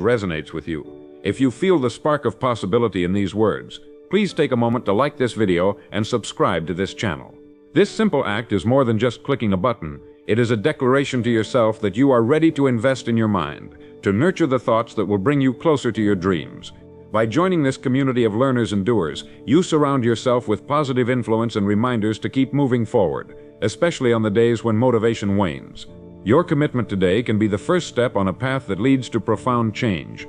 resonates with you. If you feel the spark of possibility in these words, please take a moment to like this video and subscribe to this channel. This simple act is more than just clicking a button. It is a declaration to yourself that you are ready to invest in your mind, to nurture the thoughts that will bring you closer to your dreams. By joining this community of learners and doers, you surround yourself with positive influence and reminders to keep moving forward, especially on the days when motivation wanes. Your commitment today can be the first step on a path that leads to profound change.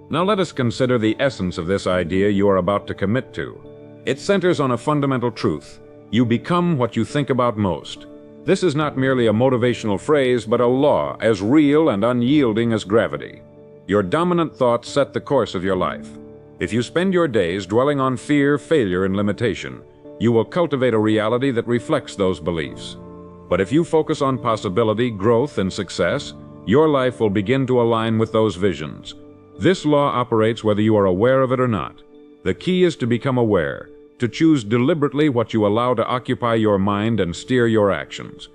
Now let us consider the essence of this idea you are about to commit to. It centers on a fundamental truth. You become what you think about most. This is not merely a motivational phrase, but a law as real and unyielding as gravity. Your dominant thoughts set the course of your life. If you spend your days dwelling on fear, failure, and limitation, you will cultivate a reality that reflects those beliefs. But if you focus on possibility, growth, and success, your life will begin to align with those visions. This law operates whether you are aware of it or not. The key is to become aware, to choose deliberately what you allow to occupy your mind and steer your actions.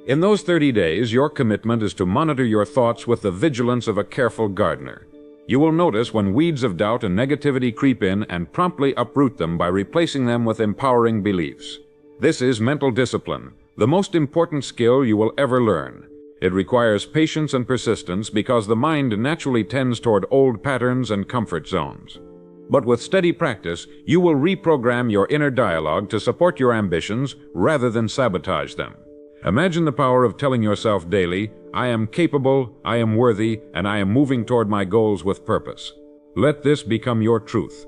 In those 30 days, your commitment is to monitor your thoughts with the vigilance of a careful gardener. You will notice when weeds of doubt and negativity creep in and promptly uproot them by replacing them with empowering beliefs. This is mental discipline, the most important skill you will ever learn. It requires patience and persistence because the mind naturally tends toward old patterns and comfort zones. But with steady practice, you will reprogram your inner dialogue to support your ambitions rather than sabotage them. Imagine the power of telling yourself daily, "I am capable, I am worthy, and I am moving toward my goals with purpose." Let this become your truth.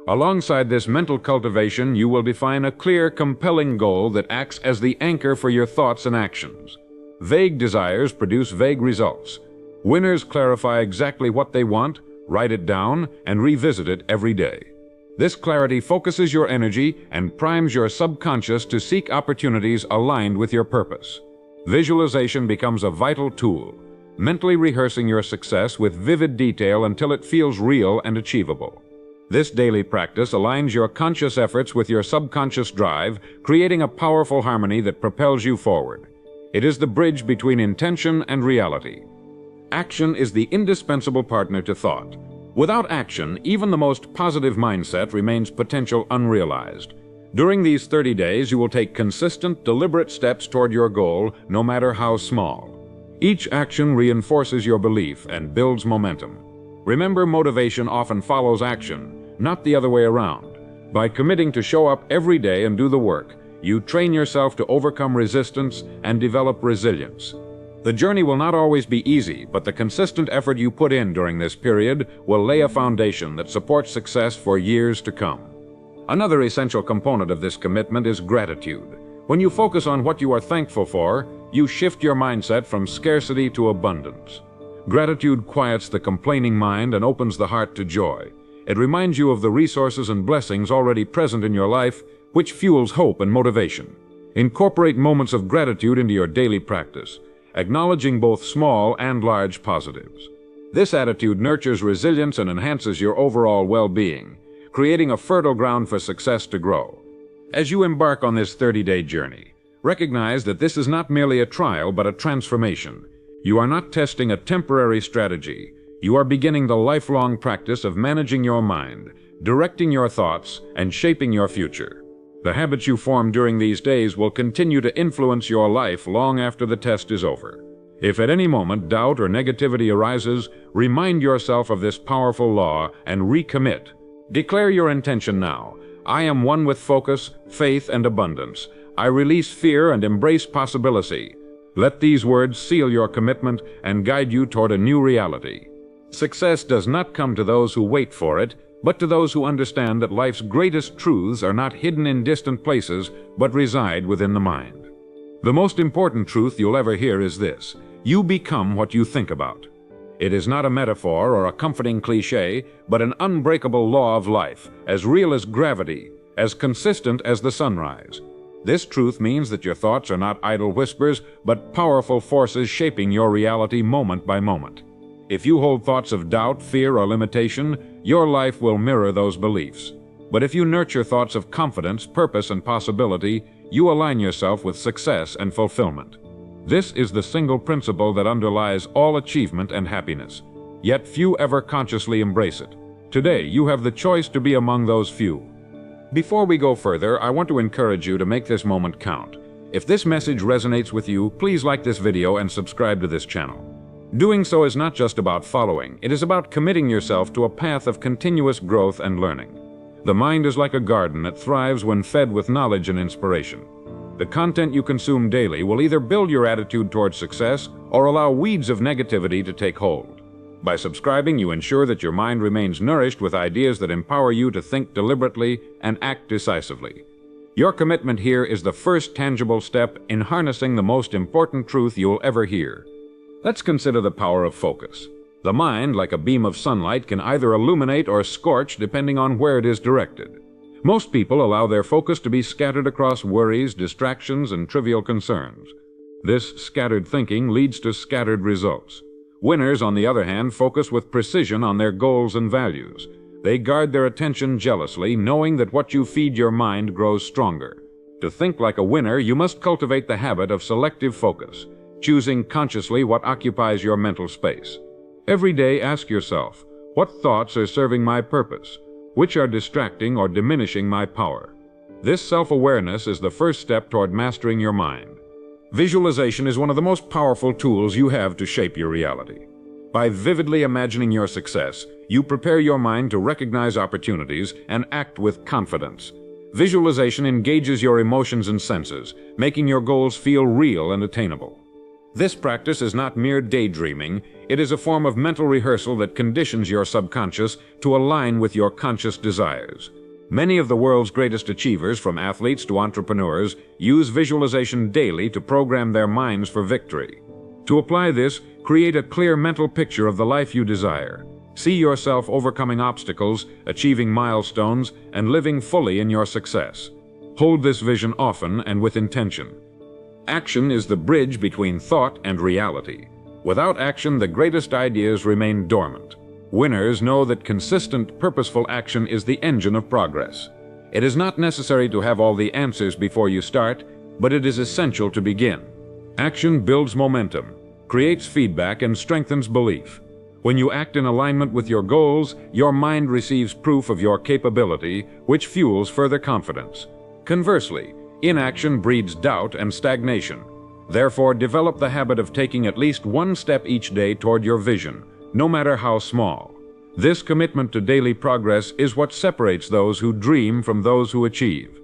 Alongside this mental cultivation, you will define a clear, compelling goal that acts as the anchor for your thoughts and actions. Vague desires produce vague results. Winners clarify exactly what they want, write it down, and revisit it every day. This clarity focuses your energy and primes your subconscious to seek opportunities aligned with your purpose. Visualization becomes a vital tool, mentally rehearsing your success with vivid detail until it feels real and achievable. This daily practice aligns your conscious efforts with your subconscious drive, creating a powerful harmony that propels you forward. It is the bridge between intention and reality. Action is the indispensable partner to thought. Without action, even the most positive mindset remains potential unrealized. During these 30 days, you will take consistent, deliberate steps toward your goal, no matter how small. Each action reinforces your belief and builds momentum. Remember, motivation often follows action, not the other way around. By committing to show up every day and do the work, you train yourself to overcome resistance and develop resilience. The journey will not always be easy, but the consistent effort you put in during this period will lay a foundation that supports success for years to come. Another essential component of this commitment is gratitude. When you focus on what you are thankful for, you shift your mindset from scarcity to abundance. Gratitude quiets the complaining mind and opens the heart to joy. It reminds you of the resources and blessings already present in your life, which fuels hope and motivation. Incorporate moments of gratitude into your daily practice, acknowledging both small and large positives. This attitude nurtures resilience and enhances your overall well-being, creating a fertile ground for success to grow. As you embark on this 30-day journey, recognize that this is not merely a trial but a transformation. You are not testing a temporary strategy. You are beginning the lifelong practice of managing your mind, directing your thoughts, and shaping your future. The habits you form during these days will continue to influence your life long after the test is over. If at any moment doubt or negativity arises, remind yourself of this powerful law and recommit. Declare your intention now. I am one with focus, faith, and abundance. I release fear and embrace possibility. Let these words seal your commitment and guide you toward a new reality. Success does not come to those who wait for it, but to those who understand that life's greatest truths are not hidden in distant places, but reside within the mind. The most important truth you'll ever hear is this: you become what you think about. It is not a metaphor or a comforting cliché, but an unbreakable law of life, as real as gravity, as consistent as the sunrise. This truth means that your thoughts are not idle whispers, but powerful forces shaping your reality moment by moment. If you hold thoughts of doubt, fear, or limitation, your life will mirror those beliefs. But if you nurture thoughts of confidence, purpose, and possibility, you align yourself with success and fulfillment. This is the single principle that underlies all achievement and happiness. yet few ever consciously embrace it. Today, you have the choice to be among those few. Before we go further, I want to encourage you to make this moment count. If this message resonates with you, please like this video and subscribe to this channel. Doing so is not just about following, it is about committing yourself to a path of continuous growth and learning. The mind is like a garden that thrives when fed with knowledge and inspiration. The content you consume daily will either build your attitude towards success or allow weeds of negativity to take hold. By subscribing, you ensure that your mind remains nourished with ideas that empower you to think deliberately and act decisively. Your commitment here is the first tangible step in harnessing the most important truth you'll ever hear. Let's consider the power of focus. The mind, like a beam of sunlight, can either illuminate or scorch depending on where it is directed. Most people allow their focus to be scattered across worries, distractions, and trivial concerns. This scattered thinking leads to scattered results. Winners, on the other hand, focus with precision on their goals and values. They guard their attention jealously, knowing that what you feed your mind grows stronger. To think like a winner, you must cultivate the habit of selective focus, choosing consciously what occupies your mental space. Every day, ask yourself, what thoughts are serving my purpose? Which are distracting or diminishing my power? This self-awareness is the first step toward mastering your mind. Visualization is one of the most powerful tools you have to shape your reality. By vividly imagining your success, you prepare your mind to recognize opportunities and act with confidence. Visualization engages your emotions and senses, making your goals feel real and attainable. This practice is not mere daydreaming, it is a form of mental rehearsal that conditions your subconscious to align with your conscious desires. Many of the world's greatest achievers, from athletes to entrepreneurs, use visualization daily to program their minds for victory. To apply this, create a clear mental picture of the life you desire. See yourself overcoming obstacles, achieving milestones, and living fully in your success. Hold this vision often and with intention. Action is the bridge between thought and reality. Without action, the greatest ideas remain dormant. Winners know that consistent, purposeful action is the engine of progress. It is not necessary to have all the answers before you start, but it is essential to begin. Action builds momentum, creates feedback, and strengthens belief. When you act in alignment with your goals, your mind receives proof of your capability, which fuels further confidence. Conversely, inaction breeds doubt and stagnation. Therefore, develop the habit of taking at least one step each day toward your vision, no matter how small. This commitment to daily progress is what separates those who dream from those who achieve.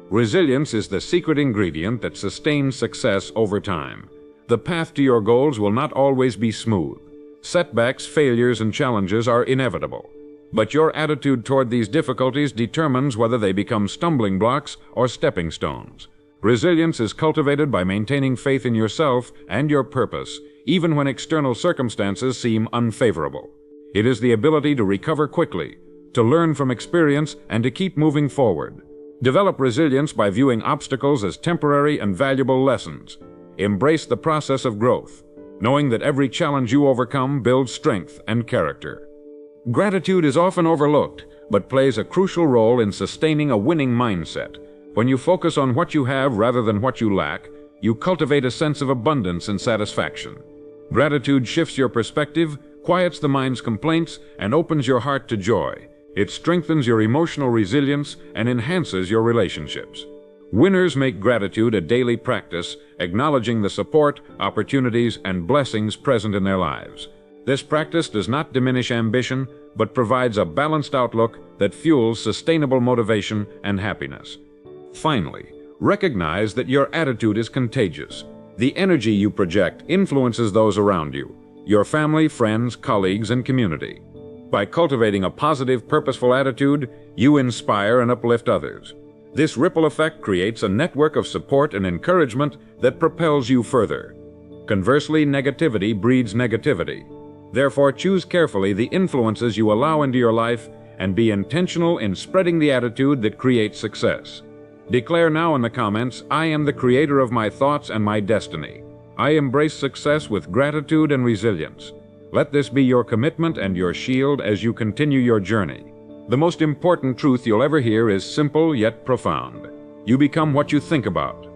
Resilience is the secret ingredient that sustains success over time. The path to your goals will not always be smooth. Setbacks, failures, and challenges are inevitable. But your attitude toward these difficulties determines whether they become stumbling blocks or stepping stones. Resilience is cultivated by maintaining faith in yourself and your purpose, even when external circumstances seem unfavorable. It is the ability to recover quickly, to learn from experience, and to keep moving forward. Develop resilience by viewing obstacles as temporary and valuable lessons. Embrace the process of growth, knowing that every challenge you overcome builds strength and character. Gratitude is often overlooked, but plays a crucial role in sustaining a winning mindset. When you focus on what you have rather than what you lack, you cultivate a sense of abundance and satisfaction. Gratitude shifts your perspective, quiets the mind's complaints, and opens your heart to joy. It strengthens your emotional resilience and enhances your relationships. Winners make gratitude a daily practice, acknowledging the support, opportunities, and blessings present in their lives. This practice does not diminish ambition, but provides a balanced outlook that fuels sustainable motivation and happiness. Finally, recognize that your attitude is contagious. The energy you project influences those around you, your family, friends, colleagues, and community. By cultivating a positive, purposeful attitude, you inspire and uplift others. This ripple effect creates a network of support and encouragement that propels you further. Conversely, negativity breeds negativity. Therefore, choose carefully the influences you allow into your life and be intentional in spreading the attitude that creates success. Declare now in the comments, "I am the creator of my thoughts and my destiny. I embrace success with gratitude and resilience." Let this be your commitment and your shield as you continue your journey. The most important truth you'll ever hear is simple yet profound. You become what you think about.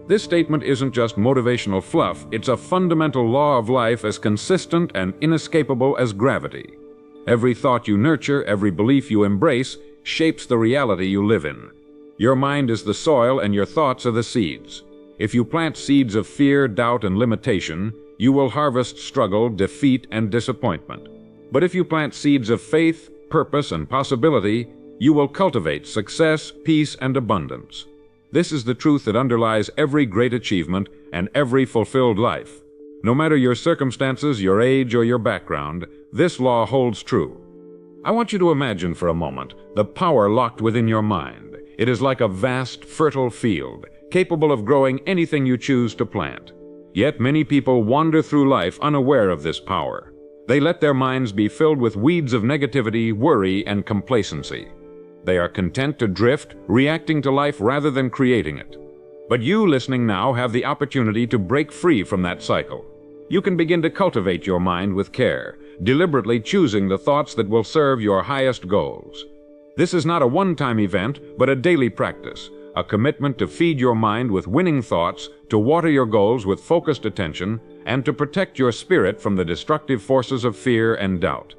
This statement isn't just motivational fluff, it's a fundamental law of life as consistent and inescapable as gravity. Every thought you nurture, every belief you embrace, shapes the reality you live in. Your mind is the soil and your thoughts are the seeds. If you plant seeds of fear, doubt, and limitation, you will harvest struggle, defeat, and disappointment. But if you plant seeds of faith, purpose, and possibility, you will cultivate success, peace, and abundance. This is the truth that underlies every great achievement and every fulfilled life. No matter your circumstances, your age, or your background, this law holds true. I want you to imagine for a moment the power locked within your mind. It is like a vast, fertile field, capable of growing anything you choose to plant. Yet many people wander through life unaware of this power. They let their minds be filled with weeds of negativity, worry, and complacency. They are content to drift, reacting to life rather than creating it. But you listening now have the opportunity to break free from that cycle. You can begin to cultivate your mind with care, deliberately choosing the thoughts that will serve your highest goals. This is not a one-time event, but a daily practice, a commitment to feed your mind with winning thoughts, to water your goals with focused attention, and to protect your spirit from the destructive forces of fear and doubt.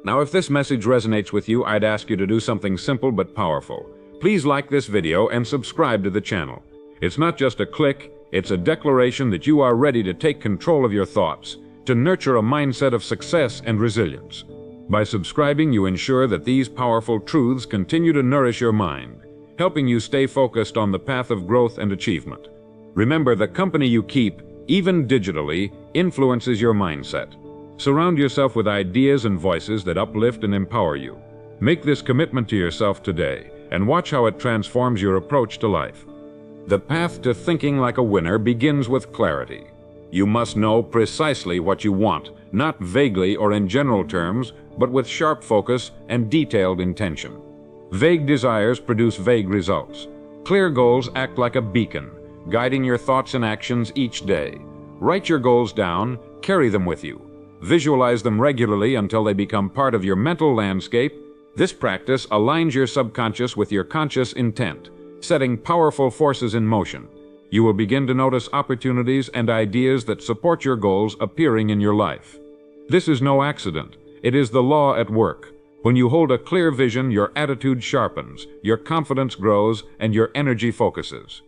Now, if this message resonates with you, I'd ask you to do something simple but powerful. Please like this video and subscribe to the channel. It's not just a click, it's a declaration that you are ready to take control of your thoughts, to nurture a mindset of success and resilience. By subscribing, you ensure that these powerful truths continue to nourish your mind, helping you stay focused on the path of growth and achievement. Remember, the company you keep, even digitally, influences your mindset. Surround yourself with ideas and voices that uplift and empower you. Make this commitment to yourself today, and watch how it transforms your approach to life. The path to thinking like a winner begins with clarity. You must know precisely what you want, not vaguely or in general terms, but with sharp focus and detailed intention. Vague desires produce vague results. Clear goals act like a beacon, guiding your thoughts and actions each day. Write your goals down, carry them with you. Visualize them regularly until they become part of your mental landscape. This practice aligns your subconscious with your conscious intent, setting powerful forces in motion. You will begin to notice opportunities and ideas that support your goals appearing in your life. This is no accident. It is the law at work. When you hold a clear vision, your attitude sharpens, your confidence grows, and your energy focuses.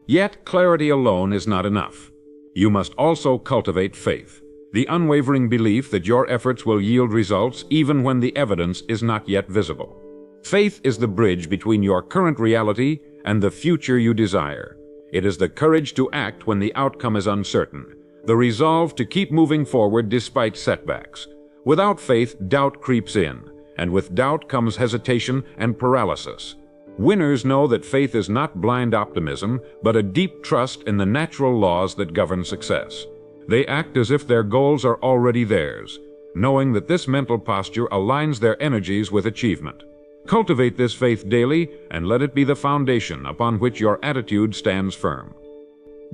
Yet, clarity alone is not enough. You must also cultivate faith, the unwavering belief that your efforts will yield results even when the evidence is not yet visible. Faith is the bridge between your current reality and the future you desire. It is the courage to act when the outcome is uncertain, the resolve to keep moving forward despite setbacks. Without faith, doubt creeps in, and with doubt comes hesitation and paralysis. Winners know that faith is not blind optimism, but a deep trust in the natural laws that govern success. They act as if their goals are already theirs, knowing that this mental posture aligns their energies with achievement. Cultivate this faith daily and let it be the foundation upon which your attitude stands firm.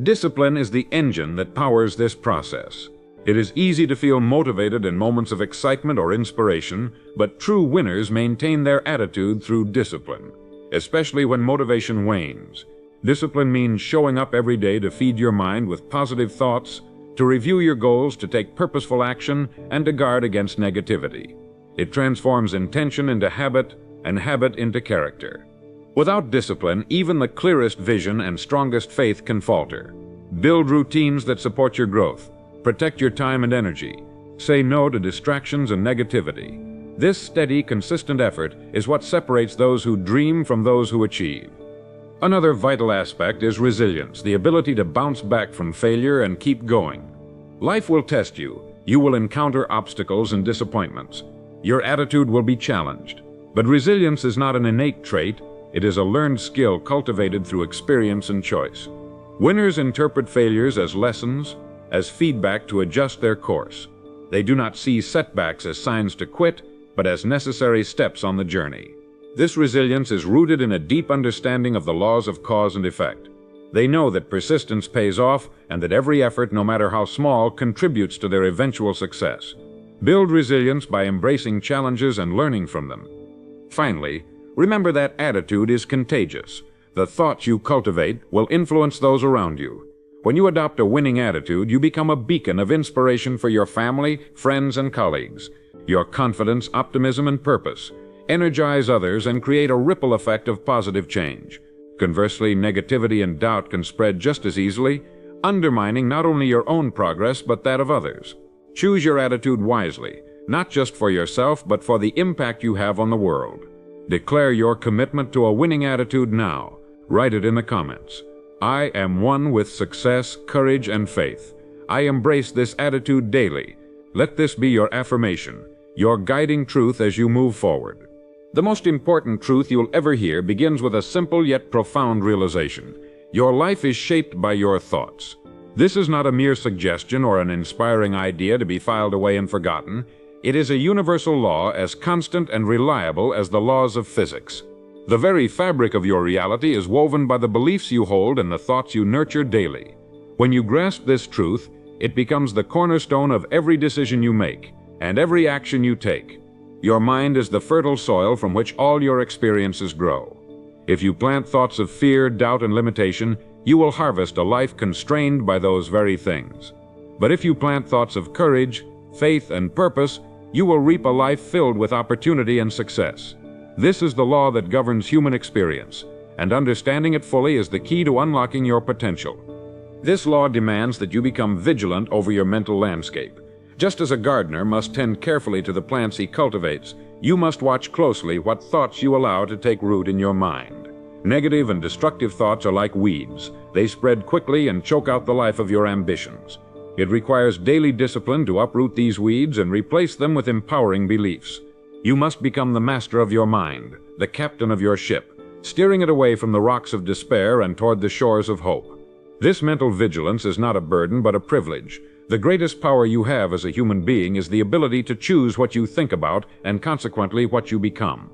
Discipline is the engine that powers this process. It is easy to feel motivated in moments of excitement or inspiration, but true winners maintain their attitude through discipline, especially when motivation wanes. Discipline means showing up every day to feed your mind with positive thoughts, to review your goals, to take purposeful action, and to guard against negativity. It transforms intention into habit and habit into character. Without discipline, even the clearest vision and strongest faith can falter. Build routines that support your growth. Protect your time and energy. Say no to distractions and negativity. This steady, consistent effort is what separates those who dream from those who achieve. Another vital aspect is resilience, the ability to bounce back from failure and keep going. Life will test you. You will encounter obstacles and disappointments. Your attitude will be challenged. But resilience is not an innate trait. It is a learned skill cultivated through experience and choice. Winners interpret failures as lessons, as feedback to adjust their course. They do not see setbacks as signs to quit, but as necessary steps on the journey. This resilience is rooted in a deep understanding of the laws of cause and effect. They know that persistence pays off and that every effort, no matter how small, contributes to their eventual success. Build resilience by embracing challenges and learning from them. Finally, remember that attitude is contagious. The thoughts you cultivate will influence those around you. When you adopt a winning attitude, you become a beacon of inspiration for your family, friends, and colleagues. Your confidence, optimism, and purpose energize others and create a ripple effect of positive change. Conversely, negativity and doubt can spread just as easily, undermining not only your own progress but that of others. Choose your attitude wisely, not just for yourself but for the impact you have on the world. Declare your commitment to a winning attitude now. Write it in the comments. I am one with success, courage, and faith. I embrace this attitude daily. Let this be your affirmation, your guiding truth as you move forward. The most important truth you'll ever hear begins with a simple yet profound realization. Your life is shaped by your thoughts. This is not a mere suggestion or an inspiring idea to be filed away and forgotten. It is a universal law as constant and reliable as the laws of physics. The very fabric of your reality is woven by the beliefs you hold and the thoughts you nurture daily. When you grasp this truth, it becomes the cornerstone of every decision you make and every action you take. Your mind is the fertile soil from which all your experiences grow. If you plant thoughts of fear, doubt, and limitation, you will harvest a life constrained by those very things. But if you plant thoughts of courage, faith, and purpose, you will reap a life filled with opportunity and success. This is the law that governs human experience, and understanding it fully is the key to unlocking your potential. This law demands that you become vigilant over your mental landscape. Just as a gardener must tend carefully to the plants he cultivates, you must watch closely what thoughts you allow to take root in your mind. Negative and destructive thoughts are like weeds. They spread quickly and choke out the life of your ambitions. It requires daily discipline to uproot these weeds and replace them with empowering beliefs. You must become the master of your mind, the captain of your ship, steering it away from the rocks of despair and toward the shores of hope. This mental vigilance is not a burden but a privilege. The greatest power you have as a human being is the ability to choose what you think about and consequently what you become.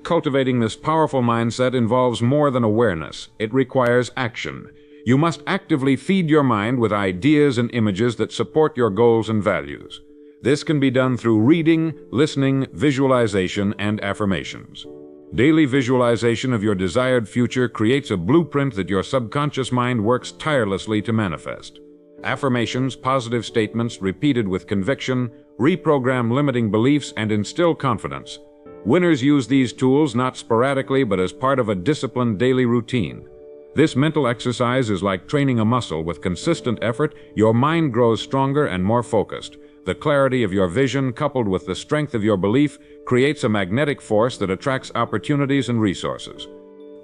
Cultivating this powerful mindset involves more than awareness. It requires action. You must actively feed your mind with ideas and images that support your goals and values. This can be done through reading, listening, visualization, and affirmations. Daily visualization of your desired future creates a blueprint that your subconscious mind works tirelessly to manifest. Affirmations, positive statements repeated with conviction, reprogram limiting beliefs, and instill confidence. Winners use these tools not sporadically but as part of a disciplined daily routine. This mental exercise is like training a muscle. With consistent effort, your mind grows stronger and more focused. The clarity of your vision, coupled with the strength of your belief, creates a magnetic force that attracts opportunities and resources.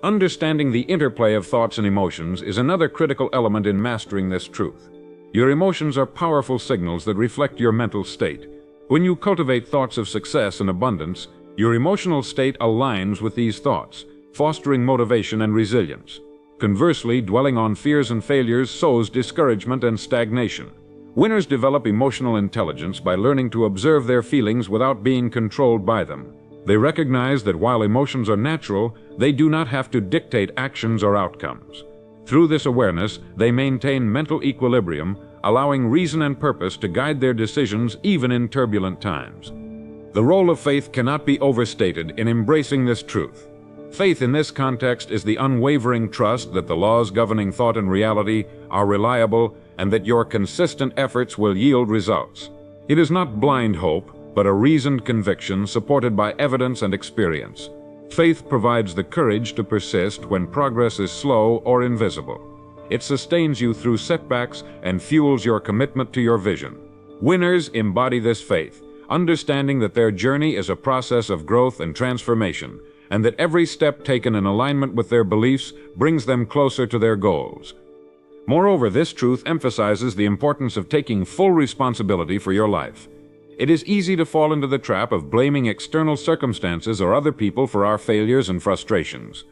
Understanding the interplay of thoughts and emotions is another critical element in mastering this truth. Your emotions are powerful signals that reflect your mental state. When you cultivate thoughts of success and abundance, your emotional state aligns with these thoughts, fostering motivation and resilience. Conversely, dwelling on fears and failures sows discouragement and stagnation. Winners develop emotional intelligence by learning to observe their feelings without being controlled by them. They recognize that while emotions are natural, they do not have to dictate actions or outcomes. Through this awareness, they maintain mental equilibrium, allowing reason and purpose to guide their decisions even in turbulent times. The role of faith cannot be overstated in embracing this truth. Faith in this context is the unwavering trust that the laws governing thought and reality are reliable and that your consistent efforts will yield results. It is not blind hope, but a reasoned conviction supported by evidence and experience. Faith provides the courage to persist when progress is slow or invisible. It sustains you through setbacks and fuels your commitment to your vision. Winners embody this faith, understanding that their journey is a process of growth and transformation, and that every step taken in alignment with their beliefs brings them closer to their goals. Moreover, this truth emphasizes the importance of taking full responsibility for your life. It is easy to fall into the trap of blaming external circumstances or other people for our failures and frustrations.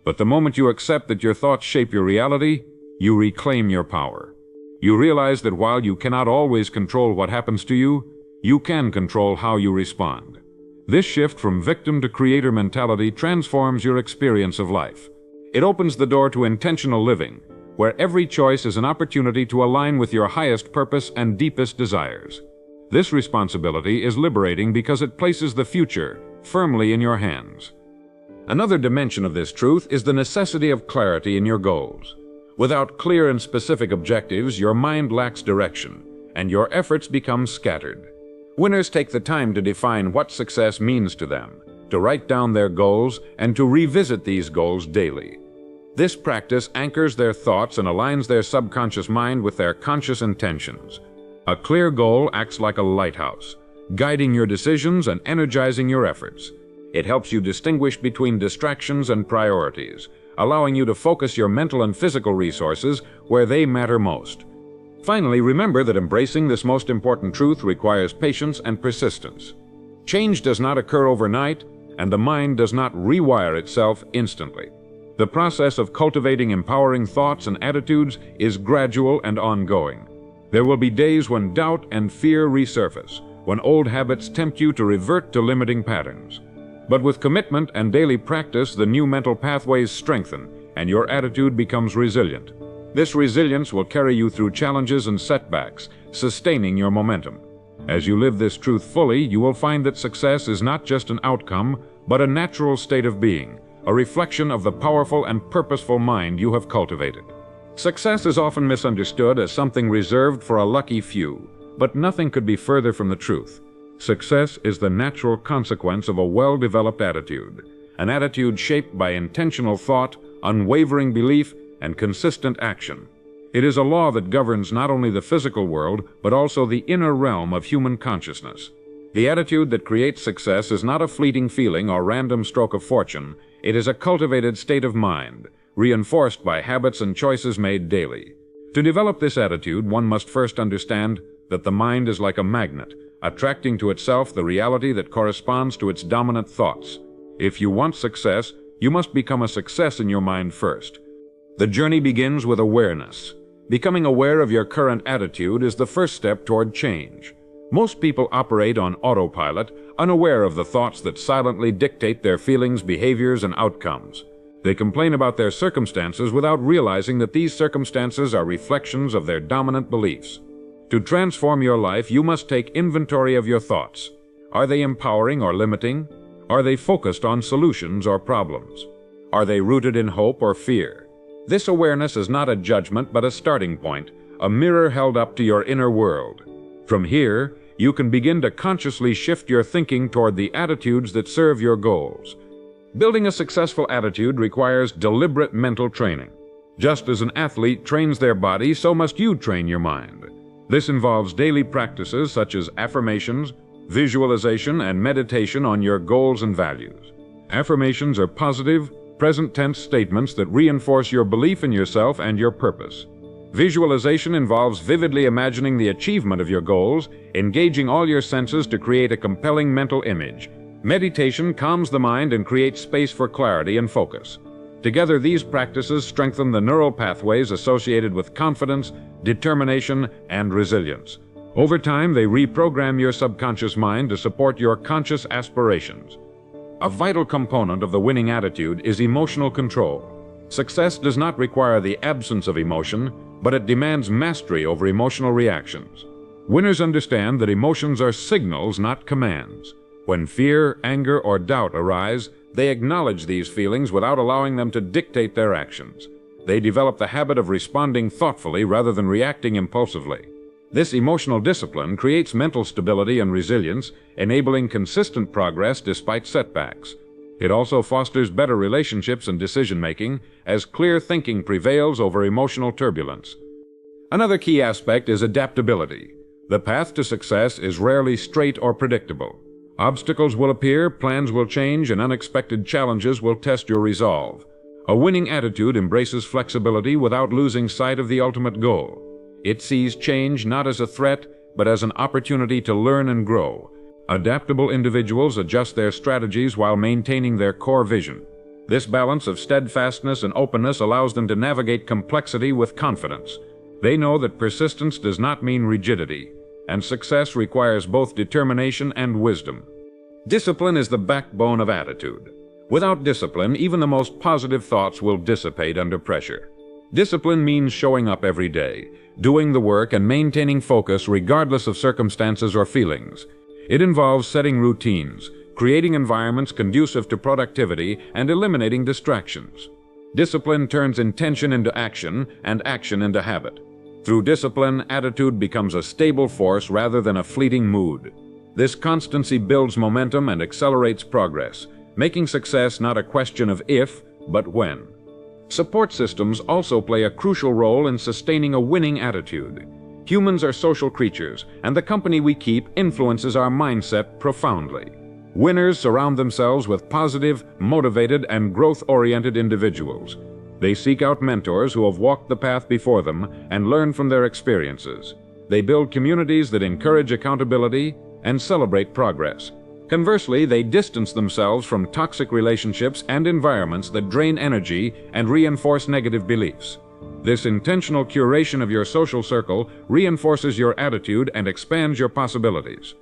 But the moment you accept that your thoughts shape your reality, you reclaim your power. You realize that while you cannot always control what happens to you, you can control how you respond. This shift from victim to creator mentality transforms your experience of life. It opens the door to intentional living, where every choice is an opportunity to align with your highest purpose and deepest desires. This responsibility is liberating because it places the future firmly in your hands. Another dimension of this truth is the necessity of clarity in your goals. Without clear and specific objectives, your mind lacks direction, and your efforts become scattered. Winners take the time to define what success means to them, to write down their goals, and to revisit these goals daily. This practice anchors their thoughts and aligns their subconscious mind with their conscious intentions. A clear goal acts like a lighthouse, guiding your decisions and energizing your efforts. It helps you distinguish between distractions and priorities, allowing you to focus your mental and physical resources where they matter most. Finally, remember that embracing this most important truth requires patience and persistence. Change does not occur overnight, and the mind does not rewire itself instantly. The process of cultivating empowering thoughts and attitudes is gradual and ongoing. There will be days when doubt and fear resurface, when old habits tempt you to revert to limiting patterns. But with commitment and daily practice, the new mental pathways strengthen, and your attitude becomes resilient. This resilience will carry you through challenges and setbacks, sustaining your momentum. As you live this truth fully, you will find that success is not just an outcome, but a natural state of being, a reflection of the powerful and purposeful mind you have cultivated. Success is often misunderstood as something reserved for a lucky few, but nothing could be further from the truth. Success is the natural consequence of a well-developed attitude, an attitude shaped by intentional thought, unwavering belief, and consistent action. It is a law that governs not only the physical world, but also the inner realm of human consciousness. The attitude that creates success is not a fleeting feeling or random stroke of fortune. It is a cultivated state of mind, reinforced by habits and choices made daily. To develop this attitude, one must first understand that the mind is like a magnet, attracting to itself the reality that corresponds to its dominant thoughts. If you want success, you must become a success in your mind first. The journey begins with awareness. Becoming aware of your current attitude is the first step toward change. Most people operate on autopilot, unaware of the thoughts that silently dictate their feelings, behaviors, and outcomes. They complain about their circumstances without realizing that these circumstances are reflections of their dominant beliefs. To transform your life, you must take inventory of your thoughts. Are they empowering or limiting? Are they focused on solutions or problems? Are they rooted in hope or fear? This awareness is not a judgment but a starting point, a mirror held up to your inner world. From here, you can begin to consciously shift your thinking toward the attitudes that serve your goals. Building a successful attitude requires deliberate mental training. Just as an athlete trains their body, so must you train your mind. This involves daily practices such as affirmations, visualization, and meditation on your goals and values. Affirmations are positive, present-tense statements that reinforce your belief in yourself and your purpose. Visualization involves vividly imagining the achievement of your goals, engaging all your senses to create a compelling mental image. Meditation calms the mind and creates space for clarity and focus. Together, these practices strengthen the neural pathways associated with confidence, determination, and resilience. Over time, they reprogram your subconscious mind to support your conscious aspirations. A vital component of the winning attitude is emotional control. Success does not require the absence of emotion, but it demands mastery over emotional reactions. Winners understand that emotions are signals, not commands. When fear, anger, or doubt arise, they acknowledge these feelings without allowing them to dictate their actions. They develop the habit of responding thoughtfully rather than reacting impulsively. This emotional discipline creates mental stability and resilience, enabling consistent progress despite setbacks. It also fosters better relationships and decision-making, as clear thinking prevails over emotional turbulence. Another key aspect is adaptability. The path to success is rarely straight or predictable. Obstacles will appear, plans will change, and unexpected challenges will test your resolve. A winning attitude embraces flexibility without losing sight of the ultimate goal. It sees change not as a threat, but as an opportunity to learn and grow. Adaptable individuals adjust their strategies while maintaining their core vision. This balance of steadfastness and openness allows them to navigate complexity with confidence. They know that persistence does not mean rigidity, and success requires both determination and wisdom. Discipline is the backbone of attitude. Without discipline, even the most positive thoughts will dissipate under pressure. Discipline means showing up every day, doing the work, and maintaining focus regardless of circumstances or feelings. It involves setting routines, creating environments conducive to productivity and eliminating distractions. Discipline turns intention into action and action into habit. Through discipline, attitude becomes a stable force rather than a fleeting mood. This constancy builds momentum and accelerates progress, making success not a question of if, but when. Support systems also play a crucial role in sustaining a winning attitude. Humans are social creatures, and the company we keep influences our mindset profoundly. Winners surround themselves with positive, motivated, and growth-oriented individuals. They seek out mentors who have walked the path before them and learn from their experiences. They build communities that encourage accountability and celebrate progress. Conversely, they distance themselves from toxic relationships and environments that drain energy and reinforce negative beliefs. This intentional curation of your social circle reinforces your attitude and expands your possibilities.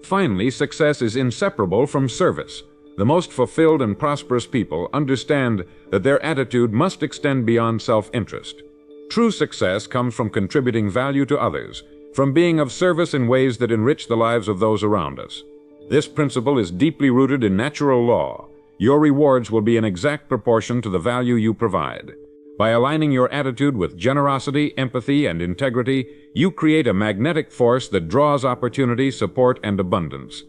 Finally, success is inseparable from service. The most fulfilled and prosperous people understand that their attitude must extend beyond self-interest. True success comes from contributing value to others, from being of service in ways that enrich the lives of those around us. This principle is deeply rooted in natural law. Your rewards will be in exact proportion to the value you provide. By aligning your attitude with generosity, empathy, and integrity, you create a magnetic force that draws opportunity, support, and abundance.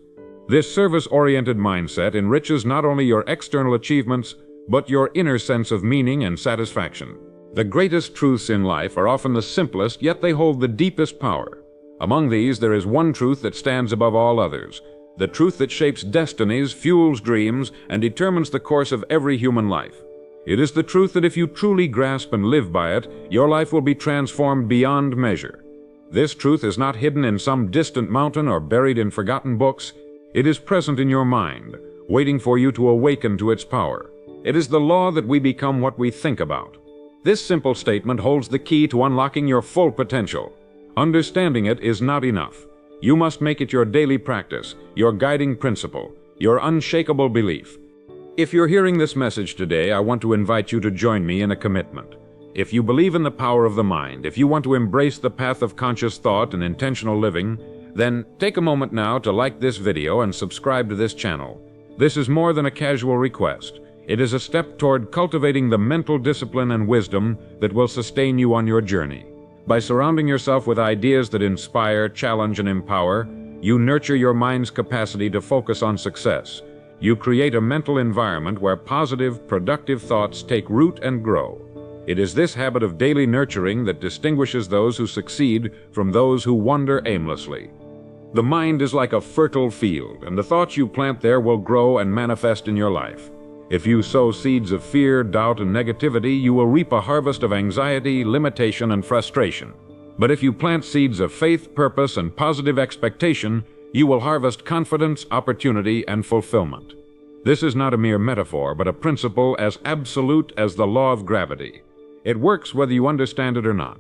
This service-oriented mindset enriches not only your external achievements, but your inner sense of meaning and satisfaction. The greatest truths in life are often the simplest, yet they hold the deepest power. Among these, there is one truth that stands above all others. The truth that shapes destinies, fuels dreams, and determines the course of every human life. It is the truth that if you truly grasp and live by it, your life will be transformed beyond measure. This truth is not hidden in some distant mountain or buried in forgotten books. It is present in your mind, waiting for you to awaken to its power. It is the law that we become what we think about. This simple statement holds the key to unlocking your full potential. Understanding it is not enough. You must make it your daily practice, your guiding principle, your unshakable belief. If you're hearing this message today, I want to invite you to join me in a commitment. If you believe in the power of the mind, if you want to embrace the path of conscious thought and intentional living, then take a moment now to like this video and subscribe to this channel. This is more than a casual request. It is a step toward cultivating the mental discipline and wisdom that will sustain you on your journey. By surrounding yourself with ideas that inspire, challenge, and empower, you nurture your mind's capacity to focus on success. You create a mental environment where positive, productive thoughts take root and grow. It is this habit of daily nurturing that distinguishes those who succeed from those who wander aimlessly. The mind is like a fertile field, and the thoughts you plant there will grow and manifest in your life. If you sow seeds of fear, doubt, and negativity, you will reap a harvest of anxiety, limitation, and frustration. But if you plant seeds of faith, purpose, and positive expectation, you will harvest confidence, opportunity, and fulfillment. This is not a mere metaphor, but a principle as absolute as the law of gravity. It works whether you understand it or not.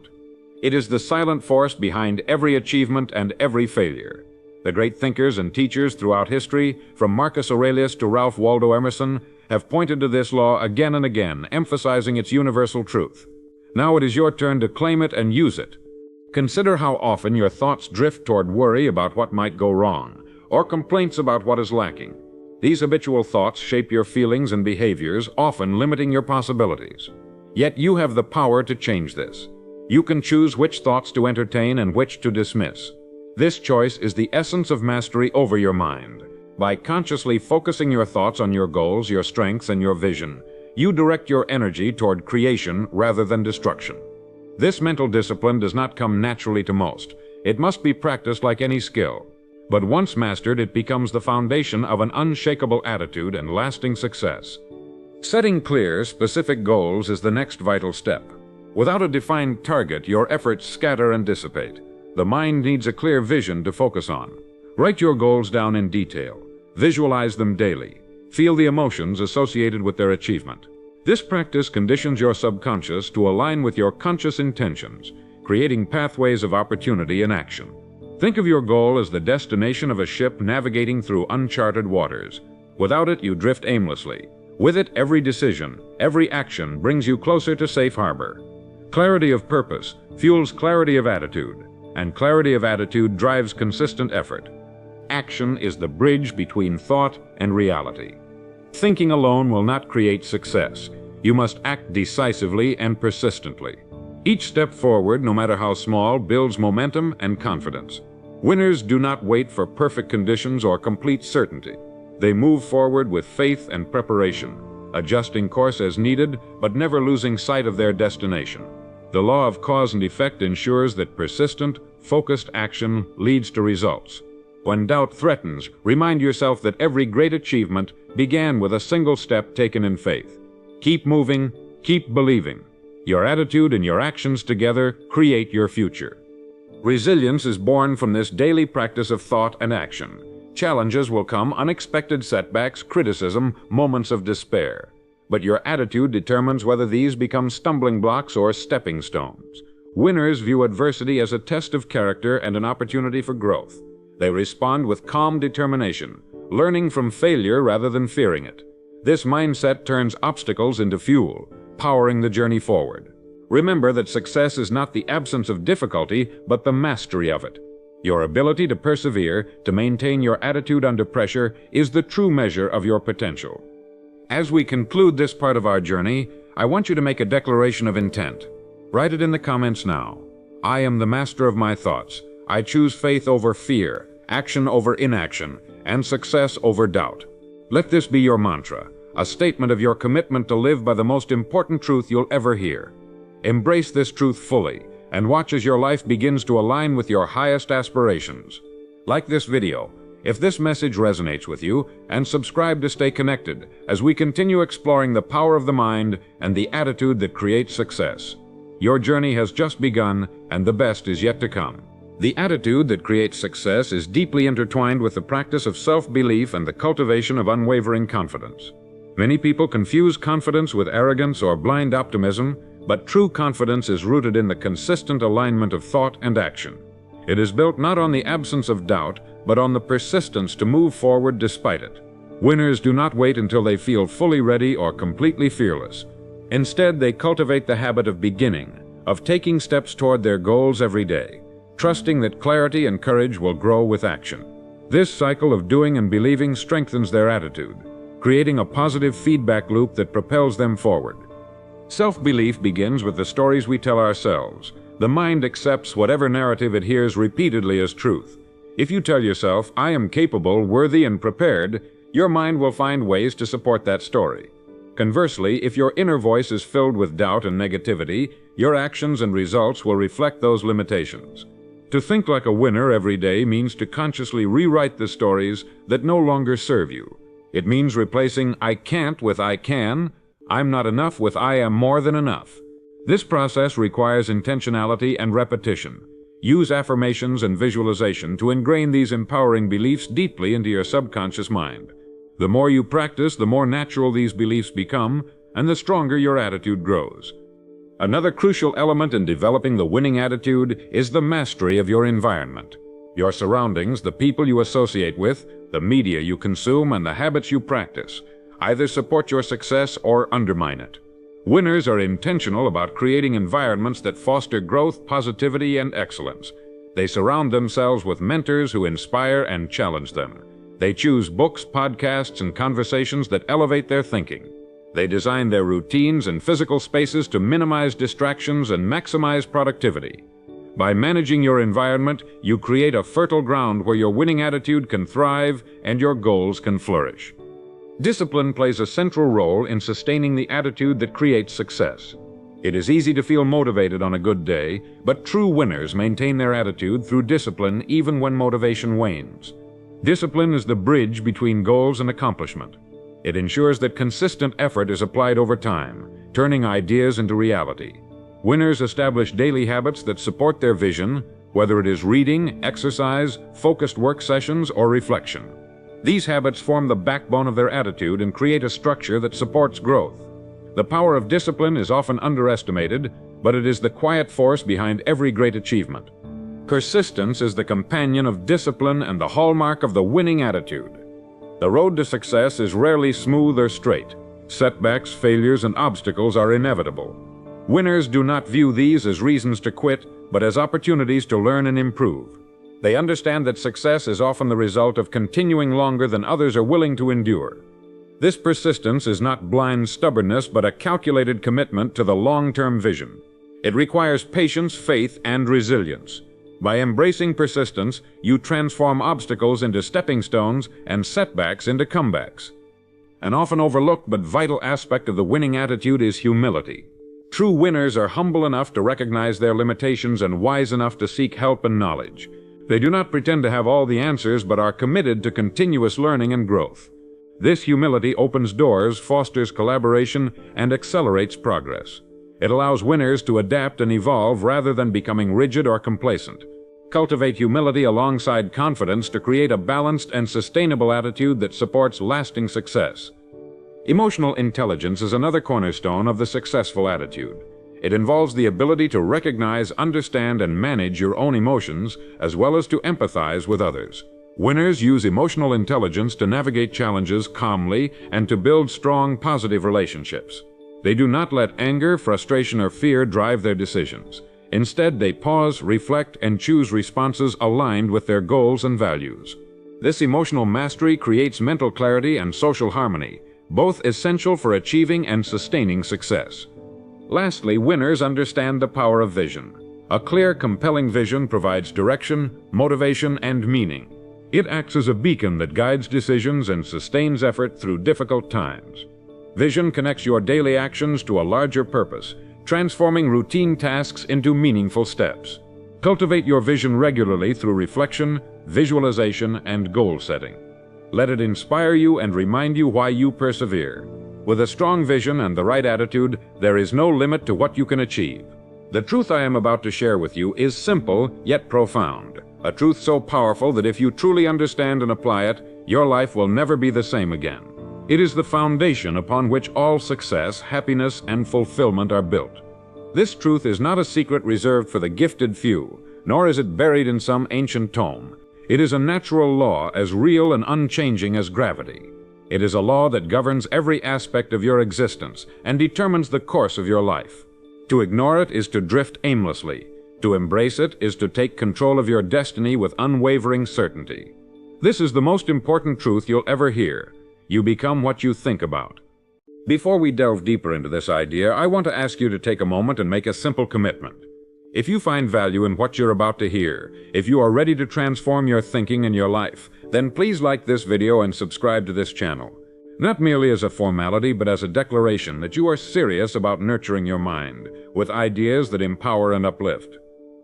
It is the silent force behind every achievement and every failure. The great thinkers and teachers throughout history, from Marcus Aurelius to Ralph Waldo Emerson, have pointed to this law again and again, emphasizing its universal truth. Now it is your turn to claim it and use it. Consider how often your thoughts drift toward worry about what might go wrong, or complaints about what is lacking. These habitual thoughts shape your feelings and behaviors, often limiting your possibilities. Yet you have the power to change this. You can choose which thoughts to entertain and which to dismiss. This choice is the essence of mastery over your mind. By consciously focusing your thoughts on your goals, your strengths, and your vision, you direct your energy toward creation rather than destruction. This mental discipline does not come naturally to most. It must be practiced like any skill. But once mastered, it becomes the foundation of an unshakable attitude and lasting success. Setting clear, specific goals is the next vital step. Without a defined target, your efforts scatter and dissipate. The mind needs a clear vision to focus on. Write your goals down in detail. Visualize them daily. Feel the emotions associated with their achievement. This practice conditions your subconscious to align with your conscious intentions, creating pathways of opportunity and action. Think of your goal as the destination of a ship navigating through uncharted waters. Without it, you drift aimlessly. With it, every decision, every action brings you closer to safe harbor. Clarity of purpose fuels clarity of attitude, and clarity of attitude drives consistent effort. action is the bridge between thought and reality. Thinking alone will not create success. You must act decisively and persistently. Each step forward, no matter how small, builds momentum and confidence. Winners do not wait for perfect conditions or complete certainty. They move forward with faith and preparation, adjusting course as needed, but never losing sight of their destination. The law of cause and effect ensures that persistent, focused action leads to results. When doubt threatens, remind yourself that every great achievement began with a single step taken in faith. Keep moving, keep believing. Your attitude and your actions together create your future. Resilience is born from this daily practice of thought and action. Challenges will come, unexpected setbacks, criticism, moments of despair. But your attitude determines whether these become stumbling blocks or stepping stones. Winners view adversity as a test of character and an opportunity for growth. They respond with calm determination, learning from failure rather than fearing it. This mindset turns obstacles into fuel, powering the journey forward. Remember that success is not the absence of difficulty, but the mastery of it. Your ability to persevere, to maintain your attitude under pressure, is the true measure of your potential. As we conclude this part of our journey, I want you to make a declaration of intent. Write it in the comments now. I am the master of my thoughts. I choose faith over fear, action over inaction, and success over doubt. Let this be your mantra, a statement of your commitment to live by the most important truth you'll ever hear. Embrace this truth fully, and watch as your life begins to align with your highest aspirations. Like this video, if this message resonates with you, and subscribe to stay connected as we continue exploring the power of the mind and the attitude that creates success. Your journey has just begun, and the best is yet to come. The attitude that creates success is deeply intertwined with the practice of self-belief and the cultivation of unwavering confidence. Many people confuse confidence with arrogance or blind optimism, but true confidence is rooted in the consistent alignment of thought and action. It is built not on the absence of doubt, but on the persistence to move forward despite it. Winners do not wait until they feel fully ready or completely fearless. Instead, they cultivate the habit of beginning, of taking steps toward their goals every day, trusting that clarity and courage will grow with action. This cycle of doing and believing strengthens their attitude, creating a positive feedback loop that propels them forward. Self-belief begins with the stories we tell ourselves. The mind accepts whatever narrative it hears repeatedly as truth. If you tell yourself, I am capable, worthy, and prepared, your mind will find ways to support that story. Conversely, if your inner voice is filled with doubt and negativity, your actions and results will reflect those limitations. To think like a winner every day means to consciously rewrite the stories that no longer serve you. It means replacing I can't with I can, I'm not enough with I am more than enough. This process requires intentionality and repetition. Use affirmations and visualization to ingrain these empowering beliefs deeply into your subconscious mind. The more you practice, the more natural these beliefs become, and the stronger your attitude grows. Another crucial element in developing the winning attitude is the mastery of your environment. Your surroundings, the people you associate with, the media you consume, and the habits you practice either support your success or undermine it. Winners are intentional about creating environments that foster growth, positivity, and excellence. They surround themselves with mentors who inspire and challenge them. They choose books, podcasts, and conversations that elevate their thinking. They design their routines and physical spaces to minimize distractions and maximize productivity. By managing your environment, you create a fertile ground where your winning attitude can thrive and your goals can flourish. Discipline plays a central role in sustaining the attitude that creates success. It is easy to feel motivated on a good day, but true winners maintain their attitude through discipline even when motivation wanes. Discipline is the bridge between goals and accomplishment. It ensures that consistent effort is applied over time, turning ideas into reality. Winners establish daily habits that support their vision, whether it is reading, exercise, focused work sessions, or reflection. These habits form the backbone of their attitude and create a structure that supports growth. The power of discipline is often underestimated, but it is the quiet force behind every great achievement. Persistence is the companion of discipline and the hallmark of the winning attitude. The road to success is rarely smooth or straight. Setbacks, failures, and obstacles are inevitable. Winners do not view these as reasons to quit, but as opportunities to learn and improve. They understand that success is often the result of continuing longer than others are willing to endure. This persistence is not blind stubbornness, but a calculated commitment to the long-term vision. It requires patience, faith, and resilience. By embracing persistence, you transform obstacles into stepping stones and setbacks into comebacks. An often overlooked but vital aspect of the winning attitude is humility. True winners are humble enough to recognize their limitations and wise enough to seek help and knowledge. They do not pretend to have all the answers, but are committed to continuous learning and growth. This humility opens doors, fosters collaboration, and accelerates progress. It allows winners to adapt and evolve rather than becoming rigid or complacent. Cultivate humility alongside confidence to create a balanced and sustainable attitude that supports lasting success. Emotional intelligence is another cornerstone of the successful attitude. It involves the ability to recognize, understand, and manage your own emotions, as well as to empathize with others. Winners use emotional intelligence to navigate challenges calmly and to build strong, positive relationships. They do not let anger, frustration, or fear drive their decisions. Instead, they pause, reflect, and choose responses aligned with their goals and values. This emotional mastery creates mental clarity and social harmony, both essential for achieving and sustaining success. Lastly, winners understand the power of vision. A clear, compelling vision provides direction, motivation, and meaning. It acts as a beacon that guides decisions and sustains effort through difficult times. Vision connects your daily actions to a larger purpose, transforming routine tasks into meaningful steps. Cultivate your vision regularly through reflection, visualization, and goal setting. Let it inspire you and remind you why you persevere. With a strong vision and the right attitude, there is no limit to what you can achieve. The truth I am about to share with you is simple yet profound. A truth so powerful that if you truly understand and apply it, your life will never be the same again. It is the foundation upon which all success, happiness, and fulfillment are built. This truth is not a secret reserved for the gifted few, nor is it buried in some ancient tome. It is a natural law as real and unchanging as gravity. It is a law that governs every aspect of your existence and determines the course of your life. To ignore it is to drift aimlessly. To embrace it is to take control of your destiny with unwavering certainty. This is the most important truth you'll ever hear. You become what you think about. Before we delve deeper into this idea, I want to ask you to take a moment and make a simple commitment. If you find value in what you're about to hear, if you are ready to transform your thinking and your life, then please like this video and subscribe to this channel. Not merely as a formality, but as a declaration that you are serious about nurturing your mind with ideas that empower and uplift.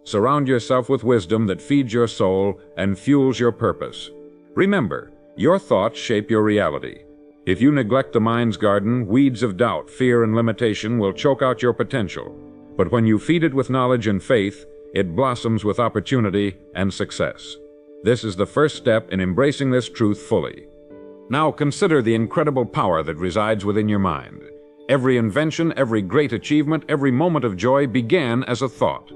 Surround yourself with wisdom that feeds your soul and fuels your purpose. Remember, your thoughts shape your reality. If you neglect the mind's garden, weeds of doubt, fear, and limitation will choke out your potential. But when you feed it with knowledge and faith, it blossoms with opportunity and success. This is the first step in embracing this truth fully. Now consider the incredible power that resides within your mind. Every invention, every great achievement, every moment of joy began as a thought.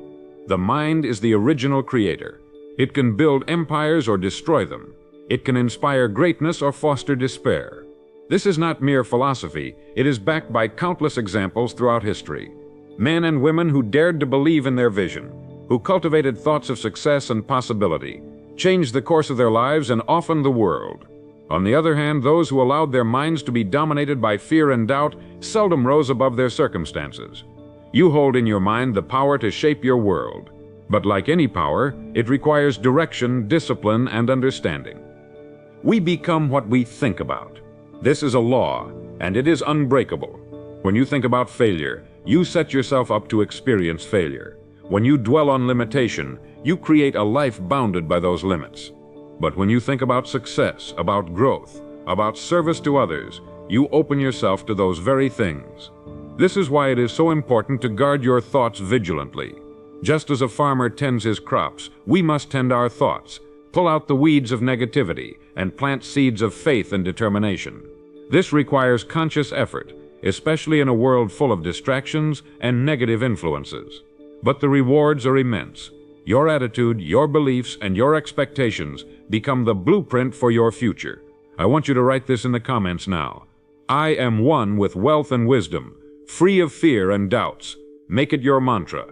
The mind is the original creator. It can build empires or destroy them. It can inspire greatness or foster despair. This is not mere philosophy. It is backed by countless examples throughout history. Men and women who dared to believe in their vision, who cultivated thoughts of success and possibility, changed the course of their lives and often the world. On the other hand, those who allowed their minds to be dominated by fear and doubt seldom rose above their circumstances. You hold in your mind the power to shape your world. But like any power, it requires direction, discipline, and understanding. We become what we think about. This is a law, and it is unbreakable. When you think about failure, you set yourself up to experience failure. When you dwell on limitation, you create a life bounded by those limits. But when you think about success, about growth, about service to others, you open yourself to those very things. This is why it is so important to guard your thoughts vigilantly. Just as a farmer tends his crops, we must tend our thoughts, pull out the weeds of negativity, and plant seeds of faith and determination. This requires conscious effort, especially in a world full of distractions and negative influences. But the rewards are immense. Your attitude, your beliefs, and your expectations become the blueprint for your future. I want you to write this in the comments now. I am one with wealth and wisdom, free of fear and doubts. Make it your mantra.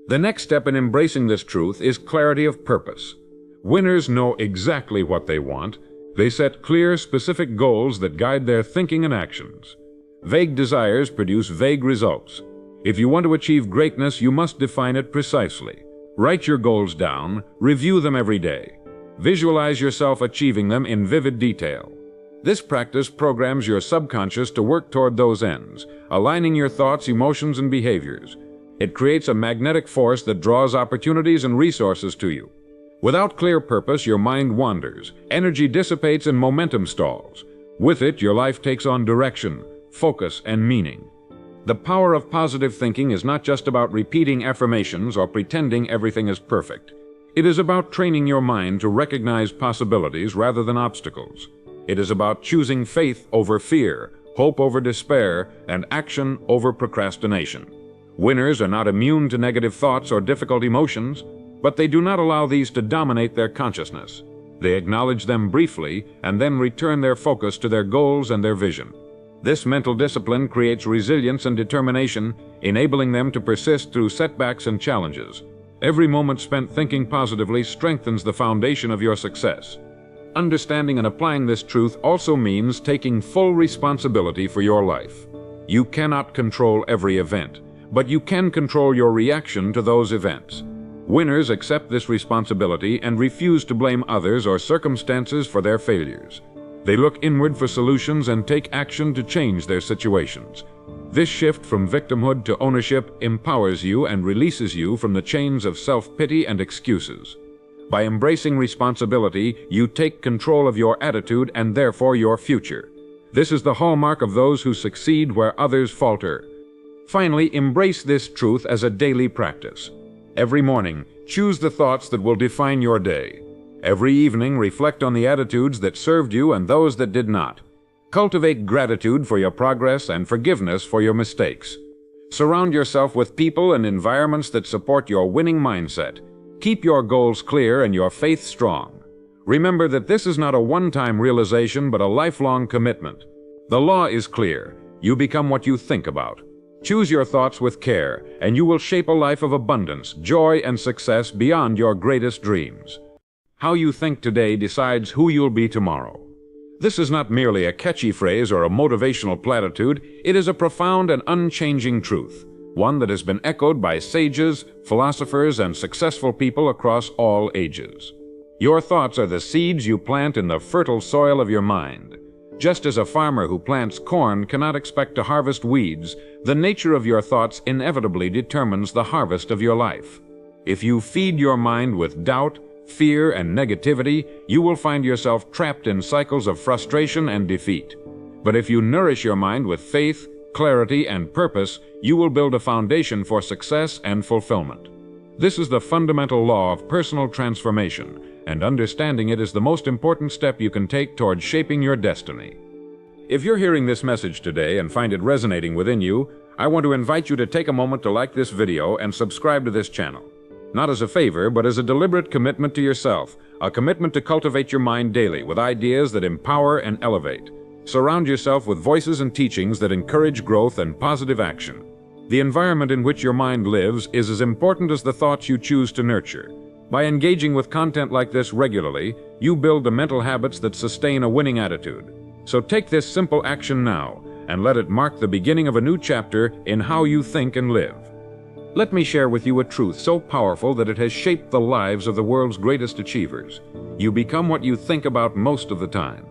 The next step in embracing this truth is clarity of purpose. Winners know exactly what they want. They set clear, specific goals that guide their thinking and actions. Vague desires produce vague results. If you want to achieve greatness, you must define it precisely. Write your goals down, review them every day. Visualize yourself achieving them in vivid detail. This practice programs your subconscious to work toward those ends, aligning your thoughts, emotions, and behaviors. It creates a magnetic force that draws opportunities and resources to you. Without clear purpose, your mind wanders, energy dissipates, and momentum stalls. With it, your life takes on direction, focus, and meaning. The power of positive thinking is not just about repeating affirmations or pretending everything is perfect. It is about training your mind to recognize possibilities rather than obstacles. It is about choosing faith over fear, hope over despair, and action over procrastination. Winners are not immune to negative thoughts or difficult emotions, but they do not allow these to dominate their consciousness. They acknowledge them briefly and then return their focus to their goals and their vision. This mental discipline creates resilience and determination, enabling them to persist through setbacks and challenges. Every moment spent thinking positively strengthens the foundation of your success. Understanding and applying this truth also means taking full responsibility for your life. You cannot control every event, but you can control your reaction to those events. Winners accept this responsibility and refuse to blame others or circumstances for their failures. They look inward for solutions and take action to change their situations. This shift from victimhood to ownership empowers you and releases you from the chains of self-pity and excuses. By embracing responsibility, you take control of your attitude and therefore your future. This is the hallmark of those who succeed where others falter. Finally, embrace this truth as a daily practice. Every morning, choose the thoughts that will define your day. Every evening, reflect on the attitudes that served you and those that did not. Cultivate gratitude for your progress and forgiveness for your mistakes. Surround yourself with people and environments that support your winning mindset. Keep your goals clear and your faith strong. Remember that this is not a one-time realization but a lifelong commitment. The law is clear. You become what you think about. Choose your thoughts with care, and you will shape a life of abundance, joy, and success beyond your greatest dreams. How you think today decides who you'll be tomorrow. This is not merely a catchy phrase or a motivational platitude. It is a profound and unchanging truth, one that has been echoed by sages, philosophers, and successful people across all ages. Your thoughts are the seeds you plant in the fertile soil of your mind. Just as a farmer who plants corn cannot expect to harvest weeds, the nature of your thoughts inevitably determines the harvest of your life. If you feed your mind with doubt, fear, and negativity, you will find yourself trapped in cycles of frustration and defeat. But if you nourish your mind with faith, clarity, and purpose, you will build a foundation for success and fulfillment. This is the fundamental law of personal transformation, and understanding it is the most important step you can take toward shaping your destiny. If you're hearing this message today and find it resonating within you, I want to invite you to take a moment to like this video and subscribe to this channel. Not as a favor, but as a deliberate commitment to yourself, a commitment to cultivate your mind daily with ideas that empower and elevate. Surround yourself with voices and teachings that encourage growth and positive action. The environment in which your mind lives is as important as the thoughts you choose to nurture. By engaging with content like this regularly, you build the mental habits that sustain a winning attitude. So take this simple action now, and let it mark the beginning of a new chapter in how you think and live. Let me share with you a truth so powerful that it has shaped the lives of the world's greatest achievers. You become what you think about most of the time.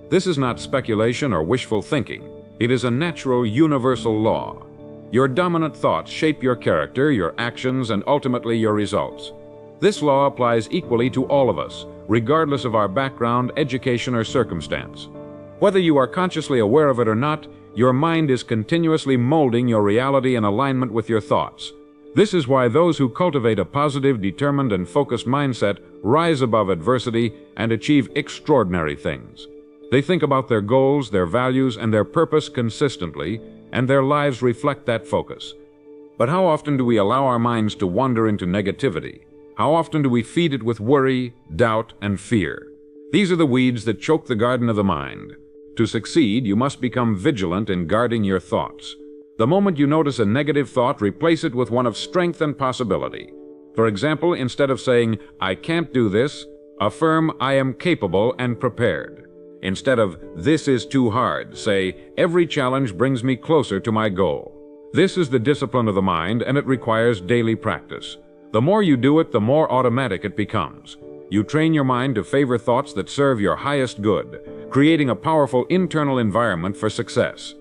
This is not speculation or wishful thinking. It is a natural, universal law. Your dominant thoughts shape your character, your actions, and ultimately your results. This law applies equally to all of us, regardless of our background, education, or circumstance. Whether you are consciously aware of it or not, your mind is continuously molding your reality in alignment with your thoughts. This is why those who cultivate a positive, determined, and focused mindset rise above adversity and achieve extraordinary things. They think about their goals, their values, and their purpose consistently, and their lives reflect that focus. But how often do we allow our minds to wander into negativity? How often do we feed it with worry, doubt, and fear? These are the weeds that choke the garden of the mind. To succeed, you must become vigilant in guarding your thoughts. The moment you notice a negative thought, replace it with one of strength and possibility. For example, instead of saying, "I can't do this," Affirm, "I am capable and prepared." Instead of, "This is too hard," say, "Every challenge brings me closer to my goal." This is the discipline of the mind, and it requires daily practice. The more you do it, the more automatic it becomes. You train your mind to favor thoughts that serve your highest good, creating a powerful internal environment for success.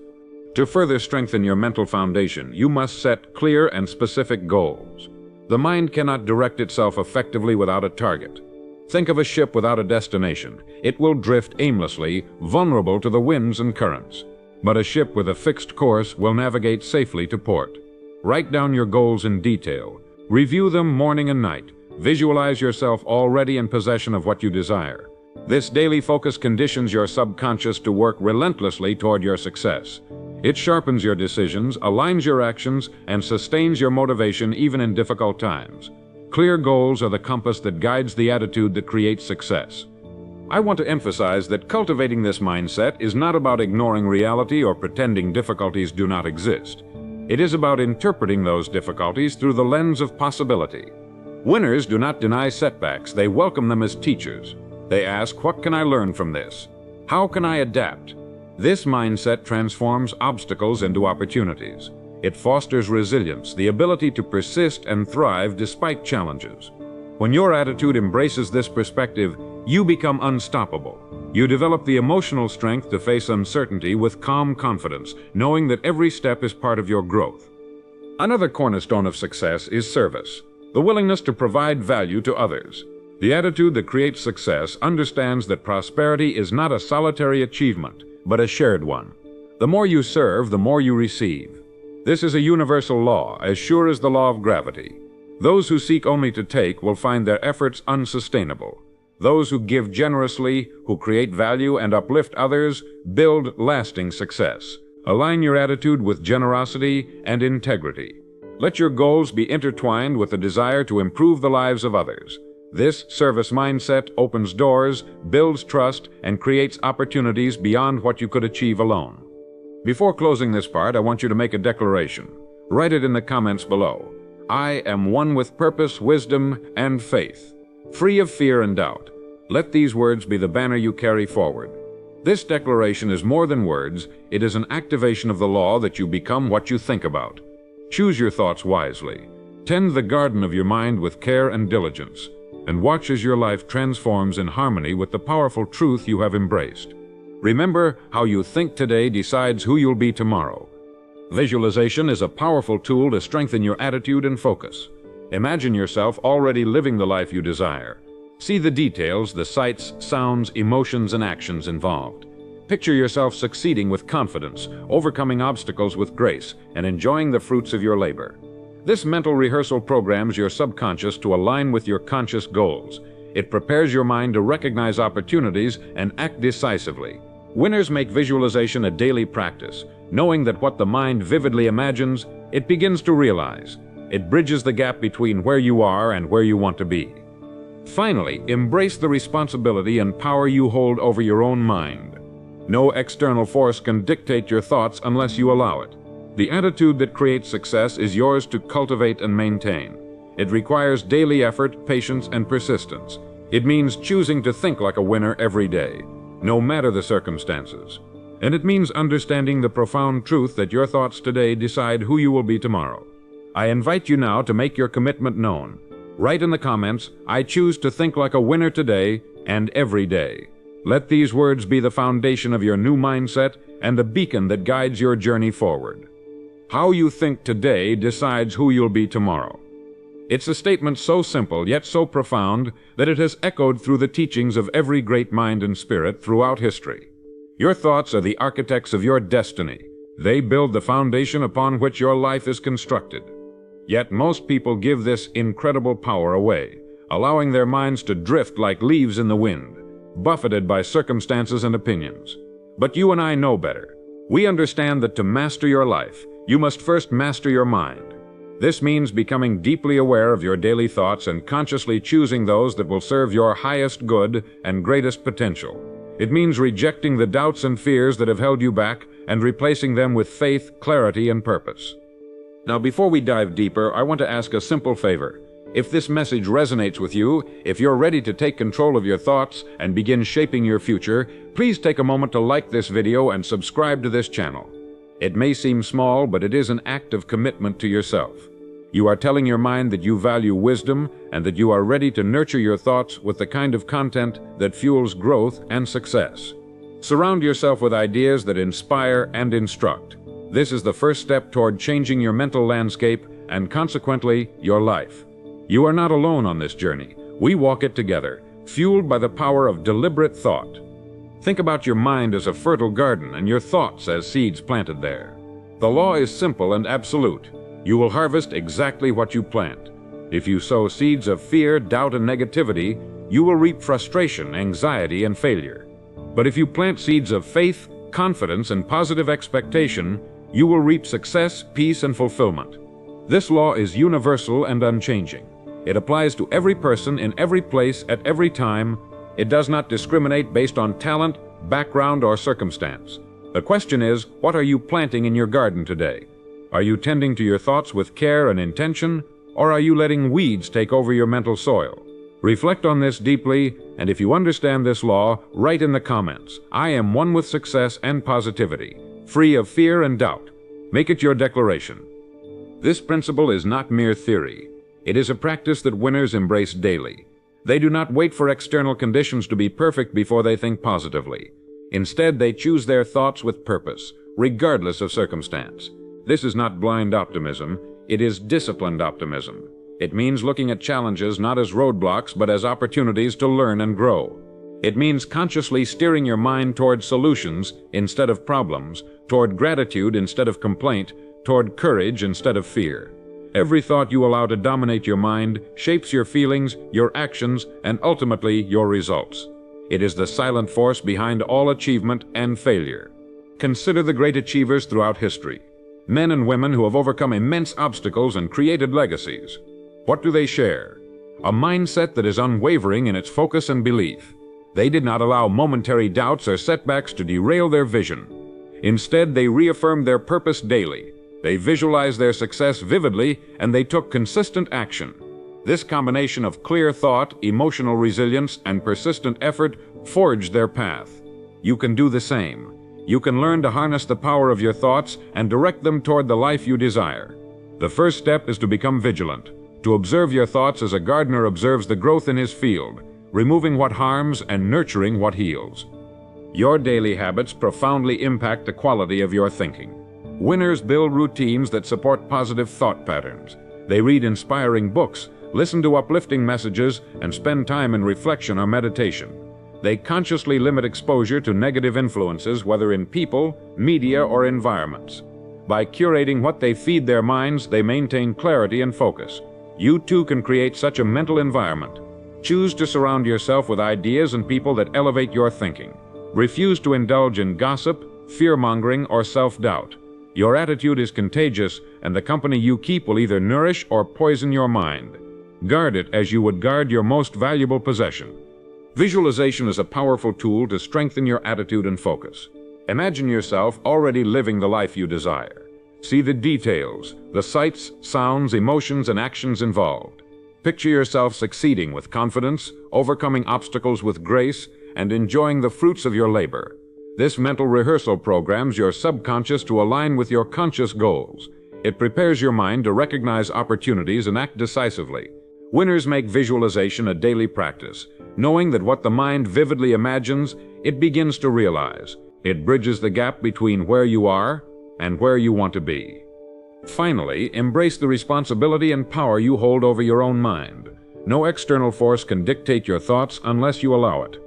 To further strengthen your mental foundation, you must set clear and specific goals. The mind cannot direct itself effectively without a target. Think of a ship without a destination. It will drift aimlessly, vulnerable to the winds and currents. But a ship with a fixed course will navigate safely to port. Write down your goals in detail. Review them morning and night. Visualize yourself already in possession of what you desire. This daily focus conditions your subconscious to work relentlessly toward your success. It sharpens your decisions, aligns your actions, and sustains your motivation even in difficult times. Clear goals are the compass that guides the attitude that creates success. I want to emphasize that cultivating this mindset is not about ignoring reality or pretending difficulties do not exist. It is about interpreting those difficulties through the lens of possibility. Winners do not deny setbacks, they welcome them as teachers. They ask, "What can I learn from this? How can I adapt?" This mindset transforms obstacles into opportunities. It fosters resilience, the ability to persist and thrive despite challenges. When your attitude embraces this perspective, you become unstoppable. You develop the emotional strength to face uncertainty with calm confidence, knowing that every step is part of your growth. Another cornerstone of success is service, the willingness to provide value to others. The attitude that creates success understands that prosperity is not a solitary achievement, but a shared one. The more you serve, the more you receive. This is a universal law, as sure as the law of gravity. Those who seek only to take will find their efforts unsustainable. Those who give generously, who create value and uplift others, build lasting success. Align your attitude with generosity and integrity. Let your goals be intertwined with the desire to improve the lives of others. This service mindset opens doors, builds trust, and creates opportunities beyond what you could achieve alone. Before closing this part, I want you to make a declaration. Write it in the comments below. I am one with purpose, wisdom, and faith, free of fear and doubt. Let these words be the banner you carry forward. This declaration is more than words, it is an activation of the law that you become what you think about. Choose your thoughts wisely. Tend the garden of your mind with care and diligence, and watch as your life transforms in harmony with the powerful truth you have embraced. Remember, how you think today decides who you'll be tomorrow. Visualization is a powerful tool to strengthen your attitude and focus. Imagine yourself already living the life you desire. See the details, the sights, sounds, emotions, and actions involved. Picture yourself succeeding with confidence, overcoming obstacles with grace, and enjoying the fruits of your labor. This mental rehearsal programs your subconscious to align with your conscious goals. It prepares your mind to recognize opportunities and act decisively. Winners make visualization a daily practice, knowing that what the mind vividly imagines, it begins to realize. It bridges the gap between where you are and where you want to be. Finally, embrace the responsibility and power you hold over your own mind. No external force can dictate your thoughts unless you allow it. The attitude that creates success is yours to cultivate and maintain. It requires daily effort, patience, and persistence. It means choosing to think like a winner every day, no matter the circumstances. And it means understanding the profound truth that your thoughts today decide who you will be tomorrow. I invite you now to make your commitment known. Write in the comments, "I choose to think like a winner today and every day." Let these words be the foundation of your new mindset and a beacon that guides your journey forward. How you think today decides who you'll be tomorrow. It's a statement so simple yet so profound that it has echoed through the teachings of every great mind and spirit throughout history. Your thoughts are the architects of your destiny. They build the foundation upon which your life is constructed. Yet most people give this incredible power away, allowing their minds to drift like leaves in the wind, buffeted by circumstances and opinions. But you and I know better. We understand that to master your life, you must first master your mind. This means becoming deeply aware of your daily thoughts and consciously choosing those that will serve your highest good and greatest potential. It means rejecting the doubts and fears that have held you back and replacing them with faith, clarity, and purpose. Now, before we dive deeper, I want to ask a simple favor. If this message resonates with you, if you're ready to take control of your thoughts and begin shaping your future, please take a moment to like this video and subscribe to this channel. It may seem small, but it is an act of commitment to yourself. You are telling your mind that you value wisdom and that you are ready to nurture your thoughts with the kind of content that fuels growth and success. Surround yourself with ideas that inspire and instruct. This is the first step toward changing your mental landscape and, consequently, your life. You are not alone on this journey. We walk it together, fueled by the power of deliberate thought. Think about your mind as a fertile garden and your thoughts as seeds planted there. The law is simple and absolute. You will harvest exactly what you plant. If you sow seeds of fear, doubt, and negativity, you will reap frustration, anxiety, and failure. But if you plant seeds of faith, confidence, and positive expectation, you will reap success, peace, and fulfillment. This law is universal and unchanging. It applies to every person in every place at every time. It does not discriminate based on talent, background, or circumstance. The question is, what are you planting in your garden today? Are you tending to your thoughts with care and intention, or are you letting weeds take over your mental soil? Reflect on this deeply, and if you understand this law, write in the comments, "I am one with success and positivity, free of fear and doubt." Make it your declaration. This principle is not mere theory. It is a practice that winners embrace daily. They do not wait for external conditions to be perfect before they think positively. Instead, they choose their thoughts with purpose, regardless of circumstance. This is not blind optimism, it is disciplined optimism. It means looking at challenges not as roadblocks, but as opportunities to learn and grow. It means consciously steering your mind toward solutions instead of problems, toward gratitude instead of complaint, toward courage instead of fear. Every thought you allow to dominate your mind shapes your feelings, your actions, and ultimately your results. It is the silent force behind all achievement and failure. Consider the great achievers throughout history. Men and women who have overcome immense obstacles and created legacies. What do they share? A mindset that is unwavering in its focus and belief. They did not allow momentary doubts or setbacks to derail their vision. Instead, they reaffirmed their purpose daily. They visualized their success vividly, and they took consistent action. This combination of clear thought, emotional resilience, and persistent effort forged their path. You can do the same. You can learn to harness the power of your thoughts and direct them toward the life you desire. The first step is to become vigilant, to observe your thoughts as a gardener observes the growth in his field, removing what harms and nurturing what heals. Your daily habits profoundly impact the quality of your thinking. Winners build routines that support positive thought patterns. They read inspiring books, listen to uplifting messages, and spend time in reflection or meditation. They consciously limit exposure to negative influences, whether in people, media, or environments. By curating what they feed their minds, they maintain clarity and focus. You too can create such a mental environment. Choose to surround yourself with ideas and people that elevate your thinking. Refuse to indulge in gossip, fear-mongering, or self-doubt. Your attitude is contagious, and the company you keep will either nourish or poison your mind. Guard it as you would guard your most valuable possession. Visualization is a powerful tool to strengthen your attitude and focus. Imagine yourself already living the life you desire. See the details, the sights, sounds, emotions, and actions involved. Picture yourself succeeding with confidence, overcoming obstacles with grace, and enjoying the fruits of your labor. This mental rehearsal programs your subconscious to align with your conscious goals. It prepares your mind to recognize opportunities and act decisively. Winners make visualization a daily practice, knowing that what the mind vividly imagines, it begins to realize. It bridges the gap between where you are and where you want to be. Finally, embrace the responsibility and power you hold over your own mind. No external force can dictate your thoughts unless you allow it.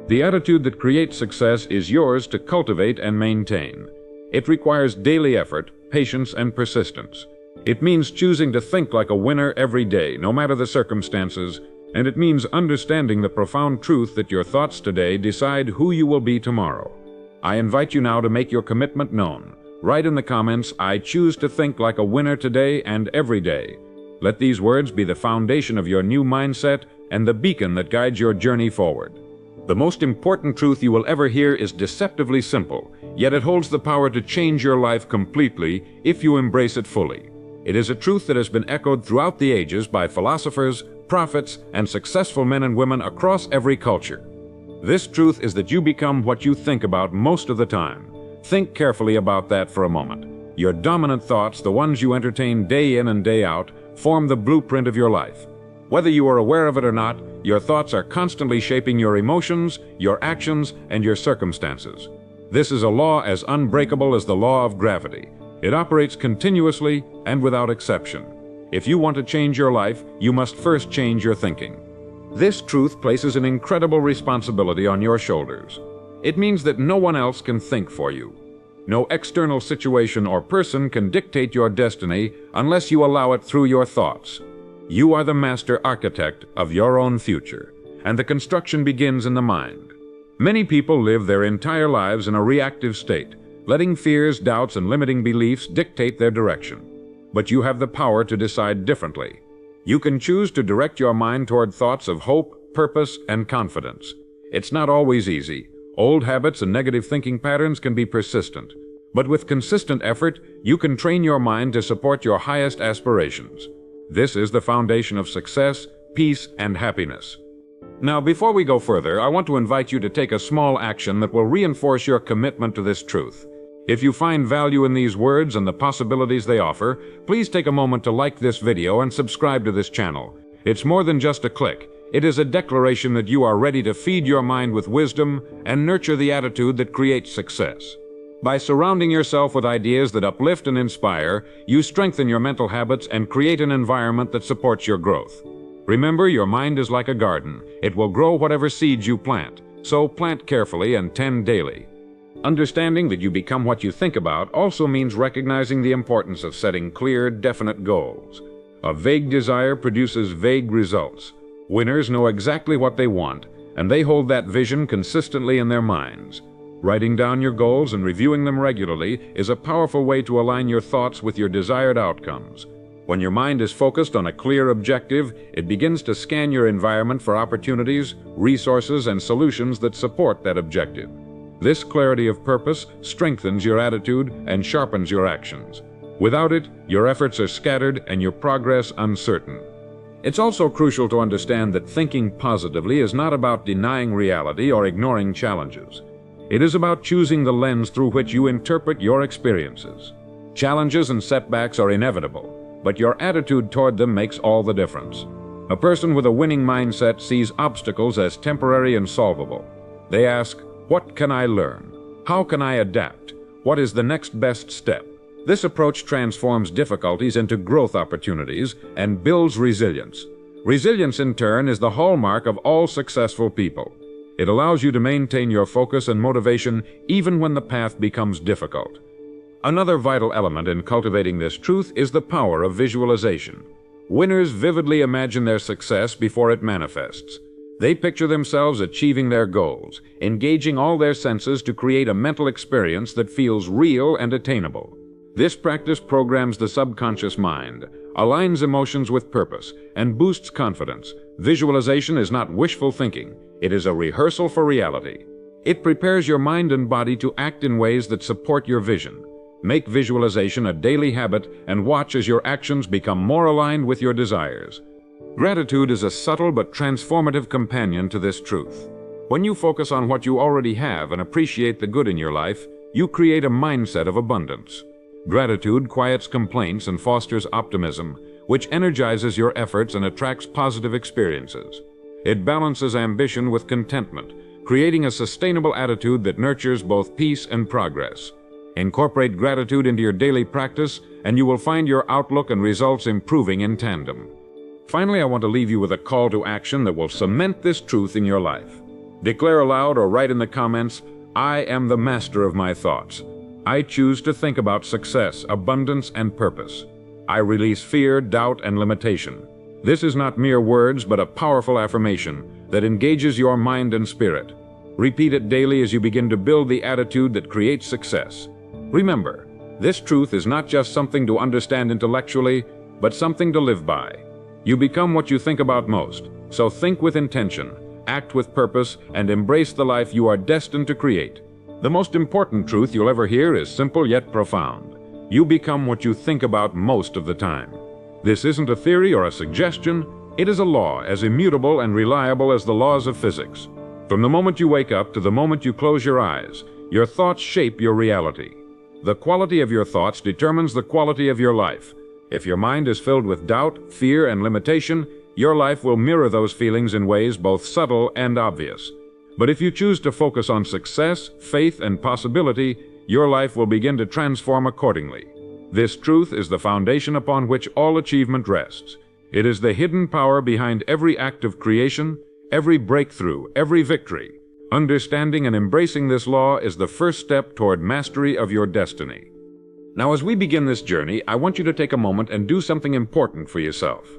The attitude that creates success is yours to cultivate and maintain. It requires daily effort, patience, and persistence. It means choosing to think like a winner every day, no matter the circumstances, and it means understanding the profound truth that your thoughts today decide who you will be tomorrow. I invite you now to make your commitment known. Write in the comments, "I choose to think like a winner today and every day." Let these words be the foundation of your new mindset and the beacon that guides your journey forward. The most important truth you will ever hear is deceptively simple, yet it holds the power to change your life completely if you embrace it fully. It is a truth that has been echoed throughout the ages by philosophers, prophets, and successful men and women across every culture. This truth is that you become what you think about most of the time. Think carefully about that for a moment. Your dominant thoughts, the ones you entertain day in and day out, form the blueprint of your life. Whether you are aware of it or not, your thoughts are constantly shaping your emotions, your actions, and your circumstances. This is a law as unbreakable as the law of gravity. It operates continuously and without exception. If you want to change your life, you must first change your thinking. This truth places an incredible responsibility on your shoulders. It means that no one else can think for you. No external situation or person can dictate your destiny unless you allow it through your thoughts. You are the master architect of your own future, and the construction begins in the mind. Many people live their entire lives in a reactive state, letting fears, doubts, and limiting beliefs dictate their direction. But you have the power to decide differently. You can choose to direct your mind toward thoughts of hope, purpose, and confidence. It's not always easy. Old habits and negative thinking patterns can be persistent. But with consistent effort, you can train your mind to support your highest aspirations. This is the foundation of success, peace, and happiness. Now, before we go further, I want to invite you to take a small action that will reinforce your commitment to this truth. If you find value in these words and the possibilities they offer, please take a moment to like this video and subscribe to this channel. It's more than just a click. It is a declaration that you are ready to feed your mind with wisdom and nurture the attitude that creates success. By surrounding yourself with ideas that uplift and inspire, you strengthen your mental habits and create an environment that supports your growth. Remember, your mind is like a garden. It will grow whatever seeds you plant, so plant carefully and tend daily. Understanding that you become what you think about also means recognizing the importance of setting clear, definite goals. A vague desire produces vague results. Winners know exactly what they want, and they hold that vision consistently in their minds. Writing down your goals and reviewing them regularly is a powerful way to align your thoughts with your desired outcomes. When your mind is focused on a clear objective, it begins to scan your environment for opportunities, resources, and solutions that support that objective. This clarity of purpose strengthens your attitude and sharpens your actions. Without it, your efforts are scattered and your progress uncertain. It's also crucial to understand that thinking positively is not about denying reality or ignoring challenges. It is about choosing the lens through which you interpret your experiences. Challenges and setbacks are inevitable, but your attitude toward them makes all the difference. A person with a winning mindset sees obstacles as temporary and solvable. They ask, "What can I learn? How can I adapt? What is the next best step?" This approach transforms difficulties into growth opportunities and builds resilience. Resilience, in turn, is the hallmark of all successful people. It allows you to maintain your focus and motivation even when the path becomes difficult. Another vital element in cultivating this truth is the power of visualization. Winners vividly imagine their success before it manifests. They picture themselves achieving their goals, engaging all their senses to create a mental experience that feels real and attainable. This practice programs the subconscious mind, aligns emotions with purpose, and boosts confidence. Visualization is not wishful thinking. It is a rehearsal for reality. It prepares your mind and body to act in ways that support your vision. Make visualization a daily habit and watch as your actions become more aligned with your desires. Gratitude is a subtle but transformative companion to this truth. When you focus on what you already have and appreciate the good in your life, you create a mindset of abundance. Gratitude quiets complaints and fosters optimism, which energizes your efforts and attracts positive experiences. It balances ambition with contentment, creating a sustainable attitude that nurtures both peace and progress. Incorporate gratitude into your daily practice, and you will find your outlook and results improving in tandem. Finally, I want to leave you with a call to action that will cement this truth in your life. Declare aloud or write in the comments, "I am the master of my thoughts. I choose to think about success, abundance, and purpose. I release fear, doubt, and limitation." This is not mere words, but a powerful affirmation that engages your mind and spirit. Repeat it daily as you begin to build the attitude that creates success. Remember, this truth is not just something to understand intellectually, but something to live by. You become what you think about most, so think with intention, act with purpose, and embrace the life you are destined to create. The most important truth you'll ever hear is simple yet profound. You become what you think about most of the time. This isn't a theory or a suggestion. It is a law as immutable and reliable as the laws of physics. From the moment you wake up to the moment you close your eyes, your thoughts shape your reality. The quality of your thoughts determines the quality of your life. If your mind is filled with doubt, fear, and limitation, your life will mirror those feelings in ways both subtle and obvious. But if you choose to focus on success, faith, and possibility, your life will begin to transform accordingly. This truth is the foundation upon which all achievement rests. It is the hidden power behind every act of creation, every breakthrough, every victory. Understanding and embracing this law is the first step toward mastery of your destiny. Now, as we begin this journey, I want you to take a moment and do something important for yourself.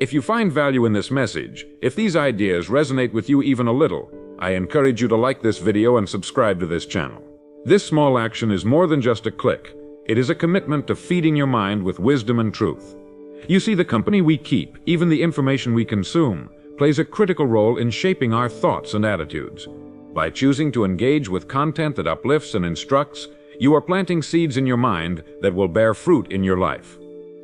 If you find value in this message, if these ideas resonate with you even a little, I encourage you to like this video and subscribe to this channel. This small action is more than just a click. It is a commitment to feeding your mind with wisdom and truth. You see, the company we keep, even the information we consume, plays a critical role in shaping our thoughts and attitudes. By choosing to engage with content that uplifts and instructs, you are planting seeds in your mind that will bear fruit in your life.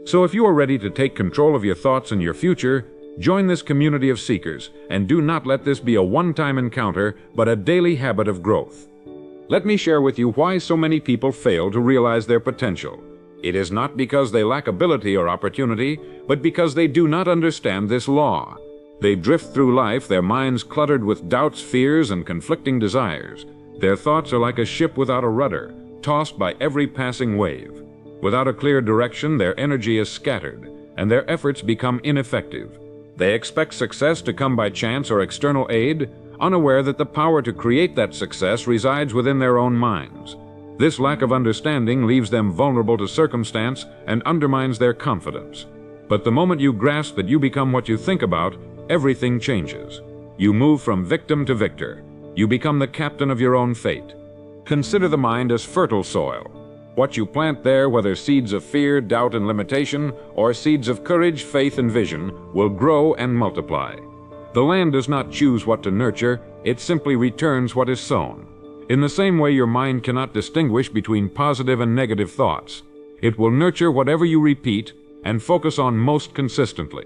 So if you are ready to take control of your thoughts and your future, join this community of seekers, and do not let this be a one-time encounter, but a daily habit of growth. Let me share with you why so many people fail to realize their potential. It is not because they lack ability or opportunity, but because they do not understand this law. They drift through life, their minds cluttered with doubts, fears, and conflicting desires. Their thoughts are like a ship without a rudder, tossed by every passing wave. Without a clear direction, their energy is scattered, and their efforts become ineffective. They expect success to come by chance or external aid, unaware that the power to create that success resides within their own minds. This lack of understanding leaves them vulnerable to circumstance and undermines their confidence. But the moment you grasp that you become what you think about, everything changes. You move from victim to victor. You become the captain of your own fate. Consider the mind as fertile soil. What you plant there, whether seeds of fear, doubt, and limitation, or seeds of courage, faith, and vision, will grow and multiply. The land does not choose what to nurture, it simply returns what is sown. In the same way, your mind cannot distinguish between positive and negative thoughts. It will nurture whatever you repeat and focus on most consistently.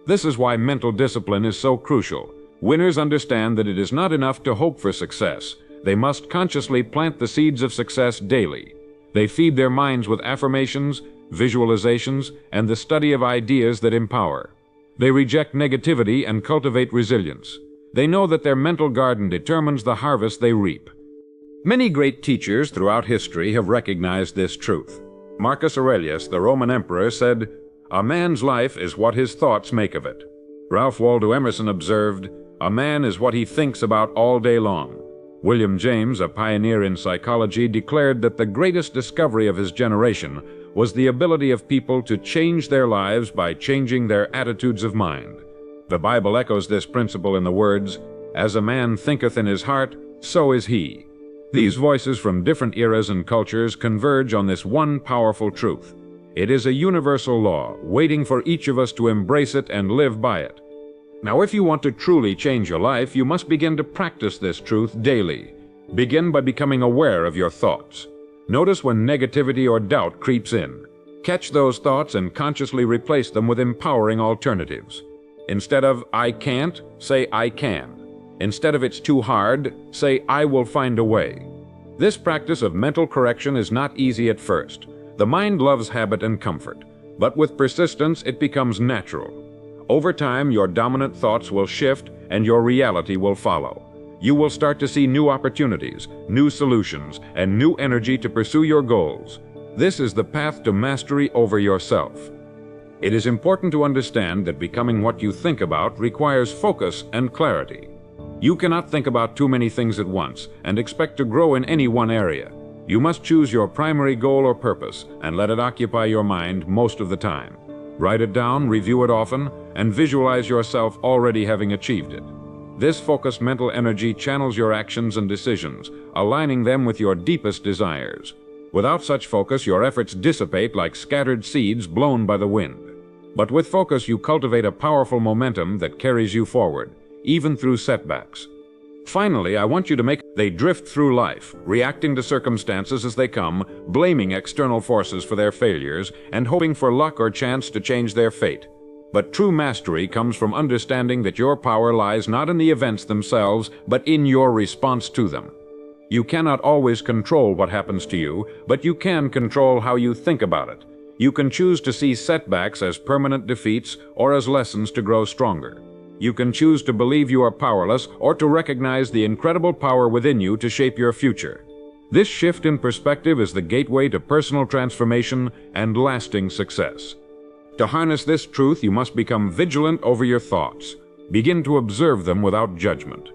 This is why mental discipline is so crucial. Winners understand that it is not enough to hope for success. They must consciously plant the seeds of success daily. They feed their minds with affirmations, visualizations, and the study of ideas that empower. They reject negativity and cultivate resilience. They know that their mental garden determines the harvest they reap. Many great teachers throughout history have recognized this truth. Marcus Aurelius, the Roman emperor, said, "A man's life is what his thoughts make of it." Ralph Waldo Emerson observed, "A man is what he thinks about all day long." William James, a pioneer in psychology, declared that the greatest discovery of his generation was the ability of people to change their lives by changing their attitudes of mind. The Bible echoes this principle in the words, "As a man thinketh in his heart, so is he." These voices from different eras and cultures converge on this one powerful truth. It is a universal law, waiting for each of us to embrace it and live by it. Now, if you want to truly change your life, you must begin to practice this truth daily. Begin by becoming aware of your thoughts. Notice when negativity or doubt creeps in. Catch those thoughts and consciously replace them with empowering alternatives. Instead of "I can't," say "I can." Instead of "it's too hard," say "I will find a way." This practice of mental correction is not easy at first. The mind loves habit and comfort, but with persistence it becomes natural. Over time, your dominant thoughts will shift and your reality will follow. You will start to see new opportunities, new solutions, and new energy to pursue your goals. This is the path to mastery over yourself. It is important to understand that becoming what you think about requires focus and clarity. You cannot think about too many things at once and expect to grow in any one area. You must choose your primary goal or purpose and let it occupy your mind most of the time. Write it down, review it often, and visualize yourself already having achieved it. This focused mental energy channels your actions and decisions, aligning them with your deepest desires. Without such focus, your efforts dissipate like scattered seeds blown by the wind. But with focus, you cultivate a powerful momentum that carries you forward, even through setbacks. Finally, I want you to make they drift through life, reacting to circumstances as they come, blaming external forces for their failures, and hoping for luck or chance to change their fate. But true mastery comes from understanding that your power lies not in the events themselves, but in your response to them. You cannot always control what happens to you, but you can control how you think about it. You can choose to see setbacks as permanent defeats or as lessons to grow stronger. You can choose to believe you are powerless or to recognize the incredible power within you to shape your future. This shift in perspective is the gateway to personal transformation and lasting success. To harness this truth, you must become vigilant over your thoughts. Begin to observe them without judgment,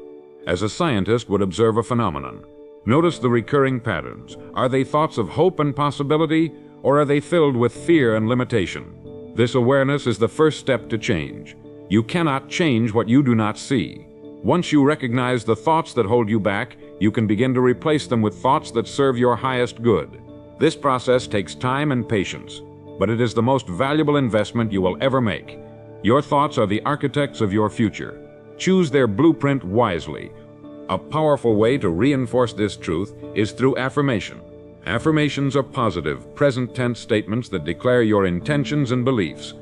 as a scientist would observe a phenomenon. Notice the recurring patterns. Are they thoughts of hope and possibility, or are they filled with fear and limitation? This awareness is the first step to change. You cannot change what you do not see. Once you recognize the thoughts that hold you back, you can begin to replace them with thoughts that serve your highest good. This process takes time and patience, but it is the most valuable investment you will ever make. Your thoughts are the architects of your future. Choose their blueprint wisely. A powerful way to reinforce this truth is through affirmation. Affirmations are positive, present-tense statements that declare your intentions and beliefs.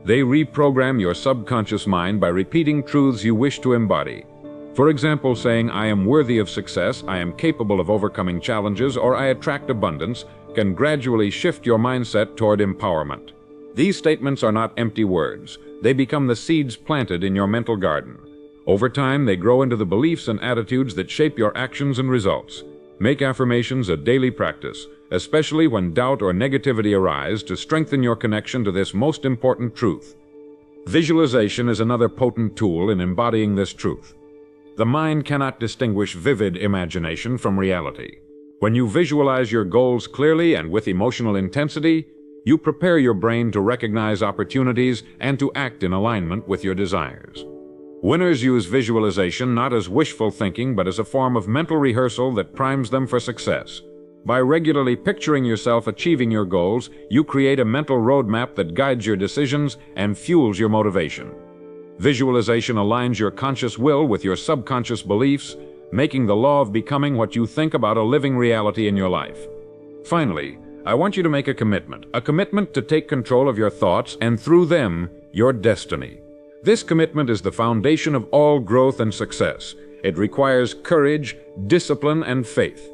They reprogram your subconscious mind by repeating truths you wish to embody. For example, saying, "I am worthy of success, I am capable of overcoming challenges, or I attract abundance," can gradually shift your mindset toward empowerment. These statements are not empty words. They become the seeds planted in your mental garden. Over time, they grow into the beliefs and attitudes that shape your actions and results. Make affirmations a daily practice, especially when doubt or negativity arise, to strengthen your connection to this most important truth. Visualization is another potent tool in embodying this truth. The mind cannot distinguish vivid imagination from reality. When you visualize your goals clearly and with emotional intensity, you prepare your brain to recognize opportunities and to act in alignment with your desires. Winners use visualization not as wishful thinking, but as a form of mental rehearsal that primes them for success. By regularly picturing yourself achieving your goals, you create a mental roadmap that guides your decisions and fuels your motivation. Visualization aligns your conscious will with your subconscious beliefs, making the law of becoming what you think about a living reality in your life. Finally, I want you to make a commitment to take control of your thoughts and, through them, your destiny. This commitment is the foundation of all growth and success. It requires courage, discipline, and faith.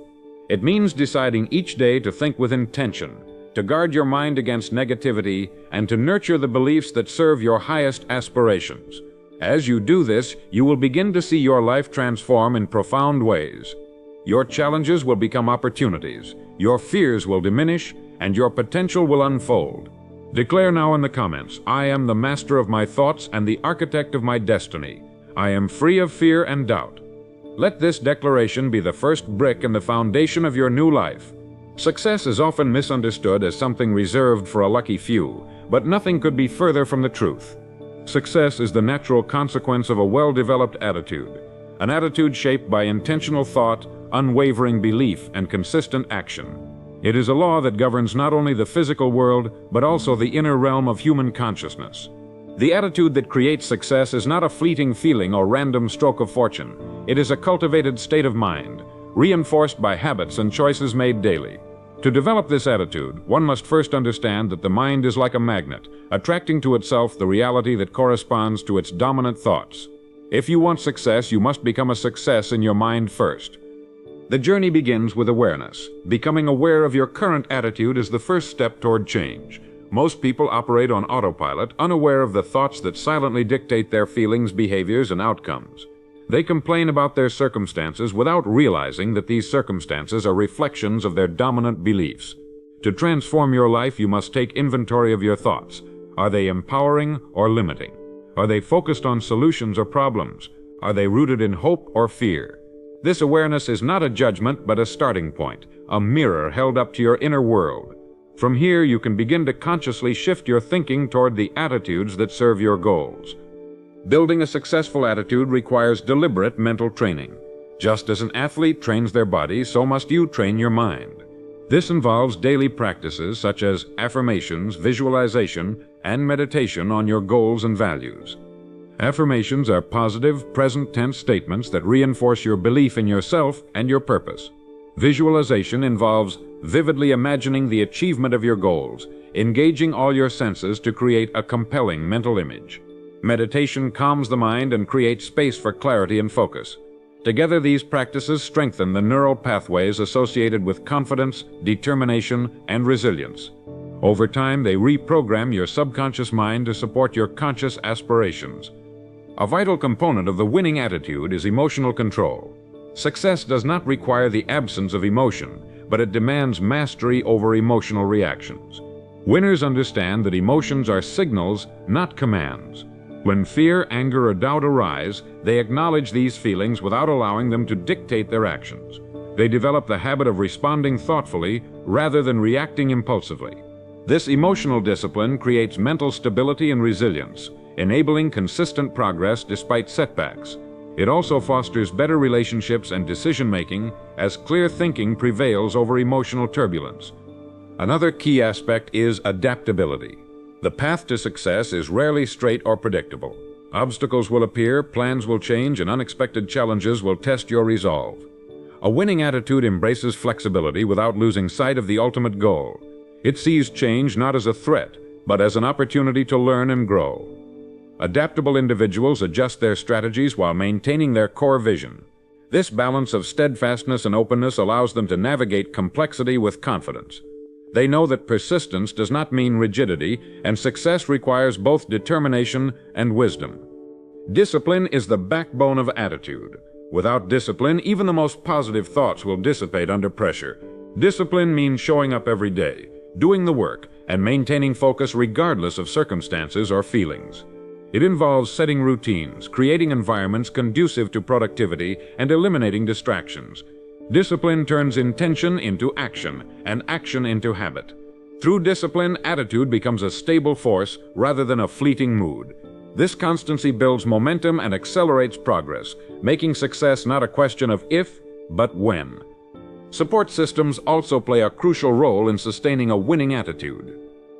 It means deciding each day to think with intention, to guard your mind against negativity, and to nurture the beliefs that serve your highest aspirations. As you do this, you will begin to see your life transform in profound ways. Your challenges will become opportunities, your fears will diminish, and your potential will unfold. Declare now in the comments, "I am the master of my thoughts and the architect of my destiny. I am free of fear and doubt." Let this declaration be the first brick in the foundation of your new life. Success is often misunderstood as something reserved for a lucky few, but nothing could be further from the truth. Success is the natural consequence of a well-developed attitude, an attitude shaped by intentional thought, unwavering belief, and consistent action. It is a law that governs not only the physical world, but also the inner realm of human consciousness. The attitude that creates success is not a fleeting feeling or random stroke of fortune. It is a cultivated state of mind, reinforced by habits and choices made daily. To develop this attitude, one must first understand that the mind is like a magnet, attracting to itself the reality that corresponds to its dominant thoughts. If you want success, you must become a success in your mind first. The journey begins with awareness. Becoming aware of your current attitude is the first step toward change. Most people operate on autopilot, unaware of the thoughts that silently dictate their feelings, behaviors, and outcomes. They complain about their circumstances without realizing that these circumstances are reflections of their dominant beliefs. To transform your life, you must take inventory of your thoughts. Are they empowering or limiting? Are they focused on solutions or problems? Are they rooted in hope or fear? This awareness is not a judgment, but a starting point, a mirror held up to your inner world. From here, you can begin to consciously shift your thinking toward the attitudes that serve your goals. Building a successful attitude requires deliberate mental training. Just as an athlete trains their body, so must you train your mind. This involves daily practices such as affirmations, visualization, and meditation on your goals and values. Affirmations are positive, present tense statements that reinforce your belief in yourself and your purpose. Visualization involves vividly imagining the achievement of your goals, engaging all your senses to create a compelling mental image. Meditation calms the mind and creates space for clarity and focus. Together, these practices strengthen the neural pathways associated with confidence, determination, and resilience. Over time, they reprogram your subconscious mind to support your conscious aspirations. A vital component of the winning attitude is emotional control. Success does not require the absence of emotion, but it demands mastery over emotional reactions. Winners understand that emotions are signals, not commands. When fear, anger, or doubt arise, they acknowledge these feelings without allowing them to dictate their actions. They develop the habit of responding thoughtfully rather than reacting impulsively. This emotional discipline creates mental stability and resilience, enabling consistent progress despite setbacks. It also fosters better relationships and decision-making as clear thinking prevails over emotional turbulence. Another key aspect is adaptability. The path to success is rarely straight or predictable. Obstacles will appear, plans will change, and unexpected challenges will test your resolve. A winning attitude embraces flexibility without losing sight of the ultimate goal. It sees change not as a threat, but as an opportunity to learn and grow. Adaptable individuals adjust their strategies while maintaining their core vision. This balance of steadfastness and openness allows them to navigate complexity with confidence. They know that persistence does not mean rigidity, and success requires both determination and wisdom. Discipline is the backbone of attitude. Without discipline, even the most positive thoughts will dissipate under pressure. Discipline means showing up every day, doing the work, and maintaining focus regardless of circumstances or feelings. It involves setting routines, creating environments conducive to productivity, and eliminating distractions. Discipline turns intention into action, and action into habit. Through discipline, attitude becomes a stable force rather than a fleeting mood. This constancy builds momentum and accelerates progress, making success not a question of if, but when. Support systems also play a crucial role in sustaining a winning attitude.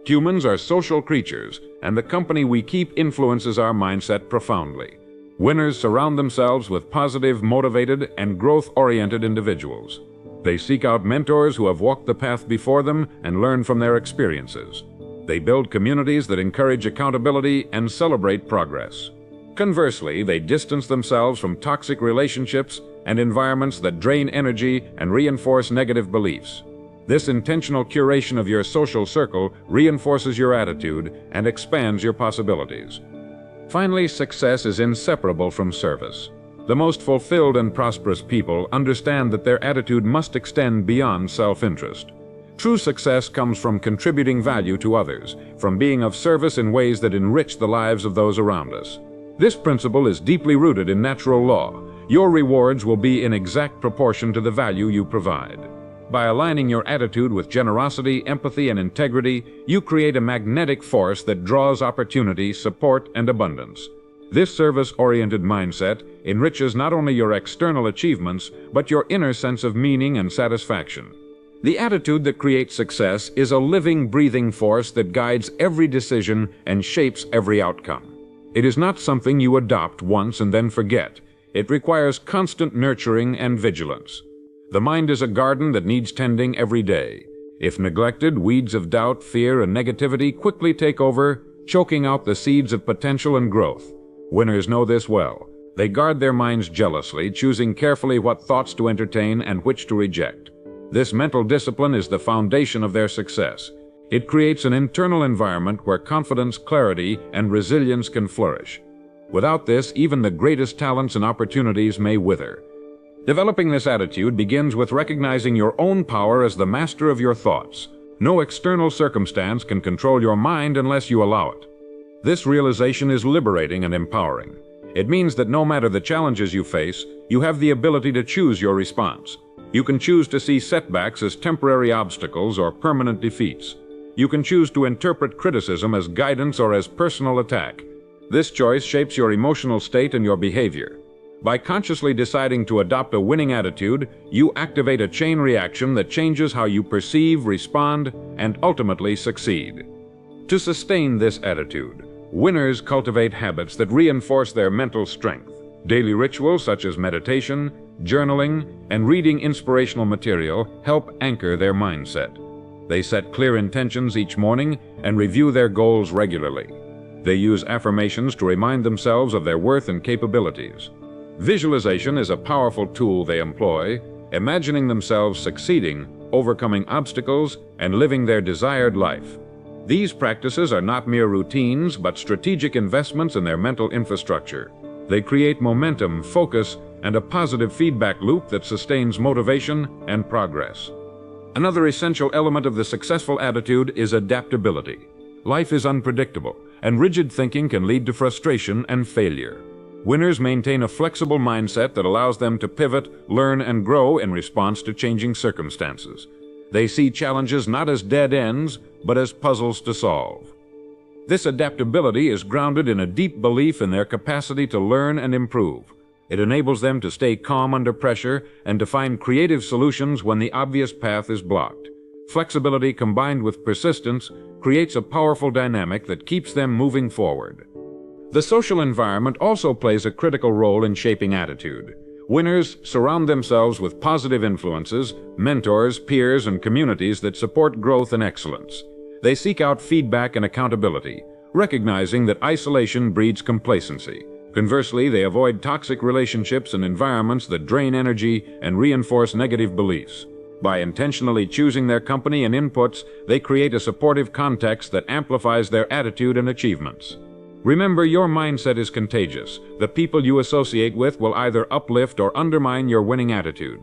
Humans are social creatures, and the company we keep influences our mindset profoundly. Winners surround themselves with positive, motivated, and growth-oriented individuals. They seek out mentors who have walked the path before them and learn from their experiences. They build communities that encourage accountability and celebrate progress. Conversely, they distance themselves from toxic relationships and environments that drain energy and reinforce negative beliefs. This intentional curation of your social circle reinforces your attitude and expands your possibilities. Finally, success is inseparable from service. The most fulfilled and prosperous people understand that their attitude must extend beyond self-interest. True success comes from contributing value to others, from being of service in ways that enrich the lives of those around us. This principle is deeply rooted in natural law. Your rewards will be in exact proportion to the value you provide. By aligning your attitude with generosity, empathy, and integrity, you create a magnetic force that draws opportunity, support, and abundance. This service-oriented mindset enriches not only your external achievements, but your inner sense of meaning and satisfaction. The attitude that creates success is a living, breathing force that guides every decision and shapes every outcome. It is not something you adopt once and then forget. It requires constant nurturing and vigilance. The mind is a garden that needs tending every day. If neglected, weeds of doubt, fear, and negativity quickly take over, choking out the seeds of potential and growth. Winners know this well. They guard their minds jealously, choosing carefully what thoughts to entertain and which to reject. This mental discipline is the foundation of their success. It creates an internal environment where confidence, clarity, and resilience can flourish. Without this, even the greatest talents and opportunities may wither. Developing this attitude begins with recognizing your own power as the master of your thoughts. No external circumstance can control your mind unless you allow it. This realization is liberating and empowering. It means that no matter the challenges you face, you have the ability to choose your response. You can choose to see setbacks as temporary obstacles or permanent defeats. You can choose to interpret criticism as guidance or as personal attack. This choice shapes your emotional state and your behavior. By consciously deciding to adopt a winning attitude, you activate a chain reaction that changes how you perceive, respond, and ultimately succeed. To sustain this attitude, Winners cultivate habits that reinforce their mental strength. Daily rituals such as meditation, journaling, and reading inspirational material help anchor their mindset. They set clear intentions each morning and review their goals regularly. They use affirmations to remind themselves of their worth and capabilities. Visualization is a powerful tool they employ, imagining themselves succeeding, overcoming obstacles, and living their desired life. These practices are not mere routines, but strategic investments in their mental infrastructure. They create momentum, focus, and a positive feedback loop that sustains motivation and progress. Another essential element of the successful attitude is adaptability. Life is unpredictable, and rigid thinking can lead to frustration and failure. Winners maintain a flexible mindset that allows them to pivot, learn, and grow in response to changing circumstances. They see challenges not as dead ends, but as puzzles to solve. This adaptability is grounded in a deep belief in their capacity to learn and improve. It enables them to stay calm under pressure and to find creative solutions when the obvious path is blocked. Flexibility combined with persistence creates a powerful dynamic that keeps them moving forward. The social environment also plays a critical role in shaping attitude. Winners surround themselves with positive influences, mentors, peers, and communities that support growth and excellence. They seek out feedback and accountability, recognizing that isolation breeds complacency. Conversely, they avoid toxic relationships and environments that drain energy and reinforce negative beliefs. By intentionally choosing their company and inputs, they create a supportive context that amplifies their attitude and achievements. Remember, your mindset is contagious. The people you associate with will either uplift or undermine your winning attitude.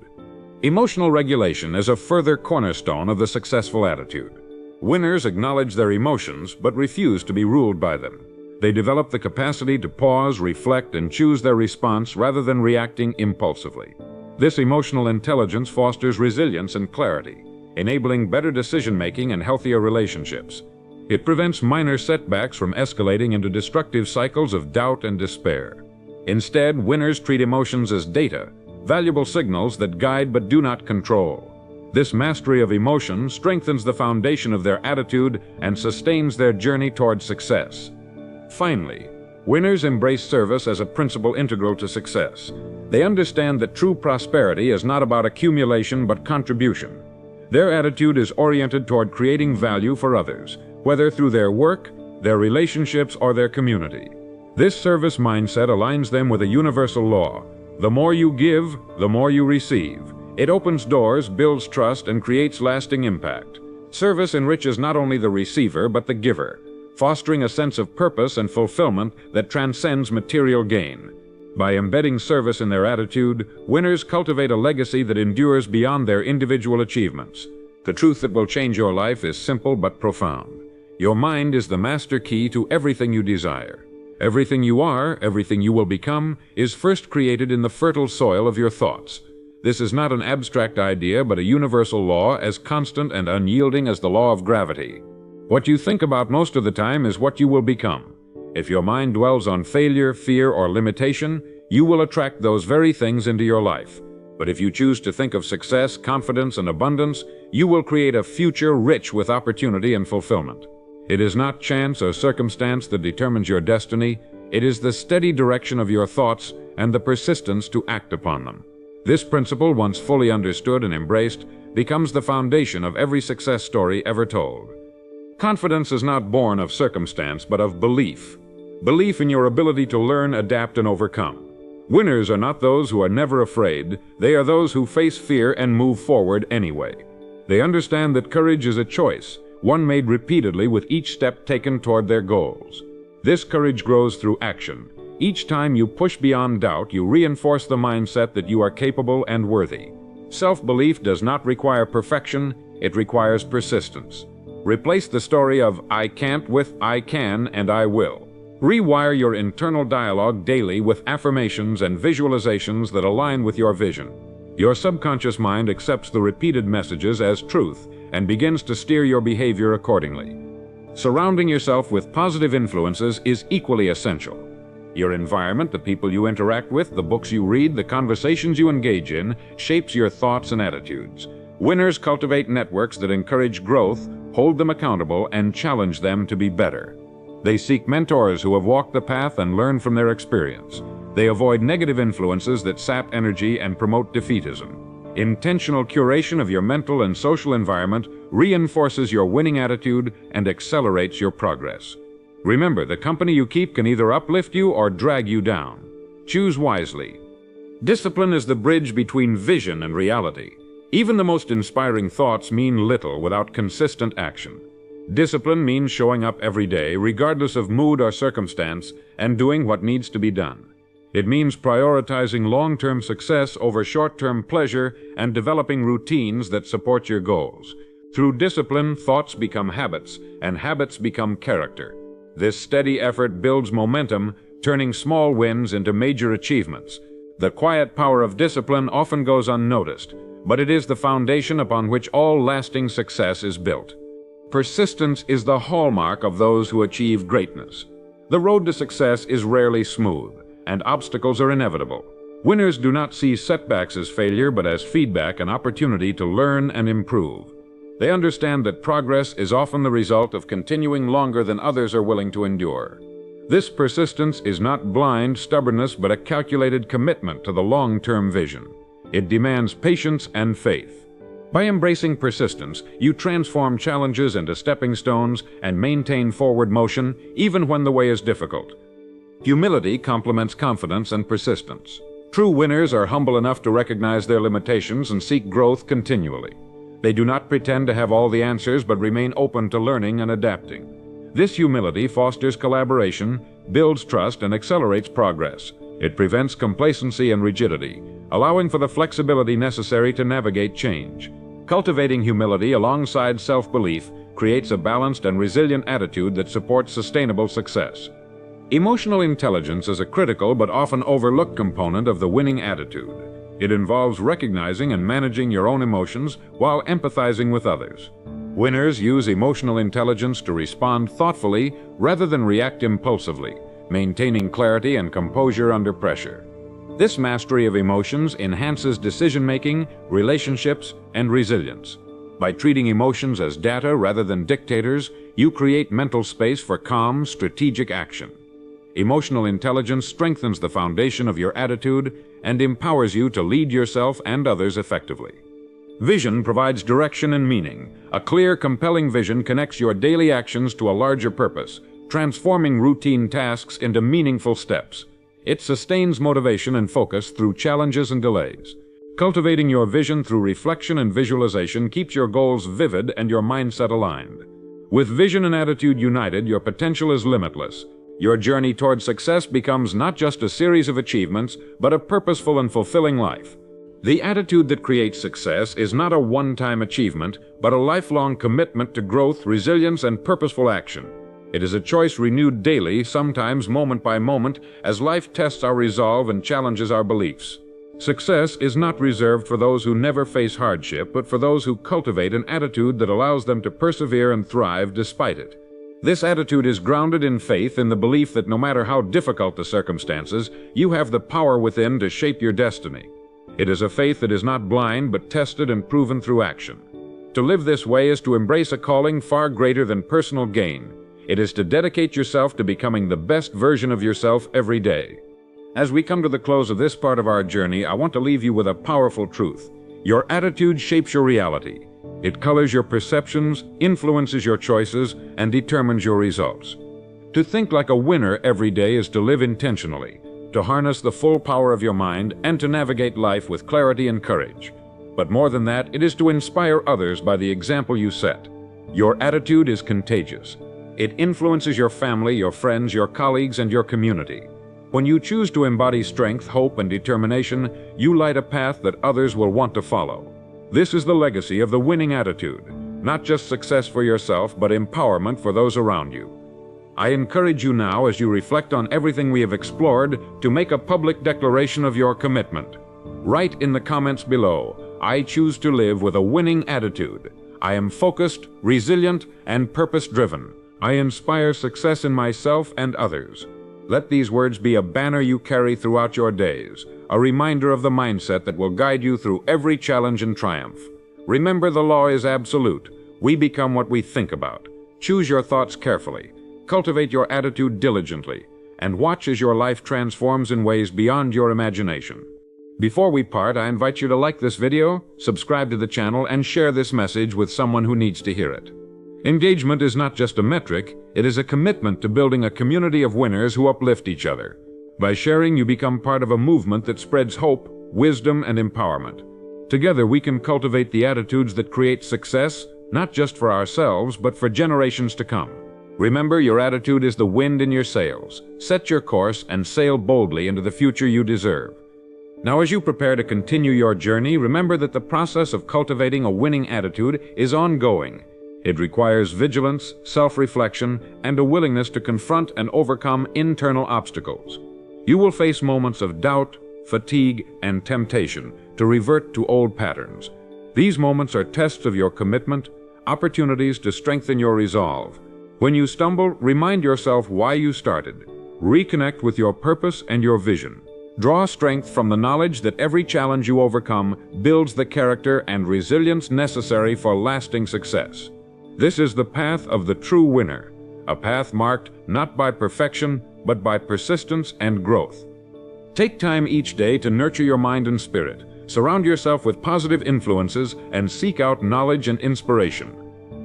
Emotional regulation is a further cornerstone of the successful attitude. Winners acknowledge their emotions but refuse to be ruled by them. They develop the capacity to pause, reflect, and choose their response rather than reacting impulsively. This emotional intelligence fosters resilience and clarity, enabling better decision-making and healthier relationships. It prevents minor setbacks from escalating into destructive cycles of doubt and despair. Instead, winners treat emotions as data, valuable signals that guide but do not control. This mastery of emotion strengthens the foundation of their attitude and sustains their journey toward success. Finally, winners embrace service as a principle integral to success. They understand that true prosperity is not about accumulation but contribution. Their attitude is oriented toward creating value for others, whether through their work, their relationships, or their community. This service mindset aligns them with a universal law. The more you give, the more you receive. It opens doors, builds trust, and creates lasting impact. Service enriches not only the receiver but the giver, fostering a sense of purpose and fulfillment that transcends material gain. By embedding service in their attitude, winners cultivate a legacy that endures beyond their individual achievements. The truth that will change your life is simple but profound. Your mind is the master key to everything you desire. Everything you are, everything you will become, is first created in the fertile soil of your thoughts. This is not an abstract idea, but a universal law as constant and unyielding as the law of gravity. What you think about most of the time is what you will become. If your mind dwells on failure, fear, or limitation, you will attract those very things into your life. But if you choose to think of success, confidence, and abundance, you will create a future rich with opportunity and fulfillment. It is not chance or circumstance that determines your destiny. It is the steady direction of your thoughts and the persistence to act upon them. This principle, once fully understood and embraced, becomes the foundation of every success story ever told. Confidence is not born of circumstance, but of belief. Belief in your ability to learn, adapt, and overcome. Winners are not those who are never afraid. They are those who face fear and move forward anyway. They understand that courage is a choice, one made repeatedly with each step taken toward their goals. This courage grows through action. Each time you push beyond doubt, you reinforce the mindset that you are capable and worthy. Self-belief does not require perfection, it requires persistence. Replace the story of "I can't" with "I can" and "I will." Rewire your internal dialogue daily with affirmations and visualizations that align with your vision. Your subconscious mind accepts the repeated messages as truth and begins to steer your behavior accordingly. Surrounding yourself with positive influences is equally essential. Your environment, the people you interact with, the books you read, the conversations you engage in, shapes your thoughts and attitudes. Winners cultivate networks that encourage growth, hold them accountable, and challenge them to be better. They seek mentors who have walked the path and learn from their experience. They avoid negative influences that sap energy and promote defeatism. Intentional curation of your mental and social environment reinforces your winning attitude and accelerates your progress. Remember, the company you keep can either uplift you or drag you down. Choose wisely. Discipline is the bridge between vision and reality. Even the most inspiring thoughts mean little without consistent action. Discipline means showing up every day, regardless of mood or circumstance, and doing what needs to be done. It means prioritizing long-term success over short-term pleasure and developing routines that support your goals. Through discipline, thoughts become habits, and habits become character. This steady effort builds momentum, turning small wins into major achievements. The quiet power of discipline often goes unnoticed, but it is the foundation upon which all lasting success is built. Persistence is the hallmark of those who achieve greatness. The road to success is rarely smooth, and obstacles are inevitable. Winners do not see setbacks as failure, but as feedback and opportunity to learn and improve. They understand that progress is often the result of continuing longer than others are willing to endure. This persistence is not blind stubbornness, but a calculated commitment to the long-term vision. It demands patience and faith. By embracing persistence, you transform challenges into stepping stones and maintain forward motion even when the way is difficult. Humility complements confidence and persistence. True winners are humble enough to recognize their limitations and seek growth continually. They do not pretend to have all the answers, but remain open to learning and adapting. This humility fosters collaboration, builds trust, and accelerates progress. It prevents complacency and rigidity, allowing for the flexibility necessary to navigate change. Cultivating humility alongside self-belief creates a balanced and resilient attitude that supports sustainable success. Emotional intelligence is a critical but often overlooked component of the winning attitude. It involves recognizing and managing your own emotions while empathizing with others. Winners use emotional intelligence to respond thoughtfully rather than react impulsively, maintaining clarity and composure under pressure. This mastery of emotions enhances decision-making, relationships, and resilience. By treating emotions as data rather than dictators, you create mental space for calm, strategic action. Emotional intelligence strengthens the foundation of your attitude and empowers you to lead yourself and others effectively. Vision provides direction and meaning. A clear, compelling vision connects your daily actions to a larger purpose, transforming routine tasks into meaningful steps. It sustains motivation and focus through challenges and delays. Cultivating your vision through reflection and visualization keeps your goals vivid and your mindset aligned. With vision and attitude united, your potential is limitless. Your journey toward success becomes not just a series of achievements, but a purposeful and fulfilling life. The attitude that creates success is not a one-time achievement, but a lifelong commitment to growth, resilience, and purposeful action. It is a choice renewed daily, sometimes moment by moment, as life tests our resolve and challenges our beliefs. Success is not reserved for those who never face hardship, but for those who cultivate an attitude that allows them to persevere and thrive despite it. This attitude is grounded in faith, in the belief that no matter how difficult the circumstances, you have the power within to shape your destiny. It is a faith that is not blind, but tested and proven through action. To live this way is to embrace a calling far greater than personal gain. It is to dedicate yourself to becoming the best version of yourself every day. As we come to the close of this part of our journey, I want to leave you with a powerful truth. Your attitude shapes your reality. It colors your perceptions, influences your choices, and determines your results. To think like a winner every day is to live intentionally, to harness the full power of your mind, and to navigate life with clarity and courage. But more than that, it is to inspire others by the example you set. Your attitude is contagious. It influences your family, your friends, your colleagues, and your community. When you choose to embody strength, hope, and determination, you light a path that others will want to follow. This is the legacy of the winning attitude, not just success for yourself, but empowerment for those around you. I encourage you now, as you reflect on everything we have explored, to make a public declaration of your commitment. Write in the comments below, "I choose to live with a winning attitude. I am focused, resilient, and purpose-driven. I inspire success in myself and others." Let these words be a banner you carry throughout your days, a reminder of the mindset that will guide you through every challenge and triumph. Remember, the law is absolute. We become what we think about. Choose your thoughts carefully. Cultivate your attitude diligently, and watch as your life transforms in ways beyond your imagination. Before we part, I invite you to like this video, subscribe to the channel, and share this message with someone who needs to hear it. Engagement is not just a metric, it is a commitment to building a community of winners who uplift each other. By sharing, you become part of a movement that spreads hope, wisdom, and empowerment. Together, we can cultivate the attitudes that create success, not just for ourselves, but for generations to come. Remember, your attitude is the wind in your sails. Set your course and sail boldly into the future you deserve. Now, as you prepare to continue your journey, remember that the process of cultivating a winning attitude is ongoing. It requires vigilance, self-reflection, and a willingness to confront and overcome internal obstacles. You will face moments of doubt, fatigue, and temptation to revert to old patterns. These moments are tests of your commitment, opportunities to strengthen your resolve. When you stumble, remind yourself why you started. Reconnect with your purpose and your vision. Draw strength from the knowledge that every challenge you overcome builds the character and resilience necessary for lasting success. This is the path of the true winner, a path marked not by perfection, but by persistence and growth. Take time each day to nurture your mind and spirit. Surround yourself with positive influences and seek out knowledge and inspiration.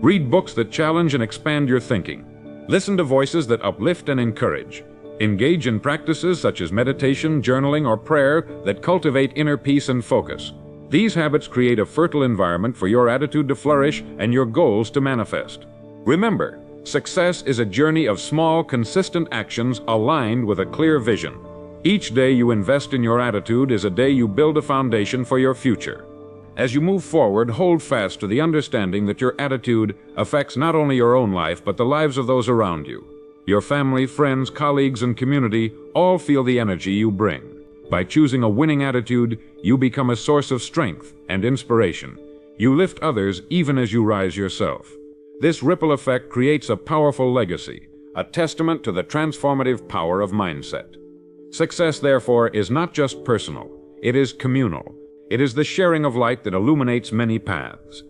Read books that challenge and expand your thinking. Listen to voices that uplift and encourage. Engage in practices such as meditation, journaling, or prayer that cultivate inner peace and focus. These habits create a fertile environment for your attitude to flourish and your goals to manifest. Remember, success is a journey of small, consistent actions aligned with a clear vision. Each day you invest in your attitude is a day you build a foundation for your future. As you move forward, hold fast to the understanding that your attitude affects not only your own life, but the lives of those around you. Your family, friends, colleagues, and community all feel the energy you bring. By choosing a winning attitude, you become a source of strength and inspiration. You lift others even as you rise yourself. This ripple effect creates a powerful legacy, a testament to the transformative power of mindset. Success, therefore, is not just personal, it is communal. It is the sharing of light that illuminates many paths.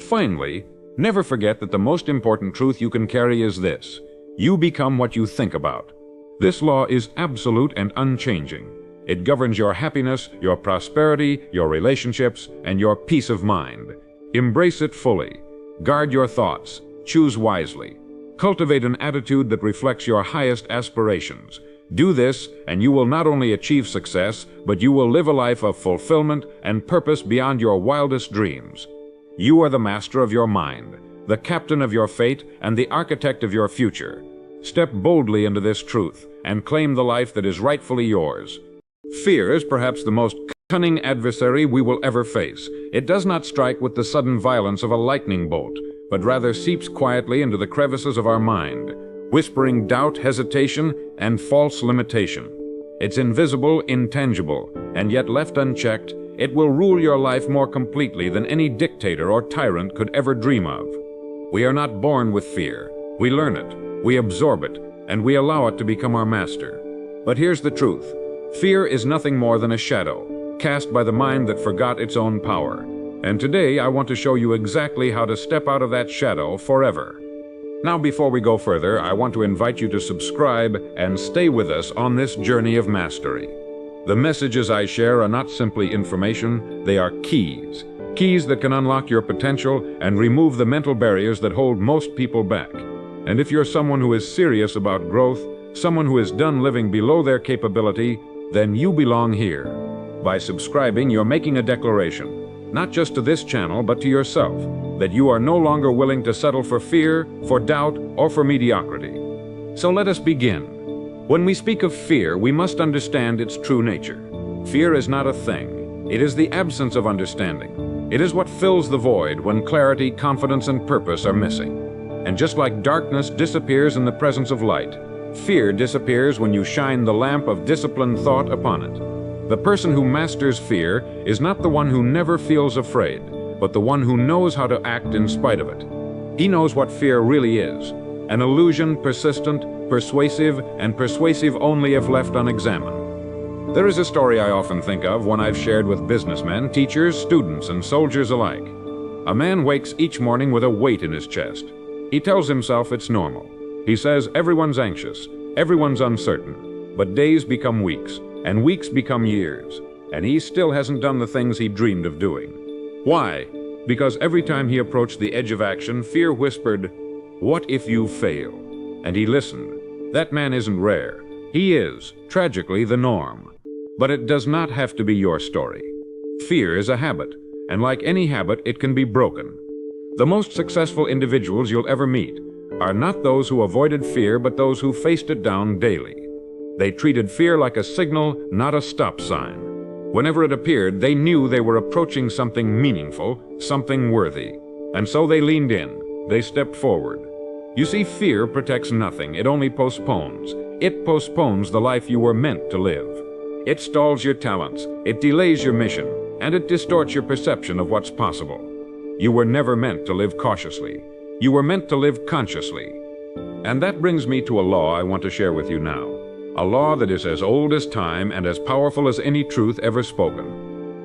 Finally, never forget that the most important truth you can carry is this: you become what you think about. This law is absolute and unchanging. It governs your happiness, your prosperity, your relationships, and your peace of mind. Embrace it fully. Guard your thoughts. Choose wisely. Cultivate an attitude that reflects your highest aspirations. Do this, and you will not only achieve success, but you will live a life of fulfillment and purpose beyond your wildest dreams. You are the master of your mind, the captain of your fate, and the architect of your future. Step boldly into this truth and claim the life that is rightfully yours. Fear is perhaps the most cunning adversary we will ever face. It does not strike with the sudden violence of a lightning bolt, but rather seeps quietly into the crevices of our mind, whispering doubt, hesitation, and false limitation. It's invisible, intangible, and yet left unchecked, it will rule your life more completely than any dictator or tyrant could ever dream of. We are not born with fear. We learn it, we absorb it, and we allow it to become our master. But here's the truth. Fear is nothing more than a shadow, cast by the mind that forgot its own power. And today I want to show you exactly how to step out of that shadow forever. Now, before we go further, I want to invite you to subscribe and stay with us on this journey of mastery. The messages I share are not simply information, they are keys. Keys that can unlock your potential and remove the mental barriers that hold most people back. And if you're someone who is serious about growth, someone who is done living below their capability, then you belong here. By subscribing, you're making a declaration, not just to this channel, but to yourself, that you are no longer willing to settle for fear, for doubt, or for mediocrity. So let us begin. When we speak of fear, we must understand its true nature. Fear is not a thing. It is the absence of understanding. It is what fills the void when clarity, confidence, and purpose are missing. And just like darkness disappears in the presence of light, fear disappears when you shine the lamp of disciplined thought upon it. The person who masters fear is not the one who never feels afraid, but the one who knows how to act in spite of it. He knows what fear really is: an illusion, persistent, persuasive, and persuasive only if left unexamined. There is a story I often think of when I've shared with businessmen, teachers, students, and soldiers alike. A man wakes each morning with a weight in his chest. He tells himself it's normal. He says everyone's anxious, everyone's uncertain, but days become weeks, and weeks become years, and he still hasn't done the things he dreamed of doing. Why? Because every time he approached the edge of action, fear whispered, "What if you fail?" And he listened. That man isn't rare. He is, tragically, the norm. But it does not have to be your story. Fear is a habit, and like any habit, it can be broken. The most successful individuals you'll ever meet are not those who avoided fear, but those who faced it down daily. They treated fear like a signal, not a stop sign. Whenever it appeared, they knew they were approaching something meaningful, something worthy. And so they leaned in. They stepped forward. You see, fear protects nothing. It only postpones. It postpones the life you were meant to live. It stalls your talents. It delays your mission. And it distorts your perception of what's possible. You were never meant to live cautiously. You were meant to live consciously. And that brings me to a law I want to share with you now. A law that is as old as time and as powerful as any truth ever spoken.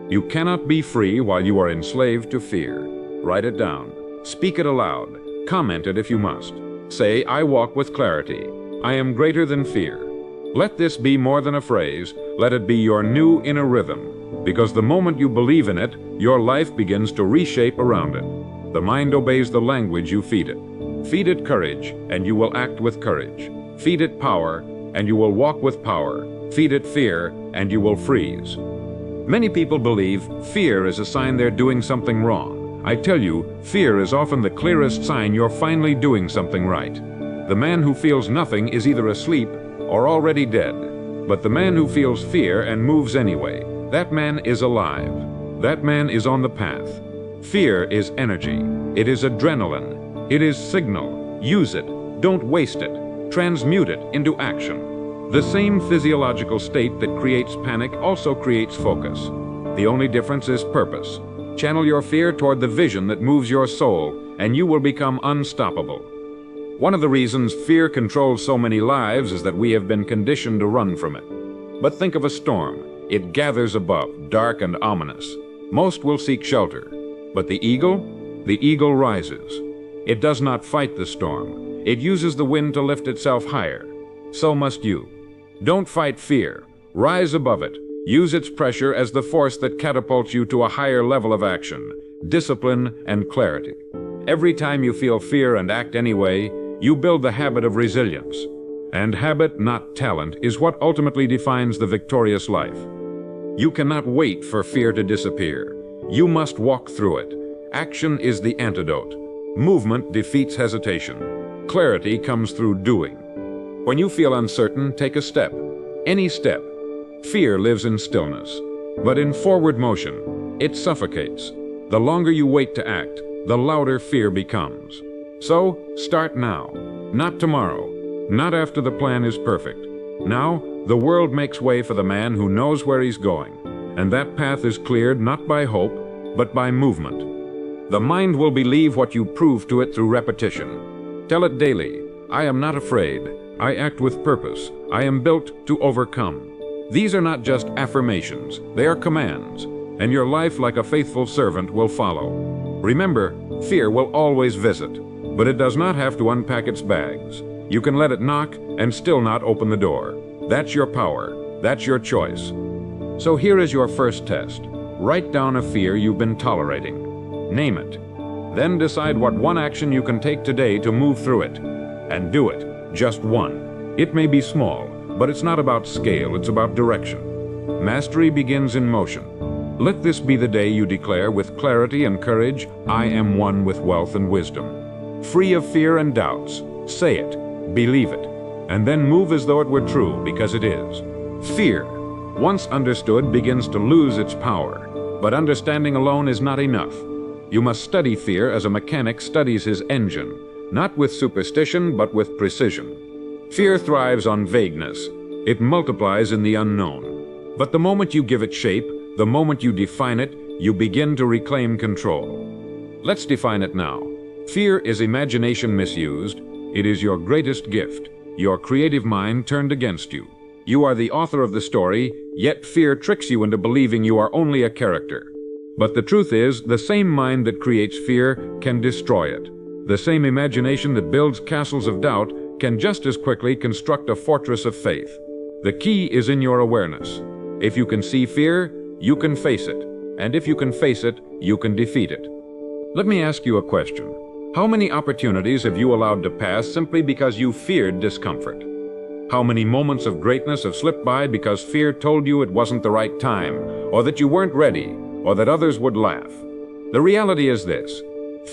You cannot be free while you are enslaved to fear. Write it down. Speak it aloud. Comment it if you must. Say, "I walk with clarity. I am greater than fear." Let this be more than a phrase. Let it be your new inner rhythm. Because the moment you believe in it, your life begins to reshape around it. The mind obeys the language you feed it. Feed it courage, and you will act with courage. Feed it power, and you will walk with power. Feed it fear, and you will freeze. Many people believe fear is a sign they're doing something wrong. I tell you, fear is often the clearest sign you're finally doing something right. The man who feels nothing is either asleep or already dead. But the man who feels fear and moves anyway, that man is alive. That man is on the path. Fear is energy. It is adrenaline. It is signal. Use it. Don't waste it. Transmute it into action. The same physiological state that creates panic also creates focus. The only difference is purpose. Channel your fear toward the vision that moves your soul, and you will become unstoppable. One of the reasons fear controls so many lives is that we have been conditioned to run from it. But think of a storm. It gathers above, dark and ominous. Most will seek shelter. But the eagle rises. It does not fight the storm. It uses the wind to lift itself higher. So must you. Don't fight fear. Rise above it. Use its pressure as the force that catapults you to a higher level of action, discipline, and clarity. Every time you feel fear and act anyway, you build the habit of resilience. And habit, not talent, is what ultimately defines the victorious life. You cannot wait for fear to disappear. You must walk through it. Action is the antidote. Movement defeats hesitation. Clarity comes through doing. When you feel uncertain, take a step. Any step. Fear lives in stillness. But in forward motion, it suffocates. The longer you wait to act, the louder fear becomes. So, start now. Not tomorrow. Not after the plan is perfect. Now, the world makes way for the man who knows where he's going. And that path is cleared not by hope, but by movement. The mind will believe what you prove to it through repetition. Tell it daily, "I am not afraid. I act with purpose. I am built to overcome." These are not just affirmations, they are commands, and your life, like a faithful servant, will follow. Remember, fear will always visit, but it does not have to unpack its bags. You can let it knock and still not open the door. That's your power. That's your choice. So here is your first test. Write down a fear you've been tolerating. Name it. Then decide what one action you can take today to move through it. And do it. Just one. It may be small, but it's not about scale, it's about direction. Mastery begins in motion. Let this be the day you declare with clarity and courage, "I am one with wealth and wisdom." Free of fear and doubts. Say it. Believe it. And then move as though it were true, because it is. Fear, once understood, begins to lose its power. But understanding alone is not enough. You must study fear as a mechanic studies his engine, not with superstition, but with precision. Fear thrives on vagueness. It multiplies in the unknown. But the moment you give it shape, the moment you define it, you begin to reclaim control. Let's define it now. Fear is imagination misused. It is your greatest gift, your creative mind turned against you. You are the author of the story, yet fear tricks you into believing you are only a character. But the truth is, the same mind that creates fear can destroy it. The same imagination that builds castles of doubt can just as quickly construct a fortress of faith. The key is in your awareness. If you can see fear, you can face it. And if you can face it, you can defeat it. Let me ask you a question. How many opportunities have you allowed to pass simply because you feared discomfort? How many moments of greatness have slipped by because fear told you it wasn't the right time, or that you weren't ready, or that others would laugh? The reality is this: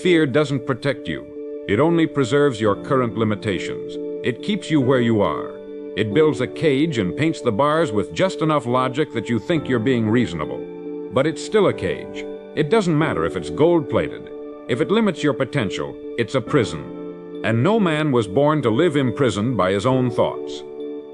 fear doesn't protect you. It only preserves your current limitations. It keeps you where you are. It builds a cage and paints the bars with just enough logic that you think you're being reasonable. But it's still a cage. It doesn't matter if it's gold-plated. If it limits your potential, it's a prison. And no man was born to live imprisoned by his own thoughts.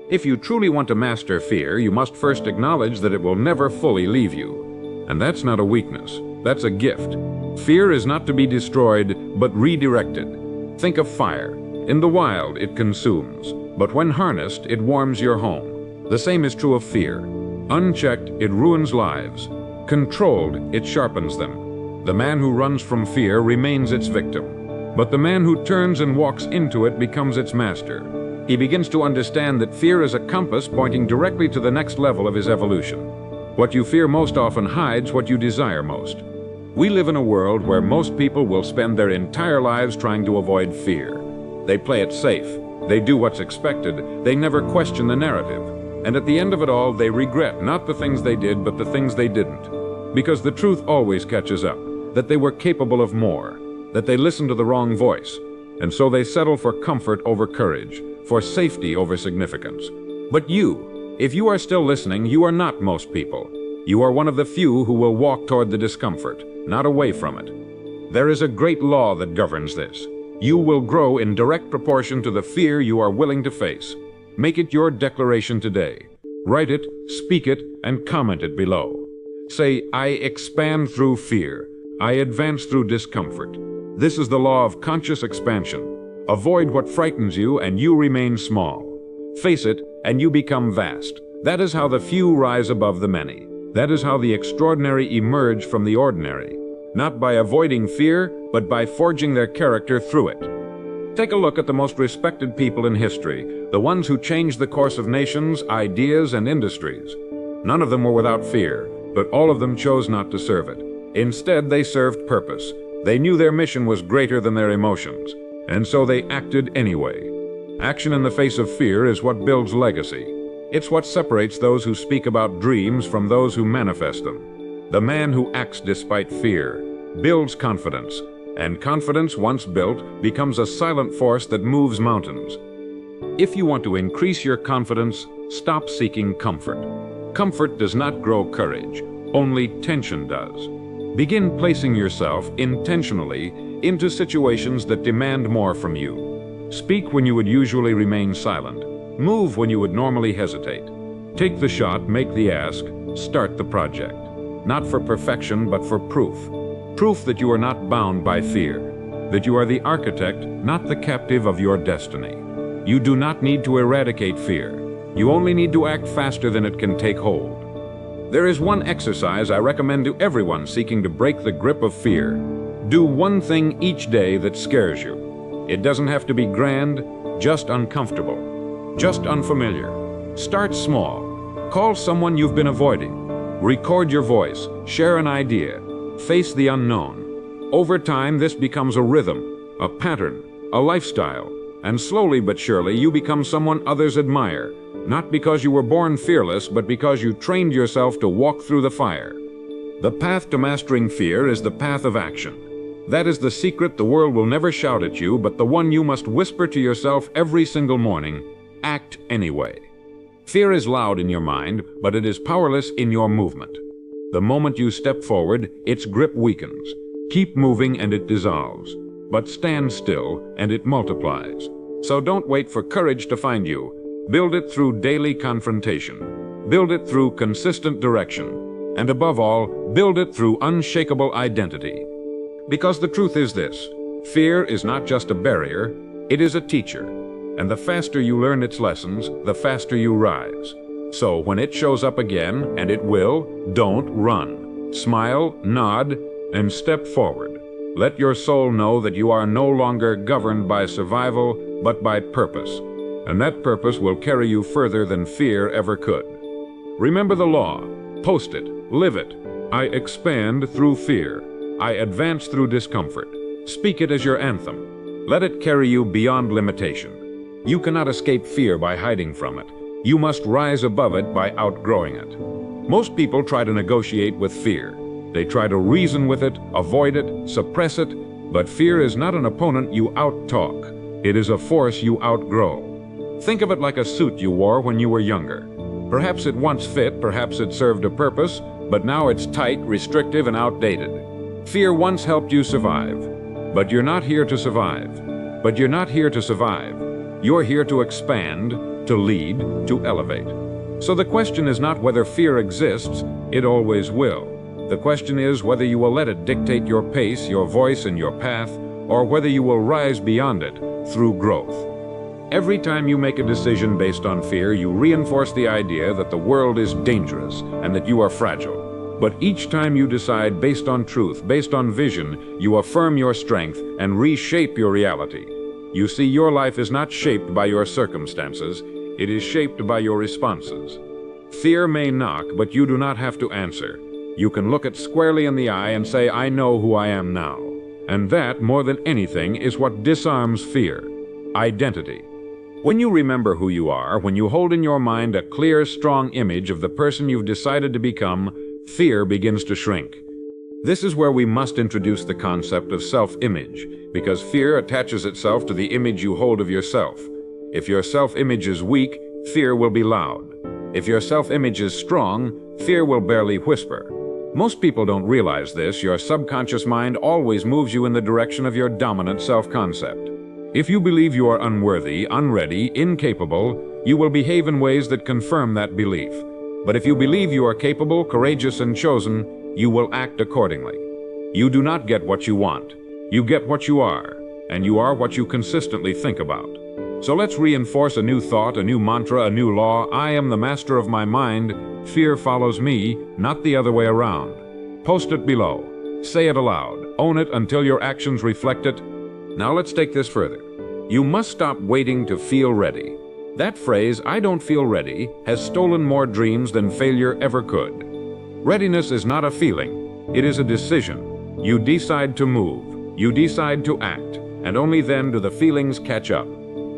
If you truly want to master fear, you must first acknowledge that it will never fully leave you. And that's not a weakness, that's a gift. Fear is not to be destroyed, but redirected. Think of fire. In the wild, it consumes, but when harnessed, it warms your home. The same is true of fear. Unchecked, it ruins lives. Controlled, it sharpens them. The man who runs from fear remains its victim, but the man who turns and walks into it becomes its master. He begins to understand that fear is a compass pointing directly to the next level of his evolution. What you fear most often hides what you desire most. We live in a world where most people will spend their entire lives trying to avoid fear. They play it safe. They do what's expected. They never question the narrative. And at the end of it all, they regret not the things they did, but the things they didn't. Because the truth always catches up, that they were capable of more, that they listened to the wrong voice, and so they settle for comfort over courage, for safety over significance. But you, if you are still listening, you are not most people. You are one of the few who will walk toward the discomfort, not away from it. There is a great law that governs this. You will grow in direct proportion to the fear you are willing to face. Make it your declaration today. Write it, speak it, and comment it below. Say, I expand through fear. I advance through discomfort. This is the law of conscious expansion. Avoid what frightens you and you remain small. Face it and you become vast. That is how the few rise above the many. That is how the extraordinary emerge from the ordinary. Not by avoiding fear, but by forging their character through it. Take a look at the most respected people in history, the ones who changed the course of nations, ideas, and industries. None of them were without fear, but all of them chose not to serve it. Instead, they served purpose. They knew their mission was greater than their emotions, and so they acted anyway. Action in the face of fear is what builds legacy. It's what separates those who speak about dreams from those who manifest them. The man who acts despite fear builds confidence, and confidence, once built, becomes a silent force that moves mountains. If you want to increase your confidence, stop seeking comfort. Comfort does not grow courage, only tension does. Begin placing yourself intentionally into situations that demand more from you. Speak when you would usually remain silent. Move when you would normally hesitate. Take the shot, make the ask, start the project. Not for perfection, but for proof. Proof that you are not bound by fear. That you are the architect, not the captive of your destiny. You do not need to eradicate fear. You only need to act faster than it can take hold. There is one exercise I recommend to everyone seeking to break the grip of fear. Do one thing each day that scares you. It doesn't have to be grand, just uncomfortable, just unfamiliar. Start small. Call someone you've been avoiding. Record your voice, share an idea, face the unknown. Over time, this becomes a rhythm, a pattern, a lifestyle, and slowly but surely you become someone others admire. Not because you were born fearless, but because you trained yourself to walk through the fire. The path to mastering fear is the path of action. That is the secret the world will never shout at you, but the one you must whisper to yourself every single morning. Act anyway. Fear is loud in your mind, but it is powerless in your movement. The moment you step forward, its grip weakens. Keep moving and it dissolves. But stand still and it multiplies. So don't wait for courage to find you. Build it through daily confrontation. Build it through consistent direction. And above all, build it through unshakable identity. Because the truth is this: fear is not just a barrier, it is a teacher. And the faster you learn its lessons, the faster you rise. So when it shows up again, and it will, don't run. Smile, nod, and step forward. Let your soul know that you are no longer governed by survival, but by purpose. And that purpose will carry you further than fear ever could. Remember the law. Post it. Live it. I expand through fear. I advance through discomfort. Speak it as your anthem. Let it carry you beyond limitation. You cannot escape fear by hiding from it. You must rise above it by outgrowing it. Most people try to negotiate with fear. They try to reason with it, avoid it, suppress it, but fear is not an opponent you out-talk. It is a force you outgrow. Think of it like a suit you wore when you were younger. Perhaps it once fit, perhaps it served a purpose, but now it's tight, restrictive, and outdated. Fear once helped you survive, but you're not here to survive. But you're not here to survive. You're here to expand, to lead, to elevate. So the question is not whether fear exists, it always will. The question is whether you will let it dictate your pace, your voice, and your path, or whether you will rise beyond it through growth. Every time you make a decision based on fear, you reinforce the idea that the world is dangerous and that you are fragile. But each time you decide based on truth, based on vision, you affirm your strength and reshape your reality. You see, your life is not shaped by your circumstances, it is shaped by your responses. Fear may knock, but you do not have to answer. You can look it squarely in the eye and say, I know who I am now. And that, more than anything, is what disarms fear. Identity. When you remember who you are, when you hold in your mind a clear, strong image of the person you've decided to become, fear begins to shrink. This is where we must introduce the concept of self-image, because fear attaches itself to the image you hold of yourself. If your self-image is weak, fear will be loud. If your self-image is strong, fear will barely whisper. Most people don't realize this. Your subconscious mind always moves you in the direction of your dominant self-concept. If you believe you are unworthy, unready, incapable, you will behave in ways that confirm that belief. But if you believe you are capable, courageous, and chosen, you will act accordingly. You do not get what you want. You get what you are, and you are what you consistently think about. So let's reinforce a new thought, a new mantra, a new law. I am the master of my mind. Fear follows me, not the other way around. Post it below. Say it aloud. Own it until your actions reflect it. Now let's take this further. You must stop waiting to feel ready. That phrase, I don't feel ready, has stolen more dreams than failure ever could. Readiness is not a feeling. It is a decision. You decide to move. You decide to act. And only then do the feelings catch up.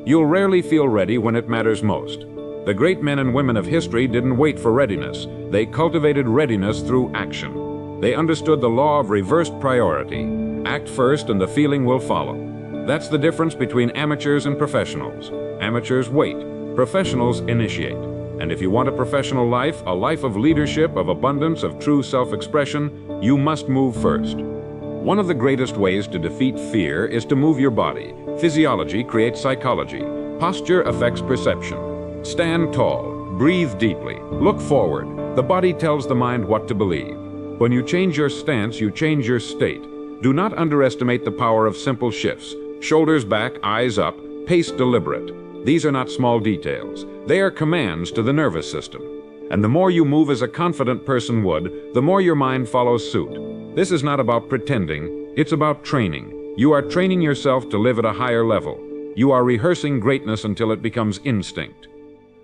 You'll rarely feel ready when it matters most. The great men and women of history didn't wait for readiness. They cultivated readiness through action. They understood the law of reversed priority. Act first and the feeling will follow. That's the difference between amateurs and professionals. Amateurs wait. Professionals initiate. And if you want a professional life, a life of leadership, of abundance, of true self-expression, you must move first. One of the greatest ways to defeat fear is to move your body. Physiology creates psychology. Posture affects perception. Stand tall. Breathe deeply. Look forward. The body tells the mind what to believe. When you change your stance, you change your state. Do not underestimate the power of simple shifts. Shoulders back, eyes up, pace deliberate. These are not small details. They are commands to the nervous system. And the more you move as a confident person would, the more your mind follows suit. This is not about pretending, it's about training. You are training yourself to live at a higher level. You are rehearsing greatness until it becomes instinct.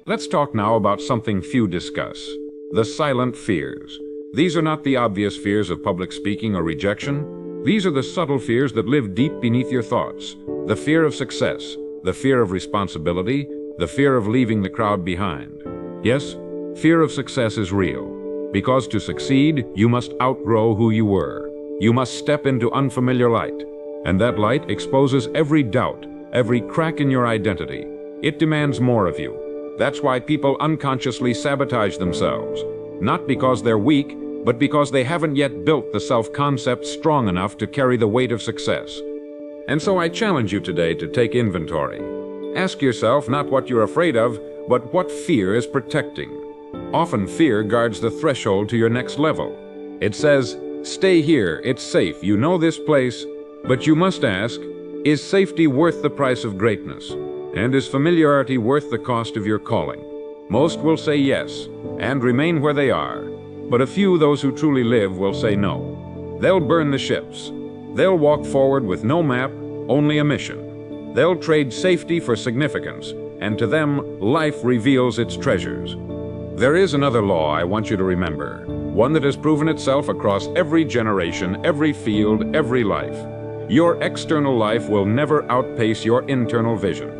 Let's talk now about something few discuss. The silent fears. These are not the obvious fears of public speaking or rejection. These are the subtle fears that live deep beneath your thoughts. The fear of success, the fear of responsibility, the fear of leaving the crowd behind. Yes, fear of success is real. Because to succeed, you must outgrow who you were. You must step into unfamiliar light. And that light exposes every doubt, every crack in your identity. It demands more of you. That's why people unconsciously sabotage themselves. Not because they're weak, but because they haven't yet built the self-concept strong enough to carry the weight of success. And so I challenge you today to take inventory. Ask yourself not what you're afraid of, but what fear is protecting. Often fear guards the threshold to your next level. It says, stay here, it's safe, you know this place, but you must ask, is safety worth the price of greatness? And is familiarity worth the cost of your calling? Most will say yes, and remain where they are. But a few, those who truly live, will say no. They'll burn the ships. They'll walk forward with no map, only a mission. They'll trade safety for significance, and to them, life reveals its treasures. There is another law I want you to remember, one that has proven itself across every generation, every field, every life. Your external life will never outpace your internal vision.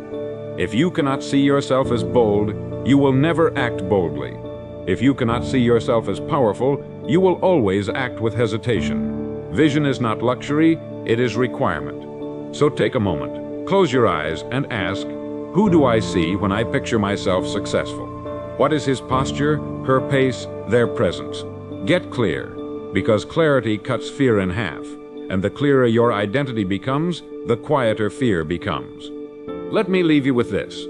If you cannot see yourself as bold, you will never act boldly. If you cannot see yourself as powerful, you will always act with hesitation. Vision is not luxury, it is requirement. So take a moment, close your eyes, and ask, who do I see when I picture myself successful? What is his posture, her pace, their presence? Get clear, because clarity cuts fear in half, and the clearer your identity becomes, the quieter fear becomes. Let me leave you with this.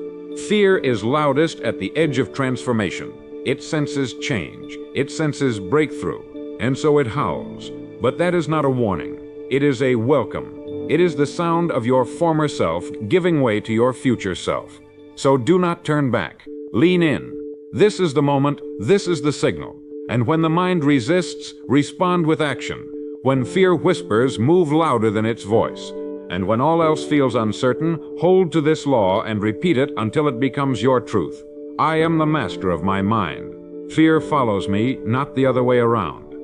Fear is loudest at the edge of transformation. It senses change, it senses breakthrough, and so it howls. But that is not a warning. It is a welcome. It is the sound of your former self giving way to your future self. So do not turn back. Lean in. This is the moment, this is the signal. And when the mind resists, respond with action. When fear whispers, move louder than its voice. And when all else feels uncertain, hold to this law and repeat it until it becomes your truth. I am the master of my mind. Fear follows me, not the other way around.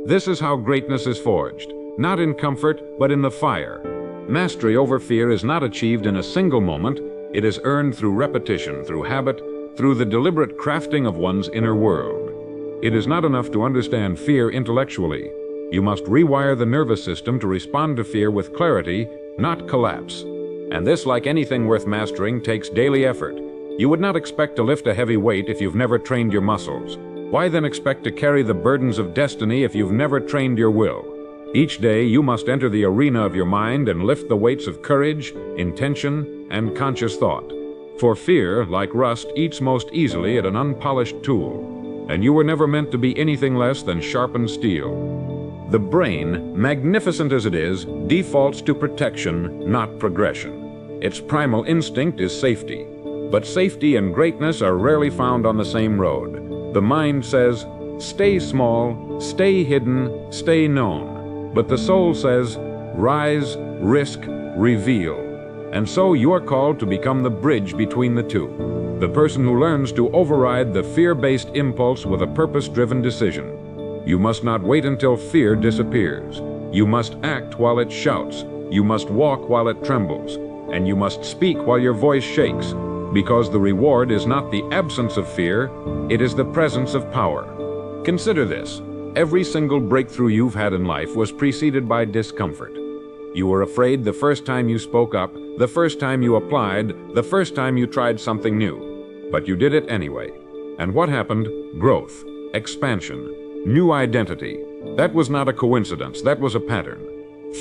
This is how greatness is forged, not in comfort, but in the fire. Mastery over fear is not achieved in a single moment. It is earned through repetition, through habit, through the deliberate crafting of one's inner world. It is not enough to understand fear intellectually. You must rewire the nervous system to respond to fear with clarity, not collapse. And this, like anything worth mastering, takes daily effort. You would not expect to lift a heavy weight if you've never trained your muscles. Why then expect to carry the burdens of destiny if you've never trained your will? Each day you must enter the arena of your mind and lift the weights of courage, intention, and conscious thought. For fear, like rust, eats most easily at an unpolished tool, and you were never meant to be anything less than sharpened steel. The brain, magnificent as it is, defaults to protection, not progression. Its primal instinct is safety. But safety and greatness are rarely found on the same road. The mind says, stay small, stay hidden, stay known. But the soul says, rise, risk, reveal. And so you are called to become the bridge between the two. The person who learns to override the fear-based impulse with a purpose-driven decision. You must not wait until fear disappears. You must act while it shouts. You must walk while it trembles. And you must speak while your voice shakes. Because the reward is not the absence of fear, it is the presence of power. Consider this. Every single breakthrough you've had in life was preceded by discomfort. You were afraid the first time you spoke up, the first time you applied, the first time you tried something new. But you did it anyway. And what happened? Growth, expansion, new identity. That was not a coincidence, that was a pattern.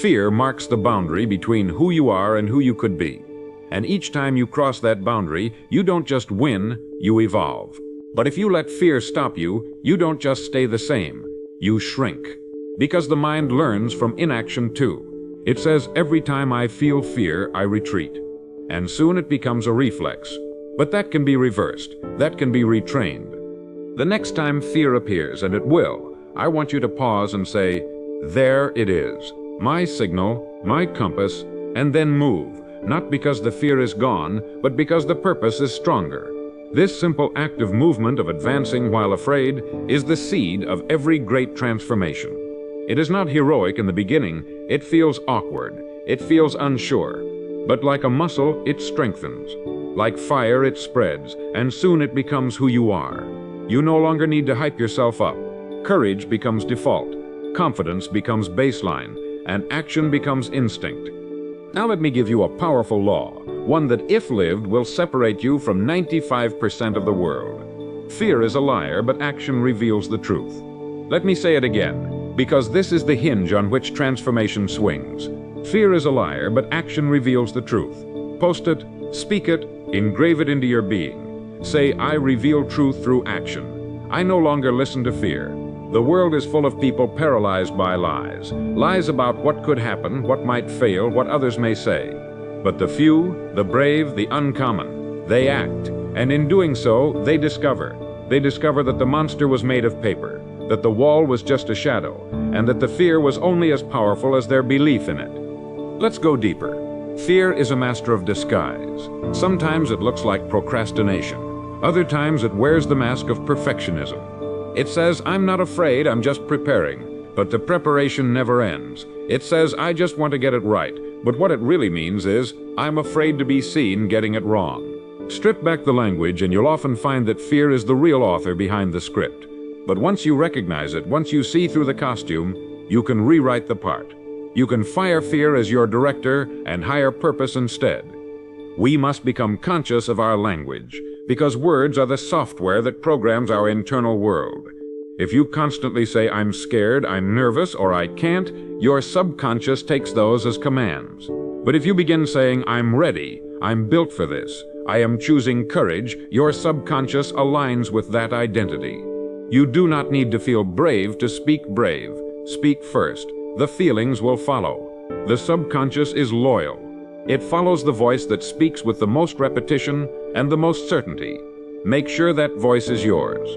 Fear marks the boundary between who you are and who you could be. And each time you cross that boundary, you don't just win, you evolve. But if you let fear stop you, you don't just stay the same, you shrink. Because the mind learns from inaction too. It says, every time I feel fear, I retreat. And soon it becomes a reflex. But that can be reversed, that can be retrained. The next time fear appears, and it will, I want you to pause and say, there it is, my signal, my compass, and then move. Not because the fear is gone, but because the purpose is stronger. This simple act of movement, of advancing while afraid, is the seed of every great transformation. It is not heroic in the beginning. It feels awkward. It feels unsure. But like a muscle, it strengthens. Like fire, it spreads, and soon it becomes who you are. You no longer need to hype yourself up. Courage becomes default. Confidence becomes baseline, and action becomes instinct. Now let me give you a powerful law, one that if lived will separate you from 95% of the world. Fear is a liar, but action reveals the truth. Let me say it again, because this is the hinge on which transformation swings. Fear is a liar, but action reveals the truth. Post it, speak it, engrave it into your being. Say, I reveal truth through action. I no longer listen to fear. The world is full of people paralyzed by lies. Lies about what could happen, what might fail, what others may say. But the few, the brave, the uncommon, they act. And in doing so, they discover. They discover that the monster was made of paper, that the wall was just a shadow, and that the fear was only as powerful as their belief in it. Let's go deeper. Fear is a master of disguise. Sometimes it looks like procrastination. Other times it wears the mask of perfectionism. It says, I'm not afraid, I'm just preparing. But the preparation never ends. It says, I just want to get it right. But what it really means is, I'm afraid to be seen getting it wrong. Strip back the language and you'll often find that fear is the real author behind the script. But once you recognize it, once you see through the costume, you can rewrite the part. You can fire fear as your director and hire purpose instead. We must become conscious of our language, because words are the software that programs our internal world. If you constantly say, I'm scared, I'm nervous, or I can't, your subconscious takes those as commands. But if you begin saying, I'm ready, I'm built for this, I am choosing courage, your subconscious aligns with that identity. You do not need to feel brave to speak brave. Speak first. The feelings will follow. The subconscious is loyal. It follows the voice that speaks with the most repetition and the most certainty. Make sure that voice is yours.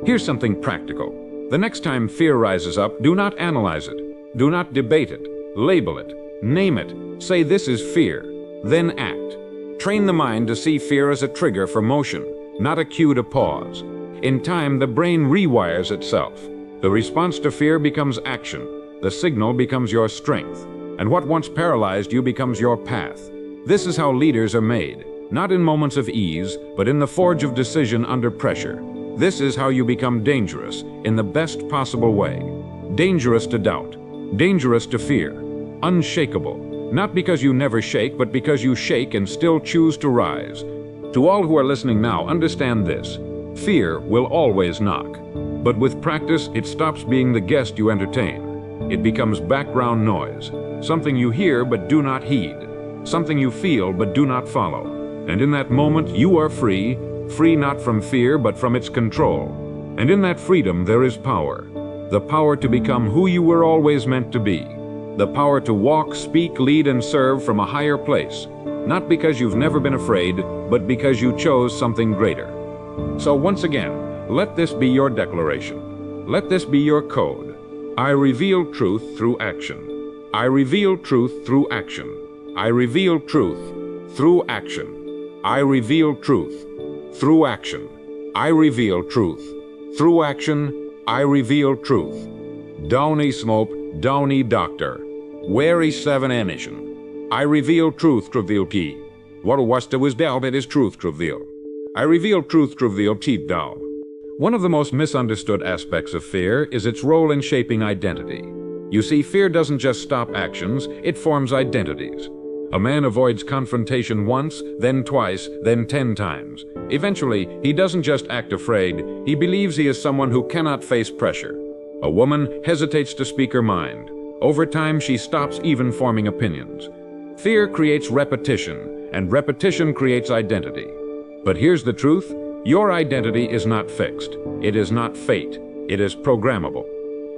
Here's something practical. The next time fear rises up, do not analyze it. Do not debate it. Label it. Name it. Say this is fear. Then act. Train the mind to see fear as a trigger for motion, not a cue to pause. In time, the brain rewires itself. The response to fear becomes action. The signal becomes your strength. And what once paralyzed you becomes your path. This is how leaders are made, not in moments of ease, but in the forge of decision under pressure. This is how you become dangerous, in the best possible way. Dangerous to doubt. Dangerous to fear. Unshakable. Not because you never shake, but because you shake and still choose to rise. To all who are listening now, understand this. Fear will always knock. But with practice, it stops being the guest you entertain. It becomes background noise. Something you hear but do not heed. Something you feel but do not follow. And in that moment, you are free. Free not from fear, but from its control. And in that freedom, there is power. The power to become who you were always meant to be. The power to walk, speak, lead, and serve from a higher place. Not because you've never been afraid, but because you chose something greater. So once again, let this be your declaration. Let this be your code. I reveal truth through action. I reveal truth through action. I reveal truth through action. I reveal truth through action. I reveal truth through action. I reveal truth. Downey Smope, Downey Doctor. Wary 7 Emission. I reveal truth reveal key. What was to was doubt it is truth reveal. I reveal truth reveal teeth down. One of the most misunderstood aspects of fear is its role in shaping identity. You see, fear doesn't just stop actions, it forms identities. A man avoids confrontation once, then twice, then 10 times. Eventually, he doesn't just act afraid, he believes he is someone who cannot face pressure. A woman hesitates to speak her mind. Over time, she stops even forming opinions. Fear creates repetition, and repetition creates identity. But here's the truth, your identity is not fixed. It is not fate. It is programmable.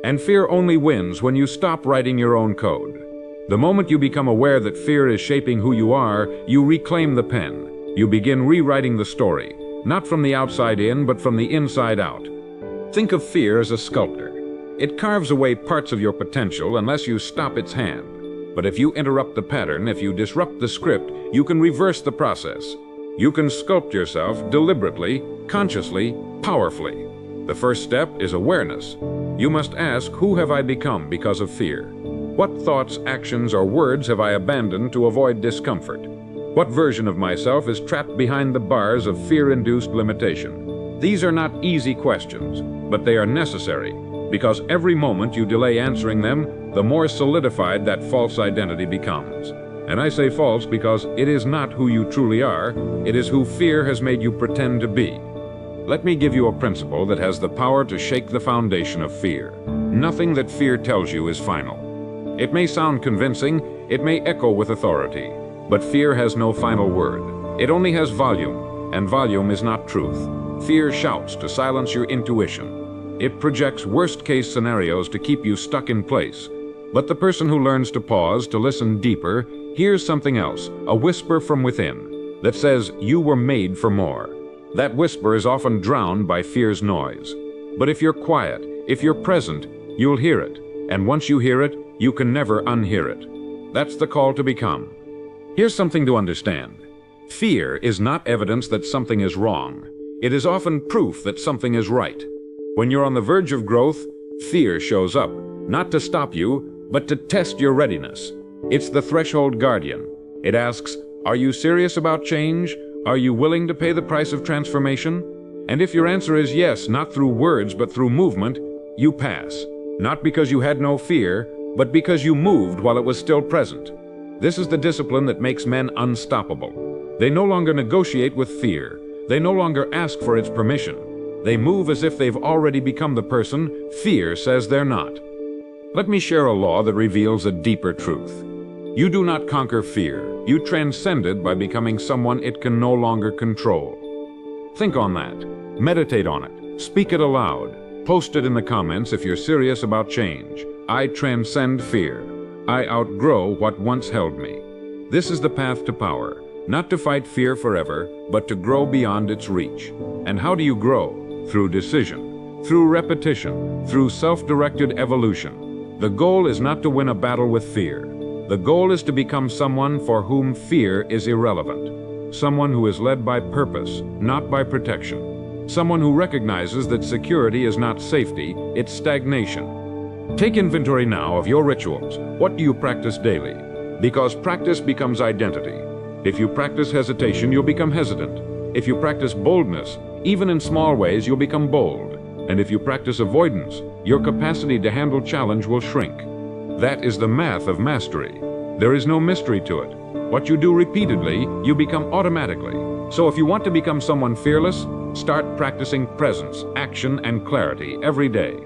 And fear only wins when you stop writing your own code. The moment you become aware that fear is shaping who you are, you reclaim the pen. You begin rewriting the story, not from the outside in, but from the inside out. Think of fear as a sculptor. It carves away parts of your potential unless you stop its hand. But if you interrupt the pattern, if you disrupt the script, you can reverse the process. You can sculpt yourself deliberately, consciously, powerfully. The first step is awareness. You must ask, who have I become because of fear? What thoughts, actions, or words have I abandoned to avoid discomfort? What version of myself is trapped behind the bars of fear-induced limitation? These are not easy questions, but they are necessary, because every moment you delay answering them, the more solidified that false identity becomes. And I say false because it is not who you truly are, it is who fear has made you pretend to be. Let me give you a principle that has the power to shake the foundation of fear. Nothing that fear tells you is final. It may sound convincing, it may echo with authority, but fear has no final word. It only has volume, and volume is not truth. Fear shouts to silence your intuition. It projects worst-case scenarios to keep you stuck in place. But the person who learns to pause, to listen deeper, hears something else, a whisper from within, that says, you were made for more. That whisper is often drowned by fear's noise. But if you're quiet, if you're present, you'll hear it. And once you hear it, you can never unhear it. That's the call to become. Here's something to understand. Fear is not evidence that something is wrong. It is often proof that something is right. When you're on the verge of growth, fear shows up, not to stop you, but to test your readiness. It's the threshold guardian. It asks, are you serious about change? Are you willing to pay the price of transformation? And if your answer is yes, not through words but through movement, you pass. Not because you had no fear, but because you moved while it was still present. This is the discipline that makes men unstoppable. They no longer negotiate with fear. They no longer ask for its permission. They move as if they've already become the person fear says they're not. Let me share a law that reveals a deeper truth. You do not conquer fear. You transcend it by becoming someone it can no longer control. Think on that. Meditate on it. Speak it aloud. Post it in the comments if you're serious about change. I transcend fear. I outgrow what once held me. This is the path to power. Not to fight fear forever, but to grow beyond its reach. And how do you grow? Through decision, through repetition, through self-directed evolution. The goal is not to win a battle with fear. The goal is to become someone for whom fear is irrelevant. Someone who is led by purpose, not by protection. Someone who recognizes that security is not safety, it's stagnation. Take inventory now of your rituals. What do you practice daily? Because practice becomes identity. If you practice hesitation, you'll become hesitant. If you practice boldness, even in small ways, you'll become bold. And if you practice avoidance, your capacity to handle challenge will shrink. That is the math of mastery. There is no mystery to it. What you do repeatedly, you become automatically. So if you want to become someone fearless, start practicing presence, action, and clarity every day.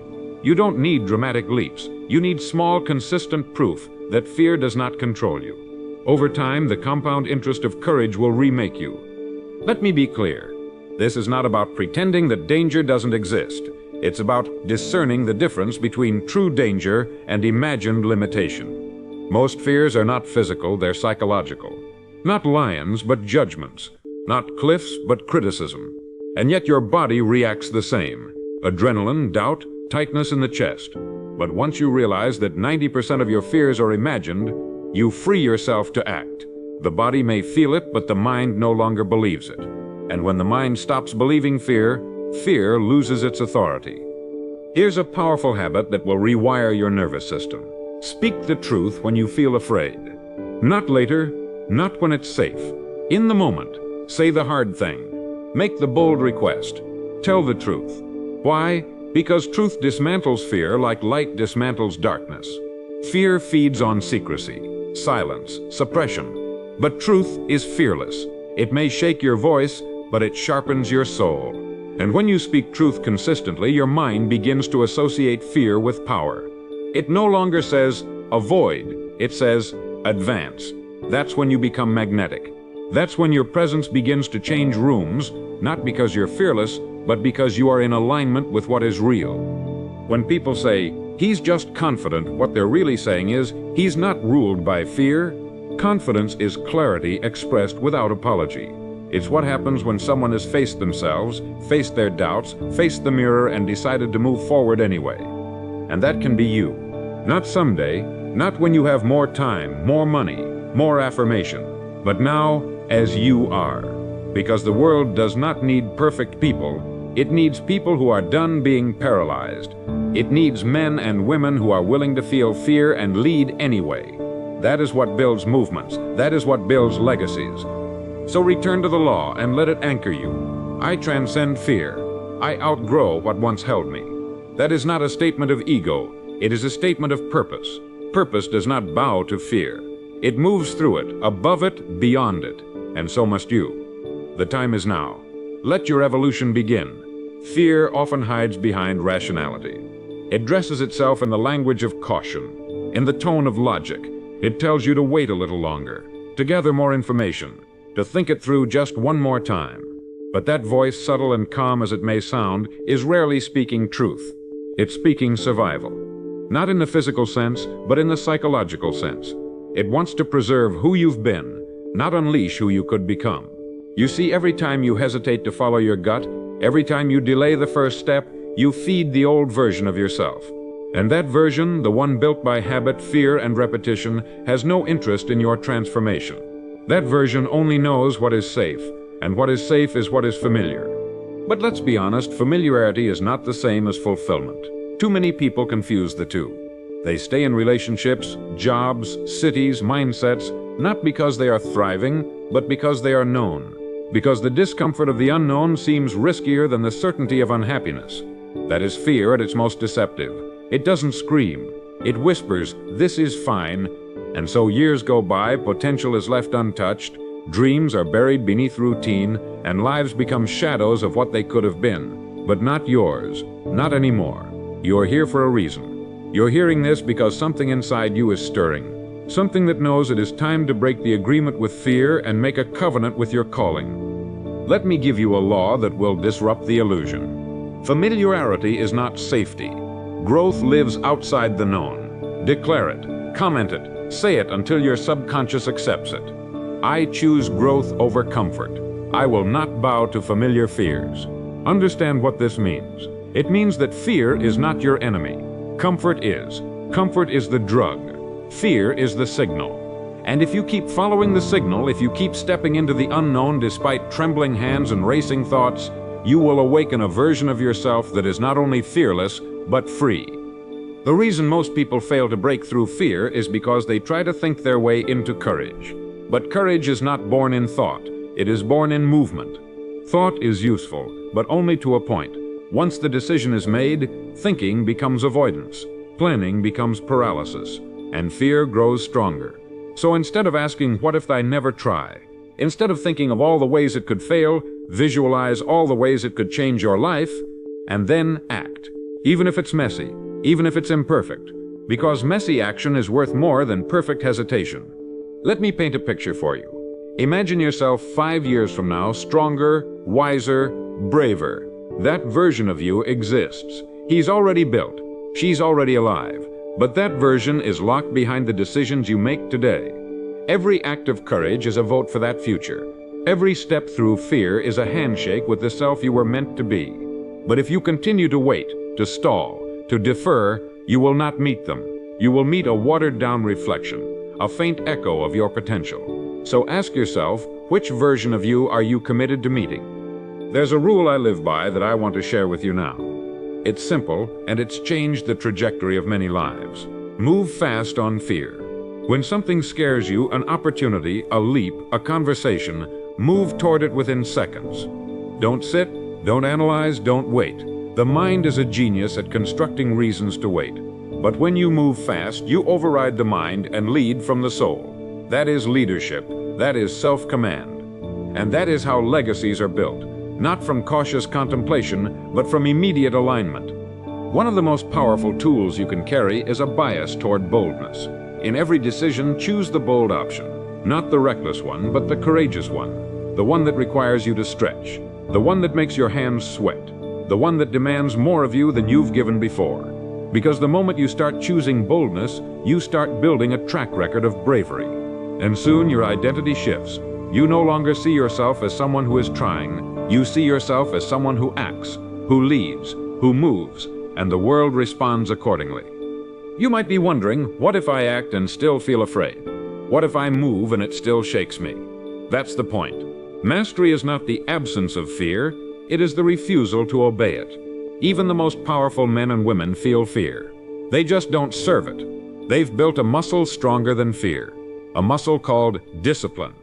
You don't need dramatic leaps. You need small, consistent proof that fear does not control you. Over time, the compound interest of courage will remake you. Let me be clear. This is not about pretending that danger doesn't exist. It's about discerning the difference between true danger and imagined limitation. Most fears are not physical, they're psychological. Not lions, but judgments. Not cliffs, but criticism. And yet your body reacts the same. Adrenaline, doubt, tightness in the chest. But once you realize that 90% of your fears are imagined, you free yourself to act. The body may feel it, but the mind no longer believes it. And when the mind stops believing fear, fear loses its authority. Here's a powerful habit that will rewire your nervous system. Speak the truth when you feel afraid. Not later, not when it's safe. In the moment, say the hard thing. Make the bold request. Tell the truth. Why? Because truth dismantles fear like light dismantles darkness. Fear feeds on secrecy, silence, suppression. But truth is fearless. It may shake your voice, but it sharpens your soul. And when you speak truth consistently, your mind begins to associate fear with power. It no longer says, avoid. It says, advance. That's when you become magnetic. That's when your presence begins to change rooms, not because you're fearless, but because you are in alignment with what is real. When people say, he's just confident, what they're really saying is, he's not ruled by fear. Confidence is clarity expressed without apology. It's what happens when someone has faced themselves, faced their doubts, faced the mirror, and decided to move forward anyway. And that can be you. Not someday, not when you have more time, more money, more affirmation, but now as you are. Because the world does not need perfect people. It needs people who are done being paralyzed. It needs men and women who are willing to feel fear and lead anyway. That is what builds movements. That is what builds legacies. So return to the law and let it anchor you. I transcend fear. I outgrow what once held me. That is not a statement of ego. It is a statement of purpose. Purpose does not bow to fear. It moves through it, above it, beyond it. And so must you. The time is now. Let your evolution begin. Fear often hides behind rationality. It dresses itself in the language of caution, in the tone of logic. It tells you to wait a little longer, to gather more information, to think it through just one more time. But that voice, subtle and calm as it may sound, is rarely speaking truth. It's speaking survival. Not in the physical sense, but in the psychological sense. It wants to preserve who you've been, not unleash who you could become. You see, every time you hesitate to follow your gut, every time you delay the first step, you feed the old version of yourself. And that version, the one built by habit, fear, and repetition, has no interest in your transformation. That version only knows what is safe, and what is safe is what is familiar. But let's be honest, familiarity is not the same as fulfillment. Too many people confuse the two. They stay in relationships, jobs, cities, mindsets, not because they are thriving, but because they are known. Because the discomfort of the unknown seems riskier than the certainty of unhappiness. That is fear at its most deceptive. It doesn't scream. It whispers, "This is fine." And so years go by, potential is left untouched, dreams are buried beneath routine, and lives become shadows of what they could have been. But not yours. Not anymore. You're here for a reason. You're hearing this because something inside you is stirring. Something that knows it is time to break the agreement with fear and make a covenant with your calling. Let me give you a law that will disrupt the illusion. Familiarity is not safety. Growth lives outside the known. Declare it, comment it, say it until your subconscious accepts it. I choose growth over comfort. I will not bow to familiar fears. Understand what this means. It means that fear is not your enemy. Comfort is. Comfort is the drug. Fear is the signal. And if you keep following the signal, if you keep stepping into the unknown despite trembling hands and racing thoughts, you will awaken a version of yourself that is not only fearless, but free. The reason most people fail to break through fear is because they try to think their way into courage. But courage is not born in thought. It is born in movement. Thought is useful, but only to a point. Once the decision is made, thinking becomes avoidance, planning becomes paralysis, and fear grows stronger. So instead of asking, "What if I never try?" Instead of thinking of all the ways it could fail, visualize all the ways it could change your life, and then act. Even if it's messy, even if it's imperfect, because messy action is worth more than perfect hesitation. Let me paint a picture for you. Imagine yourself 5 years from now, stronger, wiser, braver. That version of you exists. He's already built. She's already alive. But that version is locked behind the decisions you make today. Every act of courage is a vote for that future. Every step through fear is a handshake with the self you were meant to be. But if you continue to wait, to stall, to defer, you will not meet them. You will meet a watered-down reflection, a faint echo of your potential. So ask yourself, which version of you are you committed to meeting? There's a rule I live by that I want to share with you now. It's simple, and it's changed the trajectory of many lives. Move fast on fear. When something scares you, an opportunity, a leap, a conversation, move toward it within seconds. Don't sit, don't analyze, don't wait. The mind is a genius at constructing reasons to wait. But when you move fast, you override the mind and lead from the soul. That is leadership. That is self-command. And that is how legacies are built. Not from cautious contemplation, but from immediate alignment. One of the most powerful tools you can carry is a bias toward boldness. In every decision, choose the bold option. Not the reckless one, but the courageous one. The one that requires you to stretch. The one that makes your hands sweat. The one that demands more of you than you've given before. Because the moment you start choosing boldness, you start building a track record of bravery. And soon your identity shifts. You no longer see yourself as someone who is trying. You see yourself as someone who acts, who leads, who moves, and the world responds accordingly. You might be wondering, what if I act and still feel afraid? What if I move and it still shakes me? That's the point. Mastery is not the absence of fear, it is the refusal to obey it. Even the most powerful men and women feel fear. They just don't serve it. They've built a muscle stronger than fear. A muscle called discipline.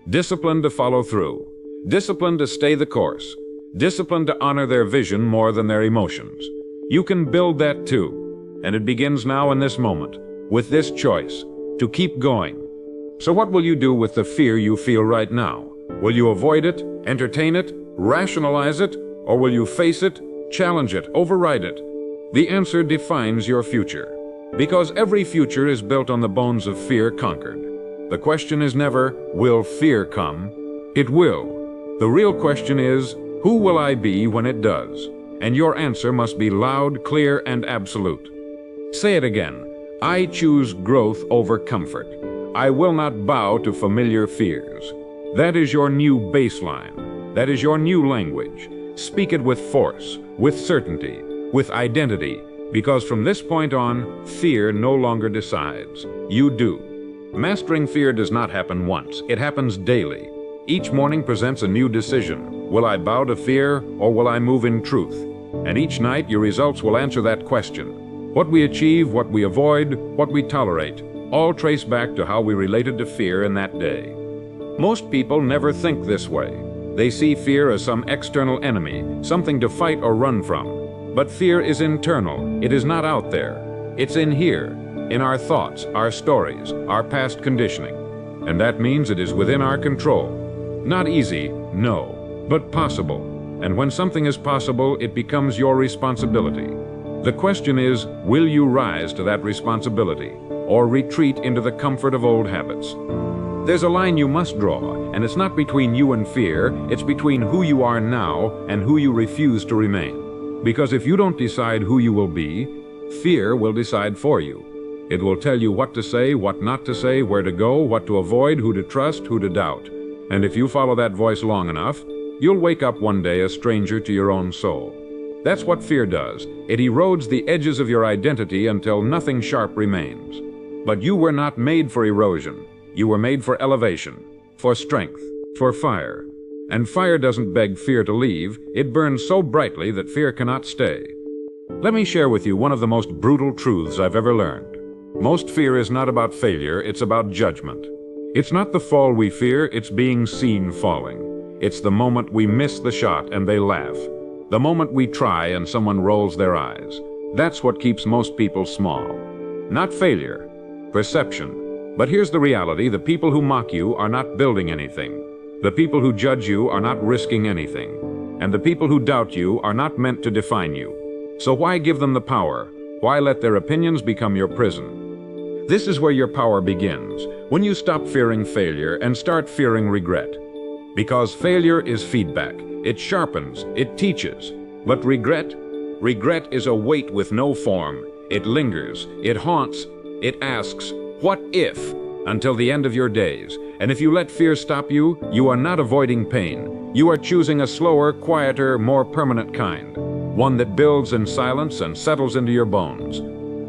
Discipline to follow through. Discipline to stay the course. Discipline to honor their vision more than their emotions. You can build that too. And it begins now in this moment, with this choice, to keep going. So what will you do with the fear you feel right now? Will you avoid it, entertain it, rationalize it, or will you face it, challenge it, override it? The answer defines your future. Because every future is built on the bones of fear conquered. The question is never, will fear come? It will. The real question is, who will I be when it does? And your answer must be loud, clear, and absolute. Say it again. I choose growth over comfort. I will not bow to familiar fears. That is your new baseline. That is your new language. Speak it with force, with certainty, with identity, because from this point on, fear no longer decides. You do. Mastering fear does not happen once, it happens daily. Each morning presents a new decision. Will I bow to fear, or will I move in truth? And each night your results will answer that question. What we achieve, what we avoid, what we tolerate, all trace back to how we related to fear in that day. Most people never think this way. They see fear as some external enemy, something to fight or run from. But fear is internal. It is not out there. It's in here, in our thoughts, our stories, our past conditioning. And that means it is within our control. Not easy, no, but possible. And when something is possible, it becomes your responsibility. The question is, will you rise to that responsibility, or retreat into the comfort of old habits? There's a line you must draw, and it's not between you and fear, it's between who you are now and who you refuse to remain. Because if you don't decide who you will be, fear will decide for you. It will tell you what to say, what not to say, where to go, what to avoid, who to trust, who to doubt. And if you follow that voice long enough, you'll wake up one day a stranger to your own soul. That's what fear does. It erodes the edges of your identity until nothing sharp remains. But you were not made for erosion. You were made for elevation, for strength, for fire. And fire doesn't beg fear to leave. It burns so brightly that fear cannot stay. Let me share with you one of the most brutal truths I've ever learned. Most fear is not about failure, it's about judgment. It's not the fall we fear, it's being seen falling. It's the moment we miss the shot and they laugh. The moment we try and someone rolls their eyes. That's what keeps most people small. Not failure, perception. But here's the reality, the people who mock you are not building anything. The people who judge you are not risking anything. And the people who doubt you are not meant to define you. So why give them the power? Why let their opinions become your prison? This is where your power begins, when you stop fearing failure and start fearing regret. Because failure is feedback. It sharpens, it teaches. But regret is a weight with no form. It lingers, it haunts, it asks, what if? Until the end of your days. And if you let fear stop you, you are not avoiding pain. You are choosing a slower, quieter, more permanent kind. One that builds in silence and settles into your bones.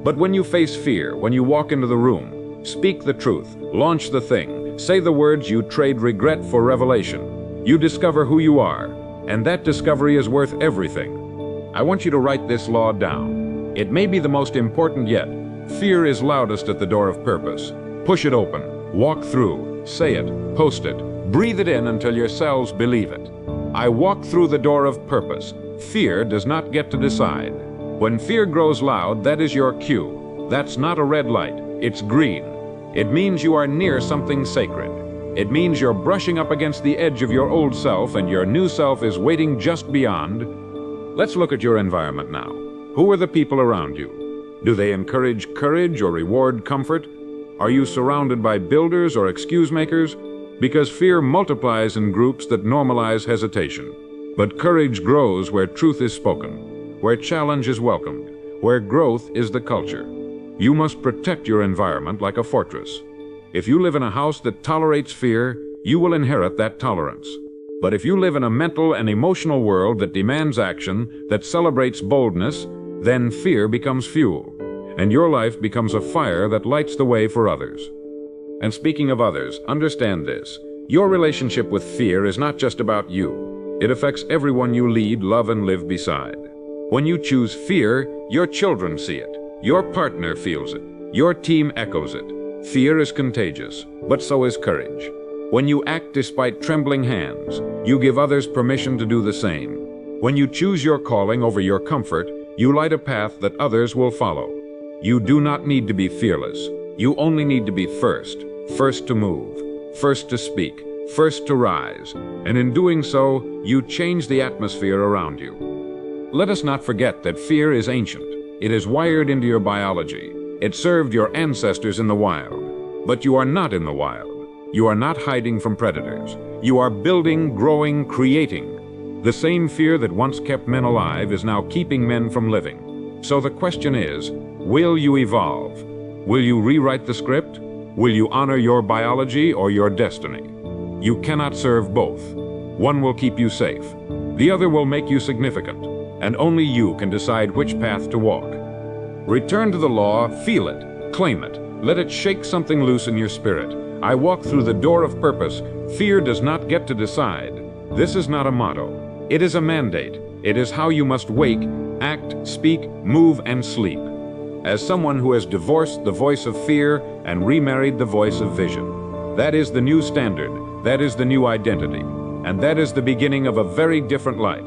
But when you face fear, when you walk into the room, speak the truth, launch the thing, say the words, you trade regret for revelation. You discover who you are, and that discovery is worth everything. I want you to write this law down. It may be the most important yet. Fear is loudest at the door of purpose. Push it open, walk through, say it, post it, breathe it in until your cells believe it. I walk through the door of purpose. Fear does not get to decide. When fear grows loud, that is your cue. That's not a red light, it's green. It means you are near something sacred. It means you're brushing up against the edge of your old self and your new self is waiting just beyond. Let's look at your environment now. Who are the people around you? Do they encourage courage or reward comfort? Are you surrounded by builders or excuse makers? Because fear multiplies in groups that normalize hesitation. But courage grows where truth is spoken, where challenge is welcomed, where growth is the culture. You must protect your environment like a fortress. If you live in a house that tolerates fear, you will inherit that tolerance. But if you live in a mental and emotional world that demands action, that celebrates boldness, then fear becomes fuel, and your life becomes a fire that lights the way for others. And speaking of others, understand this. Your relationship with fear is not just about you. It affects everyone you lead, love, and live beside. When you choose fear, your children see it. Your partner feels it. Your team echoes it. Fear is contagious, but so is courage. When you act despite trembling hands, you give others permission to do the same. When you choose your calling over your comfort, you light a path that others will follow. You do not need to be fearless. You only need to be first. First to move, first to speak, first to rise. And in doing so, you change the atmosphere around you. Let us not forget that fear is ancient. It is wired into your biology. It served your ancestors in the wild. But you are not in the wild. You are not hiding from predators. You are building, growing, creating. The same fear that once kept men alive is now keeping men from living. So the question is, will you evolve? Will you rewrite the script? Will you honor your biology or your destiny? You cannot serve both. One will keep you safe. The other will make you significant. And only you can decide which path to walk. Return to the law, feel it, claim it. Let it shake something loose in your spirit. I walk through the door of purpose. Fear does not get to decide. This is not a motto. It is a mandate. It is how you must wake, act, speak, move, and sleep. As someone who has divorced the voice of fear and remarried the voice of vision. That is the new standard. That is the new identity. And that is the beginning of a very different life.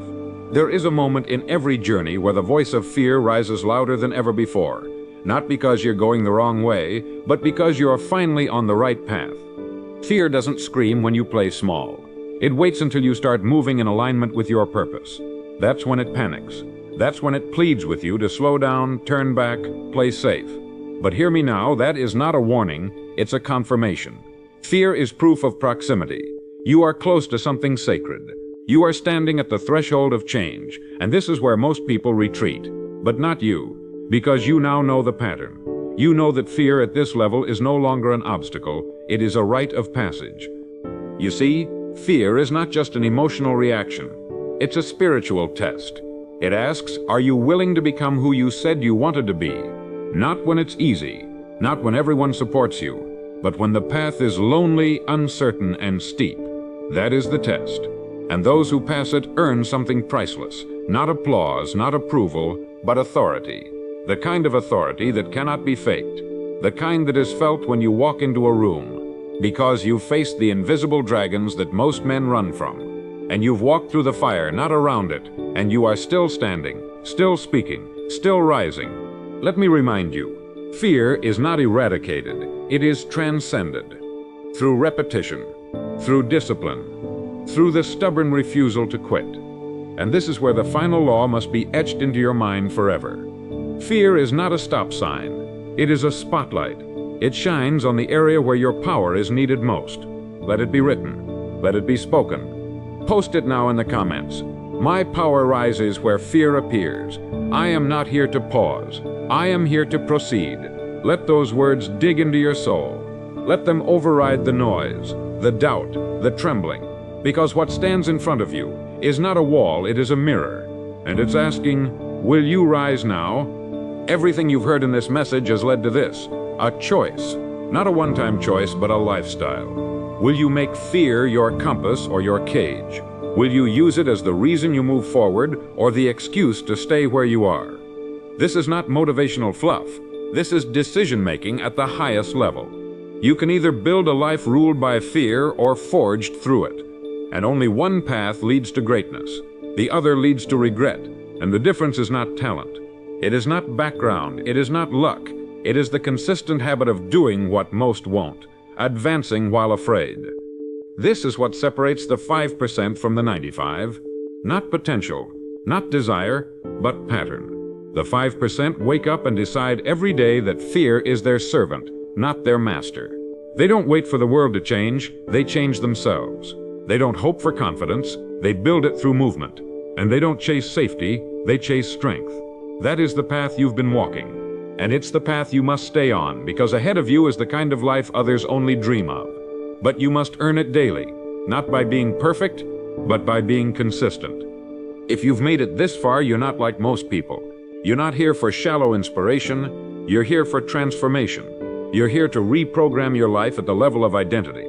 There is a moment in every journey where the voice of fear rises louder than ever before. Not because you're going the wrong way, but because you're finally on the right path. Fear doesn't scream when you play small. It waits until you start moving in alignment with your purpose. That's when it panics. That's when it pleads with you to slow down, turn back, play safe. But hear me now, that is not a warning, it's a confirmation. Fear is proof of proximity. You are close to something sacred. You are standing at the threshold of change, and this is where most people retreat. But not you, because you now know the pattern. You know that fear at this level is no longer an obstacle, it is a rite of passage. You see, fear is not just an emotional reaction. It's a spiritual test. It asks, are you willing to become who you said you wanted to be? Not when it's easy, not when everyone supports you, but when the path is lonely, uncertain, and steep. That is the test. And those who pass it earn something priceless. Not applause, not approval, but authority. The kind of authority that cannot be faked. The kind that is felt when you walk into a room. Because you've faced the invisible dragons that most men run from. And you've walked through the fire, not around it, and you are still standing, still speaking, still rising. Let me remind you, fear is not eradicated, it is transcended. Through repetition, through discipline, through the stubborn refusal to quit. And this is where the final law must be etched into your mind forever. Fear is not a stop sign, it is a spotlight. It shines on the area where your power is needed most. Let it be written, let it be spoken. Post it now in the comments. My power rises where fear appears. I am not here to pause. I am here to proceed. Let those words dig into your soul. Let them override the noise, the doubt, the trembling. Because what stands in front of you is not a wall, it is a mirror. And it's asking, will you rise now? Everything you've heard in this message has led to this, a choice. Not a one-time choice, but a lifestyle. Will you make fear your compass or your cage? Will you use it as the reason you move forward or the excuse to stay where you are? This is not motivational fluff. This is decision-making at the highest level. You can either build a life ruled by fear or forged through it. And only one path leads to greatness. The other leads to regret. And the difference is not talent. It is not background. It is not luck. It is the consistent habit of doing what most won't. Advancing while afraid. This is what separates the 5% from the 95. Not potential, not desire, but pattern. The 5% wake up and decide every day that fear is their servant, not their master. They don't wait for the world to change, they change themselves. They don't hope for confidence, they build it through movement. And they don't chase safety, they chase strength. That is the path you've been walking. And it's the path you must stay on, because ahead of you is the kind of life others only dream of. But you must earn it daily, not by being perfect, but by being consistent. If you've made it this far, you're not like most people. You're not here for shallow inspiration, you're here for transformation. You're here to reprogram your life at the level of identity.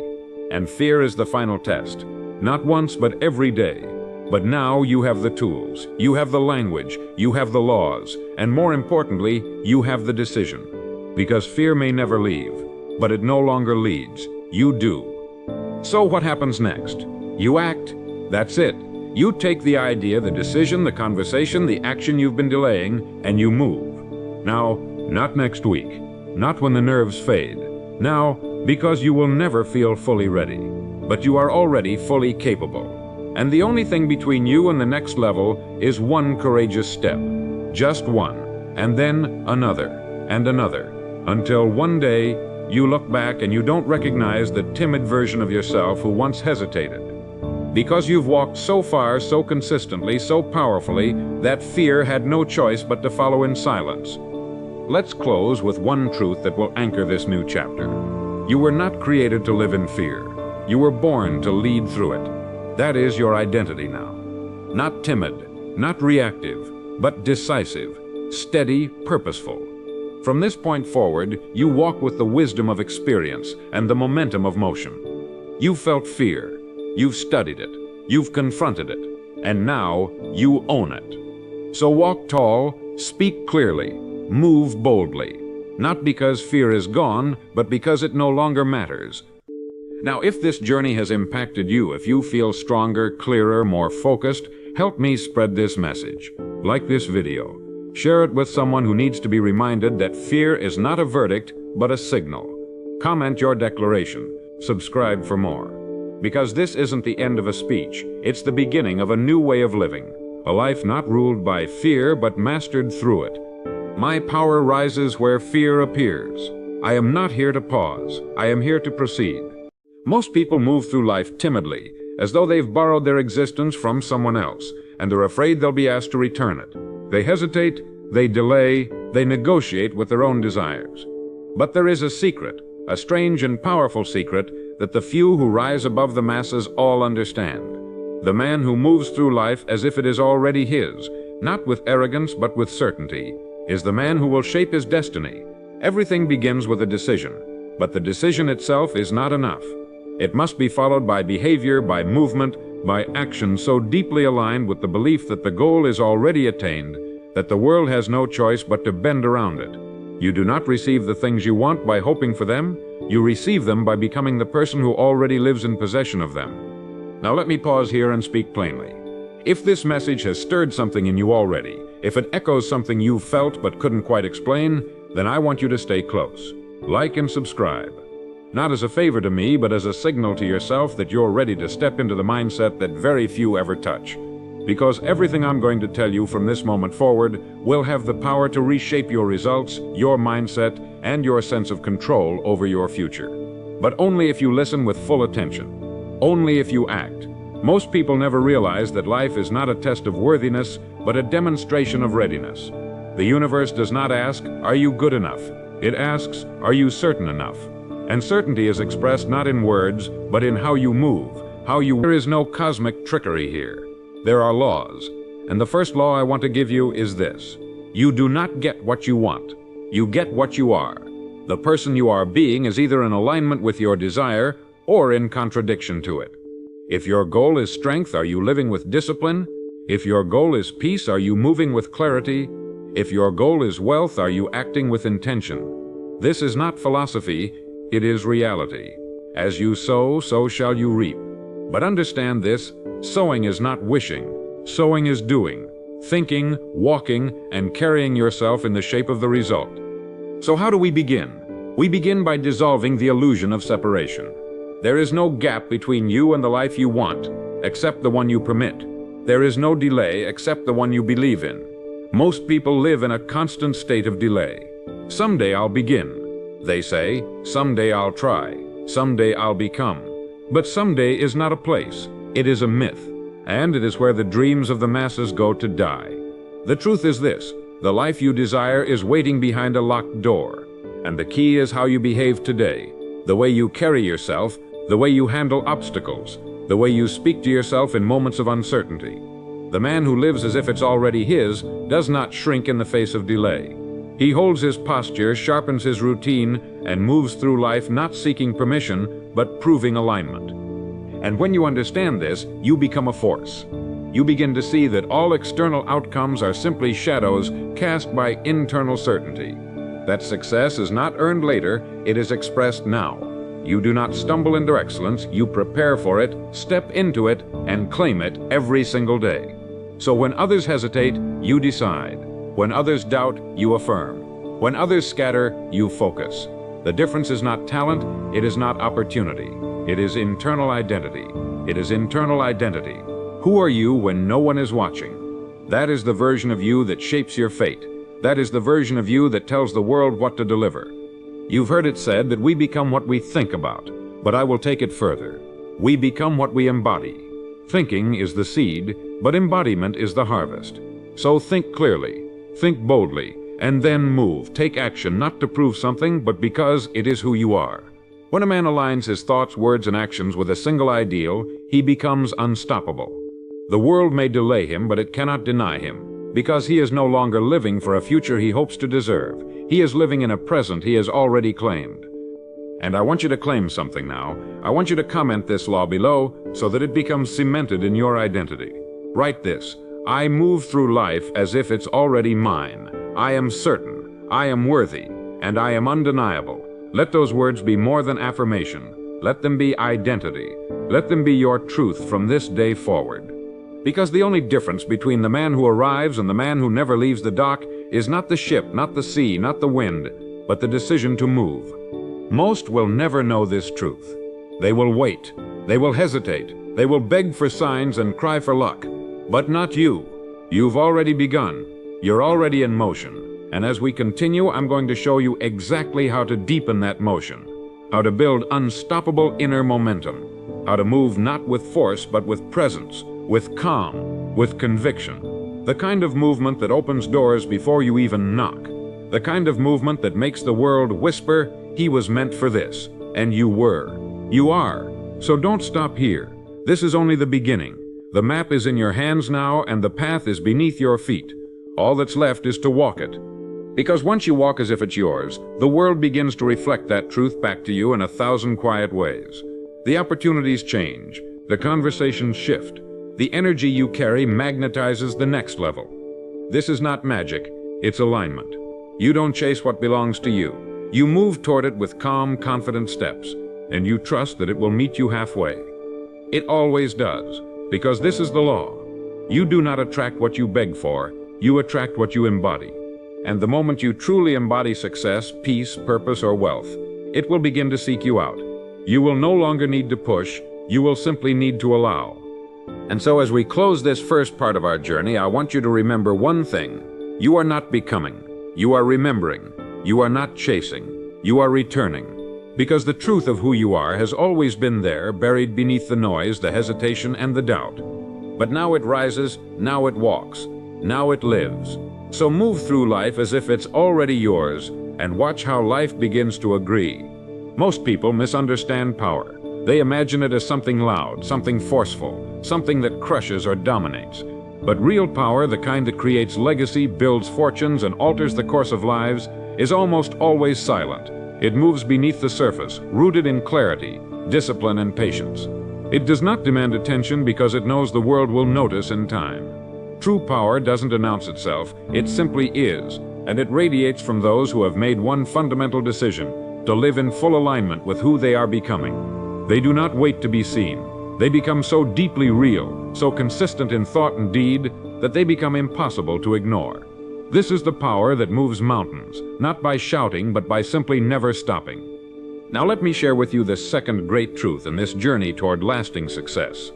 And fear is the final test. Not once, but every day. But now you have the tools, you have the language, you have the laws, and more importantly, you have the decision. Because fear may never leave, but it no longer leads. You do. So what happens next? You act. That's it. You take the idea, the decision, the conversation, the action you've been delaying, and you move. Now, not next week. Not when the nerves fade. Now, because you will never feel fully ready. But you are already fully capable. And the only thing between you and the next level is one courageous step. Just one. And then another. And another. Until one day, you look back and you don't recognize the timid version of yourself who once hesitated. Because you've walked so far, so consistently, so powerfully, that fear had no choice but to follow in silence. Let's close with one truth that will anchor this new chapter. You were not created to live in fear. You were born to lead through it. That is your identity now. Not timid, not reactive, but decisive, steady, purposeful. From this point forward, you walk with the wisdom of experience and the momentum of motion. You've felt fear, you've studied it, you've confronted it, and now you own it. So walk tall, speak clearly, move boldly, not because fear is gone, but because it no longer matters. Now, if this journey has impacted you, if you feel stronger, clearer, more focused, help me spread this message. Like this video. Share it with someone who needs to be reminded that fear is not a verdict, but a signal. Comment your declaration. Subscribe for more. Because this isn't the end of a speech, it's the beginning of a new way of living. A life not ruled by fear, but mastered through it. My power rises where fear appears. I am not here to pause. I am here to proceed. Most people move through life timidly, as though they've borrowed their existence from someone else, and are afraid they'll be asked to return it. They hesitate, they delay, they negotiate with their own desires. But there is a secret, a strange and powerful secret, that the few who rise above the masses all understand. The man who moves through life as if it is already his, not with arrogance but with certainty, is the man who will shape his destiny. Everything begins with a decision, but the decision itself is not enough. It must be followed by behavior, by movement, by action so deeply aligned with the belief that the goal is already attained, that the world has no choice but to bend around it. You do not receive the things you want by hoping for them. You receive them by becoming the person who already lives in possession of them. Now let me pause here and speak plainly. If this message has stirred something in you already, if it echoes something you felt but couldn't quite explain, then I want you to stay close. Like and subscribe. Not as a favor to me, but as a signal to yourself that you're ready to step into the mindset that very few ever touch. Because everything I'm going to tell you from this moment forward will have the power to reshape your results, your mindset, and your sense of control over your future. But only if you listen with full attention. Only if you act. Most people never realize that life is not a test of worthiness, but a demonstration of readiness. The universe does not ask, "Are you good enough?" It asks, "Are you certain enough?" And certainty is expressed not in words, but in how you move, There is no cosmic trickery here. There are laws. And the first law I want to give you is this. You do not get what you want. You get what you are. The person you are being is either in alignment with your desire or in contradiction to it. If your goal is strength, are you living with discipline? If your goal is peace, are you moving with clarity? If your goal is wealth, are you acting with intention? This is not philosophy. It is reality. As you sow, so shall you reap. But understand this, sowing is not wishing. Sowing is doing, thinking, walking, and carrying yourself in the shape of the result. So how do we begin? We begin by dissolving the illusion of separation. There is no gap between you and the life you want, except the one you permit. There is no delay except the one you believe in. Most people live in a constant state of delay. Someday I'll begin. They say, someday I'll try, someday I'll become. But someday is not a place, it is a myth, and it is where the dreams of the masses go to die. The truth is this, the life you desire is waiting behind a locked door, and the key is how you behave today, the way you carry yourself, the way you handle obstacles, the way you speak to yourself in moments of uncertainty. The man who lives as if it's already his does not shrink in the face of delay. He holds his posture, sharpens his routine, and moves through life not seeking permission, but proving alignment. And when you understand this, you become a force. You begin to see that all external outcomes are simply shadows cast by internal certainty. That success is not earned later, it is expressed now. You do not stumble into excellence, you prepare for it, step into it, and claim it every single day. So when others hesitate, you decide. When others doubt, you affirm. When others scatter, you focus. The difference is not talent, it is not opportunity. It is internal identity. It is internal identity. Who are you when no one is watching? That is the version of you that shapes your fate. That is the version of you that tells the world what to deliver. You've heard it said that we become what we think about, but I will take it further. We become what we embody. Thinking is the seed, but embodiment is the harvest. So think clearly. Think boldly, and then move. Take action, not to prove something, but because it is who you are. When a man aligns his thoughts, words, and actions with a single ideal, he becomes unstoppable. The world may delay him, but it cannot deny him. because he is no longer living for a future he hopes to deserve. He is living in a present he has already claimed. And I want you to claim something now. I want you to comment this law below so that it becomes cemented in your identity. Write this: I move through life as if it's already mine. I am certain, I am worthy, and I am undeniable. Let those words be more than affirmation. Let them be identity. Let them be your truth from this day forward. Because the only difference between the man who arrives and the man who never leaves the dock is not the ship, not the sea, not the wind, but the decision to move. Most will never know this truth. They will wait. They will hesitate. They will beg for signs and cry for luck. But not you. You've already begun. You're already in motion. And as we continue, I'm going to show you exactly how to deepen that motion, how to build unstoppable inner momentum, how to move not with force but with presence, with calm, with conviction. The kind of movement that opens doors before you even knock. The kind of movement that makes the world whisper, "He was meant for this." And you were. You are. So don't stop here. This is only the beginning. The map is in your hands now, and the path is beneath your feet. All that's left is to walk it. Because once you walk as if it's yours, the world begins to reflect that truth back to you in 1,000 quiet ways. The opportunities change. The conversations shift. The energy you carry magnetizes the next level. This is not magic, it's alignment. You don't chase what belongs to you. You move toward it with calm, confident steps, and you trust that it will meet you halfway. It always does, because this is the law. You do not attract what you beg for, you attract what you embody. And the moment you truly embody success, peace, purpose, or wealth, it will begin to seek you out. You will no longer need to push, you will simply need to allow. And so as we close this first part of our journey, I want you to remember one thing. You are not becoming. You are remembering. You are not chasing. You are returning. Because the truth of who you are has always been there, buried beneath the noise, the hesitation, and the doubt. But now it rises, now it walks, now it lives. So move through life as if it's already yours, and watch how life begins to agree. Most people misunderstand power. They imagine it as something loud, something forceful, something that crushes or dominates. But real power, the kind that creates legacy, builds fortunes, and alters the course of lives, is almost always silent. It moves beneath the surface, rooted in clarity, discipline, and patience. It does not demand attention because it knows the world will notice in time. True power doesn't announce itself, it simply is, and it radiates from those who have made one fundamental decision: to live in full alignment with who they are becoming. They do not wait to be seen. They become so deeply real, so consistent in thought and deed, that they become impossible to ignore. This is the power that moves mountains, not by shouting, but by simply never stopping. Now let me share with you the second great truth in this journey toward lasting success.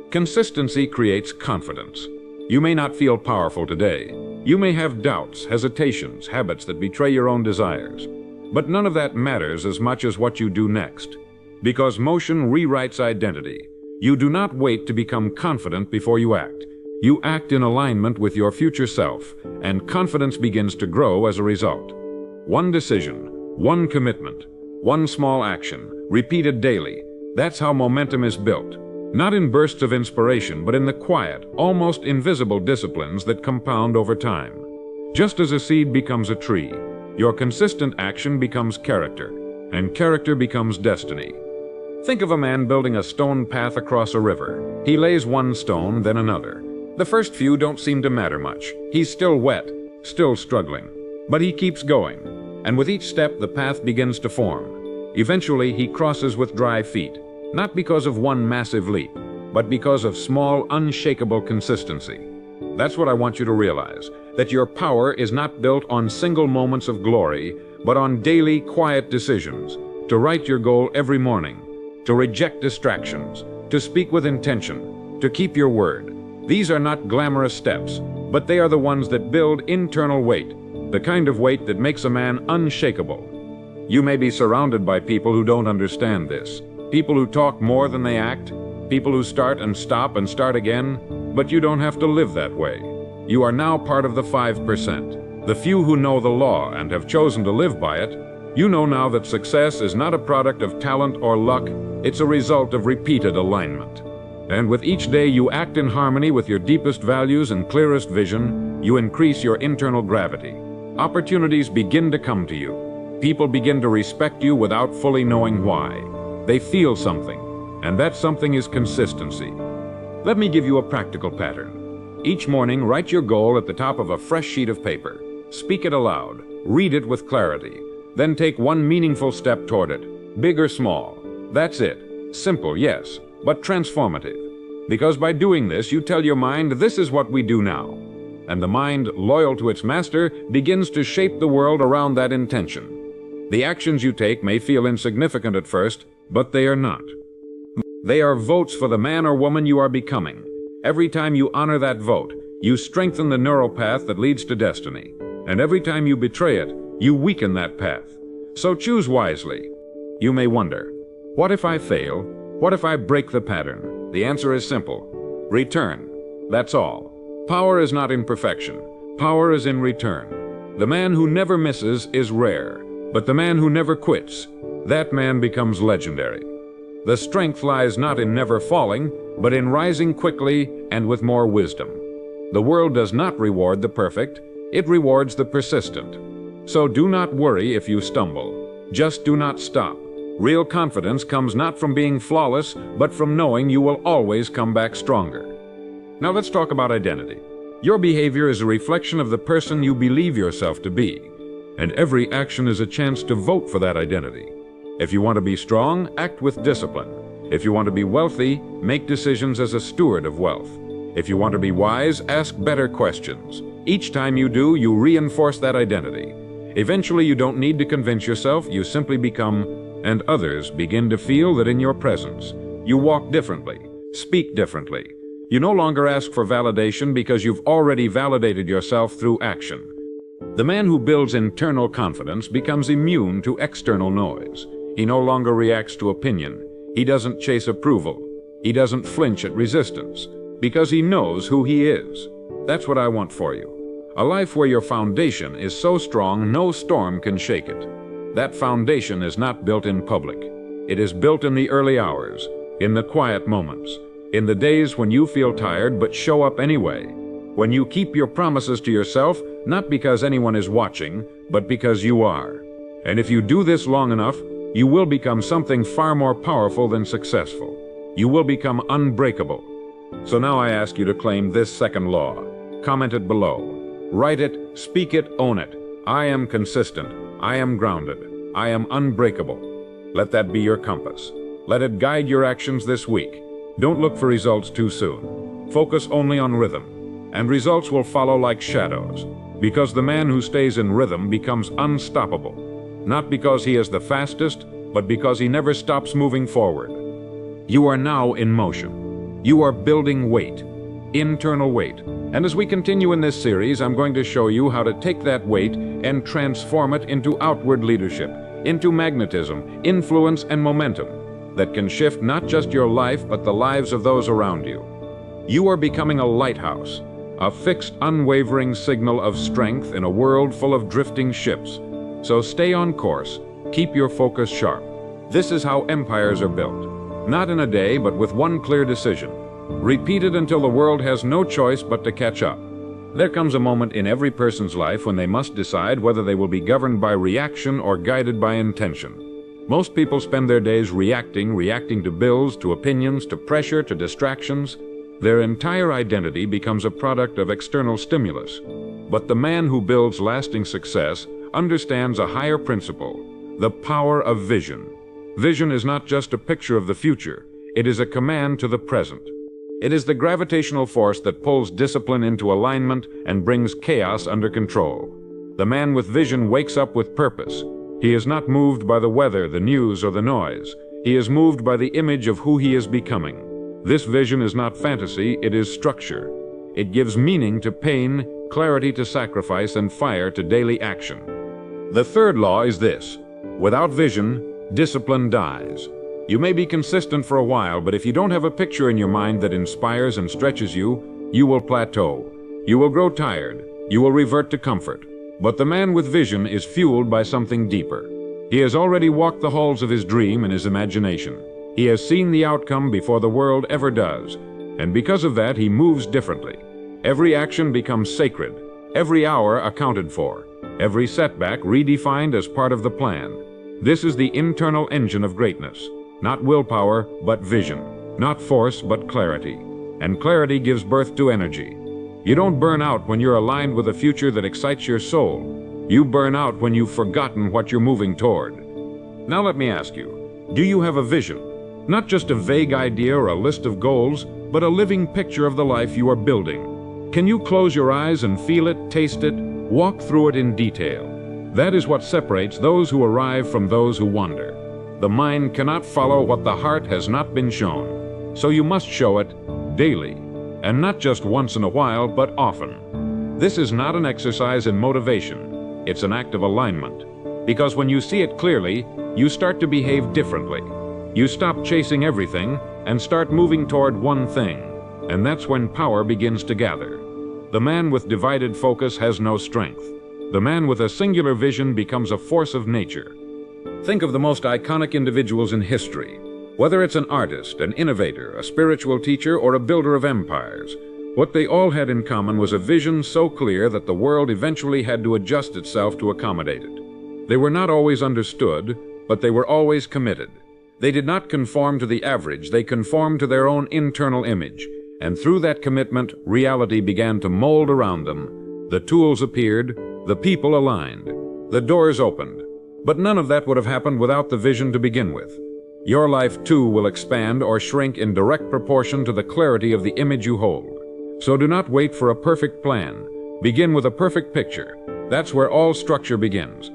Consistency creates confidence. You may not feel powerful today. You may have doubts, hesitations, habits that betray your own desires. But none of that matters as much as what you do next. Because motion rewrites identity. You do not wait to become confident before you act. You act in alignment with your future self, and confidence begins to grow as a result. One decision, one commitment, one small action, repeated daily. That's how momentum is built. Not in bursts of inspiration, but in the quiet, almost invisible disciplines that compound over time. Just as a seed becomes a tree, your consistent action becomes character, and character becomes destiny. Think of a man building a stone path across a river. He lays one stone, then another. The first few don't seem to matter much. He's still wet, still struggling. But he keeps going, and with each step the path begins to form. Eventually he crosses with dry feet, not because of one massive leap, but because of small, unshakable consistency. That's what I want you to realize, that your power is not built on single moments of glory, but on daily, quiet decisions. To write your goal every morning, to reject distractions, to speak with intention, to keep your word. These are not glamorous steps, but they are the ones that build internal weight, the kind of weight that makes a man unshakable. You may be surrounded by people who don't understand this, people who talk more than they act, people who start and start again, but you don't have to live that way. You are now part of the 5%, the few who know the law and have chosen to live by it. You know now that success is not a product of talent or luck, it's a result of repeated alignment. And with each day you act in harmony with your deepest values and clearest vision, You increase your internal gravity. Opportunities begin to come to you. People begin to respect you without fully knowing why. They feel something, and that something is consistency. Let me give you a practical pattern. Each morning, write your goal at the top of a fresh sheet of paper. Speak it aloud. Read it with clarity. Then take one meaningful step toward it, big or small. That's it. Simple, yes, but transformative. Because by doing this, you tell your mind, this is what we do now. And the mind, loyal to its master, begins to shape the world around that intention. The actions you take may feel insignificant at first, but they are not. They are votes for the man or woman you are becoming. Every time you honor that vote, you strengthen the neural path that leads to destiny. And every time you betray it, you weaken that path. So choose wisely. You may wonder, what if I fail? What if I break the pattern? The answer is simple. Return. That's all. Power is not in perfection. Power is in return. The man who never misses is rare, but the man who never quits, that man becomes legendary. The strength lies not in never falling, but in rising quickly and with more wisdom. The world does not reward the perfect, it rewards the persistent. So do not worry if you stumble. Just do not stop. Real confidence comes not from being flawless, but from knowing you will always come back stronger. Now let's talk about identity. Your behavior is a reflection of the person you believe yourself to be, and every action is a chance to vote for that identity. If you want to be strong, act with discipline. If you want to be wealthy, make decisions as a steward of wealth. If you want to be wise, ask better questions. Each time you do, you reinforce that identity. Eventually, you don't need to convince yourself, you simply become, and others begin to feel that in your presence, you walk differently, speak differently. You no longer ask for validation because you've already validated yourself through action. The man who builds internal confidence becomes immune to external noise. He no longer reacts to opinion. He doesn't chase approval. He doesn't flinch at resistance, because he knows who he is. That's what I want for you. A life where your foundation is so strong no storm can shake it. That foundation is not built in public. It is built in the early hours, in the quiet moments, in the days when you feel tired but show up anyway, when you keep your promises to yourself, not because anyone is watching, but because you are. And if you do this long enough, you will become something far more powerful than successful. You will become unbreakable. So now I ask you to claim this second law. Comment it below. Write it, speak it, own it. I am consistent. I am grounded. I am unbreakable. Let that be your compass. Let it guide your actions this week. Don't look for results too soon. Focus only on rhythm, and results will follow like shadows, because the man who stays in rhythm becomes unstoppable, not because he is the fastest, but because he never stops moving forward. You are now in motion. You are building weight, internal weight. And as we continue in this series, I'm going to show you how to take that weight and transform it into outward leadership, into magnetism, influence, and momentum that can shift not just your life, but the lives of those around you. You are becoming a lighthouse, a fixed, unwavering signal of strength in a world full of drifting ships. So stay on course, keep your focus sharp. This is how empires are built. Not in a day, but with one clear decision. Repeat it until the world has no choice but to catch up. There comes a moment in every person's life when they must decide whether they will be governed by reaction or guided by intention. Most people spend their days reacting to bills, to opinions, to pressure, to distractions. Their entire identity becomes a product of external stimulus. But the man who builds lasting success understands a higher principle, the power of vision. Vision is not just a picture of the future, it is a command to the present. It is the gravitational force that pulls discipline into alignment and brings chaos under control. The man with vision wakes up with purpose. He is not moved by the weather, the news, or the noise. He is moved by the image of who he is becoming. This vision is not fantasy, it is structure. It gives meaning to pain, clarity to sacrifice, and fire to daily action. The third law is this: without vision, discipline dies. You may be consistent for a while, but if you don't have a picture in your mind that inspires and stretches you, you will plateau. You will grow tired. You will revert to comfort. But the man with vision is fueled by something deeper. He has already walked the halls of his dream and his imagination. He has seen the outcome before the world ever does, and because of that, he moves differently. Every action becomes sacred. every hour accounted for, every setback redefined as part of the plan. This is the internal engine of greatness. Not willpower, but vision. Not force, but clarity. And clarity gives birth to energy. You don't burn out when you're aligned with a future that excites your soul. You burn out when you've forgotten what you're moving toward. Now let me ask you, do you have a vision? Not just a vague idea or a list of goals, but a living picture of the life you are building. Can you close your eyes and feel it, taste it, walk through it in detail? That is what separates those who arrive from those who wander. The mind cannot follow what the heart has not been shown. So you must show it daily, and not just once in a while, but often. This is not an exercise in motivation. It's an act of alignment. Because when you see it clearly, you start to behave differently. You stop chasing everything and start moving toward one thing, and that's when power begins to gather. The man with divided focus has no strength. The man with a singular vision becomes a force of nature. Think of the most iconic individuals in history. Whether it's an artist, an innovator, a spiritual teacher, or a builder of empires, what they all had in common was a vision so clear that the world eventually had to adjust itself to accommodate it. They were not always understood, but they were always committed. They did not conform to the average, they conformed to their own internal image, and through that commitment, reality began to mold around them. The tools appeared, the people aligned, the doors opened. But none of that would have happened without the vision to begin with. Your life too will expand or shrink in direct proportion to the clarity of the image you hold. So do not wait for a perfect plan. Begin with a perfect picture. That's where all structure begins.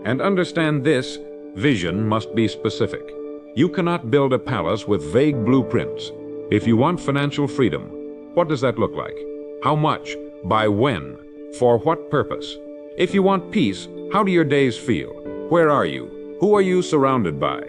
And understand this, vision must be specific. You cannot build a palace with vague blueprints. If you want financial freedom, what does that look like? How much? By when? For what purpose? If you want peace, how do your days feel? Where are you? Who are you surrounded by?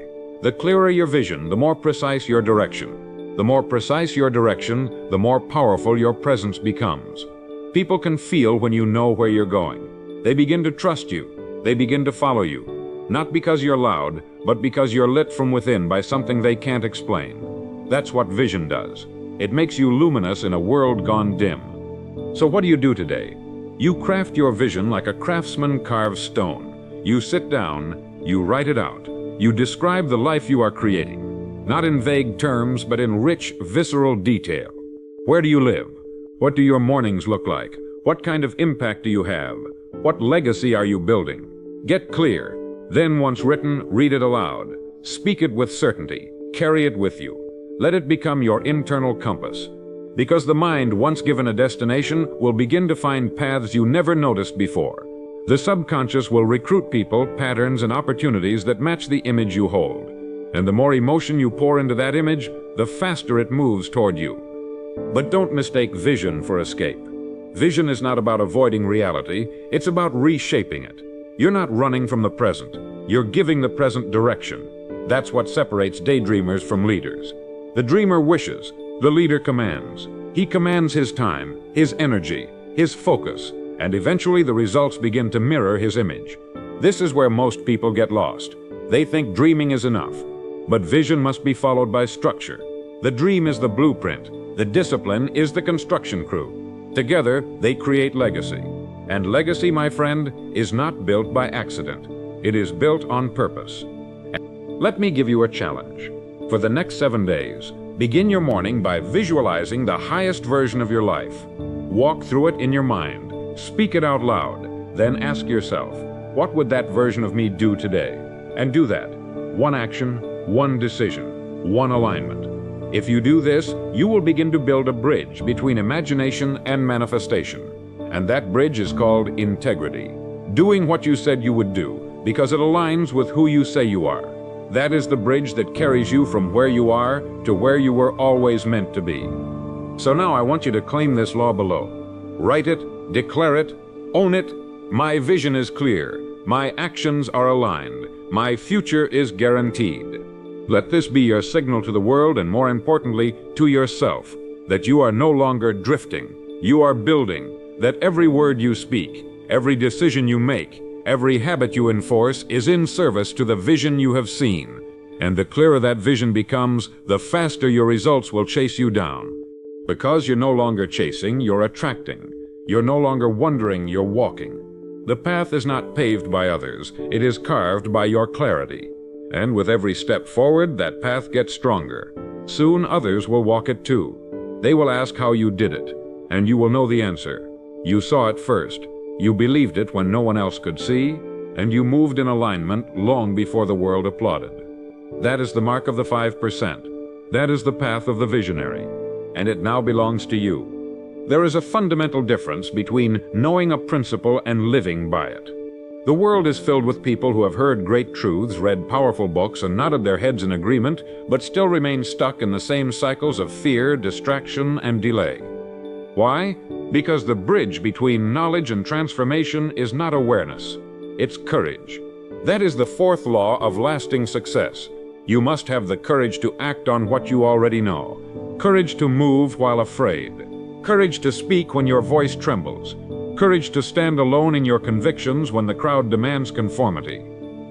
The clearer your vision, the more precise your direction. The more precise your direction, the more powerful your presence becomes. People can feel when you know where you're going. They begin to trust you. They begin to follow you. Not because you're loud, but because you're lit from within by something they can't explain. That's what vision does. It makes you luminous in a world gone dim. So what do you do today? You craft your vision like a craftsman carves stone. You sit down, you write it out. You describe the life you are creating, not in vague terms, but in rich, visceral detail. Where do you live? What do your mornings look like? What kind of impact do you have? What legacy are you building? Get clear. Then, once written, read it aloud. Speak it with certainty. Carry it with you. Let it become your internal compass. Because the mind, once given a destination, will begin to find paths you never noticed before. The subconscious will recruit people, patterns, and opportunities that match the image you hold. And the more emotion you pour into that image, the faster it moves toward you. But don't mistake vision for escape. Vision is not about avoiding reality, it's about reshaping it. You're not running from the present, you're giving the present direction. That's what separates daydreamers from leaders. The dreamer wishes, the leader commands. He commands his time, his energy, his focus, and eventually the results begin to mirror his image. This is where most people get lost. They think dreaming is enough, but vision must be followed by structure. The dream is the blueprint, the discipline is the construction crew. Together, they create legacy. And legacy, my friend, is not built by accident. It is built on purpose. Let me give you a challenge. For the next 7 days, begin your morning by visualizing the highest version of your life. Walk through it in your mind. Speak it out loud, then ask yourself, what would that version of me do today? And do that. One action, one decision, one alignment. If you do this, you will begin to build a bridge between imagination and manifestation. And that bridge is called integrity. Doing what you said you would do, because it aligns with who you say you are. That is the bridge that carries you from where you are to where you were always meant to be. So now I want you to claim this law below. Write it, declare it, own it. My vision is clear. My actions are aligned. My future is guaranteed. Let this be your signal to the world and, more importantly, to yourself, that you are no longer drifting. You are building, that every word you speak, every decision you make, every habit you enforce is in service to the vision you have seen. And the clearer that vision becomes, the faster your results will chase you down. Because you're no longer chasing, you're attracting. You're no longer wondering, you're walking. The path is not paved by others, it is carved by your clarity. And with every step forward, that path gets stronger. Soon others will walk it too. They will ask how you did it, and you will know the answer. You saw it first. You believed it when no one else could see, and you moved in alignment long before the world applauded. That is the mark of the 5%. That is the path of the visionary, and it now belongs to you. There is a fundamental difference between knowing a principle and living by it. The world is filled with people who have heard great truths, read powerful books, and nodded their heads in agreement, but still remain stuck in the same cycles of fear, distraction, and delay. Why? Because the bridge between knowledge and transformation is not awareness. It's courage. That is the fourth law of lasting success. You must have the courage to act on what you already know. Courage to move while afraid. Courage to speak when your voice trembles. Courage to stand alone in your convictions when the crowd demands conformity.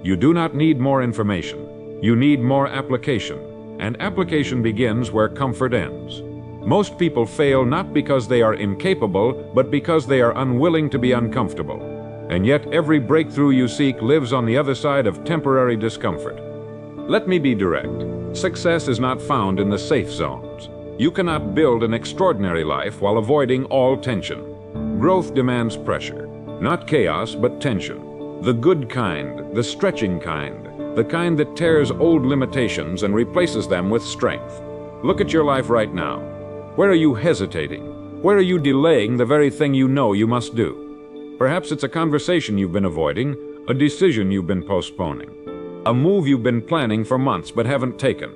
You do not need more information. You need more application. And application begins where comfort ends. Most people fail not because they are incapable, but because they are unwilling to be uncomfortable. And yet every breakthrough you seek lives on the other side of temporary discomfort. Let me be direct. Success is not found in the safe zones. You cannot build an extraordinary life while avoiding all tension. Growth demands pressure, not chaos, but tension. The good kind, the stretching kind, the kind that tears old limitations and replaces them with strength. Look at your life right now. Where are you hesitating? Where are you delaying the very thing you know you must do? Perhaps it's a conversation you've been avoiding, a decision you've been postponing, a move you've been planning for months but haven't taken.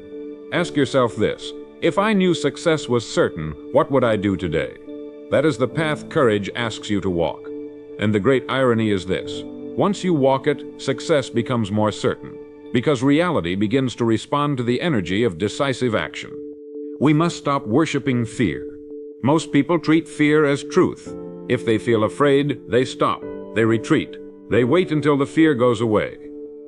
Ask yourself this: if I knew success was certain, what would I do today? That is the path courage asks you to walk. And the great irony is this: once you walk it, success becomes more certain, because reality begins to respond to the energy of decisive action. We must stop worshiping fear. Most people treat fear as truth. If they feel afraid, they stop, they retreat, they wait until the fear goes away.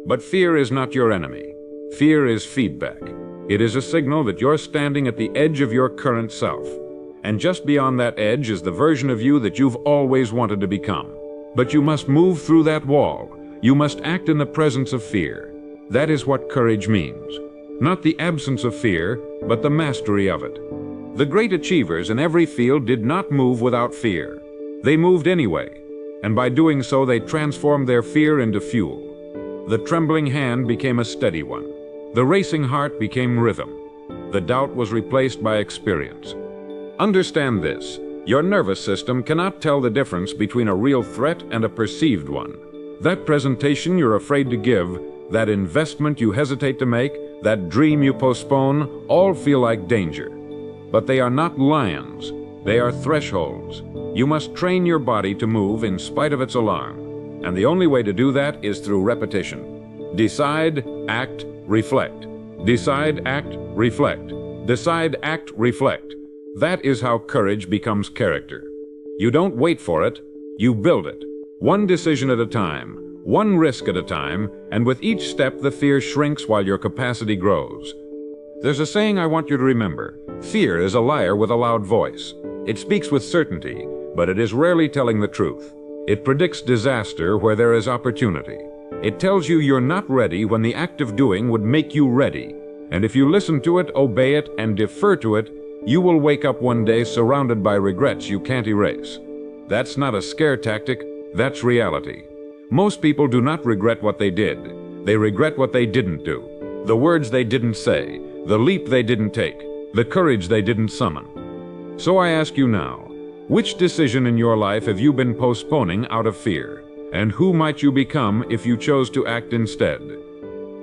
But fear is not your enemy. Fear is feedback. It is a signal that you're standing at the edge of your current self. And just beyond that edge is the version of you that you've always wanted to become. But you must move through that wall. You must act in the presence of fear. That is what courage means. Not the absence of fear, but the mastery of it. The great achievers in every field did not move without fear. They moved anyway, and by doing so they transformed their fear into fuel. The trembling hand became a steady one. The racing heart became rhythm. The doubt was replaced by experience. Understand this: your nervous system cannot tell the difference between a real threat and a perceived one. That presentation you're afraid to give, that investment you hesitate to make, that dream you postpone, all feel like danger. But they are not lions. They are thresholds. You must train your body to move in spite of its alarm. And the only way to do that is through repetition. Decide, act, reflect. Decide, act, reflect. Decide, act, reflect. That is how courage becomes character. You don't wait for it, you build it. One decision at a time, one risk at a time, and with each step the fear shrinks while your capacity grows. There's a saying I want you to remember: fear is a liar with a loud voice. It speaks with certainty, but it is rarely telling the truth. It predicts disaster where there is opportunity. It tells you you're not ready when the act of doing would make you ready. And if you listen to it, obey it, and defer to it, you will wake up one day surrounded by regrets you can't erase. That's not a scare tactic, that's reality. Most people do not regret what they did. They regret what they didn't do. The words they didn't say, the leap they didn't take, the courage they didn't summon. So I ask you now, which decision in your life have you been postponing out of fear? And who might you become if you chose to act instead?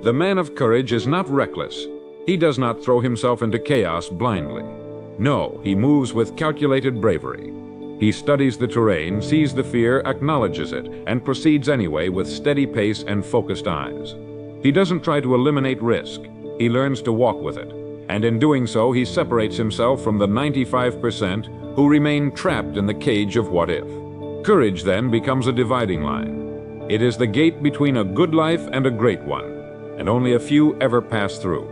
The man of courage is not reckless. He does not throw himself into chaos blindly. No, he moves with calculated bravery. He studies the terrain, sees the fear, acknowledges it, and proceeds anyway with steady pace and focused eyes. He doesn't try to eliminate risk. He learns to walk with it. And in doing so, he separates himself from the 95% who remain trapped in the cage of what if. Courage then becomes a dividing line. It is the gate between a good life and a great one, and only a few ever pass through.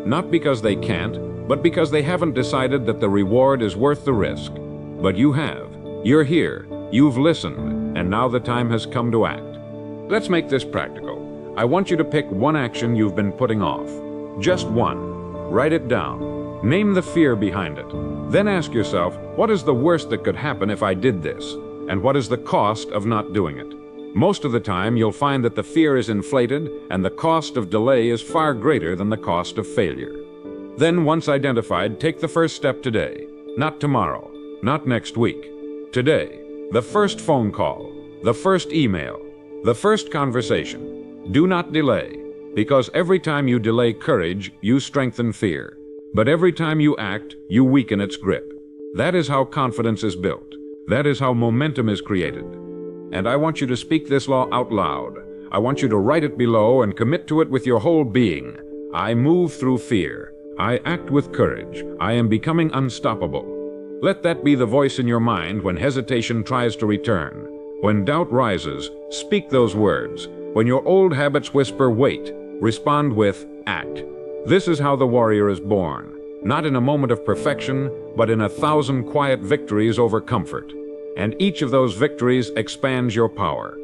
Not because they can't, but because they haven't decided that the reward is worth the risk. But you have. You're here, You've listened, and now the time has come to act. Let's make this practical. I want you to pick one action you've been putting off. Just one. Write it down. Name the fear behind it. Then ask yourself, what is the worst that could happen if I did this? And what is the cost of not doing it? Most of the time, you'll find that the fear is inflated and the cost of delay is far greater than the cost of failure. Then, once identified, take the first step today. Not tomorrow, not next week. Today. The first phone call, the first email, the first conversation. Do not delay, because every time you delay courage, you strengthen fear. But every time you act, you weaken its grip. That is how confidence is built. That is how momentum is created. And I want you to speak this law out loud. I want you to write it below and commit to it with your whole being. I move through fear. I act with courage. I am becoming unstoppable. Let that be the voice in your mind when hesitation tries to return. When doubt rises, speak those words. When your old habits whisper, wait, respond with, act. This is how the warrior is born, not in a moment of perfection, but in 1,000 quiet victories over comfort. And each of those victories expands your power.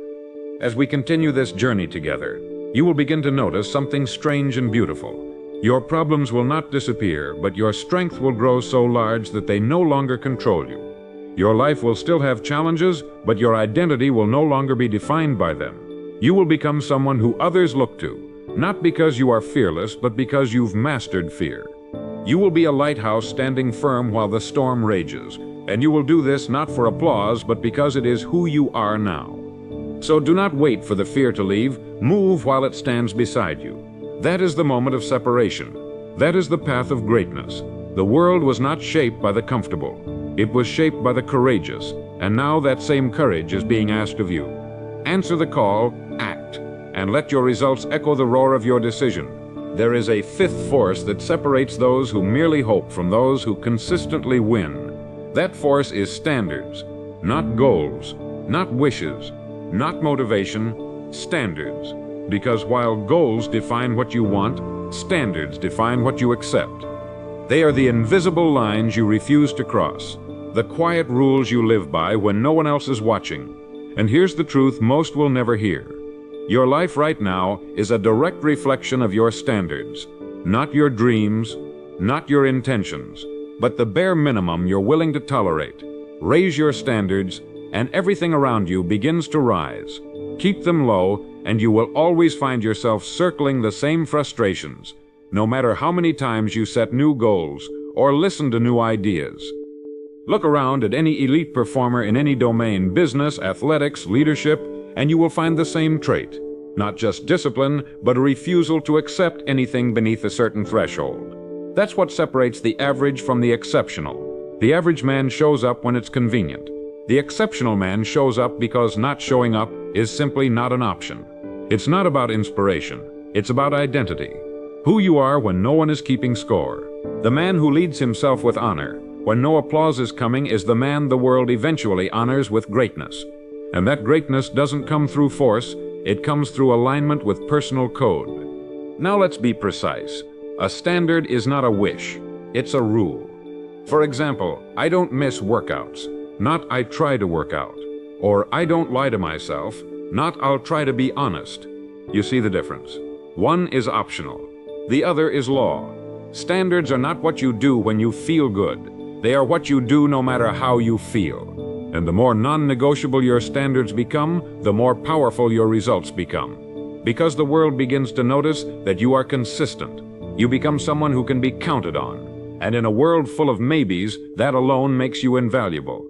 As we continue this journey together, you will begin to notice something strange and beautiful. Your problems will not disappear, but your strength will grow so large that they no longer control you. Your life will still have challenges, but your identity will no longer be defined by them. You will become someone who others look to, not because you are fearless, but because you've mastered fear. You will be a lighthouse standing firm while the storm rages, and you will do this not for applause, but because it is who you are now. So do not wait for the fear to leave. Move while it stands beside you. That is the moment of separation. That is the path of greatness. The world was not shaped by the comfortable. It was shaped by the courageous, and now that same courage is being asked of you. Answer the call, act, and let your results echo the roar of your decision. There is a fifth force that separates those who merely hope from those who consistently win. That force is standards, not goals, not wishes, not motivation, standards. Because while goals define what you want, standards define what you accept. They are the invisible lines you refuse to cross, the quiet rules you live by when no one else is watching. And here's the truth most will never hear. Your life right now is a direct reflection of your standards, not your dreams, not your intentions, but the bare minimum you're willing to tolerate. Raise your standards, and everything around you begins to rise. Keep them low, and you will always find yourself circling the same frustrations, no matter how many times you set new goals or listen to new ideas. Look around at any elite performer in any domain, business, athletics, leadership, and you will find the same trait. Not just discipline, but a refusal to accept anything beneath a certain threshold. That's what separates the average from the exceptional. The average man shows up when it's convenient. The exceptional man shows up because not showing up is simply not an option. It's not about inspiration. It's about identity. Who you are when no one is keeping score. The man who leads himself with honor, when no applause is coming, is the man the world eventually honors with greatness. And that greatness doesn't come through force, it comes through alignment with personal code. Now let's be precise. A standard is not a wish, it's a rule. For example, I don't miss workouts, not I try to work out. Or I don't lie to myself, not I'll try to be honest. You see the difference? One is optional, the other is law. Standards are not what you do when you feel good. They are what you do no matter how you feel. And the more non-negotiable your standards become, the more powerful your results become. Because the world begins to notice that you are consistent. You become someone who can be counted on. And in a world full of maybes, that alone makes you invaluable.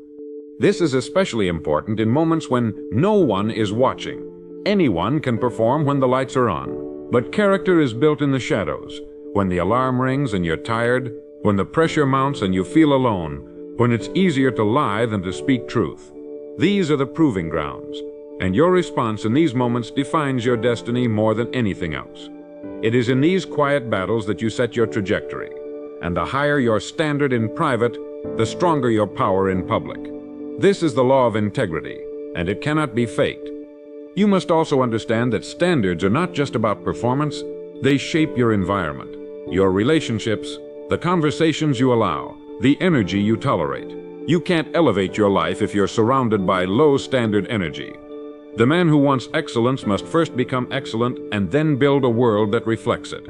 This is especially important in moments when no one is watching. Anyone can perform when the lights are on. But character is built in the shadows. When the alarm rings and you're tired, when the pressure mounts and you feel alone, when it's easier to lie than to speak truth. These are the proving grounds, and your response in these moments defines your destiny more than anything else. It is in these quiet battles that you set your trajectory, and the higher your standard in private, the stronger your power in public. This is the law of integrity, and it cannot be faked. You must also understand that standards are not just about performance, they shape your environment, your relationships, the conversations you allow, the energy you tolerate. You can't elevate your life if you're surrounded by low-standard energy. The man who wants excellence must first become excellent and then build a world that reflects it.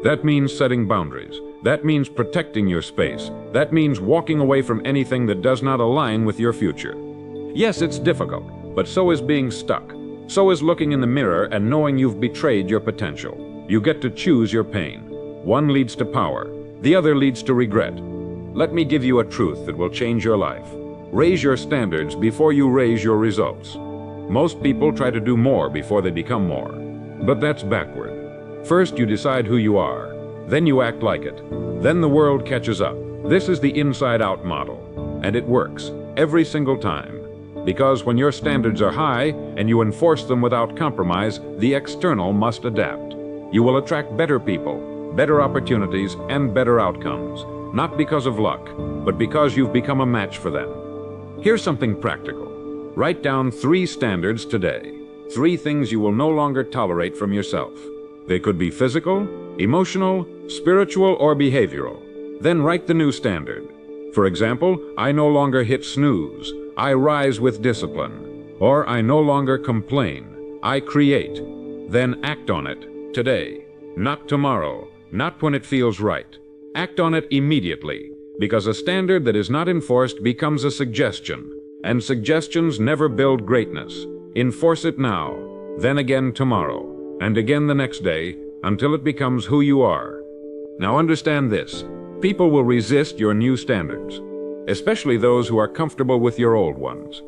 That means setting boundaries. That means protecting your space. That means walking away from anything that does not align with your future. Yes, it's difficult, but so is being stuck. So is looking in the mirror and knowing you've betrayed your potential. You get to choose your pain. One leads to power. The other leads to regret. Let me give you a truth that will change your life. Raise your standards before you raise your results. Most people try to do more before they become more. But that's backward. First, you decide who you are. Then you act like it. Then the world catches up. This is the inside-out model. And it works every single time. Because when your standards are high and you enforce them without compromise, the external must adapt. You will attract better people, better opportunities, and better outcomes. Not because of luck, but because you've become a match for them. Here's something practical. Write down 3 standards today. 3 things you will no longer tolerate from yourself. They could be physical, emotional, spiritual, or behavioral. Then write the new standard. For example, I no longer hit snooze. I rise with discipline. Or I no longer complain. I create. Then act on it today. Not tomorrow. Not when it feels right. Act on it immediately. Because a standard that is not enforced becomes a suggestion. And suggestions never build greatness. Enforce it now, then again tomorrow, and again the next day, until it becomes who you are. Now understand this. People will resist your new standards, especially those who are comfortable with your old ones.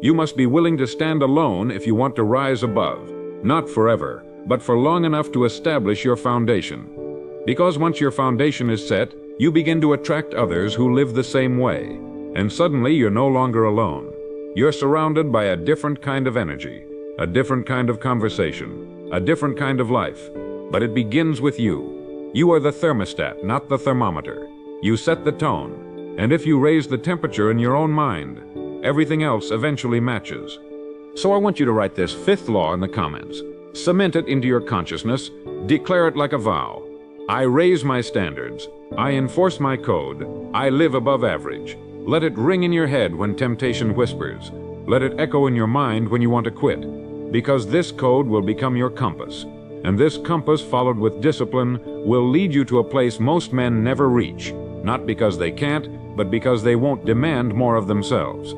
You must be willing to stand alone if you want to rise above, not forever, but for long enough to establish your foundation. Because once your foundation is set, you begin to attract others who live the same way. And suddenly you're no longer alone. You're surrounded by a different kind of energy, a different kind of conversation, a different kind of life. But it begins with you. You are the thermostat, not the thermometer. You set the tone. And if you raise the temperature in your own mind, everything else eventually matches. So I want you to write this 5th law in the comments. Cement it into your consciousness. Declare it like a vow. I raise my standards. I enforce my code. I live above average. Let it ring in your head when temptation whispers. Let it echo in your mind when you want to quit. Because this code will become your compass. And this compass, followed with discipline, will lead you to a place most men never reach. Not because they can't, but because they won't demand more of themselves.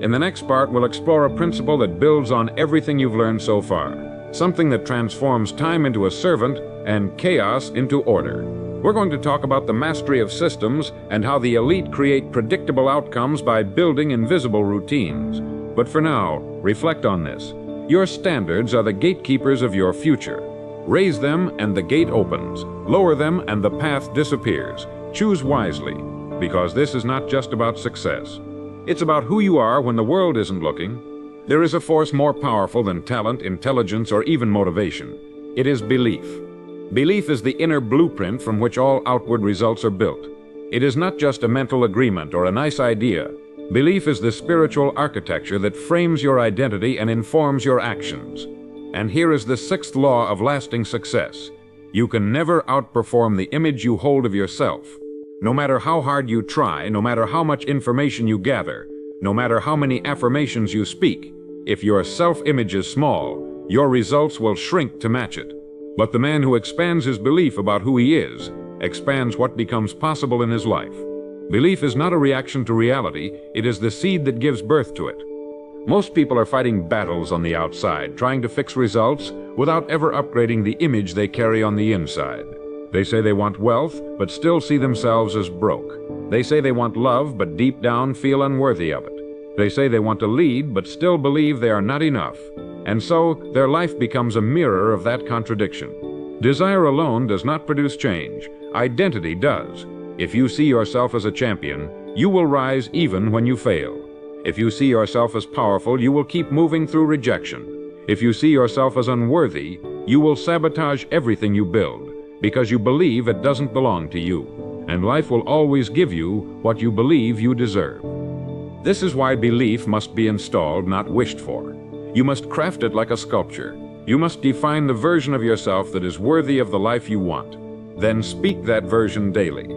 In the next part, we'll explore a principle that builds on everything you've learned so far. Something that transforms time into a servant and chaos into order. We're going to talk about the mastery of systems and how the elite create predictable outcomes by building invisible routines. But for now, reflect on this. Your standards are the gatekeepers of your future. Raise them and the gate opens. Lower them and the path disappears. Choose wisely, because this is not just about success. It's about who you are when the world isn't looking. There is a force more powerful than talent, intelligence, or even motivation. It is belief. Belief is the inner blueprint from which all outward results are built. It is not just a mental agreement or a nice idea. Belief is the spiritual architecture that frames your identity and informs your actions. And here is the 6th law of lasting success. You can never outperform the image you hold of yourself. No matter how hard you try, no matter how much information you gather, no matter how many affirmations you speak, if your self-image is small, your results will shrink to match it. But the man who expands his belief about who he is, expands what becomes possible in his life. Belief is not a reaction to reality, it is the seed that gives birth to it. Most people are fighting battles on the outside, trying to fix results without ever upgrading the image they carry on the inside. They say they want wealth, but still see themselves as broke. They say they want love, but deep down feel unworthy of it. They say they want to lead, but still believe they are not enough. And so, their life becomes a mirror of that contradiction. Desire alone does not produce change. Identity does. If you see yourself as a champion, you will rise even when you fail. If you see yourself as powerful, you will keep moving through rejection. If you see yourself as unworthy, you will sabotage everything you build, because you believe it doesn't belong to you. And life will always give you what you believe you deserve. This is why belief must be installed, not wished for. You must craft it like a sculpture. You must define the version of yourself that is worthy of the life you want. Then speak that version daily.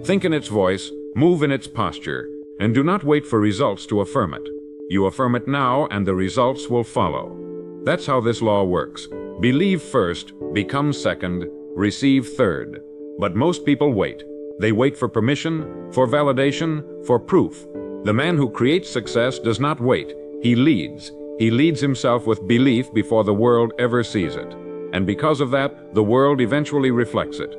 Think in its voice, move in its posture, And do not wait for results to affirm it. You affirm it now, and the results will follow. That's how this law works. Believe first, become second, receive third. But most people wait. They wait for permission, for validation, for proof. The man who creates success does not wait. He leads. He leads himself with belief before the world ever sees it. And because of that, the world eventually reflects it.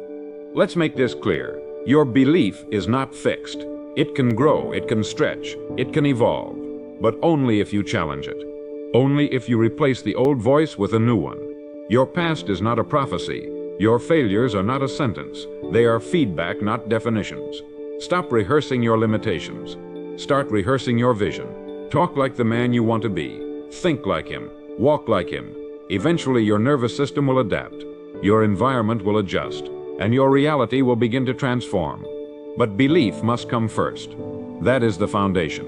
Let's make this clear. Your belief is not fixed. It can grow, it can stretch, it can evolve. But only if you challenge it. Only if you replace the old voice with a new one. Your past is not a prophecy. Your failures are not a sentence. They are feedback, not definitions. Stop rehearsing your limitations. Start rehearsing your vision. Talk like the man you want to be. Think like him. Walk like him. Eventually, your nervous system will adapt. Your environment will adjust. And your reality will begin to transform. But belief must come first. That is the foundation.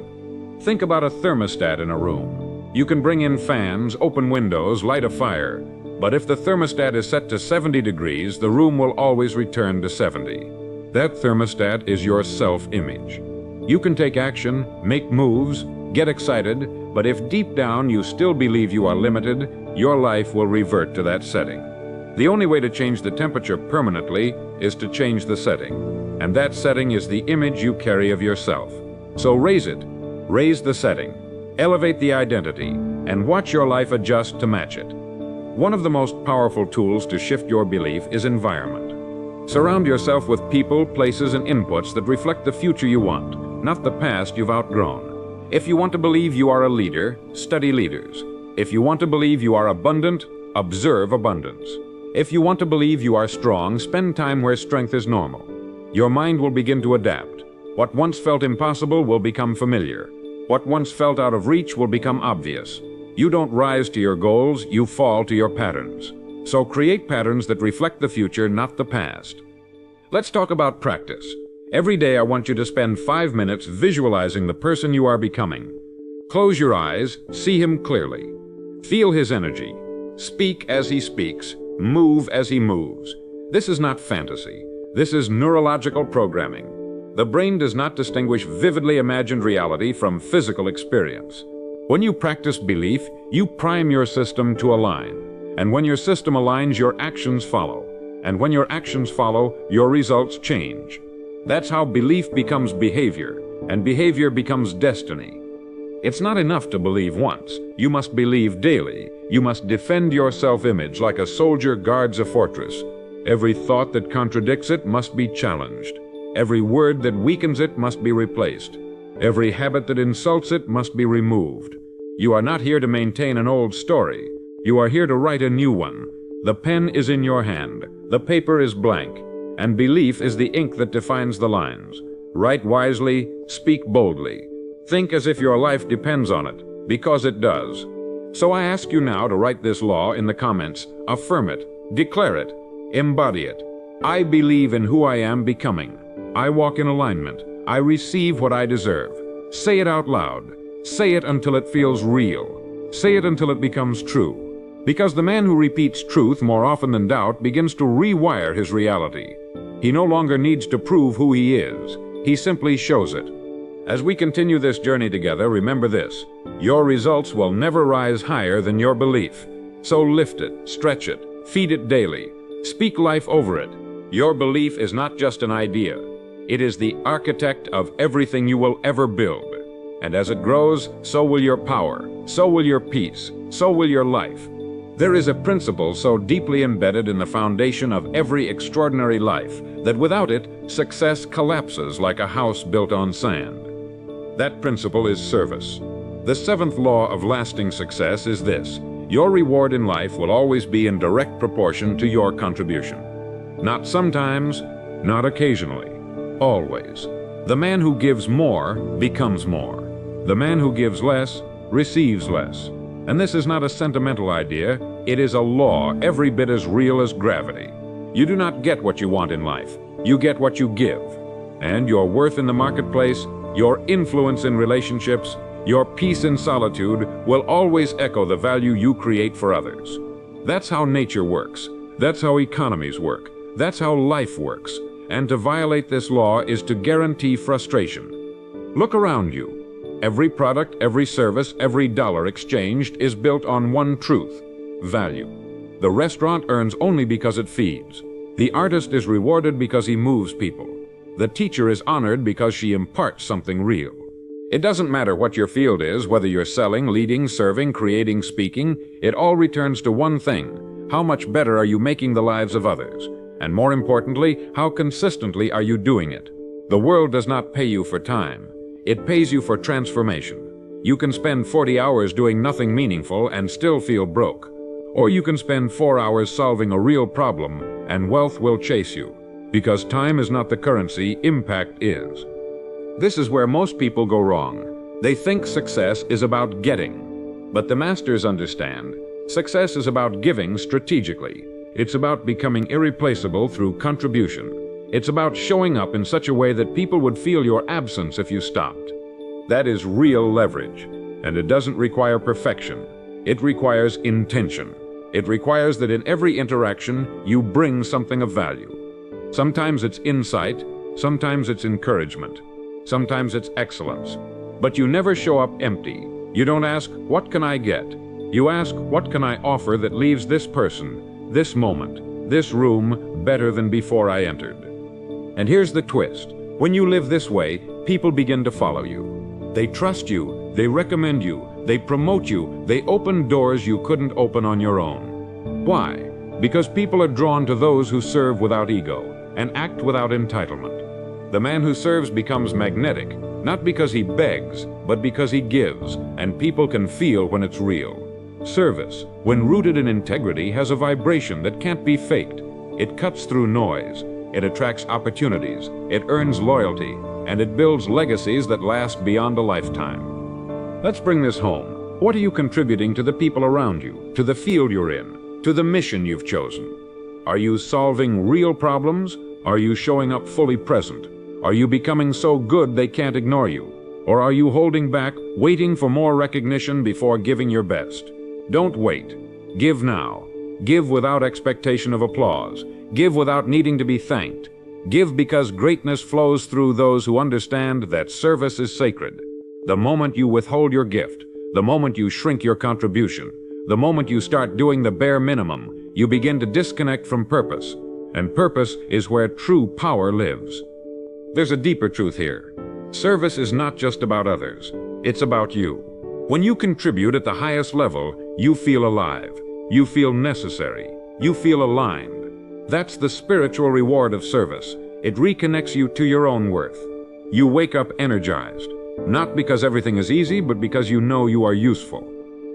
Think about a thermostat in a room. You can bring in fans, open windows, light a fire. But if the thermostat is set to 70 degrees, the room will always return to 70. That thermostat is your self-image. You can take action, make moves, get excited, but if deep down you still believe you are limited, your life will revert to that setting. The only way to change the temperature permanently is to change the setting. And that setting is the image you carry of yourself. So raise it. Raise the setting. Elevate the identity, and watch your life adjust to match it. One of the most powerful tools to shift your belief is environment. Surround yourself with people, places, and inputs that reflect the future you want, not the past you've outgrown. If you want to believe you are a leader, study leaders. If you want to believe you are abundant, observe abundance. If you want to believe you are strong, spend time where strength is normal. Your mind will begin to adapt. What once felt impossible will become familiar. What once felt out of reach will become obvious. You don't rise to your goals, you fall to your patterns. So create patterns that reflect the future, not the past. Let's talk about practice. Every day I want you to spend 5 minutes visualizing the person you are becoming. Close your eyes, see him clearly. Feel his energy. Speak as he speaks, move as he moves. This is not fantasy. This is neurological programming. The brain does not distinguish vividly imagined reality from physical experience. When you practice belief, you prime your system to align. And when your system aligns, your actions follow. And when your actions follow, your results change. That's how belief becomes behavior, and behavior becomes destiny. It's not enough to believe once. You must believe daily. You must defend your self-image like a soldier guards a fortress. Every thought that contradicts it must be challenged. Every word that weakens it must be replaced. Every habit that insults it must be removed. You are not here to maintain an old story. You are here to write a new one. The pen is in your hand. The paper is blank. And belief is the ink that defines the lines. Write wisely, speak boldly. Think as if your life depends on it, because it does. So I ask you now to write this law in the comments. Affirm it, declare it, embody it. I believe in who I am becoming. I walk in alignment. I receive what I deserve. Say it out loud. Say it until it feels real. Say it until it becomes true. Because the man who repeats truth more often than doubt begins to rewire his reality. He no longer needs to prove who he is. He simply shows it. As we continue this journey together, remember this. Your results will never rise higher than your belief. So lift it, stretch it, feed it daily. Speak life over it. Your belief is not just an idea. It is the architect of everything you will ever build. And as it grows, so will your power, so will your peace, so will your life. There is a principle so deeply embedded in the foundation of every extraordinary life that without it, success collapses like a house built on sand. That principle is service. The seventh law of lasting success is this: your reward in life will always be in direct proportion to your contribution. Not sometimes, not occasionally, always. The man who gives more becomes more. The man who gives less receives less. And this is not a sentimental idea, it is a law every bit as real as gravity. You do not get what you want in life, you get what you give. And your worth in the marketplace, your influence in relationships, your peace in solitude will always echo the value you create for others. That's how nature works. That's how economies work. That's how life works. And to violate this law is to guarantee frustration. Look around you. Every product, every service, every dollar exchanged is built on one truth: value. The restaurant earns only because it feeds. The artist is rewarded because he moves people. The teacher is honored because she imparts something real. It doesn't matter what your field is, whether you're selling, leading, serving, creating, speaking, it all returns to one thing: how much better are you making the lives of others? And more importantly, how consistently are you doing it? The world does not pay you for time. It pays you for transformation. You can spend 40 hours doing nothing meaningful and still feel broke. Or you can spend 4 hours solving a real problem and wealth will chase you. Because time is not the currency, impact is. This is where most people go wrong. They think success is about getting. But the masters understand. Success is about giving strategically. It's about becoming irreplaceable through contribution. It's about showing up in such a way that people would feel your absence if you stopped. That is real leverage. And it doesn't require perfection. It requires intention. It requires that in every interaction, you bring something of value. Sometimes it's insight, sometimes it's encouragement, sometimes it's excellence. But you never show up empty. You don't ask, "What can I get?" You ask, "What can I offer that leaves this person, this moment, this room better than before I entered?" And here's the twist. When you live this way, people begin to follow you. They trust you, they recommend you, they promote you, they open doors you couldn't open on your own. Why? Because people are drawn to those who serve without ego and act without entitlement. The man who serves becomes magnetic, not because he begs, but because he gives, and people can feel when it's real. Service, when rooted in integrity, has a vibration that can't be faked. It cuts through noise, it attracts opportunities, it earns loyalty, and it builds legacies that last beyond a lifetime. Let's bring this home. What are you contributing to the people around you, to the field you're in, to the mission you've chosen? Are you solving real problems? Are you showing up fully present? Are you becoming so good they can't ignore you? Or are you holding back, waiting for more recognition before giving your best? Don't wait. Give now. Give without expectation of applause. Give without needing to be thanked. Give because greatness flows through those who understand that service is sacred. The moment you withhold your gift, the moment you shrink your contribution, the moment you start doing the bare minimum, you begin to disconnect from purpose. And purpose is where true power lives. There's a deeper truth here. Service is not just about others. It's about you. When you contribute at the highest level, you feel alive. You feel necessary. You feel aligned. That's the spiritual reward of service. It reconnects you to your own worth. You wake up energized, not because everything is easy, but because you know you are useful.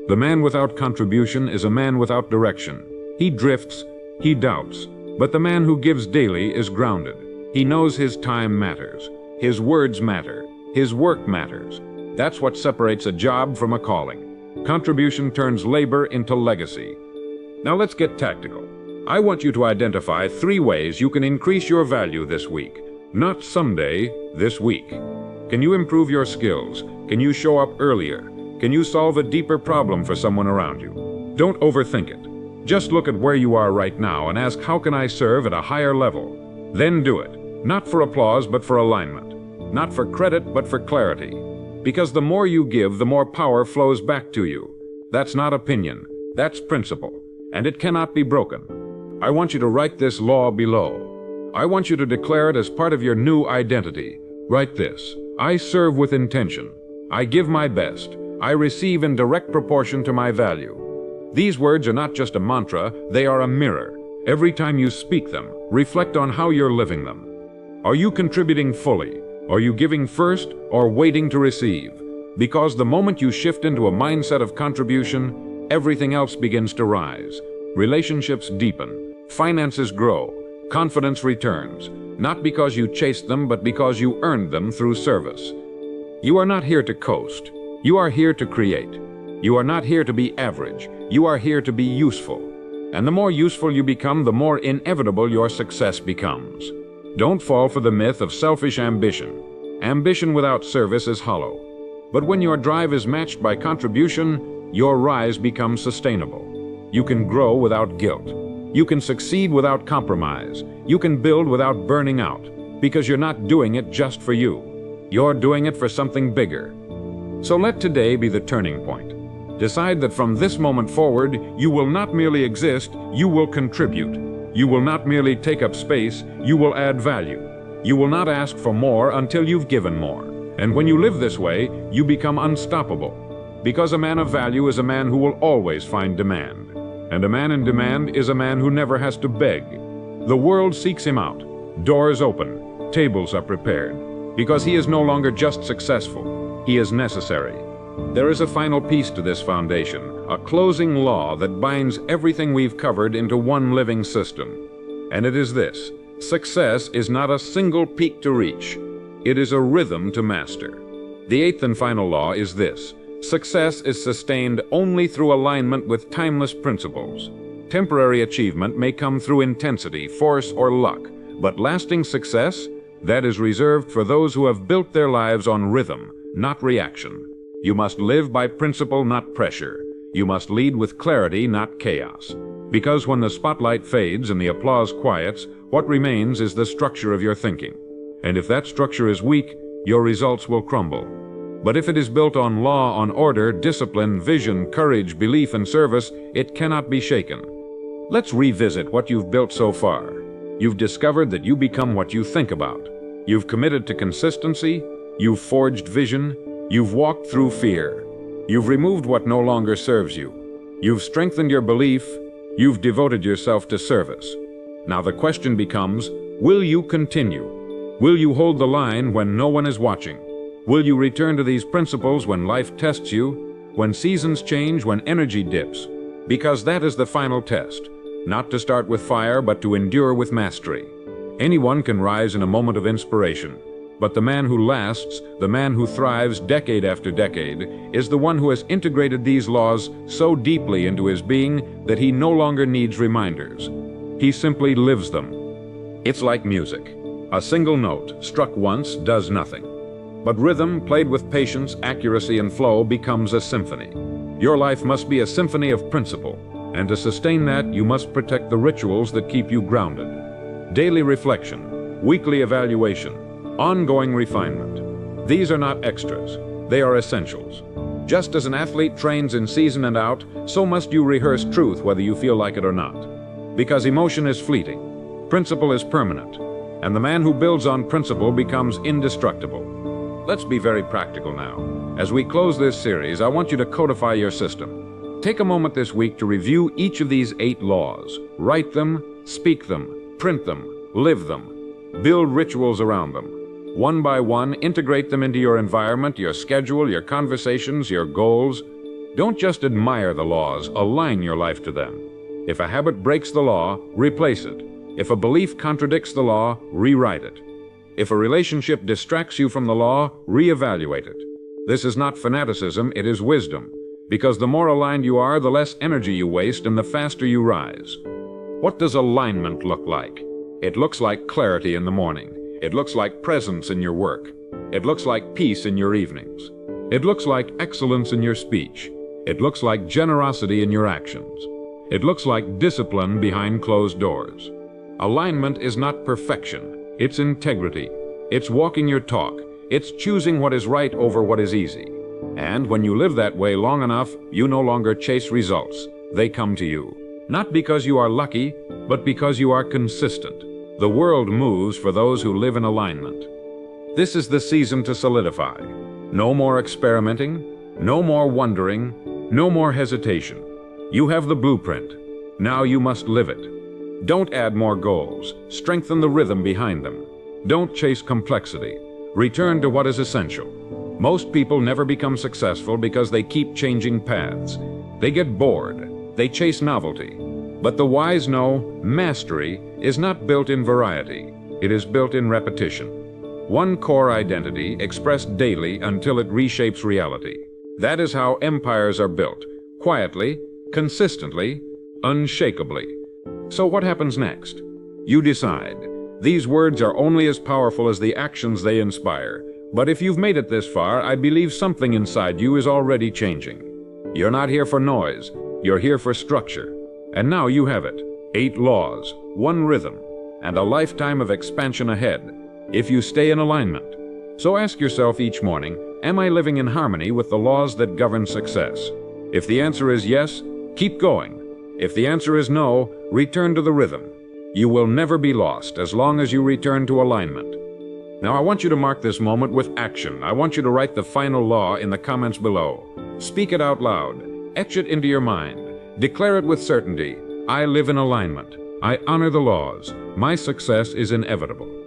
The man without contribution is a man without direction. He drifts, he doubts, but the man who gives daily is grounded. He knows his time matters, his words matter, his work matters. That's what separates a job from a calling. Contribution turns labor into legacy. Now let's get tactical. I want you to identify 3 ways you can increase your value this week. Not someday, this week. Can you improve your skills? Can you show up earlier? Can you solve a deeper problem for someone around you? Don't overthink it. Just look at where you are right now and ask, how can I serve at a higher level? Then do it. Not for applause, but for alignment. Not for credit, but for clarity. Because the more you give, the more power flows back to you. That's not opinion. That's principle. And it cannot be broken. I want you to write this law below. I want you to declare it as part of your new identity. Write this: I serve with intention. I give my best. I receive in direct proportion to my value. These words are not just a mantra, they are a mirror. Every time you speak them, reflect on how you're living them. Are you contributing fully? Are you giving first or waiting to receive? Because the moment you shift into a mindset of contribution, everything else begins to rise. Relationships deepen, finances grow, confidence returns, not because you chased them, but because you earned them through service. You are not here to coast. You are here to create. You are not here to be average. You are here to be useful. And the more useful you become, the more inevitable your success becomes. Don't fall for the myth of selfish ambition. Ambition without service is hollow. But when your drive is matched by contribution, your rise becomes sustainable. You can grow without guilt. You can succeed without compromise. You can build without burning out, because you're not doing it just for you. You're doing it for something bigger. So let today be the turning point. Decide that from this moment forward, you will not merely exist, you will contribute. You will not merely take up space, you will add value. You will not ask for more until you've given more. And when you live this way, you become unstoppable. Because a man of value is a man who will always find demand. And a man in demand is a man who never has to beg. The world seeks him out. Doors open. Tables are prepared. Because he is no longer just successful. He is necessary. There is a final piece to this foundation, a closing law that binds everything we've covered into one living system. And it is this: success is not a single peak to reach. It is a rhythm to master. The eighth and final law is this: success is sustained only through alignment with timeless principles. Temporary achievement may come through intensity, force, or luck, but lasting success, that is reserved for those who have built their lives on rhythm, not reaction. You must live by principle, not pressure. You must lead with clarity, not chaos. Because when the spotlight fades and the applause quiets, what remains is the structure of your thinking. And if that structure is weak, your results will crumble. But if it is built on law, on order, discipline, vision, courage, belief, and service, it cannot be shaken. Let's revisit what you've built so far. You've discovered that you become what you think about. You've committed to consistency. You've forged vision. You've walked through fear. You've removed what no longer serves you. You've strengthened your belief. You've devoted yourself to service. Now the question becomes, will you continue? Will you hold the line when no one is watching? Will you return to these principles when life tests you, when seasons change, when energy dips? Because that is the final test, not to start with fire, but to endure with mastery. Anyone can rise in a moment of inspiration, but the man who lasts, the man who thrives decade after decade, is the one who has integrated these laws so deeply into his being that he no longer needs reminders. He simply lives them. It's like music. A single note, struck once, does nothing. But rhythm, played with patience, accuracy, and flow, becomes a symphony. Your life must be a symphony of principle, and to sustain that, you must protect the rituals that keep you grounded. Daily reflection, weekly evaluation, ongoing refinement. These are not extras, they are essentials. Just as an athlete trains in season and out, so must you rehearse truth whether you feel like it or not. Because emotion is fleeting, principle is permanent, and the man who builds on principle becomes indestructible. Let's be very practical now. As we close this series, I want you to codify your system. Take a moment this week to review each of these 8 laws. Write them, speak them, print them, live them. Build rituals around them. One by one, integrate them into your environment, your schedule, your conversations, your goals. Don't just admire the laws, align your life to them. If a habit breaks the law, replace it. If a belief contradicts the law, rewrite it. If a relationship distracts you from the law, reevaluate it. This is not fanaticism, it is wisdom. Because the more aligned you are, the less energy you waste and the faster you rise. What does alignment look like? It looks like clarity in the morning. It looks like presence in your work. It looks like peace in your evenings. It looks like excellence in your speech. It looks like generosity in your actions. It looks like discipline behind closed doors. Alignment is not perfection. It's integrity. It's walking your talk. It's choosing what is right over what is easy. And when you live that way long enough, you no longer chase results. They come to you. Not because you are lucky, but because you are consistent. The world moves for those who live in alignment. This is the season to solidify. No more experimenting, no more wondering, no more hesitation. You have the blueprint. Now you must live it. Don't add more goals. Strengthen the rhythm behind them. Don't chase complexity. Return to what is essential. Most people never become successful because they keep changing paths. They get bored. They chase novelty. But the wise know mastery is not built in variety. It is built in repetition. One core identity expressed daily until it reshapes reality. That is how empires are built. Quietly, consistently, unshakably. So what happens next? You decide. These words are only as powerful as the actions they inspire. But if you've made it this far, I believe something inside you is already changing. You're not here for noise. You're here for structure. And now you have it. 8 laws, 1 rhythm, and a lifetime of expansion ahead, if you stay in alignment. So ask yourself each morning, am I living in harmony with the laws that govern success? If the answer is yes, keep going. If the answer is no, return to the rhythm. You will never be lost as long as you return to alignment. Now I want you to mark this moment with action. I want you to write the final law in the comments below. Speak it out loud. Etch it into your mind. Declare it with certainty. I live in alignment. I honor the laws. My success is inevitable.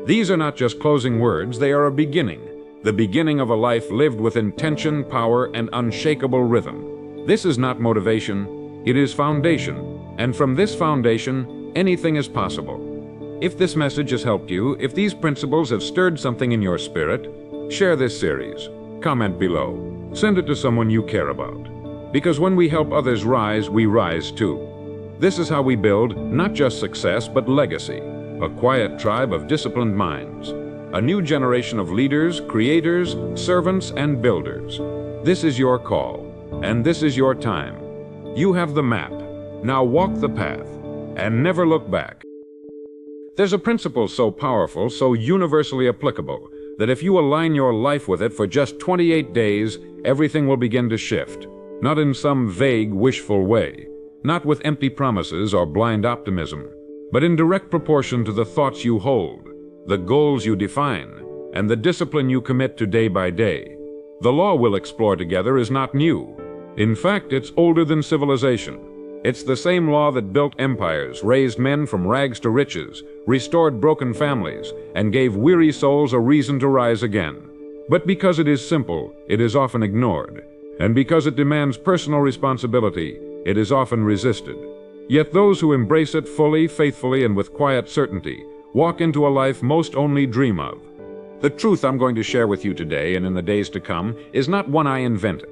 These are not just closing words, they are a beginning. The beginning of a life lived with intention, power, and unshakable rhythm. This is not motivation, it is foundation. And from this foundation, anything is possible. If this message has helped you, if these principles have stirred something in your spirit, share this series. Comment below. Send it to someone you care about. Because when we help others rise, we rise too. This is how we build not just success, but legacy. A quiet tribe of disciplined minds. A new generation of leaders, creators, servants, and builders. This is your call, and this is your time. You have the map. Now walk the path, and never look back. There's a principle so powerful, so universally applicable, that if you align your life with it for just 28 days, everything will begin to shift. Not in some vague, wishful way. Not with empty promises or blind optimism, but in direct proportion to the thoughts you hold, the goals you define, and the discipline you commit to day by day. The law we'll explore together is not new. In fact, it's older than civilization. It's the same law that built empires, raised men from rags to riches, restored broken families, and gave weary souls a reason to rise again. But because it is simple, it is often ignored. And because it demands personal responsibility, it is often resisted. Yet those who embrace it fully, faithfully, and with quiet certainty walk into a life most only dream of. The truth I'm going to share with you today and in the days to come is not one I invented.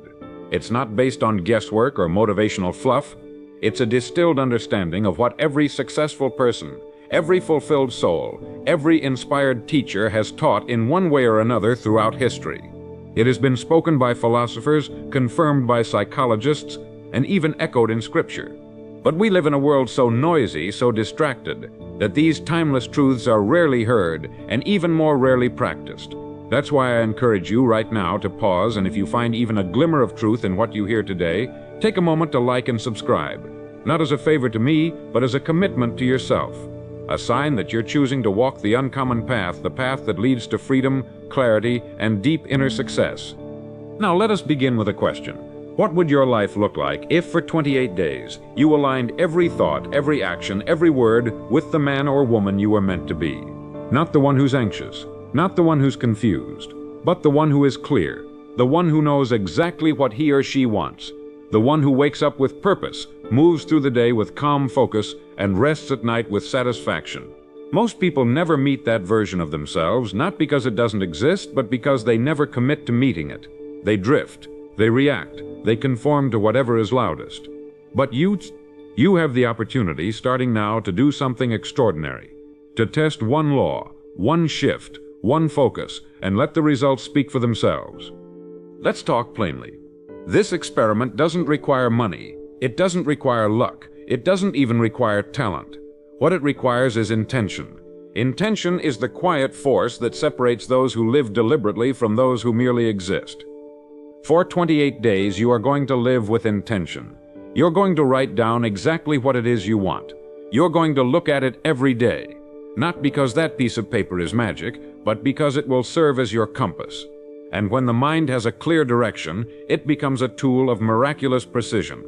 It's not based on guesswork or motivational fluff. It's a distilled understanding of what every successful person, every fulfilled soul, every inspired teacher has taught in one way or another throughout history. It has been spoken by philosophers, confirmed by psychologists, and even echoed in Scripture. But we live in a world so noisy, so distracted, that these timeless truths are rarely heard and even more rarely practiced. That's why I encourage you right now to pause, and if you find even a glimmer of truth in what you hear today, take a moment to like and subscribe. Not as a favor to me, but as a commitment to yourself. A sign that you're choosing to walk the uncommon path, the path that leads to freedom, clarity, and deep inner success. Now let us begin with a question. What would your life look like if for 28 days you aligned every thought, every action, every word with the man or woman you were meant to be? Not the one who's anxious, not the one who's confused, but the one who is clear, the one who knows exactly what he or she wants, the one who wakes up with purpose, moves through the day with calm focus, and rests at night with satisfaction. Most people never meet that version of themselves, not because it doesn't exist, but because they never commit to meeting it. They drift, they react, they conform to whatever is loudest. But you have the opportunity, starting now, to do something extraordinary. To test one law, one shift, one focus, and let the results speak for themselves. Let's talk plainly. This experiment doesn't require money. It doesn't require luck. It doesn't even require talent. What it requires is intention. Intention is the quiet force that separates those who live deliberately from those who merely exist. For 28 days, you are going to live with intention. You're going to write down exactly what it is you want. You're going to look at it every day. Not because that piece of paper is magic, but because it will serve as your compass. And when the mind has a clear direction, it becomes a tool of miraculous precision.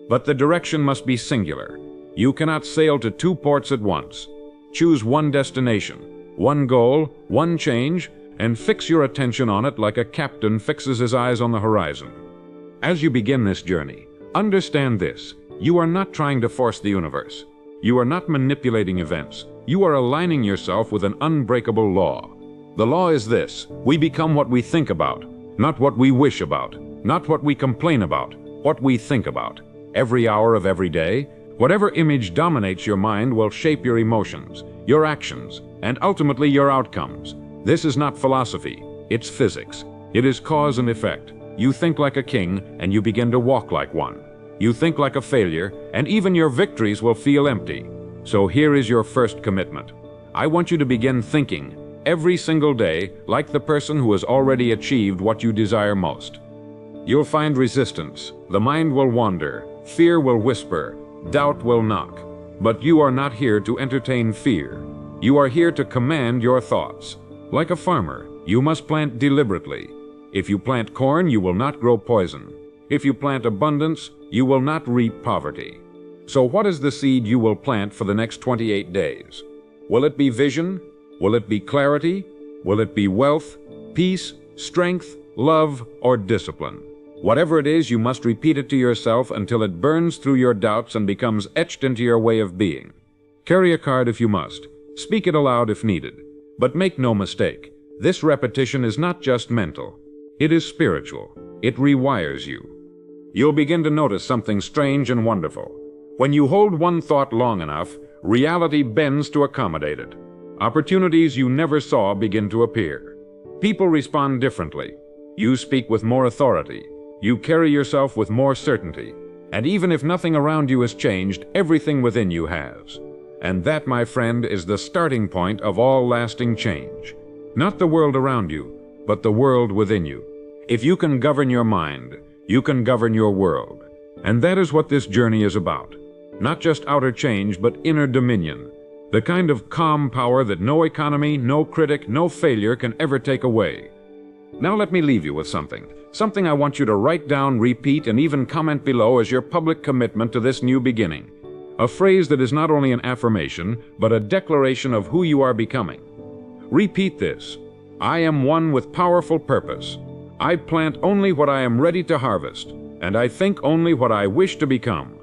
But the direction must be singular. You cannot sail to two ports at once. Choose one destination, one goal, one change, and fix your attention on it like a captain fixes his eyes on the horizon. As you begin this journey, understand this: you are not trying to force the universe. You are not manipulating events. You are aligning yourself with an unbreakable law. The law is this: we become what we think about, not what we wish about, not what we complain about, what we think about. Every hour of every day, whatever image dominates your mind will shape your emotions, your actions, and ultimately your outcomes. This is not philosophy, it's physics. It is cause and effect. You think like a king, and you begin to walk like one. You think like a failure, and even your victories will feel empty. So here is your first commitment. I want you to begin thinking, every single day like the person who has already achieved what you desire most. You'll find resistance, the mind will wander, fear will whisper, doubt will knock. But you are not here to entertain fear. You are here to command your thoughts. Like a farmer, you must plant deliberately. If you plant corn, you will not grow poison. If you plant abundance, you will not reap poverty. So what is the seed you will plant for the next 28 days? Will it be vision? Will it be clarity? Will it be wealth, peace, strength, love, or discipline? Whatever it is, you must repeat it to yourself until it burns through your doubts and becomes etched into your way of being. Carry a card if you must. Speak it aloud if needed. But make no mistake, this repetition is not just mental. It is spiritual. It rewires you. You'll begin to notice something strange and wonderful. When you hold one thought long enough, reality bends to accommodate it. Opportunities you never saw begin to appear. People respond differently. You speak with more authority. You carry yourself with more certainty. And even if nothing around you has changed, everything within you has. And that, my friend, is the starting point of all lasting change. Not the world around you, but the world within you. If you can govern your mind, you can govern your world. And that is what this journey is about. Not just outer change, but inner dominion. The kind of calm power that no economy, no critic, no failure can ever take away. Now let me leave you with something I want you to write down, repeat, and even comment below as your public commitment to this new beginning. A phrase that is not only an affirmation, but a declaration of who you are becoming. Repeat this. I am one with powerful purpose. I plant only what I am ready to harvest, and I think only what I wish to become.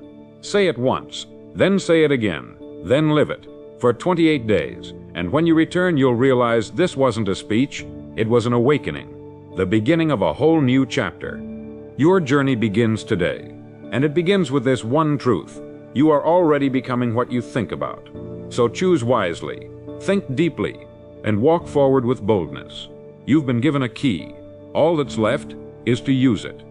Say it once, then say it again, then live it, for 28 days, and when you return you'll realize this wasn't a speech, it was an awakening. The beginning of a whole new chapter. Your journey begins today, and it begins with this one truth. You are already becoming what you think about. So choose wisely, think deeply, and walk forward with boldness. You've been given a key. All that's left is to use it.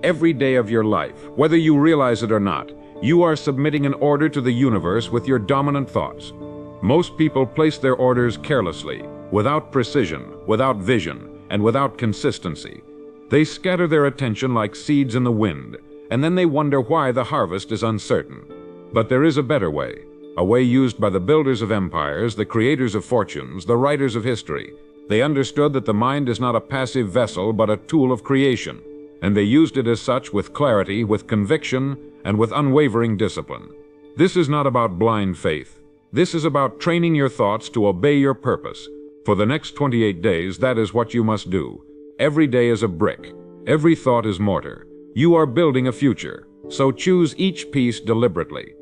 Every day of your life, whether you realize it or not, you are submitting an order to the universe with your dominant thoughts. Most people place their orders carelessly, without precision, without vision, and without consistency. They scatter their attention like seeds in the wind, and then they wonder why the harvest is uncertain. But there is a better way, a way used by the builders of empires, the creators of fortunes, the writers of history. They understood that the mind is not a passive vessel, but a tool of creation, and they used it as such with clarity, with conviction, and with unwavering discipline. This is not about blind faith. This is about training your thoughts to obey your purpose. For the next 28 days, that is what you must do. Every day is a brick. Every thought is mortar. You are building a future, so choose each piece deliberately.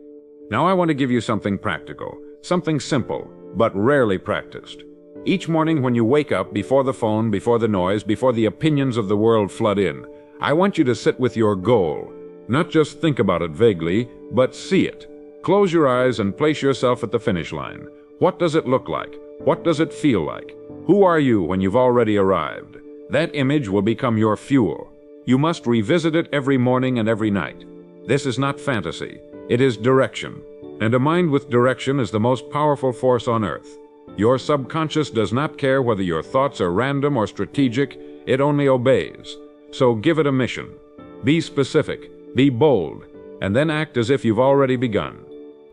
Now I want to give you something practical, something simple, but rarely practiced. Each morning when you wake up, before the phone, before the noise, before the opinions of the world flood in, I want you to sit with your goal. Not just think about it vaguely, but see it. Close your eyes and place yourself at the finish line. What does it look like? What does it feel like? Who are you when you've already arrived? That image will become your fuel. You must revisit it every morning and every night. This is not fantasy. It is direction. And a mind with direction is the most powerful force on earth. Your subconscious does not care whether your thoughts are random or strategic. It only obeys. So give it a mission. Be specific. Be bold. And then act as if you've already begun.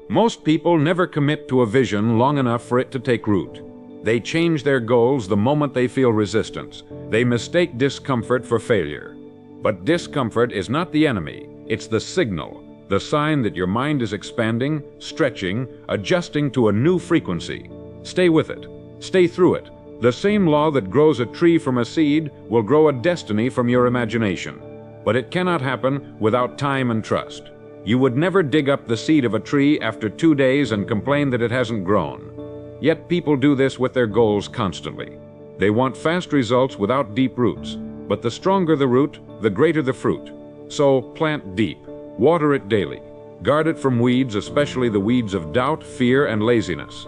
Most people never commit to a vision long enough for it to take root. They change their goals the moment they feel resistance. They mistake discomfort for failure. But discomfort is not the enemy. It's the signal, the sign that your mind is expanding, stretching, adjusting to a new frequency. Stay with it. Stay through it. The same law that grows a tree from a seed will grow a destiny from your imagination. But it cannot happen without time and trust. You would never dig up the seed of a tree after 2 days and complain that it hasn't grown. Yet people do this with their goals constantly. They want fast results without deep roots. But the stronger the root, the greater the fruit. So plant deep. Water it daily. Guard it from weeds, especially the weeds of doubt, fear, and laziness.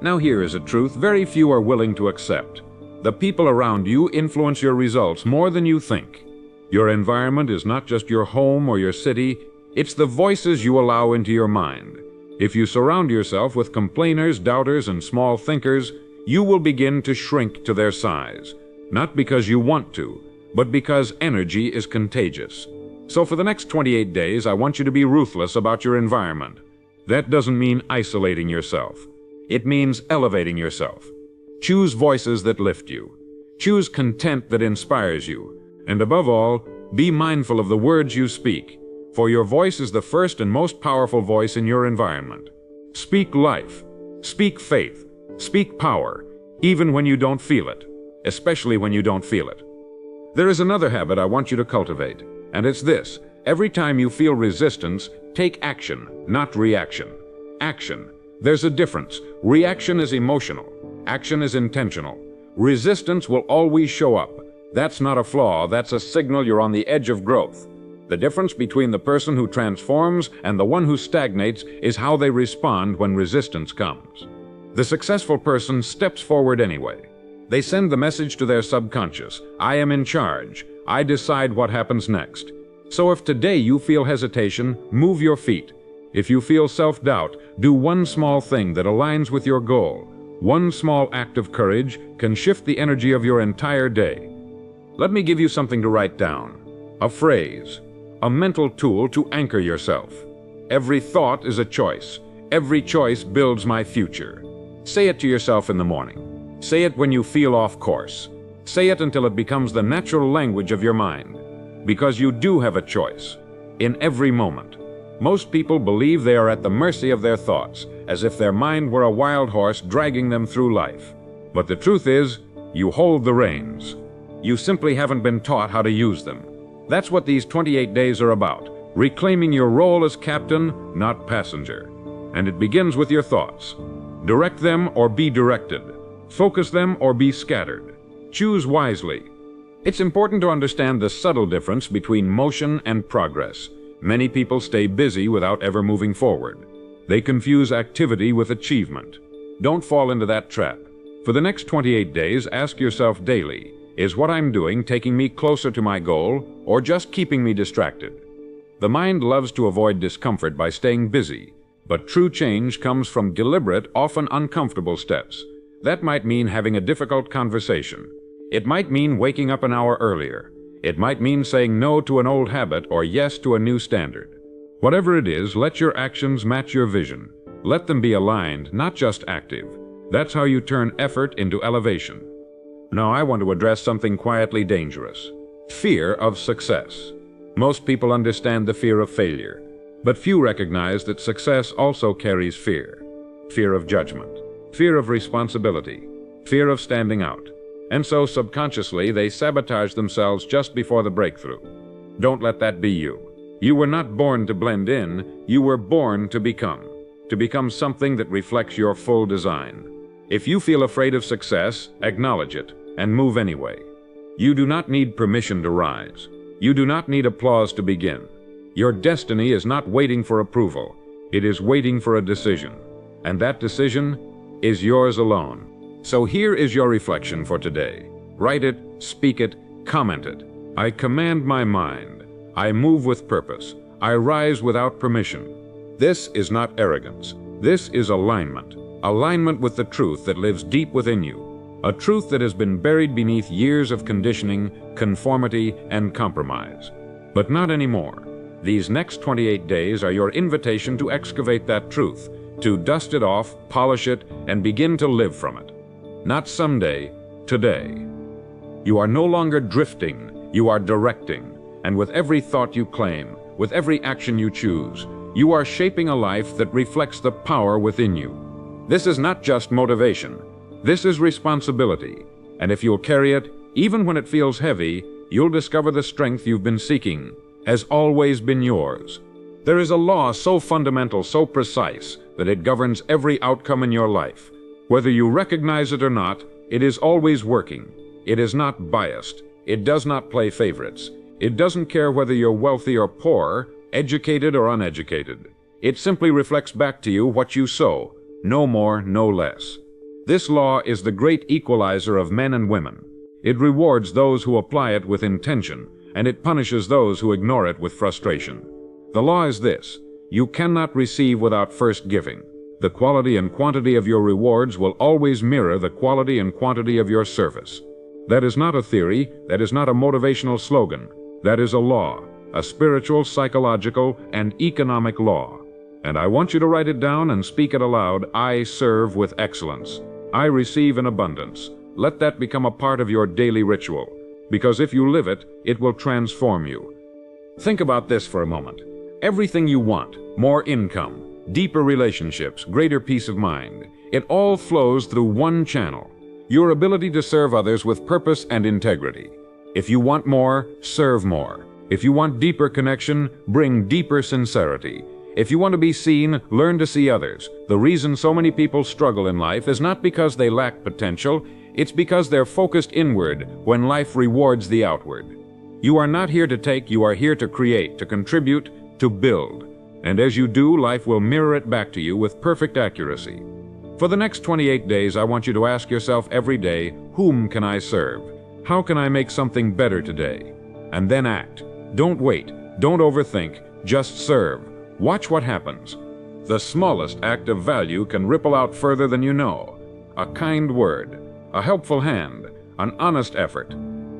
Now here is a truth very few are willing to accept. The people around you influence your results more than you think. Your environment is not just your home or your city. It's the voices you allow into your mind. If you surround yourself with complainers, doubters, and small thinkers, you will begin to shrink to their size, not because you want to, but because energy is contagious. So for the next 28 days, I want you to be ruthless about your environment. That doesn't mean isolating yourself. It means elevating yourself. Choose voices that lift you. Choose content that inspires you. And above all, be mindful of the words you speak, for your voice is the first and most powerful voice in your environment. Speak life. Speak faith. Speak power, even when you don't feel it, especially when you don't feel it. There is another habit I want you to cultivate, and it's this. Every time you feel resistance, take action, not reaction. Action. There's a difference. Reaction is emotional. Action is intentional. Resistance will always show up. That's not a flaw, that's a signal you're on the edge of growth. The difference between the person who transforms and the one who stagnates is how they respond when resistance comes. The successful person steps forward anyway. They send the message to their subconscious, I am in charge. I decide what happens next. So if today you feel hesitation, move your feet. If you feel self-doubt, do one small thing that aligns with your goal. One small act of courage can shift the energy of your entire day. Let me give you something to write down. A phrase. A mental tool to anchor yourself. Every thought is a choice. Every choice builds my future. Say it to yourself in the morning. Say it when you feel off course. Say it until it becomes the natural language of your mind. Because you do have a choice. In every moment. Most people believe they are at the mercy of their thoughts, as if their mind were a wild horse dragging them through life. But the truth is, you hold the reins. You simply haven't been taught how to use them. That's what these 28 days are about. Reclaiming your role as captain, not passenger. And it begins with your thoughts. Direct them or be directed. Focus them or be scattered. Choose wisely. It's important to understand the subtle difference between motion and progress. Many people stay busy without ever moving forward. They confuse activity with achievement. Don't fall into that trap. For the next 28 days, ask yourself daily, is what I'm doing taking me closer to my goal or just keeping me distracted? The mind loves to avoid discomfort by staying busy, but true change comes from deliberate, often uncomfortable steps. That might mean having a difficult conversation. It might mean waking up an hour earlier. It might mean saying no to an old habit or yes to a new standard. Whatever it is, let your actions match your vision. Let them be aligned, not just active. That's how you turn effort into elevation. Now I want to address something quietly dangerous. Fear of success. Most people understand the fear of failure, but few recognize that success also carries fear. Fear of judgment, fear of responsibility, fear of standing out. And so subconsciously they sabotage themselves just before the breakthrough. Don't let that be you. You were not born to blend in, you were born to become something that reflects your full design. If you feel afraid of success, acknowledge it and move anyway. You do not need permission to rise. You do not need applause to begin. Your destiny is not waiting for approval. It is waiting for a decision. And that decision is yours alone. So here is your reflection for today. Write it, speak it, comment it. I command my mind. I move with purpose. I rise without permission. This is not arrogance. This is alignment. Alignment with the truth that lives deep within you. A truth that has been buried beneath years of conditioning, conformity, and compromise. But not anymore. These next 28 days are your invitation to excavate that truth, to dust it off, polish it, and begin to live from it. Not someday, today. You are no longer drifting, you are directing. And with every thought you claim, with every action you choose, you are shaping a life that reflects the power within you. This is not just motivation. This is responsibility. And if you'll carry it, even when it feels heavy, you'll discover the strength you've been seeking has always been yours. There is a law so fundamental, so precise, that it governs every outcome in your life. Whether you recognize it or not, it is always working. It is not biased. It does not play favorites. It doesn't care whether you're wealthy or poor, educated or uneducated. It simply reflects back to you what you sow, no more, no less. This law is the great equalizer of men and women. It rewards those who apply it with intention, and it punishes those who ignore it with frustration. The law is this: you cannot receive without first giving. The quality and quantity of your rewards will always mirror the quality and quantity of your service. That is not a theory, that is not a motivational slogan. That is a law, a spiritual, psychological, and economic law. And I want you to write it down and speak it aloud. I serve with excellence. I receive in abundance. Let that become a part of your daily ritual, because if you live it, it will transform you. Think about this for a moment. Everything you want, more income, deeper relationships, greater peace of mind, it all flows through one channel: your ability to serve others with purpose and integrity. If you want more, serve more. If you want deeper connection, bring deeper sincerity. If you want to be seen, learn to see others. The reason so many people struggle in life is not because they lack potential, it's because they're focused inward when life rewards the outward. You are not here to take, you are here to create, to contribute, to build. And as you do, life will mirror it back to you with perfect accuracy. For the next 28 days, I want you to ask yourself every day, whom can I serve? How can I make something better today? And then act. Don't wait. Don't overthink. Just serve. Watch what happens. The smallest act of value can ripple out further than you know. A kind word, a helpful hand, an honest effort.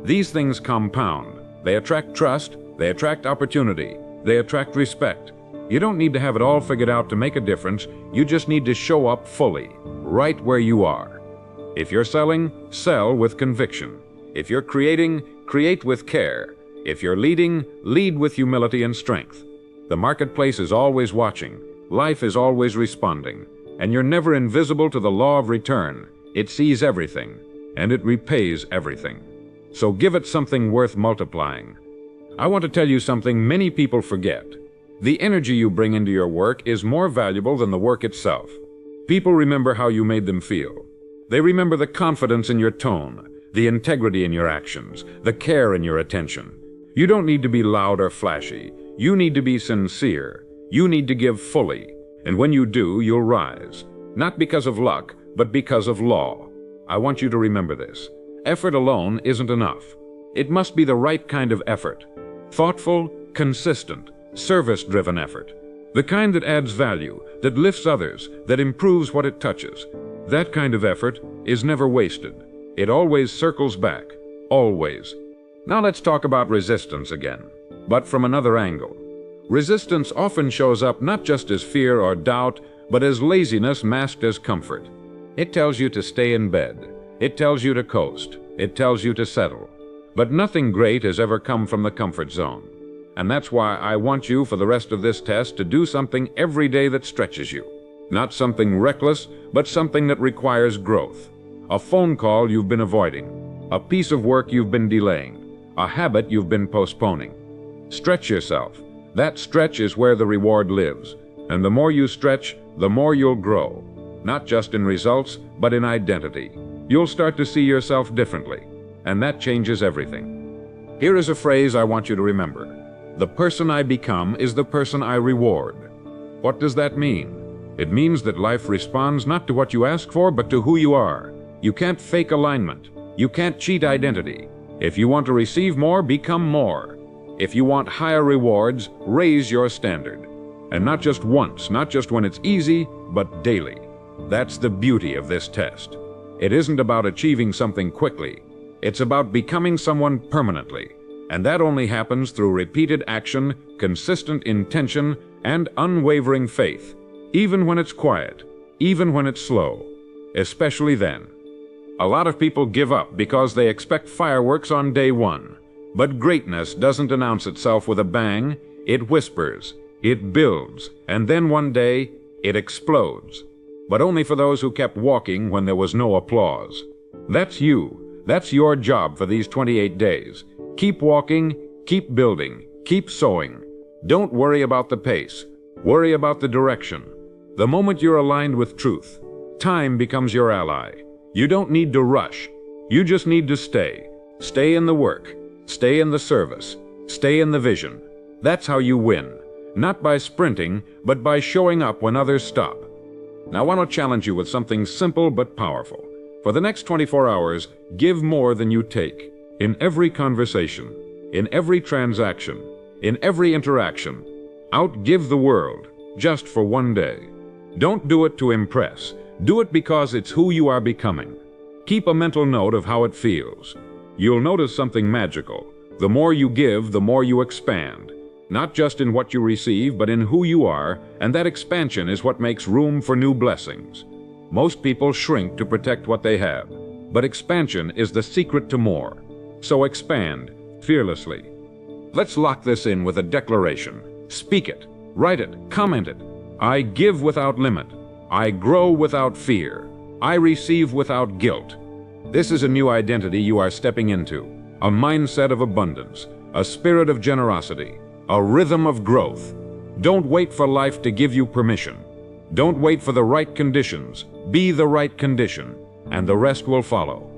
These things compound. They attract trust, they attract opportunity, they attract respect. You don't need to have it all figured out to make a difference. You just need to show up fully, right where you are. If you're selling, sell with conviction. If you're creating, create with care. If you're leading, lead with humility and strength. The marketplace is always watching. Life is always responding. And you're never invisible to the law of return. It sees everything, and it repays everything. So give it something worth multiplying. I want to tell you something many people forget. The energy you bring into your work is more valuable than the work itself. People remember how you made them feel. They remember the confidence in your tone, the integrity in your actions, the care in your attention. You don't need to be loud or flashy. You need to be sincere. You need to give fully. And when you do, you'll rise. Not because of luck, but because of law. I want you to remember this. Effort alone isn't enough. It must be the right kind of effort. Thoughtful, consistent, service-driven effort. The kind that adds value, that lifts others, that improves what it touches. That kind of effort is never wasted. It always circles back. Always. Now let's talk about resistance again, but from another angle. Resistance often shows up not just as fear or doubt, but as laziness masked as comfort. It tells you to stay in bed. It tells you to coast. It tells you to settle. But nothing great has ever come from the comfort zone. And that's why I want you, for the rest of this test, to do something every day that stretches you. Not something reckless, but something that requires growth. A phone call you've been avoiding. A piece of work you've been delaying. A habit you've been postponing. Stretch yourself. That stretch is where the reward lives. And the more you stretch, the more you'll grow. Not just in results, but in identity. You'll start to see yourself differently. And that changes everything. Here is a phrase I want you to remember. The person I become is the person I reward. What does that mean? It means that life responds not to what you ask for, but to who you are. You can't fake alignment. You can't cheat identity. If you want to receive more, become more. If you want higher rewards, raise your standard. And not just once, not just when it's easy, but daily. That's the beauty of this test. It isn't about achieving something quickly. It's about becoming someone permanently. And that only happens through repeated action, consistent intention, and unwavering faith. Even when it's quiet, even when it's slow, especially then. A lot of people give up because they expect fireworks on day one. But greatness doesn't announce itself with a bang. It whispers, it builds, and then one day, it explodes. But only for those who kept walking when there was no applause. That's you. That's your job for these 28 days. Keep walking, keep building, keep sowing. Don't worry about the pace. Worry about the direction. The moment you're aligned with truth, time becomes your ally. You don't need to rush. You just need to stay. Stay in the work. Stay in the service. Stay in the vision. That's how you win. Not by sprinting, but by showing up when others stop. Now I want to challenge you with something simple but powerful. For the next 24 hours, give more than you take. In every conversation, in every transaction, in every interaction. Outgive the world, just for one day. Don't do it to impress. Do it because it's who you are becoming. Keep a mental note of how it feels. You'll notice something magical. The more you give, the more you expand. Not just in what you receive, but in who you are, and that expansion is what makes room for new blessings. Most people shrink to protect what they have, but expansion is the secret to more. So expand, fearlessly. Let's lock this in with a declaration. Speak it, write it, comment it. I give without limit. I grow without fear. I receive without guilt. This is a new identity you are stepping into, a mindset of abundance, a spirit of generosity, a rhythm of growth. Don't wait for life to give you permission. Don't wait for the right conditions. Be the right condition, and the rest will follow.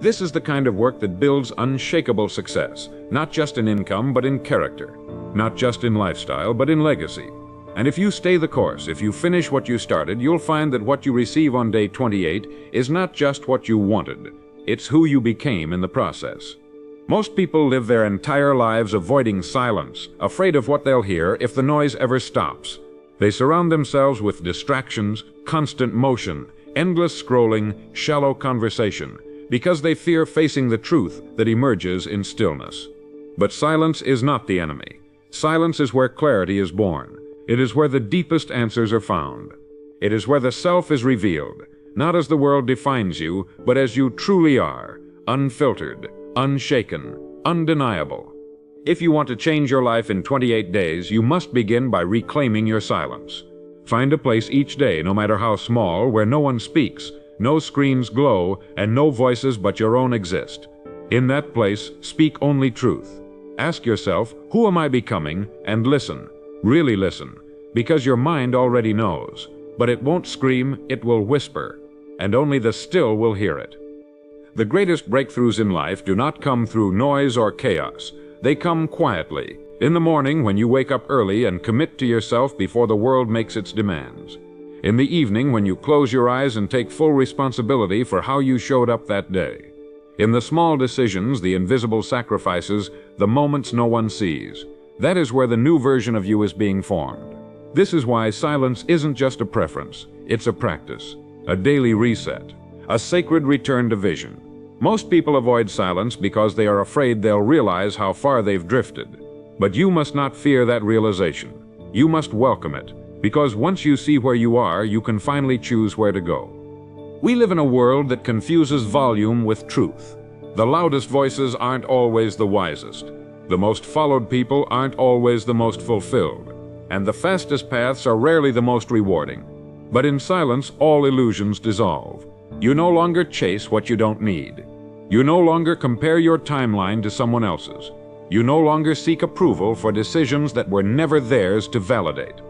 This is the kind of work that builds unshakable success, not just in income, but in character, not just in lifestyle, but in legacy. And if you stay the course, if you finish what you started, you'll find that what you receive on day 28 is not just what you wanted, it's who you became in the process. Most people live their entire lives avoiding silence, afraid of what they'll hear if the noise ever stops. They surround themselves with distractions, constant motion, endless scrolling, shallow conversation, because they fear facing the truth that emerges in stillness. But silence is not the enemy. Silence is where clarity is born. It is where the deepest answers are found. It is where the self is revealed, not as the world defines you, but as you truly are, unfiltered, unshaken, undeniable. If you want to change your life in 28 days, you must begin by reclaiming your silence. Find a place each day, no matter how small, where no one speaks, no screens glow, and no voices but your own exist. In that place, speak only truth. Ask yourself, who am I becoming? And listen, really listen, because your mind already knows. But it won't scream, it will whisper, and only the still will hear it. The greatest breakthroughs in life do not come through noise or chaos. They come quietly, in the morning when you wake up early and commit to yourself before the world makes its demands. In the evening when you close your eyes and take full responsibility for how you showed up that day. In the small decisions, the invisible sacrifices, the moments no one sees. That is where the new version of you is being formed. This is why silence isn't just a preference, it's a practice, a daily reset, a sacred return to vision. Most people avoid silence because they are afraid they'll realize how far they've drifted. But you must not fear that realization. You must welcome it, because once you see where you are, you can finally choose where to go. We live in a world that confuses volume with truth. The loudest voices aren't always the wisest. The most followed people aren't always the most fulfilled. And the fastest paths are rarely the most rewarding. But in silence, all illusions dissolve. You no longer chase what you don't need. You no longer compare your timeline to someone else's. You no longer seek approval for decisions that were never theirs to validate.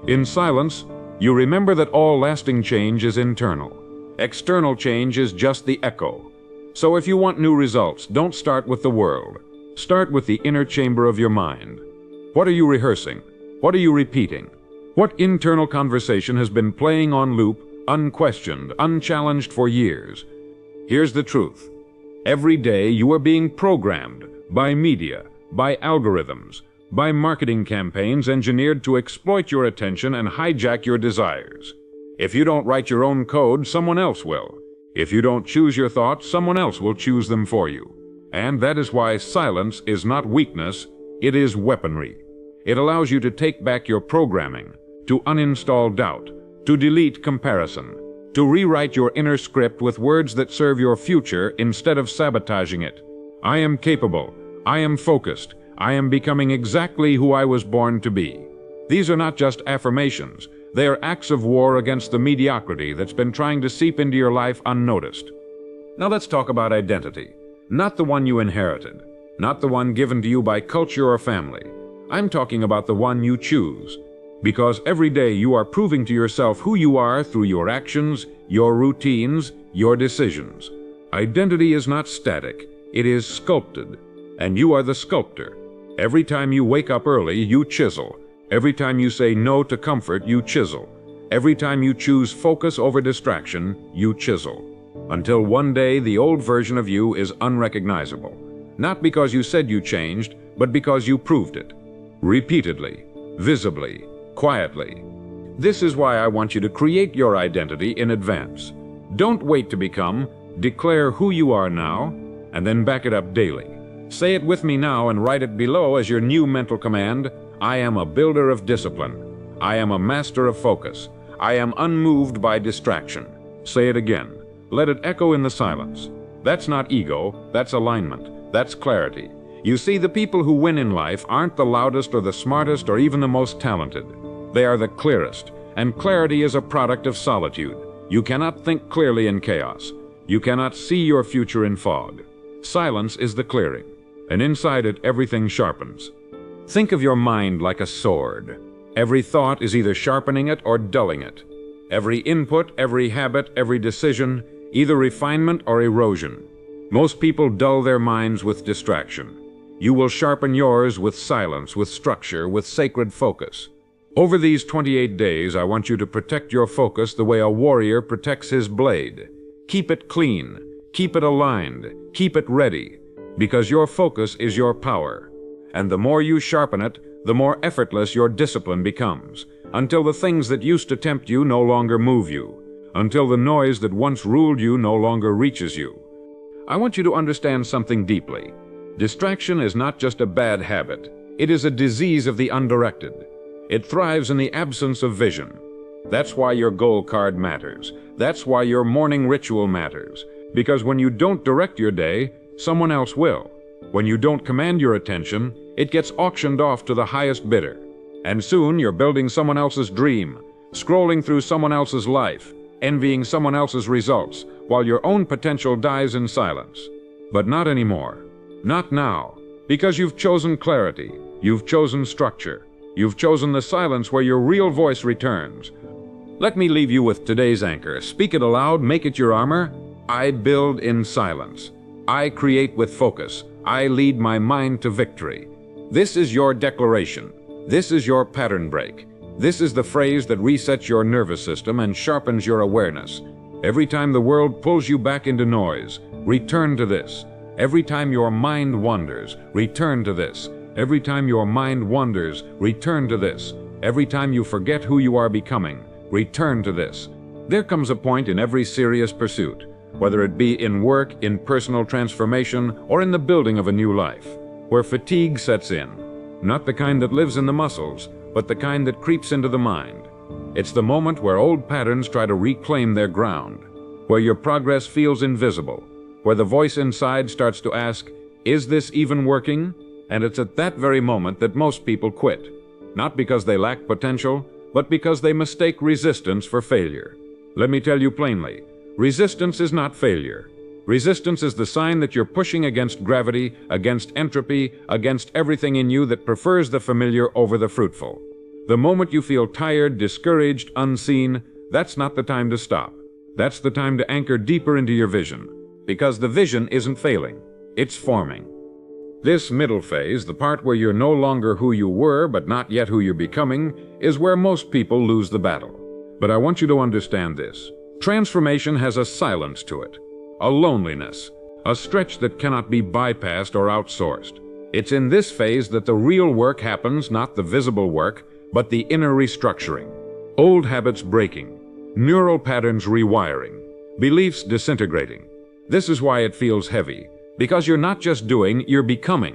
In silence, you remember that all lasting change is internal. External change is just the echo. So if you want new results, don't start with the world. Start with the inner chamber of your mind. What are you rehearsing? What are you repeating? What internal conversation has been playing on loop, unquestioned, unchallenged for years? Here's the truth. Every day you are being programmed by media, by algorithms, by marketing campaigns engineered to exploit your attention and hijack your desires. If you don't write your own code, someone else will. If you don't choose your thoughts, someone else will choose them for you. And that is why silence is not weakness, it is weaponry. It allows you to take back your programming, to uninstall doubt, to delete comparison, to rewrite your inner script with words that serve your future instead of sabotaging it. I am capable. I am focused. I am becoming exactly who I was born to be. These are not just affirmations. They are acts of war against the mediocrity that's been trying to seep into your life unnoticed. Now let's talk about identity. Not the one you inherited. Not the one given to you by culture or family. I'm talking about the one you choose. Because every day you are proving to yourself who you are through your actions, your routines, your decisions. Identity is not static. It is sculpted. And you are the sculptor. Every time you wake up early, you chisel. Every time you say no to comfort, you chisel. Every time you choose focus over distraction, you chisel. Until one day the old version of you is unrecognizable. Not because you said you changed, but because you proved it. Repeatedly, visibly, quietly. This is why I want you to create your identity in advance. Don't wait to become, declare who you are now, and then back it up daily. Say it with me now and write it below as your new mental command. I am a builder of discipline. I am a master of focus. I am unmoved by distraction. Say it again. Let it echo in the silence. That's not ego, that's alignment, that's clarity. You see, the people who win in life aren't the loudest or the smartest or even the most talented. They are the clearest, and clarity is a product of solitude. You cannot think clearly in chaos. You cannot see your future in fog. Silence is the clearing, and inside it everything sharpens. Think of your mind like a sword. Every thought is either sharpening it or dulling it. Every input, every habit, every decision, either refinement or erosion. Most people dull their minds with distraction. You will sharpen yours with silence, with structure, with sacred focus. Over these 28 days, I want you to protect your focus the way a warrior protects his blade. Keep it clean, keep it aligned, keep it ready, because your focus is your power. And the more you sharpen it, the more effortless your discipline becomes, until the things that used to tempt you no longer move you, until the noise that once ruled you no longer reaches you. I want you to understand something deeply. Distraction is not just a bad habit. It is a disease of the undirected. It thrives in the absence of vision. That's why your goal card matters. That's why your morning ritual matters. Because when you don't direct your day, someone else will. When you don't command your attention, it gets auctioned off to the highest bidder. And soon you're building someone else's dream, scrolling through someone else's life, envying someone else's results, while your own potential dies in silence. But not anymore. Not now. Because you've chosen clarity. You've chosen structure. You've chosen the silence where your real voice returns. Let me leave you with today's anchor. Speak it aloud, make it your armor. I build in silence. I create with focus. I lead my mind to victory. This is your declaration. This is your pattern break. This is the phrase that resets your nervous system and sharpens your awareness. Every time the world pulls you back into noise, return to this. Every time your mind wanders, return to this. Every time your mind wanders, return to this. Every time you forget who you are becoming, return to this. There comes a point in every serious pursuit, whether it be in work, in personal transformation, or in the building of a new life, where fatigue sets in. Not the kind that lives in the muscles, but the kind that creeps into the mind. It's the moment where old patterns try to reclaim their ground, where your progress feels invisible, where the voice inside starts to ask, is this even working? And it's at that very moment that most people quit, not because they lack potential, but because they mistake resistance for failure. Let me tell you plainly, resistance is not failure. Resistance is the sign that you're pushing against gravity, against entropy, against everything in you that prefers the familiar over the fruitful. The moment you feel tired, discouraged, unseen, that's not the time to stop. That's the time to anchor deeper into your vision, because the vision isn't failing, it's forming. This middle phase, the part where you're no longer who you were but not yet who you're becoming, is where most people lose the battle. But I want you to understand this. Transformation has a silence to it, a loneliness, a stretch that cannot be bypassed or outsourced. It's in this phase that the real work happens, not the visible work, but the inner restructuring. Old habits breaking, neural patterns rewiring, beliefs disintegrating. This is why it feels heavy. Because you're not just doing, you're becoming.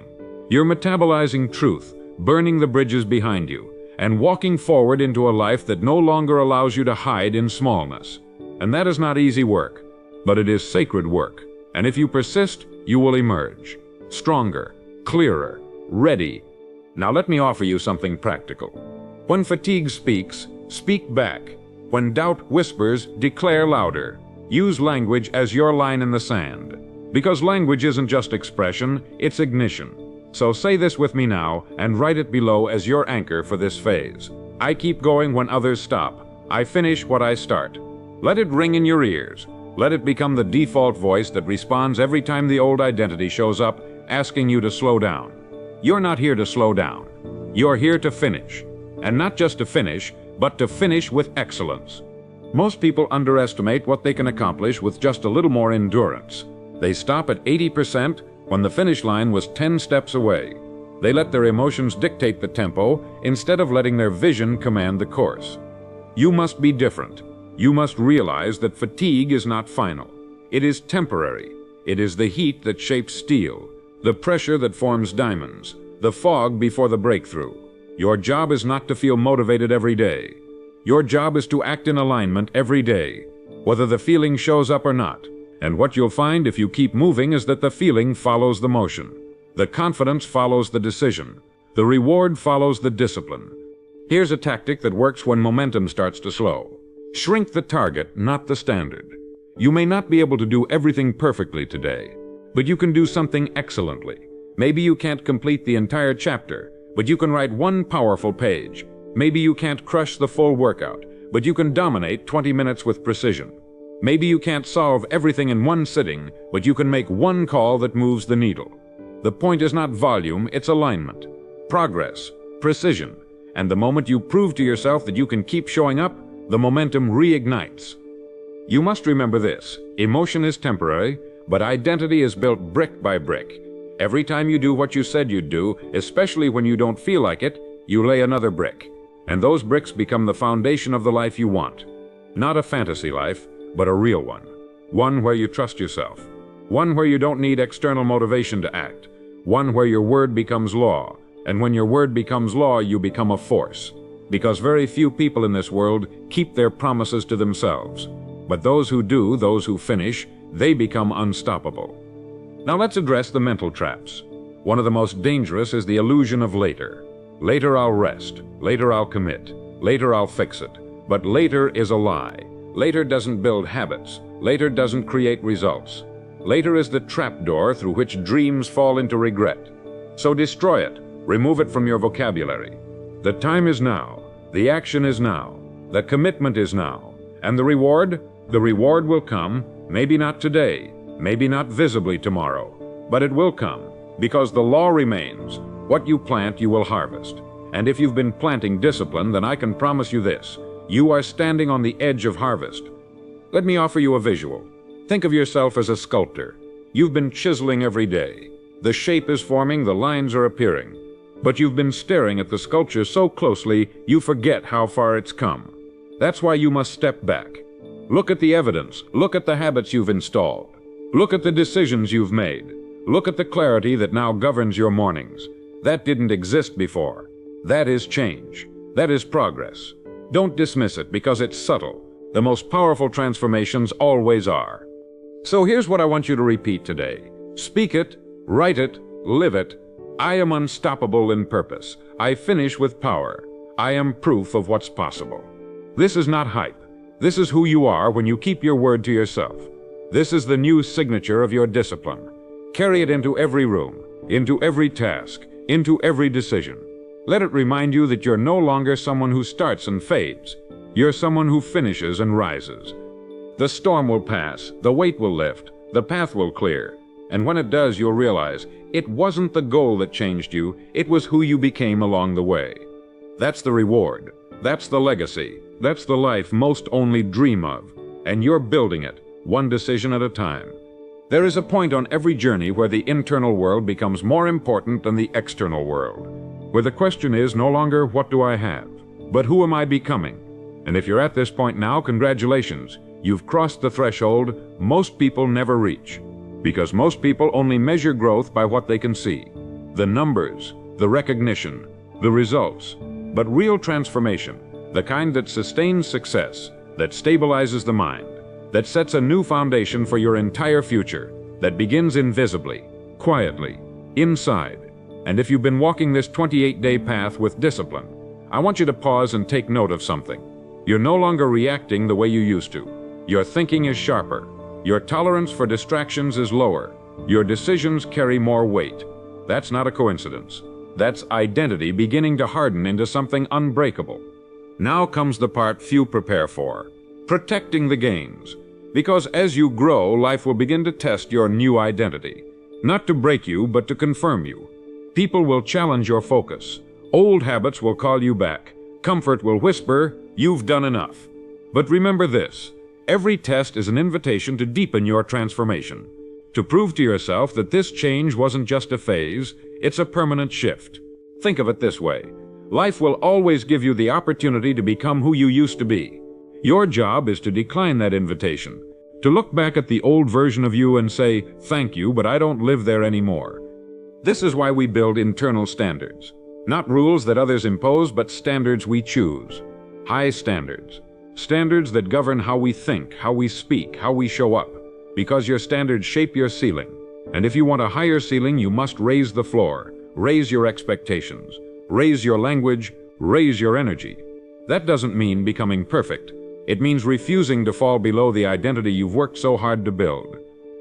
You're metabolizing truth, burning the bridges behind you, and walking forward into a life that no longer allows you to hide in smallness. And that is not easy work, but it is sacred work. And if you persist, you will emerge. Stronger, clearer, ready. Now let me offer you something practical. When fatigue speaks, speak back. When doubt whispers, declare louder. Use language as your line in the sand. Because language isn't just expression, it's ignition. So say this with me now and write it below as your anchor for this phase. I keep going when others stop. I finish what I start. Let it ring in your ears. Let it become the default voice that responds every time the old identity shows up, asking you to slow down. You're not here to slow down. You're here to finish. And not just to finish, but to finish with excellence. Most people underestimate what they can accomplish with just a little more endurance. They stop at 80% when the finish line was 10 steps away. They let their emotions dictate the tempo instead of letting their vision command the course. You must be different. You must realize that fatigue is not final. It is temporary. It is the heat that shapes steel, the pressure that forms diamonds, the fog before the breakthrough. Your job is not to feel motivated every day. Your job is to act in alignment every day, whether the feeling shows up or not. And what you'll find if you keep moving is that the feeling follows the motion. The confidence follows the decision. The reward follows the discipline. Here's a tactic that works when momentum starts to slow. Shrink the target, not the standard. You may not be able to do everything perfectly today, but you can do something excellently. Maybe you can't complete the entire chapter, but you can write one powerful page. Maybe you can't crush the full workout, but you can dominate 20 minutes with precision. Maybe you can't solve everything in one sitting, but you can make one call that moves the needle. The point is not volume, it's alignment, progress, precision. And the moment you prove to yourself that you can keep showing up, the momentum reignites. You must remember this: emotion is temporary, but identity is built brick by brick. Every time you do what you said you'd do, especially when you don't feel like it, you lay another brick. And those bricks become the foundation of the life you want. Not a fantasy life, but a real one. One where you trust yourself. One where you don't need external motivation to act. One where your word becomes law. And when your word becomes law, you become a force. Because very few people in this world keep their promises to themselves. But those who do, those who finish, they become unstoppable. Now let's address the mental traps. One of the most dangerous is the illusion of later. Later I'll rest. Later I'll commit. Later I'll fix it. But later is a lie. Later doesn't build habits. Later doesn't create results. Later is the trapdoor through which dreams fall into regret. So destroy it. Remove it from your vocabulary. The time is now. The action is now. The commitment is now. And the reward? The reward will come, maybe not today, maybe not visibly tomorrow, but it will come, because the law remains. What you plant, you will harvest. And if you've been planting discipline, then I can promise you this: you are standing on the edge of harvest. Let me offer you a visual. Think of yourself as a sculptor. You've been chiseling every day. The shape is forming, the lines are appearing. But you've been staring at the sculpture so closely, you forget how far it's come. That's why you must step back. Look at the evidence. Look at the habits you've installed. Look at the decisions you've made. Look at the clarity that now governs your mornings. That didn't exist before. That is change. That is progress. Don't dismiss it because it's subtle. The most powerful transformations always are. So here's what I want you to repeat today. Speak it, write it, live it. I am unstoppable in purpose. I finish with power. I am proof of what's possible. This is not hype. This is who you are when you keep your word to yourself. This is the new signature of your discipline. Carry it into every room, into every task, into every decision. Let it remind you that you're no longer someone who starts and fades. You're someone who finishes and rises. The storm will pass, the weight will lift, the path will clear. And when it does, you'll realize it wasn't the goal that changed you, it was who you became along the way. That's the reward. That's the legacy. That's the life most only dream of. And you're building it, one decision at a time. There is a point on every journey where the internal world becomes more important than the external world. Where the question is no longer what do I have, but who am I becoming? And if you're at this point now, congratulations. You've crossed the threshold most people never reach. Because most people only measure growth by what they can see. The numbers, the recognition, the results. But real transformation, the kind that sustains success, that stabilizes the mind, that sets a new foundation for your entire future, that begins invisibly, quietly, inside. And if you've been walking this 28-day path with discipline, I want you to pause and take note of something. You're no longer reacting the way you used to. Your thinking is sharper. Your tolerance for distractions is lower. Your decisions carry more weight. That's not a coincidence. That's identity beginning to harden into something unbreakable. Now comes the part few prepare for: protecting the gains. Because as you grow, life will begin to test your new identity. Not to break you, but to confirm you. People will challenge your focus. Old habits will call you back. Comfort will whisper, "You've done enough." But remember this: every test is an invitation to deepen your transformation. To prove to yourself that this change wasn't just a phase, it's a permanent shift. Think of it this way: Life will always give you the opportunity to become who you used to be. Your job is to decline that invitation, to look back at the old version of you and say, "Thank you, but I don't live there anymore." This is why we build internal standards. Not rules that others impose, but standards we choose. High standards. Standards that govern how we think, how we speak, how we show up. Because your standards shape your ceiling. And if you want a higher ceiling, you must raise the floor, raise your expectations, raise your language, raise your energy. That doesn't mean becoming perfect. It means refusing to fall below the identity you've worked so hard to build.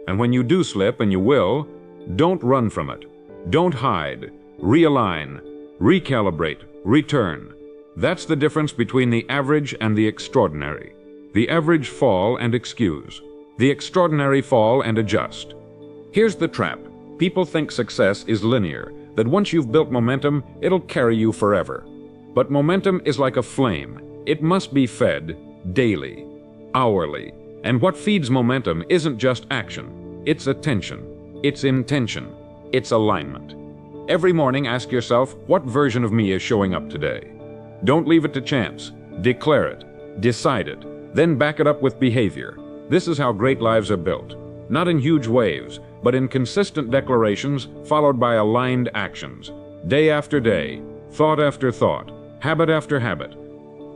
And when you do slip, and you will, don't run from it. Don't hide. Realign. Recalibrate. Return. That's the difference between the average and the extraordinary. The average fall and excuse. The extraordinary fall and adjust. Here's the trap. People think success is linear, that once you've built momentum, it'll carry you forever. But momentum is like a flame. It must be fed daily, hourly. And what feeds momentum isn't just action. It's attention. It's intention. It's alignment. Every morning ask yourself, what version of me is showing up today? Don't leave it to chance. Declare it. Decide it. Then back it up with behavior. This is how great lives are built. Not in huge waves, but in consistent declarations followed by aligned actions. Day after day, thought after thought, habit after habit.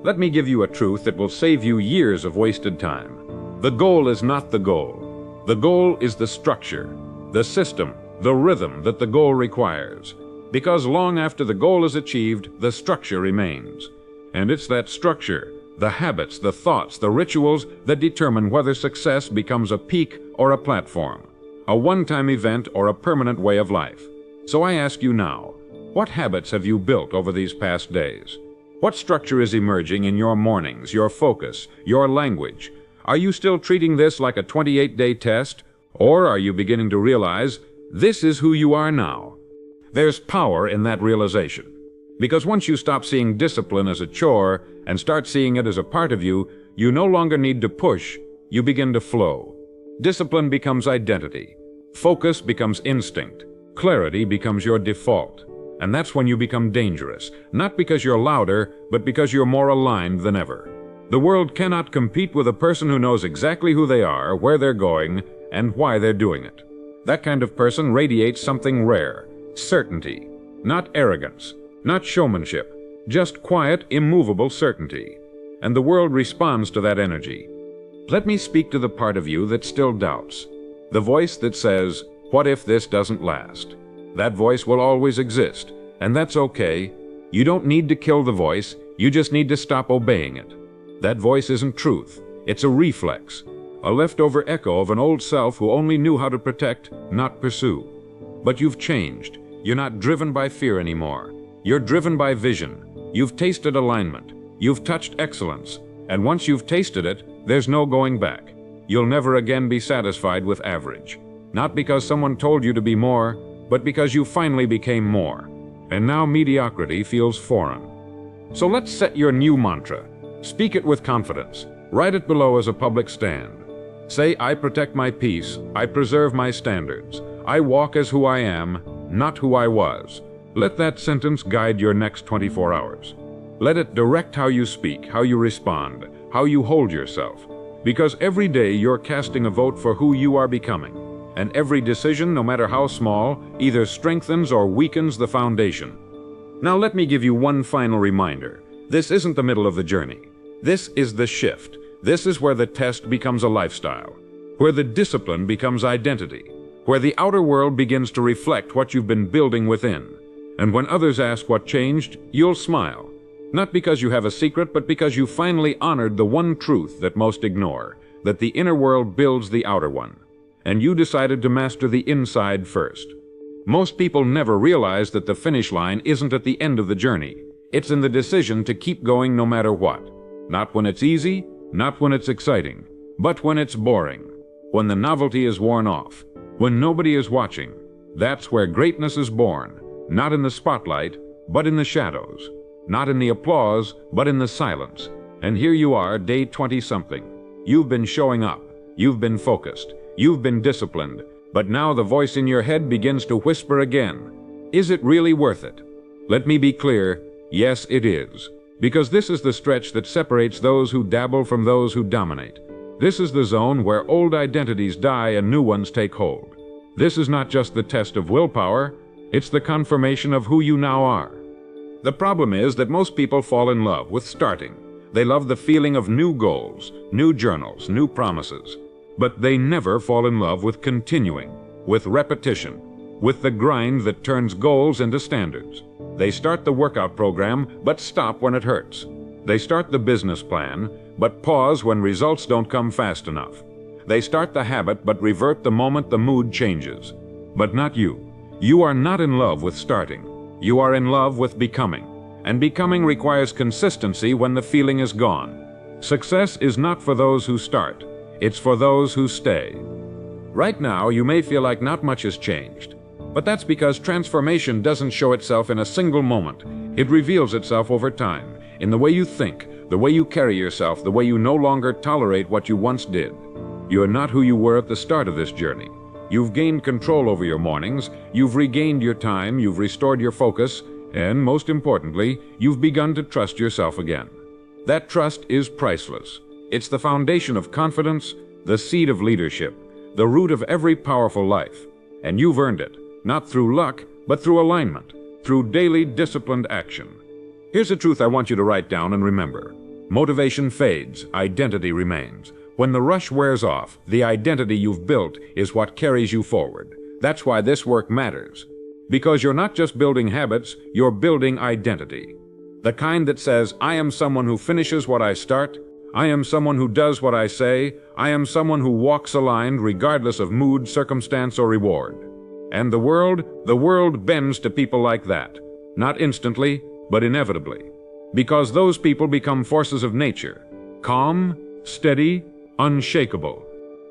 Let me give you a truth that will save you years of wasted time. The goal is not the goal. The goal is the structure, the system, the rhythm that the goal requires. Because long after the goal is achieved, the structure remains. And it's that structure, the habits, the thoughts, the rituals that determine whether success becomes a peak or a platform, a one-time event or a permanent way of life. So I ask you now, what habits have you built over these past days? What structure is emerging in your mornings, your focus, your language? Are you still treating this like a 28-day test? Or are you beginning to realize this is who you are now? There's power in that realization. Because once you stop seeing discipline as a chore and start seeing it as a part of you, you no longer need to push, you begin to flow. Discipline becomes identity. Focus becomes instinct. Clarity becomes your default. And that's when you become dangerous, not because you're louder, but because you're more aligned than ever. The world cannot compete with a person who knows exactly who they are, where they're going, and why they're doing it. That kind of person radiates something rare. Certainty. Not arrogance. Not showmanship. Just quiet, immovable certainty. And the world responds to that energy. Let me speak to the part of you that still doubts. The voice that says, "What if this doesn't last?" That voice will always exist, and that's okay. You don't need to kill the voice, you just need to stop obeying it. That voice isn't truth, it's a reflex, a leftover echo of an old self who only knew how to protect, not pursue. But you've changed. You're not driven by fear anymore. You're driven by vision. You've tasted alignment. You've touched excellence. And once you've tasted it, there's no going back. You'll never again be satisfied with average. Not because someone told you to be more, but because you finally became more. And now mediocrity feels foreign. So let's set your new mantra. Speak it with confidence. Write it below as a public stand. Say, "I protect my peace. I preserve my standards. I walk as who I am, not who I was." Let that sentence guide your next 24 hours. Let it direct how you speak, how you respond, how you hold yourself. Because every day you're casting a vote for who you are becoming. And every decision, no matter how small, either strengthens or weakens the foundation. Now let me give you one final reminder. This isn't the middle of the journey. This is the shift. This is where the test becomes a lifestyle, where the discipline becomes identity, where the outer world begins to reflect what you've been building within. And when others ask what changed, you'll smile. Not because you have a secret, but because you finally honored the one truth that most ignore, that the inner world builds the outer one. And you decided to master the inside first. Most people never realize that the finish line isn't at the end of the journey. It's in the decision to keep going no matter what. Not when it's easy, not when it's exciting, but when it's boring. When the novelty is worn off. When nobody is watching. That's where greatness is born. Not in the spotlight, but in the shadows. Not in the applause, but in the silence. And here you are, day 20-something. You've been showing up. You've been focused. You've been disciplined. But now the voice in your head begins to whisper again. Is it really worth it? Let me be clear. Yes, it is. Because this is the stretch that separates those who dabble from those who dominate. This is the zone where old identities die and new ones take hold. This is not just the test of willpower, it's the confirmation of who you now are. The problem is that most people fall in love with starting. They love the feeling of new goals, new journals, new promises. But they never fall in love with continuing, with repetition, with the grind that turns goals into standards. They start the workout program, but stop when it hurts. They start the business plan, but pause when results don't come fast enough. They start the habit, but revert the moment the mood changes. But not you. You are not in love with starting. You are in love with becoming. And becoming requires consistency when the feeling is gone. Success is not for those who start. It's for those who stay. Right now, you may feel like not much has changed. But that's because transformation doesn't show itself in a single moment. It reveals itself over time, in the way you think, the way you carry yourself, the way you no longer tolerate what you once did. You're not who you were at the start of this journey. You've gained control over your mornings, you've regained your time, you've restored your focus, and most importantly, you've begun to trust yourself again. That trust is priceless. It's the foundation of confidence, the seed of leadership, the root of every powerful life. And you've earned it, not through luck, but through alignment, through daily disciplined action. Here's a truth I want you to write down and remember. Motivation fades, identity remains. When the rush wears off, the identity you've built is what carries you forward. That's why this work matters. Because you're not just building habits, you're building identity. The kind that says, I am someone who finishes what I start, I am someone who does what I say, I am someone who walks aligned regardless of mood, circumstance, or reward. And the world bends to people like that. Not instantly, but inevitably. Because those people become forces of nature. Calm, steady, unshakable.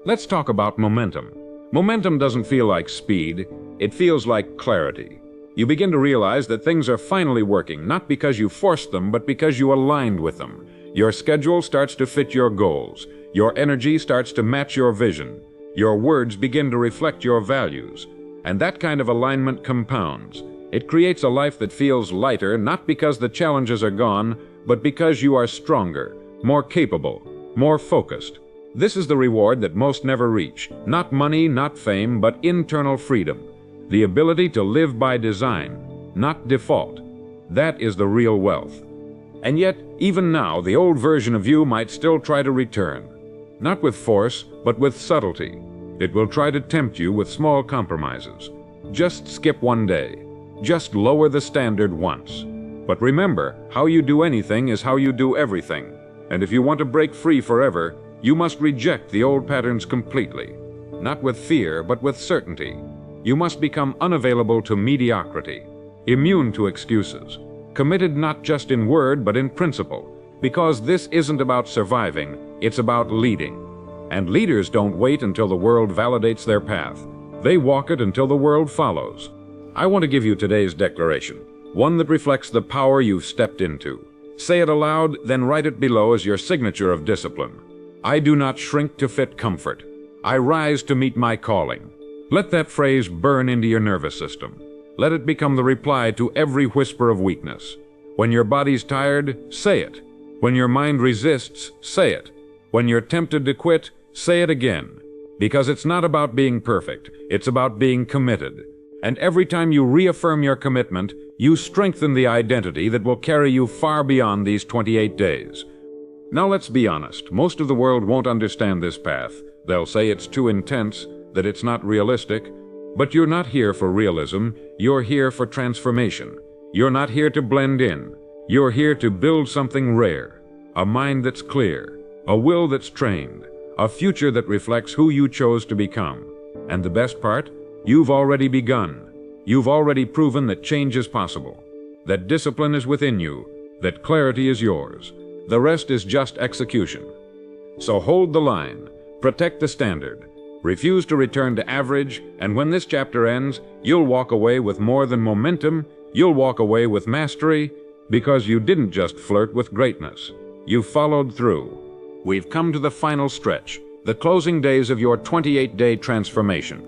Let's talk about momentum. Momentum doesn't feel like speed, it feels like clarity. You begin to realize that things are finally working, not because you forced them, but because you aligned with them. Your schedule starts to fit your goals. Your energy starts to match your vision. Your words begin to reflect your values. And that kind of alignment compounds. It creates a life that feels lighter, not because the challenges are gone, but because you are stronger, more capable, more focused. This is the reward that most never reach. Not money, not fame, but internal freedom. The ability to live by design, not default. That is the real wealth. And yet, even now, the old version of you might still try to return. Not with force, but with subtlety. It will try to tempt you with small compromises. Just skip one day. Just lower the standard once. But remember, how you do anything is how you do everything. And if you want to break free forever, you must reject the old patterns completely. Not with fear, but with certainty. You must become unavailable to mediocrity, immune to excuses, committed not just in word, but in principle. Because this isn't about surviving, it's about leading. And leaders don't wait until the world validates their path. They walk it until the world follows. I want to give you today's declaration, one that reflects the power you've stepped into. Say it aloud, then write it below as your signature of discipline. I do not shrink to fit comfort. I rise to meet my calling. Let that phrase burn into your nervous system. Let it become the reply to every whisper of weakness. When your body's tired, say it. When your mind resists, say it. When you're tempted to quit, say it again. Because it's not about being perfect, it's about being committed. And every time you reaffirm your commitment, you strengthen the identity that will carry you far beyond these 28 days. Now let's be honest, most of the world won't understand this path. They'll say it's too intense, that it's not realistic. But you're not here for realism, you're here for transformation. You're not here to blend in. You're here to build something rare. A mind that's clear, a will that's trained, a future that reflects who you chose to become. And the best part? You've already begun. You've already proven that change is possible, that discipline is within you, that clarity is yours. The rest is just execution. So hold the line, protect the standard, refuse to return to average, and when this chapter ends, you'll walk away with more than momentum, you'll walk away with mastery, because you didn't just flirt with greatness. You followed through. We've come to the final stretch, the closing days of your 28-day transformation.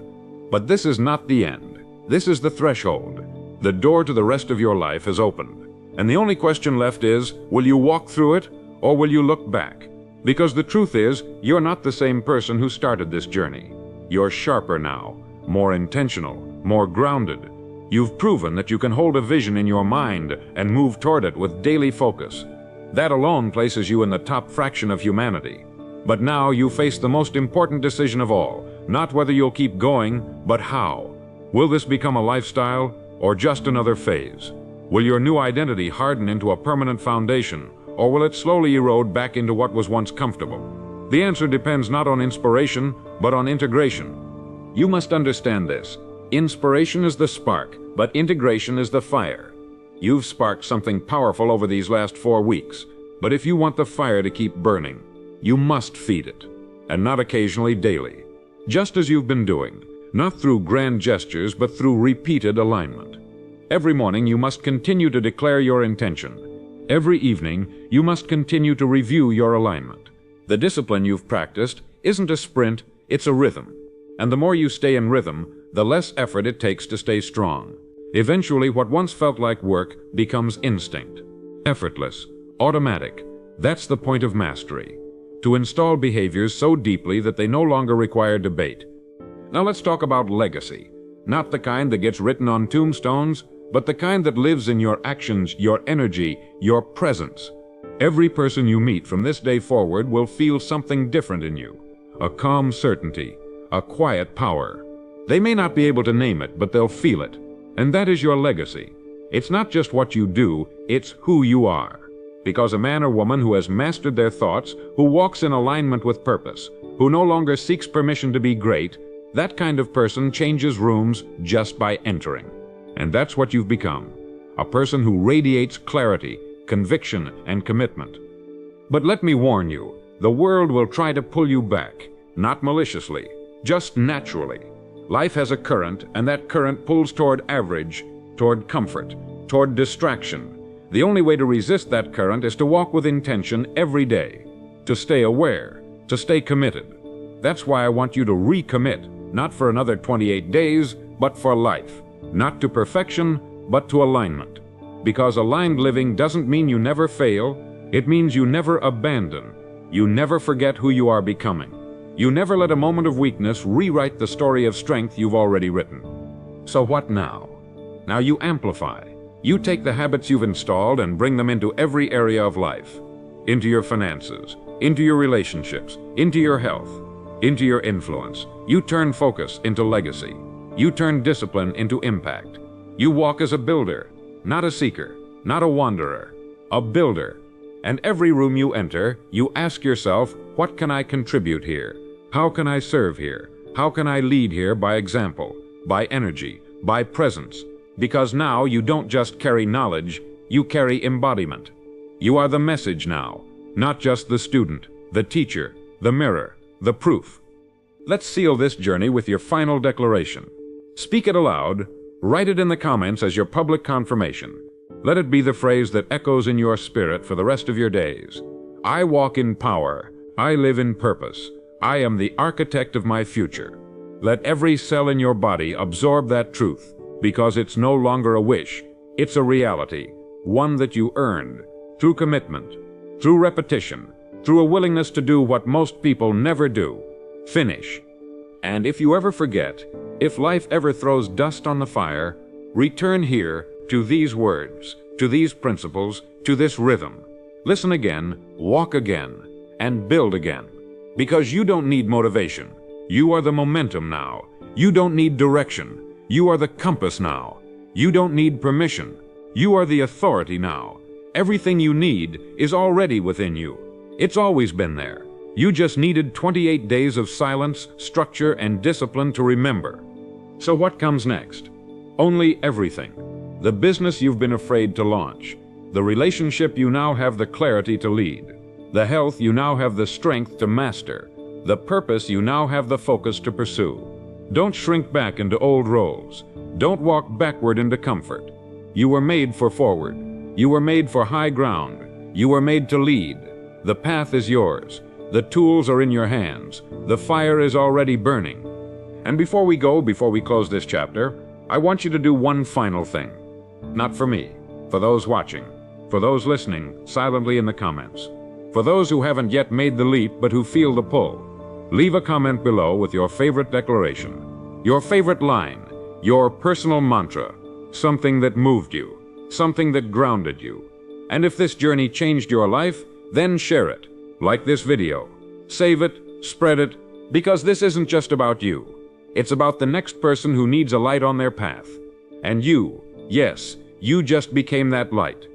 But this is not the end. This is the threshold. The door to the rest of your life has opened. And the only question left is, will you walk through it, or will you look back? Because the truth is, you're not the same person who started this journey. You're sharper now, more intentional, more grounded. You've proven that you can hold a vision in your mind and move toward it with daily focus. That alone places you in the top fraction of humanity. But now you face the most important decision of all, not whether you'll keep going, but how. Will this become a lifestyle, or just another phase? Will your new identity harden into a permanent foundation, or will it slowly erode back into what was once comfortable? The answer depends not on inspiration, but on integration. You must understand this. Inspiration is the spark, but integration is the fire. You've sparked something powerful over these last 4 weeks, but if you want the fire to keep burning, you must feed it, and not occasionally daily. Just as you've been doing, not through grand gestures, but through repeated alignment. Every morning you must continue to declare your intention. Every evening you must continue to review your alignment. The discipline you've practiced isn't a sprint, it's a rhythm. And the more you stay in rhythm, the less effort it takes to stay strong. Eventually, what once felt like work becomes instinct. Effortless, automatic. That's the point of mastery. To install behaviors so deeply that they no longer require debate. Now let's talk about legacy. Not the kind that gets written on tombstones, but the kind that lives in your actions, your energy, your presence. Every person you meet from this day forward will feel something different in you. A calm certainty, a quiet power. They may not be able to name it, but they'll feel it. And that is your legacy. It's not just what you do, it's who you are. Because a man or woman who has mastered their thoughts, who walks in alignment with purpose, who no longer seeks permission to be great, that kind of person changes rooms just by entering. And that's what you've become. A person who radiates clarity, conviction, and commitment. But let me warn you, the world will try to pull you back, not maliciously, just naturally. Life has a current, and that current pulls toward average, toward comfort, toward distraction. The only way to resist that current is to walk with intention every day, to stay aware, to stay committed. That's why I want you to recommit, not for another 28 days, but for life. Not to perfection, but to alignment. Because aligned living doesn't mean you never fail, it means you never abandon. You never forget who you are becoming. You never let a moment of weakness rewrite the story of strength you've already written. So what now? Now you amplify. You take the habits you've installed and bring them into every area of life. Into your finances, into your relationships, into your health, into your influence. You turn focus into legacy. You turn discipline into impact. You walk as a builder, not a seeker, not a wanderer, a builder. And every room you enter, you ask yourself, what can I contribute here? How can I serve here? How can I lead here by example, by energy, by presence? Because now you don't just carry knowledge, you carry embodiment. You are the message now, not just the student, the teacher, the mirror, the proof. Let's seal this journey with your final declaration. Speak it aloud, write it in the comments as your public confirmation. Let it be the phrase that echoes in your spirit for the rest of your days. I walk in power. I live in purpose. I am the architect of my future. Let every cell in your body absorb that truth, because it's no longer a wish, it's a reality, one that you earned, through commitment, through repetition, through a willingness to do what most people never do, finish. And if you ever forget, if life ever throws dust on the fire, return here to these words, to these principles, to this rhythm. Listen again, walk again, and build again. Because you don't need motivation. You are the momentum now. You don't need direction. You are the compass now. You don't need permission. You are the authority now. Everything you need is already within you. It's always been there. You just needed 28 days of silence, structure, and discipline to remember. So what comes next? Only everything. The business you've been afraid to launch. The relationship you now have the clarity to lead. The health you now have the strength to master. The purpose you now have the focus to pursue. Don't shrink back into old roles. Don't walk backward into comfort. You were made for forward. You were made for high ground. You were made to lead. The path is yours. The tools are in your hands. The fire is already burning. And before we close this chapter, I want you to do one final thing. Not for me, for those watching. For those listening, silently in the comments. For those who haven't yet made the leap but who feel the pull, leave a comment below with your favorite declaration, your favorite line, your personal mantra, something that moved you, something that grounded you. And if this journey changed your life, then share it. Like this video. Save it, spread it, because this isn't just about you. It's about the next person who needs a light on their path. And you, yes, you just became that light.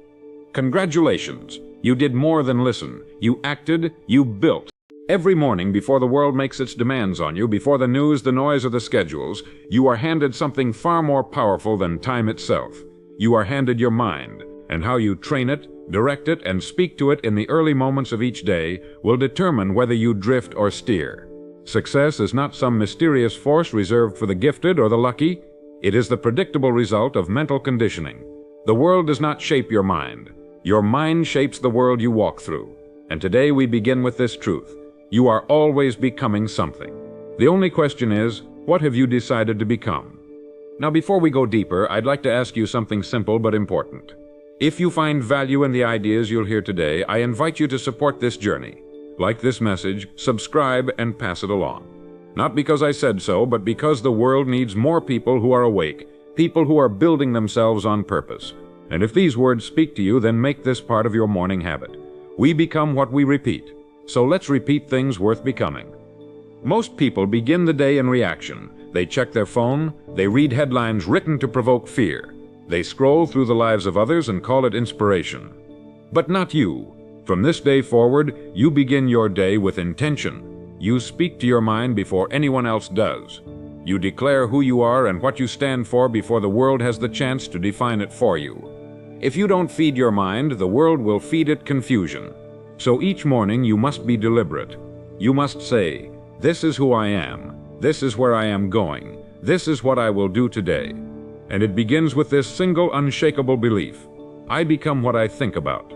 Congratulations. You did more than listen. You acted, you built. Every morning before the world makes its demands on you, before the news, the noise, or the schedules, you are handed something far more powerful than time itself. You are handed your mind, and how you train it, direct it, and speak to it in the early moments of each day will determine whether you drift or steer. Success is not some mysterious force reserved for the gifted or the lucky. It is the predictable result of mental conditioning. The world does not shape your mind. Your mind shapes the world you walk through. And today we begin with this truth. You are always becoming something. The only question is, what have you decided to become? Now, before we go deeper, I'd like to ask you something simple but important. If you find value in the ideas you'll hear today, I invite you to support this journey. Like this message, subscribe, and pass it along. Not because I said so, but because the world needs more people who are awake, people who are building themselves on purpose. And if these words speak to you, then make this part of your morning habit. We become what we repeat. So let's repeat things worth becoming. Most people begin the day in reaction. They check their phone, they read headlines written to provoke fear. They scroll through the lives of others and call it inspiration. But not you. From this day forward, you begin your day with intention. You speak to your mind before anyone else does. You declare who you are and what you stand for before the world has the chance to define it for you. If you don't feed your mind, the world will feed it confusion. So each morning you must be deliberate. You must say, "This is who I am. This is where I am going. This is what I will do today." And it begins with this single unshakable belief. I become what I think about.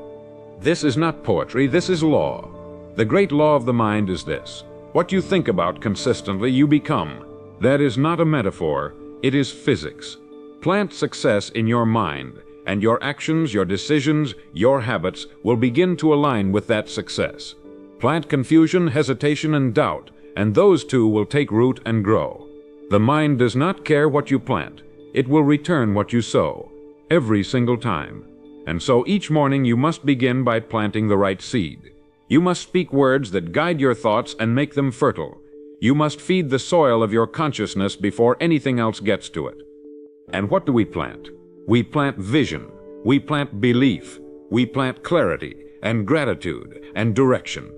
This is not poetry, this is law. The great law of the mind is this. What you think about consistently, you become. That is not a metaphor, it is physics. Plant success in your mind, and your actions, your decisions, your habits will begin to align with that success. Plant confusion, hesitation, and doubt, and those two will take root and grow. The mind does not care what you plant. It will return what you sow, every single time. And so each morning you must begin by planting the right seed. You must speak words that guide your thoughts and make them fertile. You must feed the soil of your consciousness before anything else gets to it. And what do we plant? We plant vision. We plant belief. We plant clarity and gratitude and direction.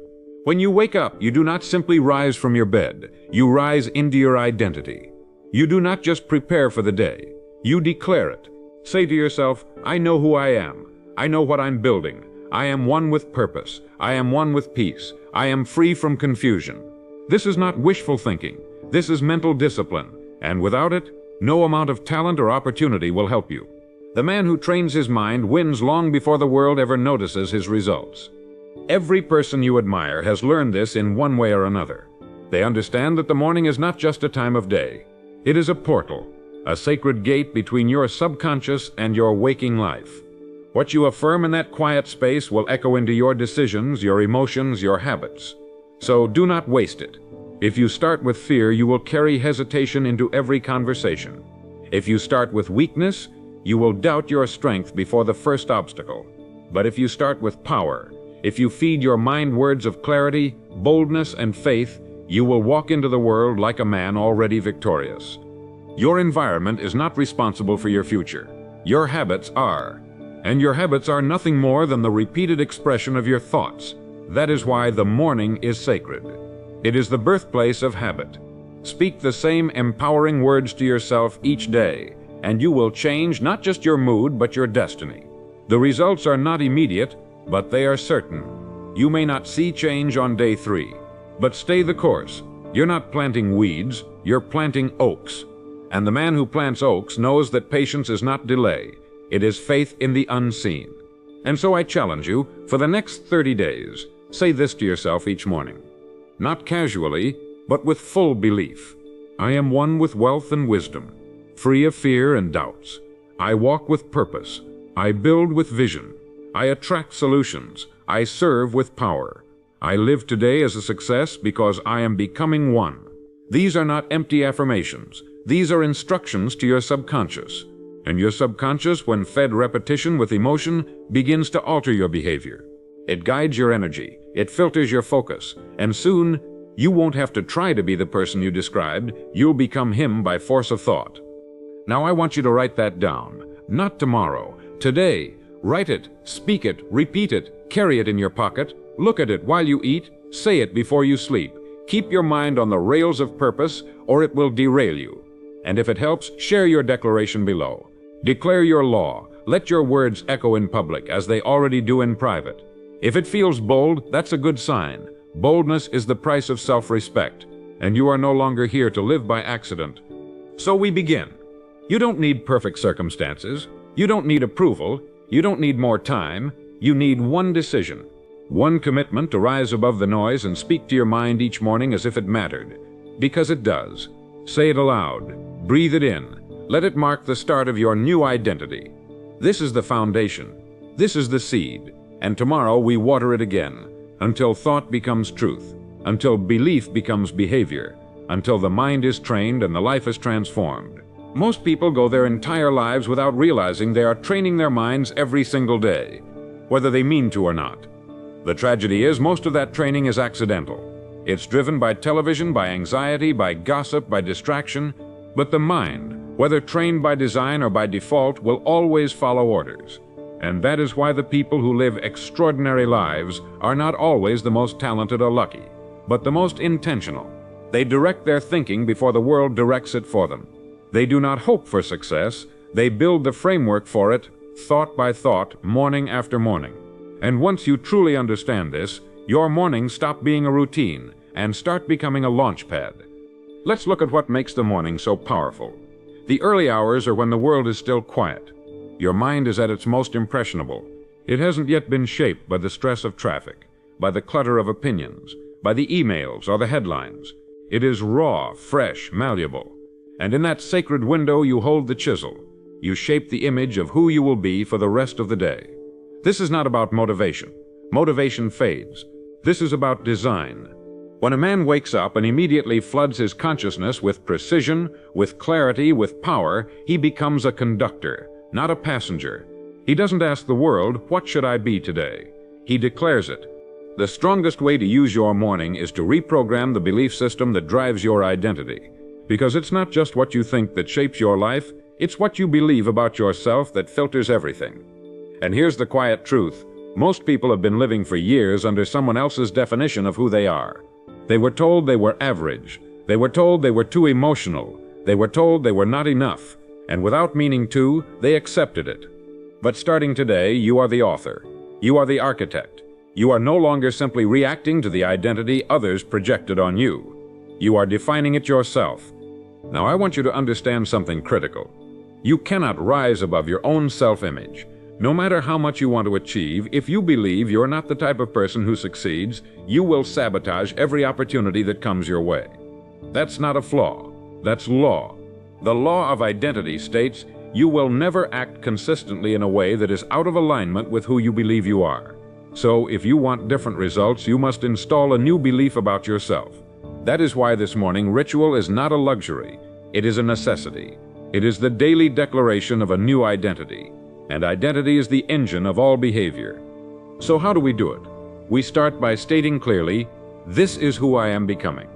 When you wake up, you do not simply rise from your bed. You rise into your identity. You do not just prepare for the day. You declare it. Say to yourself, I know who I am. I know what I'm building. I am one with purpose. I am one with peace. I am free from confusion. This is not wishful thinking. This is mental discipline. And without it, no amount of talent or opportunity will help you. The man who trains his mind wins long before the world ever notices his results. Every person you admire has learned this in one way or another. They understand that the morning is not just a time of day. It is a portal, a sacred gate between your subconscious and your waking life. What you affirm in that quiet space will echo into your decisions, your emotions, your habits. So do not waste it. If you start with fear, you will carry hesitation into every conversation. If you start with weakness, you will doubt your strength before the first obstacle. But if you start with power, if you feed your mind words of clarity, boldness, and faith, you will walk into the world like a man already victorious. Your environment is not responsible for your future. Your habits are. And your habits are nothing more than the repeated expression of your thoughts. That is why the morning is sacred. It is the birthplace of habit. Speak the same empowering words to yourself each day, and you will change not just your mood, but your destiny. The results are not immediate, but they are certain. You may not see change on day 3, but stay the course. You're not planting weeds, you're planting oaks. And the man who plants oaks knows that patience is not delay. It is faith in the unseen. And so I challenge you, for the next 30 days, say this to yourself each morning. Not casually, but with full belief. I am one with wealth and wisdom, free of fear and doubts. I walk with purpose. I build with vision. I attract solutions. I serve with power. I live today as a success because I am becoming one. These are not empty affirmations. These are instructions to your subconscious. And your subconscious, when fed repetition with emotion, begins to alter your behavior. It guides your energy. It filters your focus. And soon, you won't have to try to be the person you described. You'll become him by force of thought. Now I want you to write that down. Not tomorrow. Today. Write it, speak it, repeat it, carry it in your pocket, look at it while you eat, say it before you sleep. Keep your mind on the rails of purpose, or it will derail you. And if it helps, share your declaration below. Declare your law. Let your words echo in public, as they already do in private. If it feels bold, that's a good sign. Boldness is the price of self-respect, and you are no longer here to live by accident. So we begin. You don't need perfect circumstances. You don't need approval. You don't need more time. You need one decision. One commitment to rise above the noise and speak to your mind each morning as if it mattered. Because it does. Say it aloud. Breathe it in. Let it mark the start of your new identity. This is the foundation. This is the seed. And tomorrow we water it again, until thought becomes truth, until belief becomes behavior, until the mind is trained and the life is transformed. Most people go their entire lives without realizing they are training their minds every single day, whether they mean to or not. The tragedy is most of that training is accidental. It's driven by television, by anxiety, by gossip, by distraction, but the mind, whether trained by design or by default, will always follow orders. And that is why the people who live extraordinary lives are not always the most talented or lucky, but the most intentional. They direct their thinking before the world directs it for them. They do not hope for success. They build the framework for it, thought by thought, morning after morning. And once you truly understand this, your mornings stop being a routine and start becoming a launch pad. Let's look at what makes the morning so powerful. The early hours are when the world is still quiet. Your mind is at its most impressionable. It hasn't yet been shaped by the stress of traffic, by the clutter of opinions, by the emails or the headlines. It is raw, fresh, malleable. And in that sacred window you hold the chisel. You shape the image of who you will be for the rest of the day. This is not about motivation. Motivation fades. This is about design. When a man wakes up and immediately floods his consciousness with precision, with clarity, with power, he becomes a conductor, not a passenger. He doesn't ask the world, "What should I be today?" He declares it. The strongest way to use your morning is to reprogram the belief system that drives your identity. Because it's not just what you think that shapes your life, it's what you believe about yourself that filters everything. And here's the quiet truth. Most people have been living for years under someone else's definition of who they are. They were told they were average. They were told they were too emotional. They were told they were not enough. And without meaning to, they accepted it. But starting today, you are the author. You are the architect. You are no longer simply reacting to the identity others projected on you. You are defining it yourself. Now I want you to understand something critical. You cannot rise above your own self-image. No matter how much you want to achieve, if you believe you're not the type of person who succeeds, you will sabotage every opportunity that comes your way. That's not a flaw. That's law. The law of identity states you will never act consistently in a way that is out of alignment with who you believe you are. So if you want different results, you must install a new belief about yourself. That is why this morning ritual is not a luxury. It is a necessity. It is the daily declaration of a new identity. And identity is the engine of all behavior. So how do we do it? We start by stating clearly, "This is who I am becoming."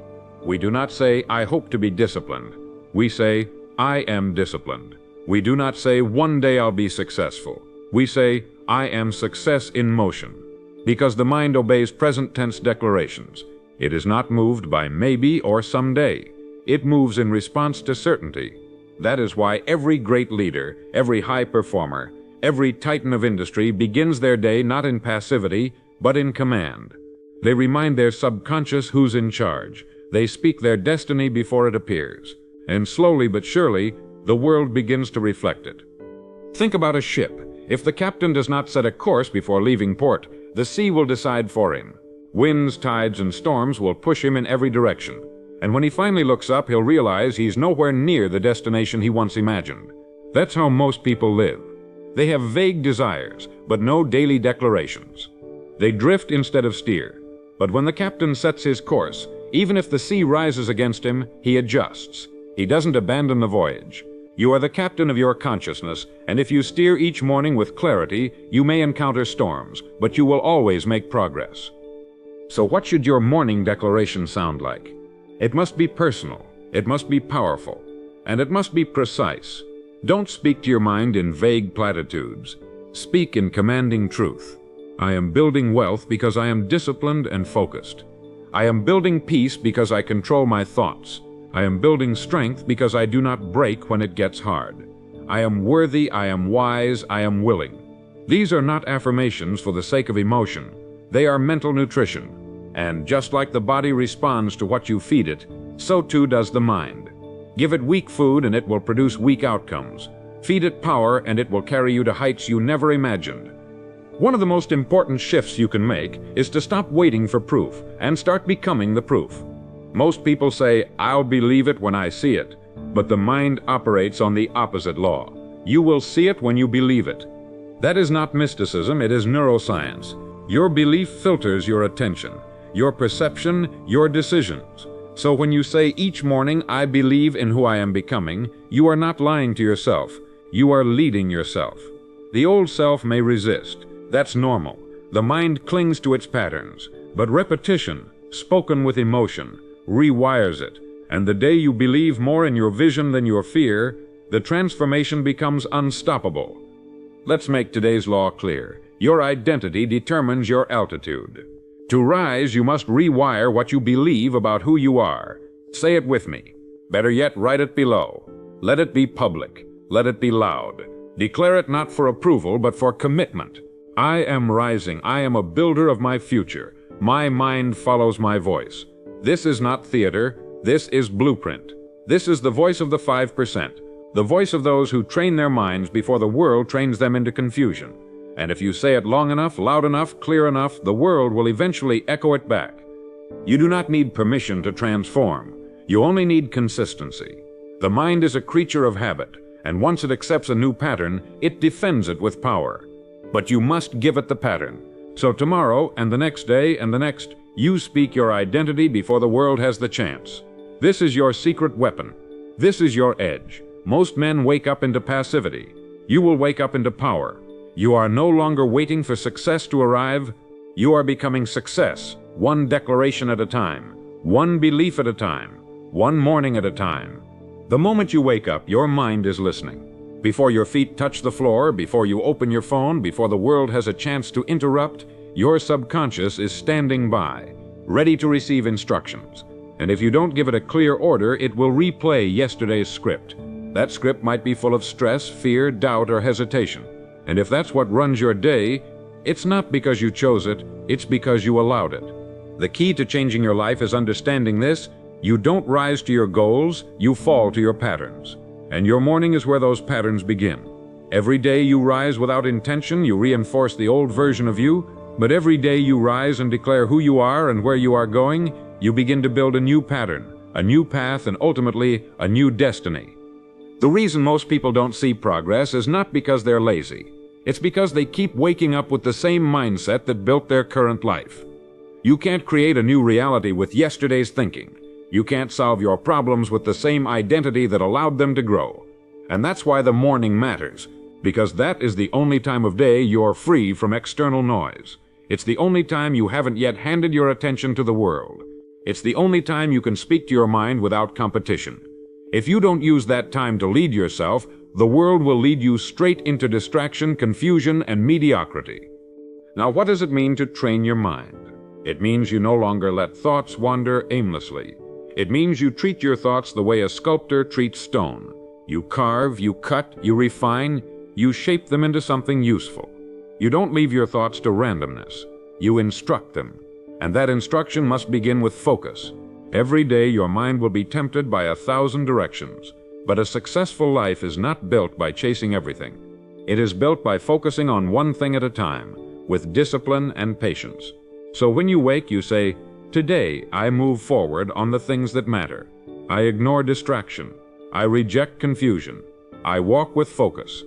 We do not say, "I hope to be disciplined." We say, "I am disciplined." We do not say, "One day I'll be successful." We say, "I am success in motion." Because the mind obeys present tense declarations. It is not moved by maybe or someday. It moves in response to certainty. That is why every great leader, every high performer, every titan of industry begins their day not in passivity, but in command. They remind their subconscious who's in charge. They speak their destiny before it appears. And slowly but surely, the world begins to reflect it. Think about a ship. If the captain does not set a course before leaving port, the sea will decide for him. Winds, tides, and storms will push him in every direction. And when he finally looks up, he'll realize he's nowhere near the destination he once imagined. That's how most people live. They have vague desires, but no daily declarations. They drift instead of steer. But when the captain sets his course, even if the sea rises against him, he adjusts. He doesn't abandon the voyage. You are the captain of your consciousness, and if you steer each morning with clarity, you may encounter storms, but you will always make progress. So what should your morning declaration sound like? It must be personal, it must be powerful, and it must be precise. Don't speak to your mind in vague platitudes. Speak in commanding truth. I am building wealth because I am disciplined and focused. I am building peace because I control my thoughts. I am building strength because I do not break when it gets hard. I am worthy, I am wise, I am willing. These are not affirmations for the sake of emotion. They are mental nutrition. And just like the body responds to what you feed it, so too does the mind. Give it weak food and it will produce weak outcomes. Feed it power and it will carry you to heights you never imagined. One of the most important shifts you can make is to stop waiting for proof and start becoming the proof. Most people say, "I'll believe it when I see it," but the mind operates on the opposite law. You will see it when you believe it. That is not mysticism, it is neuroscience. Your belief filters your attention, your perception, your decisions. So when you say each morning, "I believe in who I am becoming," you are not lying to yourself. You are leading yourself. The old self may resist. That's normal. The mind clings to its patterns. But repetition, spoken with emotion, rewires it. And the day you believe more in your vision than your fear, the transformation becomes unstoppable. Let's make today's law clear. Your identity determines your altitude. To rise, you must rewire what you believe about who you are. Say it with me. Better yet, write it below. Let it be public. Let it be loud. Declare it not for approval, but for commitment. I am rising. I am a builder of my future. My mind follows my voice. This is not theater. This is blueprint. This is the voice of the 5%. The voice of those who train their minds before the world trains them into confusion. And if you say it long enough, loud enough, clear enough, the world will eventually echo it back. You do not need permission to transform. You only need consistency. The mind is a creature of habit, and once it accepts a new pattern, it defends it with power. But you must give it the pattern. So tomorrow, and the next day, and the next, you speak your identity before the world has the chance. This is your secret weapon. This is your edge. Most men wake up into passivity. You will wake up into power. You are no longer waiting for success to arrive. You are becoming success, one declaration at a time, one belief at a time, one morning at a time. The moment you wake up, your mind is listening. Before your feet touch the floor, before you open your phone, before the world has a chance to interrupt, your subconscious is standing by, ready to receive instructions. And if you don't give it a clear order, it will replay yesterday's script. That script might be full of stress, fear, doubt, or hesitation. And if that's what runs your day, it's not because you chose it, it's because you allowed it. The key to changing your life is understanding this. You don't rise to your goals, you fall to your patterns. And your morning is where those patterns begin. Every day you rise without intention, you reinforce the old version of you, but every day you rise and declare who you are and where you are going, you begin to build a new pattern, a new path, and ultimately a new destiny. The reason most people don't see progress is not because they're lazy. It's because they keep waking up with the same mindset that built their current life. You can't create a new reality with yesterday's thinking. You can't solve your problems with the same identity that allowed them to grow. And that's why the morning matters, because that is the only time of day you're free from external noise. It's the only time you haven't yet handed your attention to the world. It's the only time you can speak to your mind without competition. If you don't use that time to lead yourself, the world will lead you straight into distraction, confusion, and mediocrity. Now, what does it mean to train your mind? It means you no longer let thoughts wander aimlessly. It means you treat your thoughts the way a sculptor treats stone. You carve, you cut, you refine, you shape them into something useful. You don't leave your thoughts to randomness. You instruct them. And that instruction must begin with focus. Every day your mind will be tempted by 1,000 directions. But a successful life is not built by chasing everything. It is built by focusing on one thing at a time, with discipline and patience. So when you wake, you say, "Today I move forward on the things that matter. I ignore distraction. I reject confusion. I walk with focus."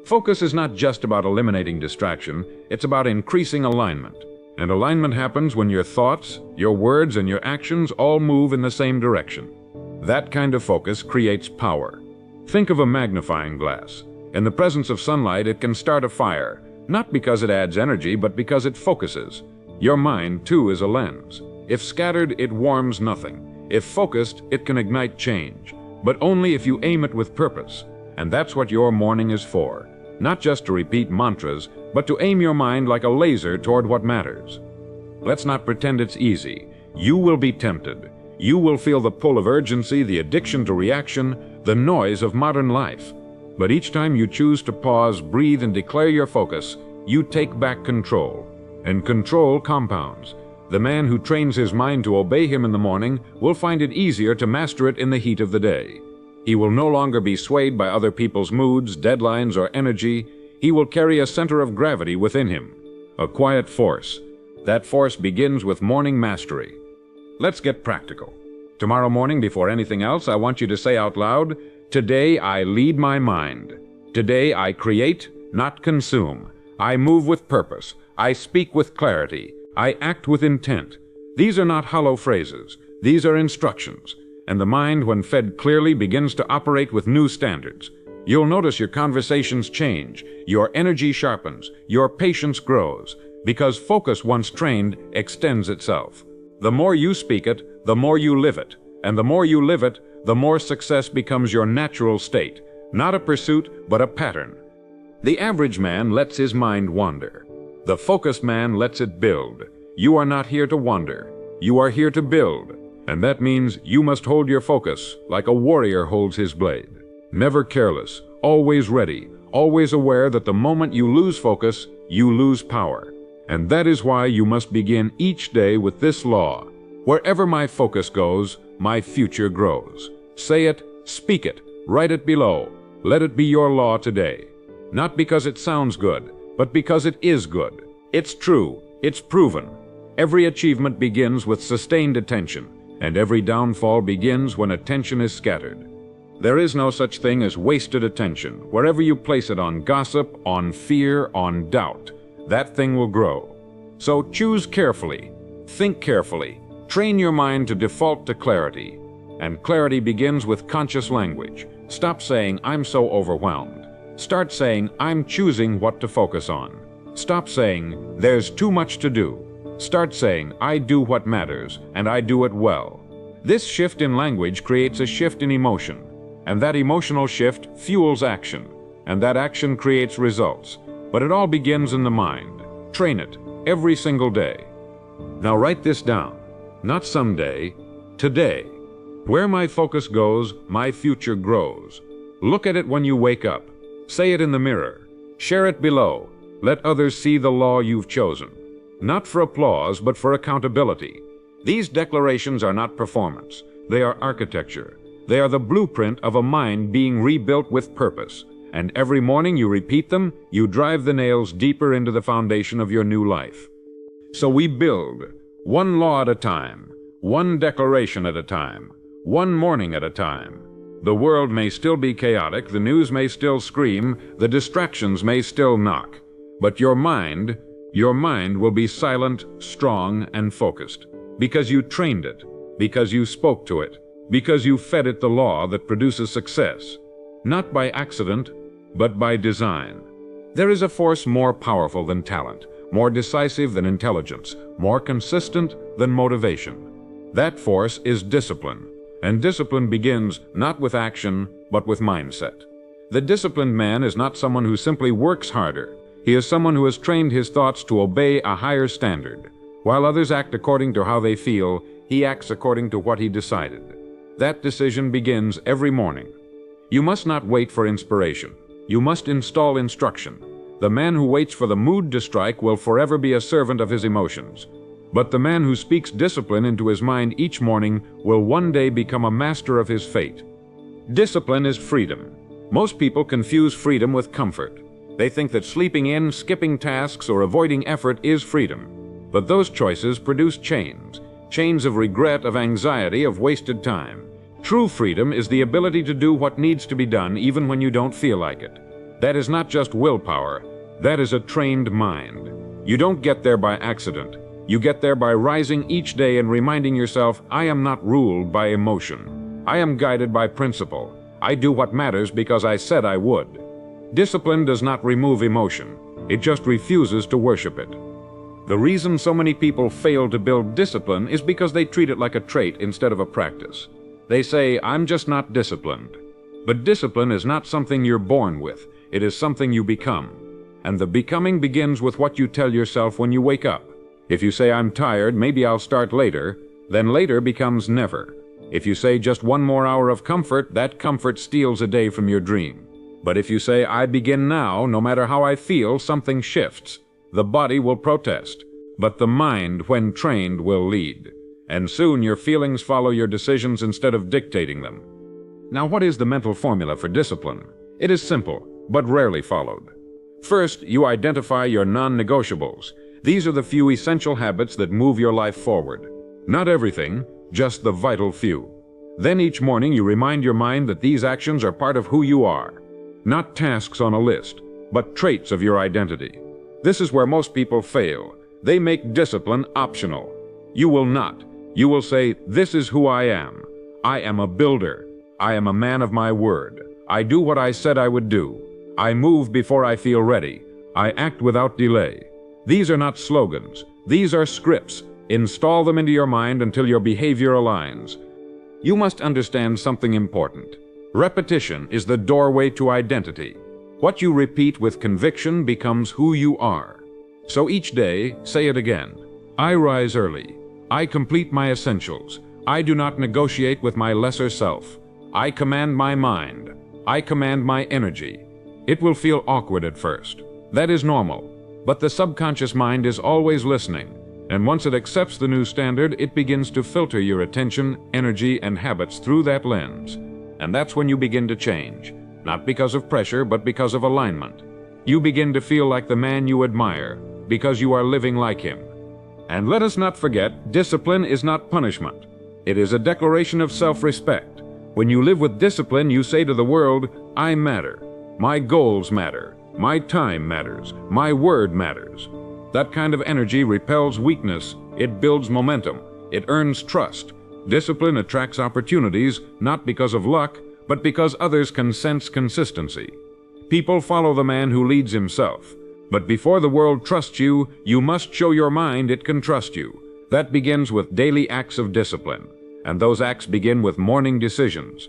Focus is not just about eliminating distraction, it's about increasing alignment. And alignment happens when your thoughts, your words, and your actions all move in the same direction. That kind of focus creates power. Think of a magnifying glass. In the presence of sunlight, it can start a fire, not because it adds energy, but because it focuses. Your mind, too, is a lens. If scattered, it warms nothing. If focused, it can ignite change, but only if you aim it with purpose. And that's what your morning is for. Not just to repeat mantras, but to aim your mind like a laser toward what matters. Let's not pretend it's easy. You will be tempted. You will feel the pull of urgency, the addiction to reaction, the noise of modern life. But each time you choose to pause, breathe, and declare your focus, you take back control. And control compounds. The man who trains his mind to obey him in the morning will find it easier to master it in the heat of the day. He will no longer be swayed by other people's moods, deadlines, or energy. He will carry a center of gravity within him, a quiet force. That force begins with morning mastery. Let's get practical. Tomorrow morning, before anything else, I want you to say out loud, "Today I lead my mind. Today I create, not consume. I move with purpose. I speak with clarity. I act with intent." These are not hollow phrases. These are instructions. And the mind, when fed clearly, begins to operate with new standards. You'll notice your conversations change, your energy sharpens, your patience grows, because focus, once trained, extends itself. The more you speak it, the more you live it, and the more you live it, the more success becomes your natural state, not a pursuit, but a pattern. The average man lets his mind wander. The focused man lets it build. You are not here to wander. You are here to build. And that means you must hold your focus like a warrior holds his blade. Never careless, always ready, always aware that the moment you lose focus, you lose power. And that is why you must begin each day with this law. Wherever my focus goes, my future grows. Say it, speak it, write it below. Let it be your law today. Not because it sounds good, but because it is good. It's true, it's proven. Every achievement begins with sustained attention. And every downfall begins when attention is scattered. There is no such thing as wasted attention. Wherever you place it on gossip, on fear, on doubt, that thing will grow. So choose carefully, think carefully, train your mind to default to clarity. And clarity begins with conscious language. Stop saying, "I'm so overwhelmed." Start saying, "I'm choosing what to focus on." Stop saying, "There's too much to do." Start saying, "I do what matters, and I do it well." This shift in language creates a shift in emotion, and that emotional shift fuels action, and that action creates results. But it all begins in the mind. Train it every single day. Now write this down. Not someday, today. Where my focus goes, my future grows. Look at it when you wake up. Say it in the mirror. Share it below. Let others see the law you've chosen. Not for applause, but for accountability. These declarations are not performance. They are architecture. They are the blueprint of a mind being rebuilt with purpose. And every morning you repeat them, you drive the nails deeper into the foundation of your new life. So we build, one law at a time, one declaration at a time, one morning at a time. The world may still be chaotic, the news may still scream, the distractions may still knock. But your mind will be silent, strong, and focused, because you trained it, because you spoke to it, because you fed it the law that produces success, not by accident, but by design. There is a force more powerful than talent, more decisive than intelligence, more consistent than motivation. That force is discipline, and discipline begins not with action, but with mindset. The disciplined man is not someone who simply works harder. He is someone who has trained his thoughts to obey a higher standard. While others act according to how they feel, he acts according to what he decided. That decision begins every morning. You must not wait for inspiration. You must install instruction. The man who waits for the mood to strike will forever be a servant of his emotions. But the man who speaks discipline into his mind each morning will one day become a master of his fate. Discipline is freedom. Most people confuse freedom with comfort. They think that sleeping in, skipping tasks, or avoiding effort is freedom. But those choices produce chains of regret, of anxiety, of wasted time. True freedom is the ability to do what needs to be done even when you don't feel like it. That is not just willpower, that is a trained mind. You don't get there by accident. You get there by rising each day and reminding yourself, I am not ruled by emotion. I am guided by principle. I do what matters because I said I would. Discipline does not remove emotion. It just refuses to worship it. The reason so many people fail to build discipline is because they treat it like a trait instead of a practice. They say, I'm just not disciplined. But discipline is not something you're born with. It is something you become. And the becoming begins with what you tell yourself when you wake up. If you say, I'm tired, maybe I'll start later, then later becomes never. If you say just one more hour of comfort, that comfort steals a day from your dream. But if you say, I begin now, no matter how I feel, something shifts. The body will protest, but the mind, when trained, will lead. And soon your feelings follow your decisions instead of dictating them. Now, what is the mental formula for discipline? It is simple, but rarely followed. First, you identify your non-negotiables. These are the few essential habits that move your life forward. Not everything, just the vital few. Then each morning you remind your mind that these actions are part of who you are. Not tasks on a list, but traits of your identity. This is where most people fail. They make discipline optional. You will not. You will say, this is who I am. I am a builder. I am a man of my word. I do what I said I would do. I move before I feel ready. I act without delay. These are not slogans. These are scripts. Install them into your mind until your behavior aligns. You must understand something important. Repetition is the doorway to identity. What you repeat with conviction becomes who you are. So each day, say it again. I rise early. I complete my essentials. I do not negotiate with my lesser self. I command my mind. I command my energy. It will feel awkward at first. That is normal. But the subconscious mind is always listening. And once it accepts the new standard, it begins to filter your attention, energy, and habits through that lens. And that's when you begin to change. Not because of pressure, but because of alignment. You begin to feel like the man you admire, because you are living like him. And let us not forget, discipline is not punishment. It is a declaration of self-respect. When you live with discipline, you say to the world, I matter. My goals matter. My time matters. My word matters. That kind of energy repels weakness. It builds momentum. It earns trust. Discipline attracts opportunities, not because of luck, but because others can sense consistency. People follow the man who leads himself. But before the world trusts you, you must show your mind it can trust you. That begins with daily acts of discipline. And those acts begin with morning decisions.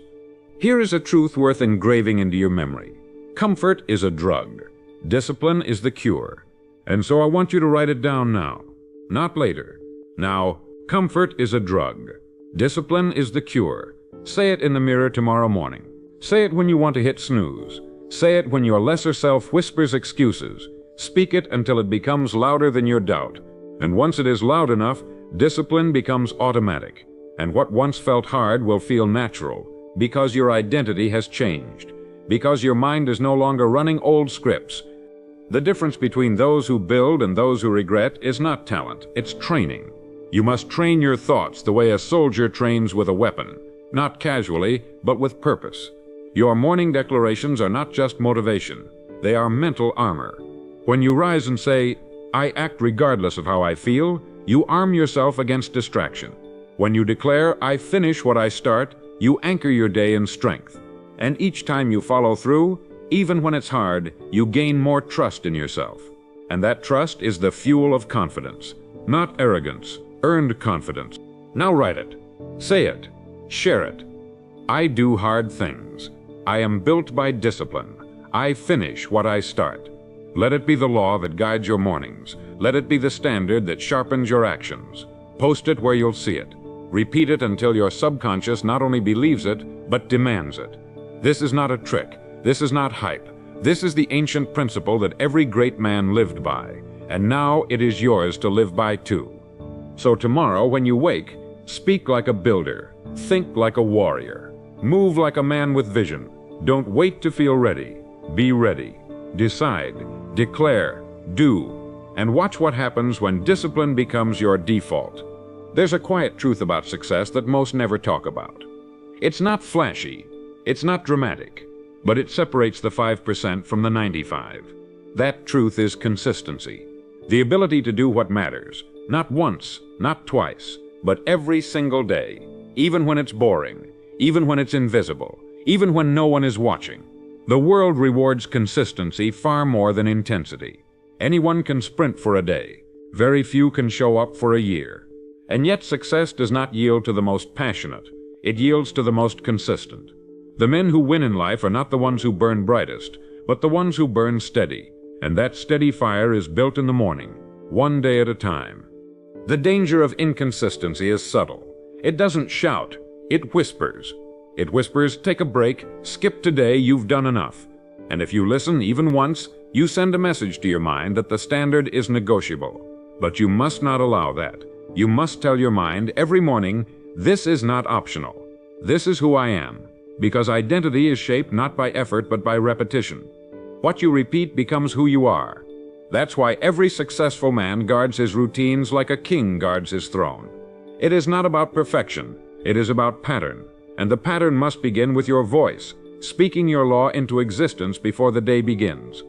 Here is a truth worth engraving into your memory. Comfort is a drug. Discipline is the cure. And so I want you to write it down now, not later. Now, comfort is a drug. Discipline is the cure. Say it in the mirror tomorrow morning. Say it when you want to hit snooze. Say it when your lesser self whispers excuses. Speak it until it becomes louder than your doubt. And once it is loud enough, discipline becomes automatic. And what once felt hard will feel natural, because your identity has changed. Because your mind is no longer running old scripts. The difference between those who build and those who regret is not talent, it's training. You must train your thoughts the way a soldier trains with a weapon, not casually, but with purpose. Your morning declarations are not just motivation, they are mental armor. When you rise and say, I act regardless of how I feel, you arm yourself against distraction. When you declare, I finish what I start, you anchor your day in strength. And each time you follow through, even when it's hard, you gain more trust in yourself. And that trust is the fuel of confidence, not arrogance, earned confidence. Now write it, say it, share it. I do hard things. I am built by discipline. I finish what I start. Let it be the law that guides your mornings. Let it be the standard that sharpens your actions. Post it where you'll see it. Repeat it until your subconscious not only believes it, but demands it. This is not a trick. This is not hype. This is the ancient principle that every great man lived by, and now it is yours to live by too. So tomorrow, when you wake, speak like a builder, think like a warrior, move like a man with vision. Don't wait to feel ready. Be ready. Decide, declare, do, and watch what happens when discipline becomes your default. There's a quiet truth about success that most never talk about. It's not flashy. It's not dramatic. but it separates the 5% from the 95. That truth is consistency. The ability to do what matters, not once, not twice, but every single day, even when it's boring, even when it's invisible, even when no one is watching. The world rewards consistency far more than intensity. Anyone can sprint for a day. Very few can show up for a year. And yet success does not yield to the most passionate. It yields to the most consistent. The men who win in life are not the ones who burn brightest, but the ones who burn steady. And that steady fire is built in the morning, one day at a time. The danger of inconsistency is subtle. It doesn't shout, it whispers. It whispers, take a break, skip today, you've done enough. And if you listen even once, you send a message to your mind that the standard is negotiable. But you must not allow that. You must tell your mind every morning, this is not optional. This is who I am. Because identity is shaped not by effort but by repetition. What you repeat becomes who you are. That's why every successful man guards his routines like a king guards his throne. It is not about perfection. It is about pattern. And the pattern must begin with your voice, speaking your law into existence before the day begins.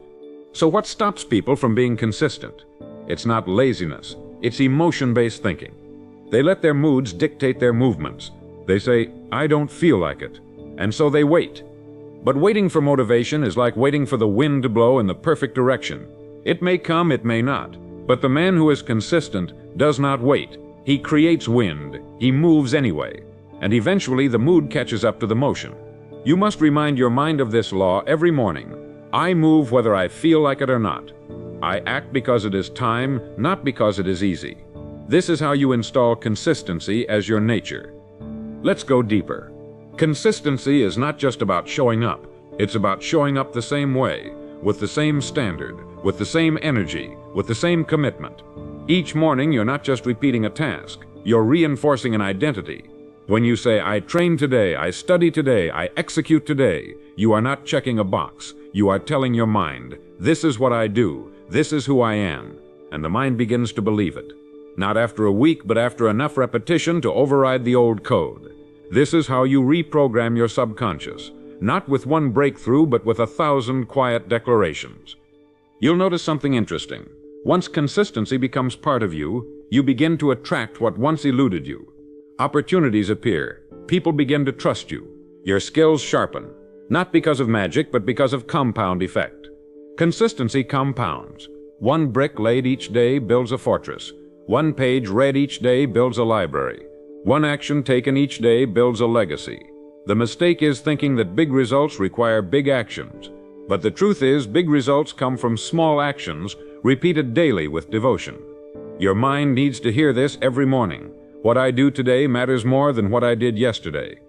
So what stops people from being consistent? It's not laziness. It's emotion-based thinking. They let their moods dictate their movements. They say, I don't feel like it. And so they wait. But waiting for motivation is like waiting for the wind to blow in the perfect direction. It may come, it may not. But the man who is consistent does not wait. He creates wind. He moves anyway. And eventually the mood catches up to the motion. You must remind your mind of this law every morning. I move whether I feel like it or not. I act because it is time, not because it is easy. This is how you install consistency as your nature. Let's go deeper. Consistency is not just about showing up. It's about showing up the same way, with the same standard, with the same energy, with the same commitment. Each morning you're not just repeating a task, you're reinforcing an identity. When you say, I train today, I study today, I execute today, you are not checking a box. You are telling your mind, this is what I do, this is who I am. And the mind begins to believe it. Not after a week, but after enough repetition to override the old code. This is how you reprogram your subconscious, not with one breakthrough, but with 1,000 quiet declarations. You'll notice something interesting. Once consistency becomes part of you, you begin to attract what once eluded you. Opportunities appear. People begin to trust you. Your skills sharpen, not because of magic, but because of compound effect. Consistency compounds. One brick laid each day builds a fortress. One page read each day builds a library. One action taken each day builds a legacy. The mistake is thinking that big results require big actions. But the truth is, big results come from small actions repeated daily with devotion. Your mind needs to hear this every morning. What I do today matters more than what I did yesterday.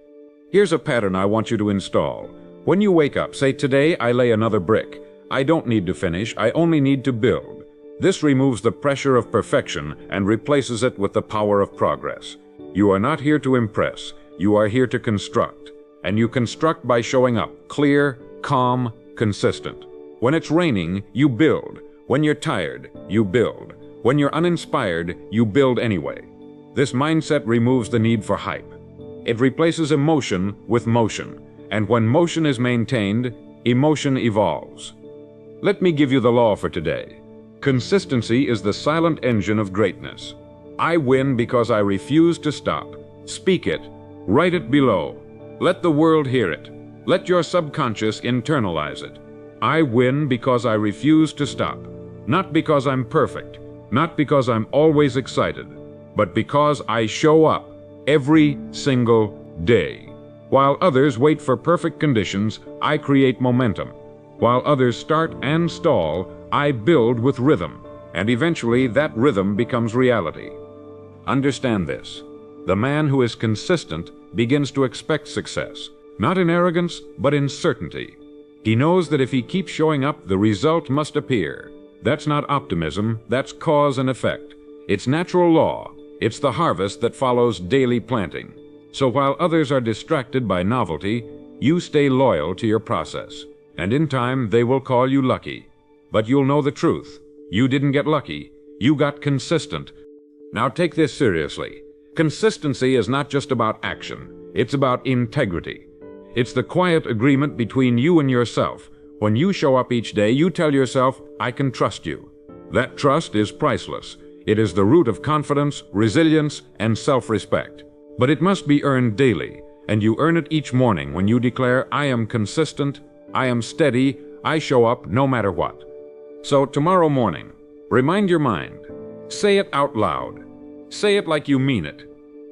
Here's a pattern I want you to install. When you wake up, say, today I lay another brick. I don't need to finish, I only need to build. This removes the pressure of perfection and replaces it with the power of progress. You are not here to impress, you are here to construct. And you construct by showing up, clear, calm, consistent. When it's raining, you build. When you're tired, you build. When you're uninspired, you build anyway. This mindset removes the need for hype. It replaces emotion with motion. And when motion is maintained, emotion evolves. Let me give you the law for today. Consistency is the silent engine of greatness. I win because I refuse to stop. Speak it. Write it below. Let the world hear it. Let your subconscious internalize it. I win because I refuse to stop. Not because I'm perfect. Not because I'm always excited. But because I show up every single day. While others wait for perfect conditions, I create momentum. While others start and stall, I build with rhythm. And eventually that rhythm becomes reality. Understand this. The man who is consistent begins to expect success, not in arrogance, but in certainty. He knows that if he keeps showing up, the result must appear. That's not optimism, that's cause and effect. It's natural law. It's the harvest that follows daily planting. So while others are distracted by novelty, you stay loyal to your process. And in time, they will call you lucky. But you'll know the truth. You didn't get lucky. You got consistent. Now take this seriously. Consistency is not just about action. It's about integrity. It's the quiet agreement between you and yourself. When you show up each day, you tell yourself, I can trust you. That trust is priceless. It is the root of confidence, resilience, and self-respect. But it must be earned daily, and you earn it each morning when you declare, I am consistent, I am steady, I show up no matter what. So tomorrow morning, remind your mind. Say it out loud. Say it like you mean it.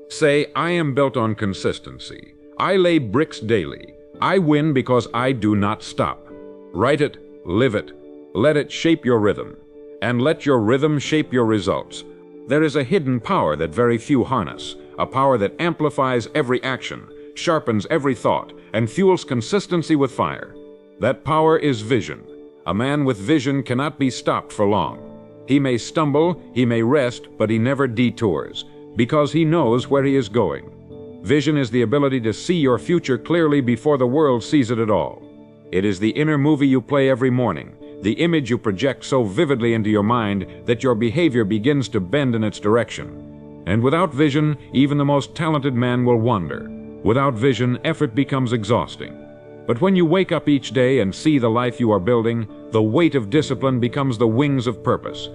Say, I am built on consistency. I lay bricks daily. I win because I do not stop. Write it, live it. Let it shape your rhythm. And let your rhythm shape your results. There is a hidden power that very few harness, a power that amplifies every action, sharpens every thought, and fuels consistency with fire. That power is vision. A man with vision cannot be stopped for long. He may stumble, he may rest, but he never detours, because he knows where he is going. Vision is the ability to see your future clearly before the world sees it at all. It is the inner movie you play every morning, the image you project so vividly into your mind that your behavior begins to bend in its direction. And without vision, even the most talented man will wander. Without vision, effort becomes exhausting. But when you wake up each day and see the life you are building, the weight of discipline becomes the wings of purpose.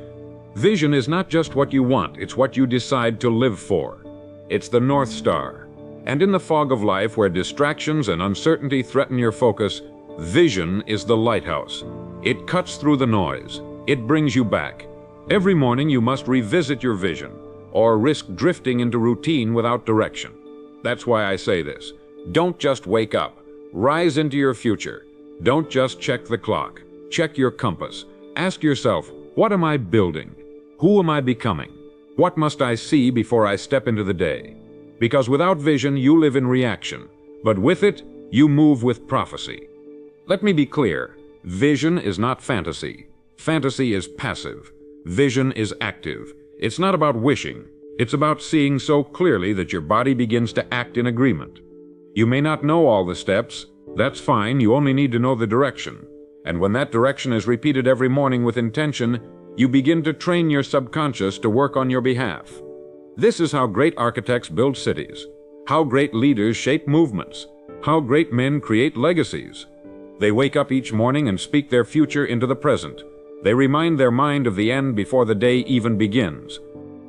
Vision is not just what you want, it's what you decide to live for. It's the North Star. And in the fog of life where distractions and uncertainty threaten your focus, vision is the lighthouse. It cuts through the noise. It brings you back. Every morning you must revisit your vision, or risk drifting into routine without direction. That's why I say this. Don't just wake up. Rise into your future. Don't just check the clock. Check your compass. Ask yourself, what am I building? Who am I becoming? What must I see before I step into the day? Because without vision, you live in reaction. But with it, you move with prophecy. Let me be clear. Vision is not fantasy. Fantasy is passive. Vision is active. It's not about wishing. It's about seeing so clearly that your body begins to act in agreement. You may not know all the steps. That's fine. You only need to know the direction. And when that direction is repeated every morning with intention, you begin to train your subconscious to work on your behalf. This is how great architects build cities, how great leaders shape movements, how great men create legacies. They wake up each morning and speak their future into the present. They remind their mind of the end before the day even begins.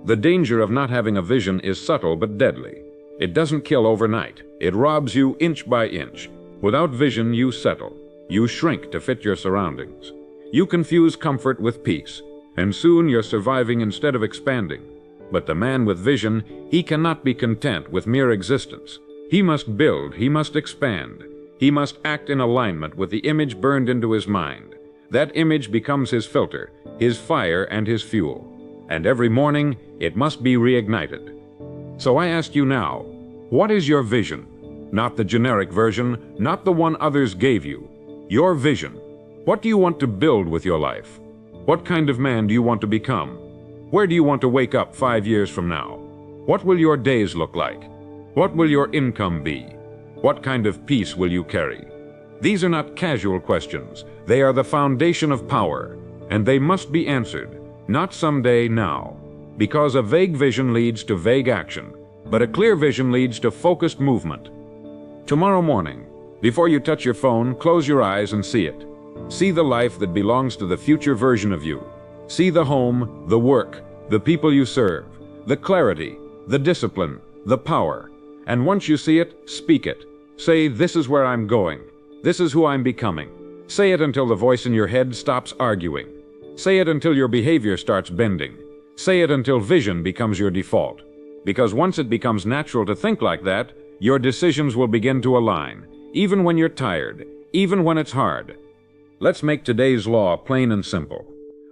The danger of not having a vision is subtle but deadly. It doesn't kill overnight. It robs you inch by inch. Without vision, you settle. You shrink to fit your surroundings. You confuse comfort with peace, and soon you're surviving instead of expanding. But the man with vision, he cannot be content with mere existence. He must build, he must expand. He must act in alignment with the image burned into his mind. That image becomes his filter, his fire, and his fuel. And every morning, it must be reignited. So I ask you now, what is your vision? Not the generic version, not the one others gave you. Your vision. What do you want to build with your life? What kind of man do you want to become? Where do you want to wake up 5 years from now? What will your days look like? What will your income be? What kind of peace will you carry? These are not casual questions. They are the foundation of power, and they must be answered, not someday, now. Because a vague vision leads to vague action, but a clear vision leads to focused movement. Tomorrow morning, before you touch your phone, close your eyes and see it. See the life that belongs to the future version of you. See the home, the work, the people you serve, the clarity, the discipline, the power. And once you see it, speak it. Say, this is where I'm going. This is who I'm becoming. Say it until the voice in your head stops arguing. Say it until your behavior starts bending. Say it until vision becomes your default. Because once it becomes natural to think like that, your decisions will begin to align, even when you're tired, even when it's hard. Let's make today's law plain and simple.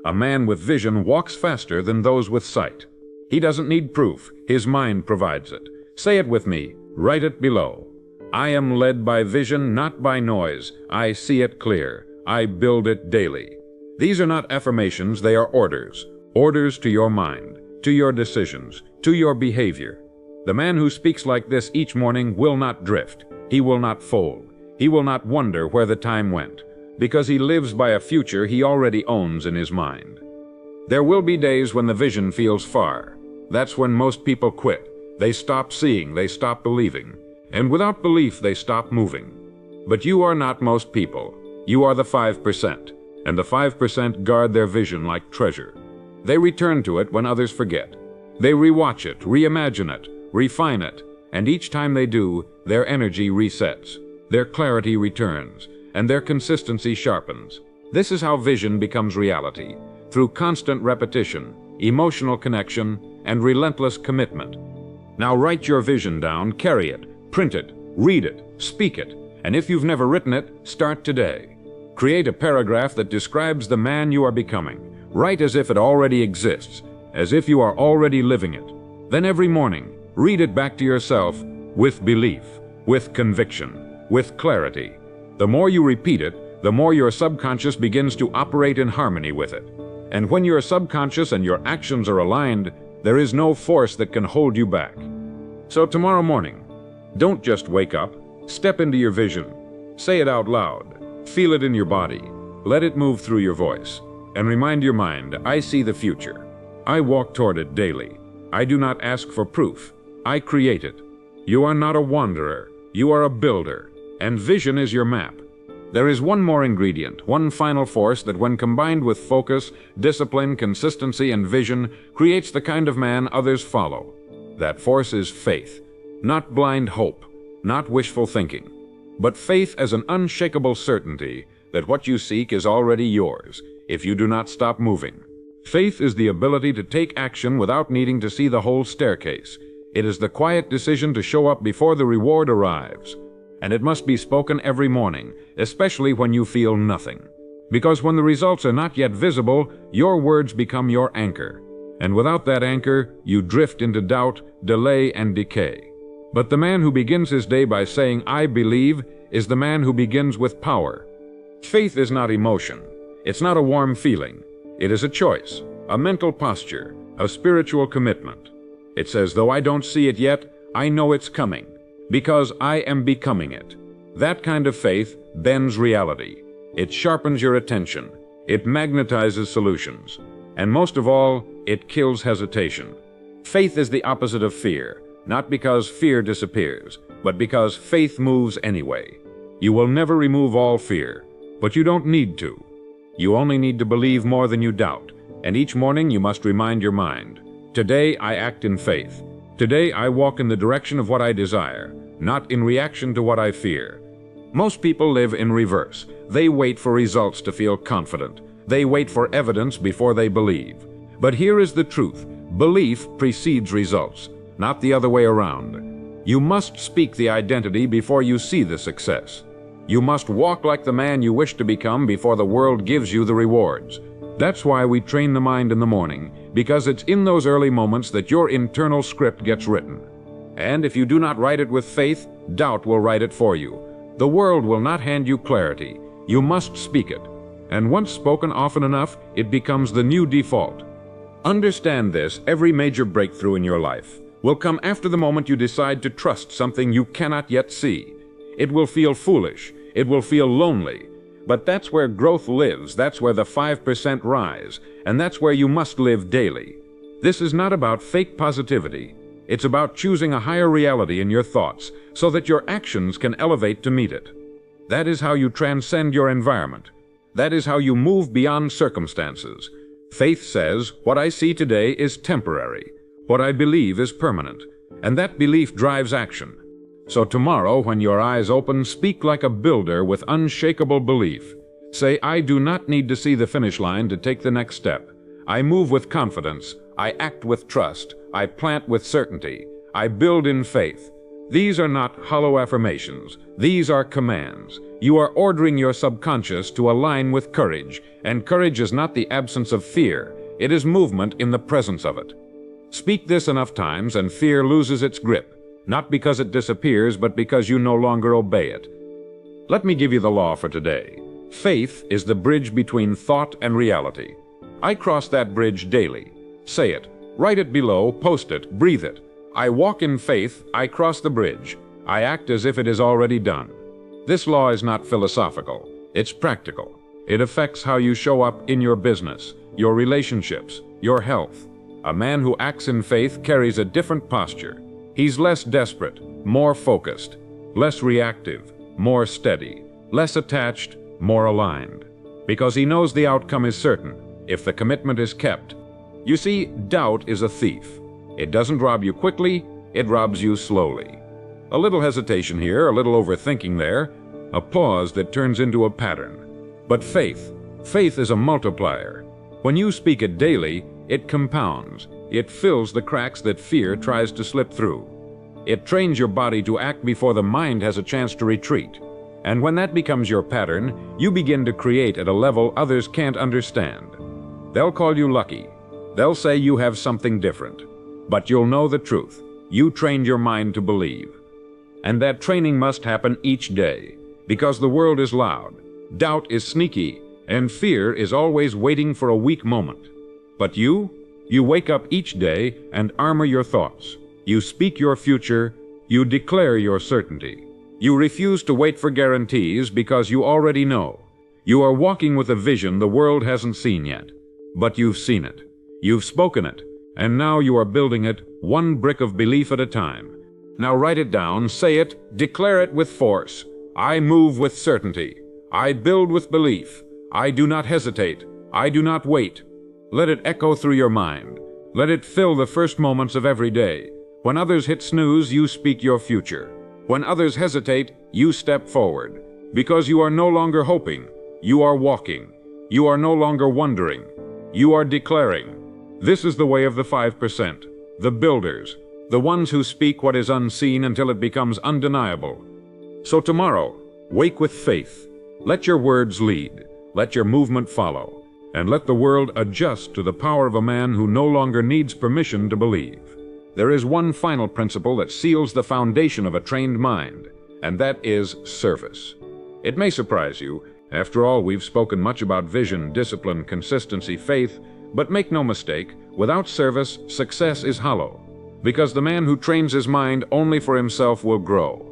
A man with vision walks faster than those with sight. He doesn't need proof. His mind provides it. Say it with me. Write it below. I am led by vision, not by noise. I see it clear. I build it daily. These are not affirmations, they are orders. Orders to your mind, to your decisions, to your behavior. The man who speaks like this each morning will not drift. He will not fold. He will not wonder where the time went, because he lives by a future he already owns in his mind. There will be days when the vision feels far. That's when most people quit. They stop seeing, they stop believing. And without belief, they stop moving. But you are not most people. You are the 5%, and the 5% guard their vision like treasure. They return to it when others forget. They rewatch it, reimagine it, refine it, and each time they do, their energy resets, their clarity returns, and their consistency sharpens. This is how vision becomes reality, through constant repetition, emotional connection, and relentless commitment. Now write your vision down, carry it, print it, read it, speak it, and if you've never written it, start today. Create a paragraph that describes the man you are becoming. Write as if it already exists, as if you are already living it. Then every morning, read it back to yourself with belief, with conviction, with clarity. The more you repeat it, the more your subconscious begins to operate in harmony with it. And when your subconscious and your actions are aligned, there is no force that can hold you back. So tomorrow morning, don't just wake up. Step into your vision. Say it out loud. Feel it in your body. Let it move through your voice. And remind your mind, I see the future. I walk toward it daily. I do not ask for proof. I create it. You are not a wanderer. You are a builder. And vision is your map. There is one more ingredient, one final force that when combined with focus, discipline, consistency, and vision, creates the kind of man others follow. That force is faith. Not blind hope, not wishful thinking, but faith as an unshakable certainty that what you seek is already yours, if you do not stop moving. Faith is the ability to take action without needing to see the whole staircase. It is the quiet decision to show up before the reward arrives. And it must be spoken every morning, especially when you feel nothing. Because when the results are not yet visible, your words become your anchor. And without that anchor, you drift into doubt, delay, and decay. But the man who begins his day by saying, I believe, is the man who begins with power. Faith is not emotion. It's not a warm feeling. It is a choice, a mental posture, a spiritual commitment. It says, though I don't see it yet, I know it's coming, because I am becoming it. That kind of faith bends reality. It sharpens your attention. It magnetizes solutions. And most of all, it kills hesitation. Faith is the opposite of fear, not because fear disappears, but because faith moves anyway. You will never remove all fear, but you don't need to. You only need to believe more than you doubt, and each morning you must remind your mind, today I act in faith. Today I walk in the direction of what I desire, not in reaction to what I fear. Most people live in reverse. They wait for results to feel confident. They wait for evidence before they believe. But here is the truth. Belief precedes results, not the other way around. You must speak the identity before you see the success. You must walk like the man you wish to become before the world gives you the rewards. That's why we train the mind in the morning, because it's in those early moments that your internal script gets written. And if you do not write it with faith, doubt will write it for you. The world will not hand you clarity. You must speak it. And once spoken often enough, it becomes the new default. Understand this, every major breakthrough in your life will come after the moment you decide to trust something you cannot yet see. It will feel foolish. It will feel lonely. But that's where growth lives. That's where the 5% rise. And that's where you must live daily. This is not about fake positivity. It's about choosing a higher reality in your thoughts so that your actions can elevate to meet it. That is how you transcend your environment. That is how you move beyond circumstances. Faith says, what I see today is temporary. What I believe is permanent. And that belief drives action. So tomorrow, when your eyes open, speak like a builder with unshakable belief. Say, I do not need to see the finish line to take the next step. I move with confidence. I act with trust. I plant with certainty. I build in faith. These are not hollow affirmations. These are commands. You are ordering your subconscious to align with courage, and courage is not the absence of fear. It is movement in the presence of it. Speak this enough times and fear loses its grip, not because it disappears, but because you no longer obey it. Let me give you the law for today. Faith is the bridge between thought and reality. I cross that bridge daily. Say it. Write it below, post it, breathe it. I walk in faith, I cross the bridge. I act as if it is already done. This law is not philosophical. It's practical. It affects how you show up in your business, your relationships, your health. A man who acts in faith carries a different posture. He's less desperate, more focused, less reactive, more steady, less attached, more aligned. Because he knows the outcome is certain, if the commitment is kept. You see, doubt is a thief. It doesn't rob you quickly, it robs you slowly. A little hesitation here, a little overthinking there, a pause that turns into a pattern. But faith is a multiplier. When you speak it daily, it compounds. It fills the cracks that fear tries to slip through. It trains your body to act before the mind has a chance to retreat. And when that becomes your pattern, you begin to create at a level others can't understand. They'll call you lucky. They'll say you have something different. But you'll know the truth. You trained your mind to believe. And that training must happen each day, because the world is loud, doubt is sneaky, and fear is always waiting for a weak moment. But you wake up each day and armor your thoughts. You speak your future, you declare your certainty. You refuse to wait for guarantees because you already know. You are walking with a vision the world hasn't seen yet. But you've seen it. You've spoken it. And now you are building it, one brick of belief at a time. Now write it down, say it, declare it with force. I move with certainty. I build with belief. I do not hesitate. I do not wait. Let it echo through your mind. Let it fill the first moments of every day. When others hit snooze, you speak your future. When others hesitate, you step forward. Because you are no longer hoping. You are walking. You are no longer wondering. You are declaring. This is the way of the 5%, the builders, the ones who speak what is unseen until it becomes undeniable. So tomorrow, wake with faith. Let your words lead. Let your movement follow. And let the world adjust to the power of a man who no longer needs permission to believe. There is one final principle that seals the foundation of a trained mind, and that is service. It may surprise you. After all, we've spoken much about vision, discipline, consistency, faith, but make no mistake, without service, success is hollow. Because the man who trains his mind only for himself will grow.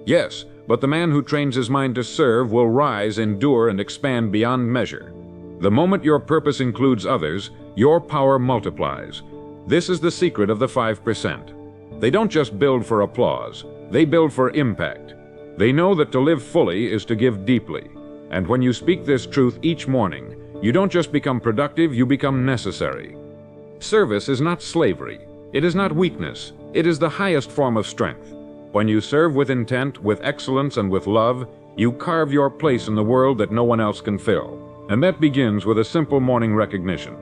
Yes, but the man who trains his mind to serve will rise, endure, and expand beyond measure. The moment your purpose includes others, your power multiplies. This is the secret of the 5%. They don't just build for applause, they build for impact. They know that to live fully is to give deeply. And when you speak this truth each morning, you don't just become productive, you become necessary. Service is not slavery. It is not weakness. It is the highest form of strength. When you serve with intent, with excellence, and with love, you carve your place in the world that no one else can fill. And that begins with a simple morning recognition.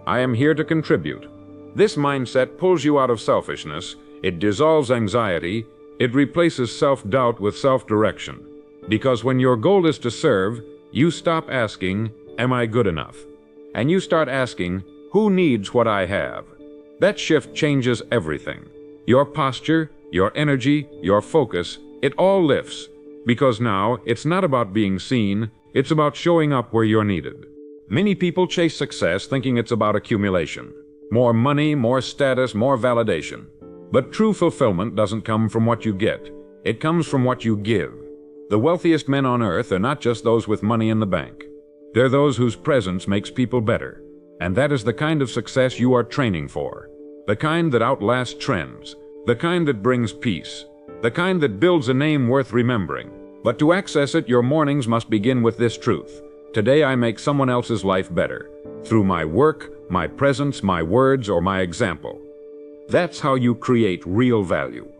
I am here to contribute. This mindset pulls you out of selfishness. It dissolves anxiety. It replaces self-doubt with self-direction. Because when your goal is to serve, you stop asking, am I good enough? And you start asking, who needs what I have? That shift changes everything. Your posture, your energy, your focus, it all lifts. Because now, it's not about being seen, it's about showing up where you're needed. Many people chase success thinking it's about accumulation. More money, more status, more validation. But true fulfillment doesn't come from what you get. It comes from what you give. The wealthiest men on earth are not just those with money in the bank. They're those whose presence makes people better. And that is the kind of success you are training for. The kind that outlasts trends. The kind that brings peace. The kind that builds a name worth remembering. But to access it, your mornings must begin with this truth. Today I make someone else's life better. Through my work, my presence, my words, or my example. That's how you create real value.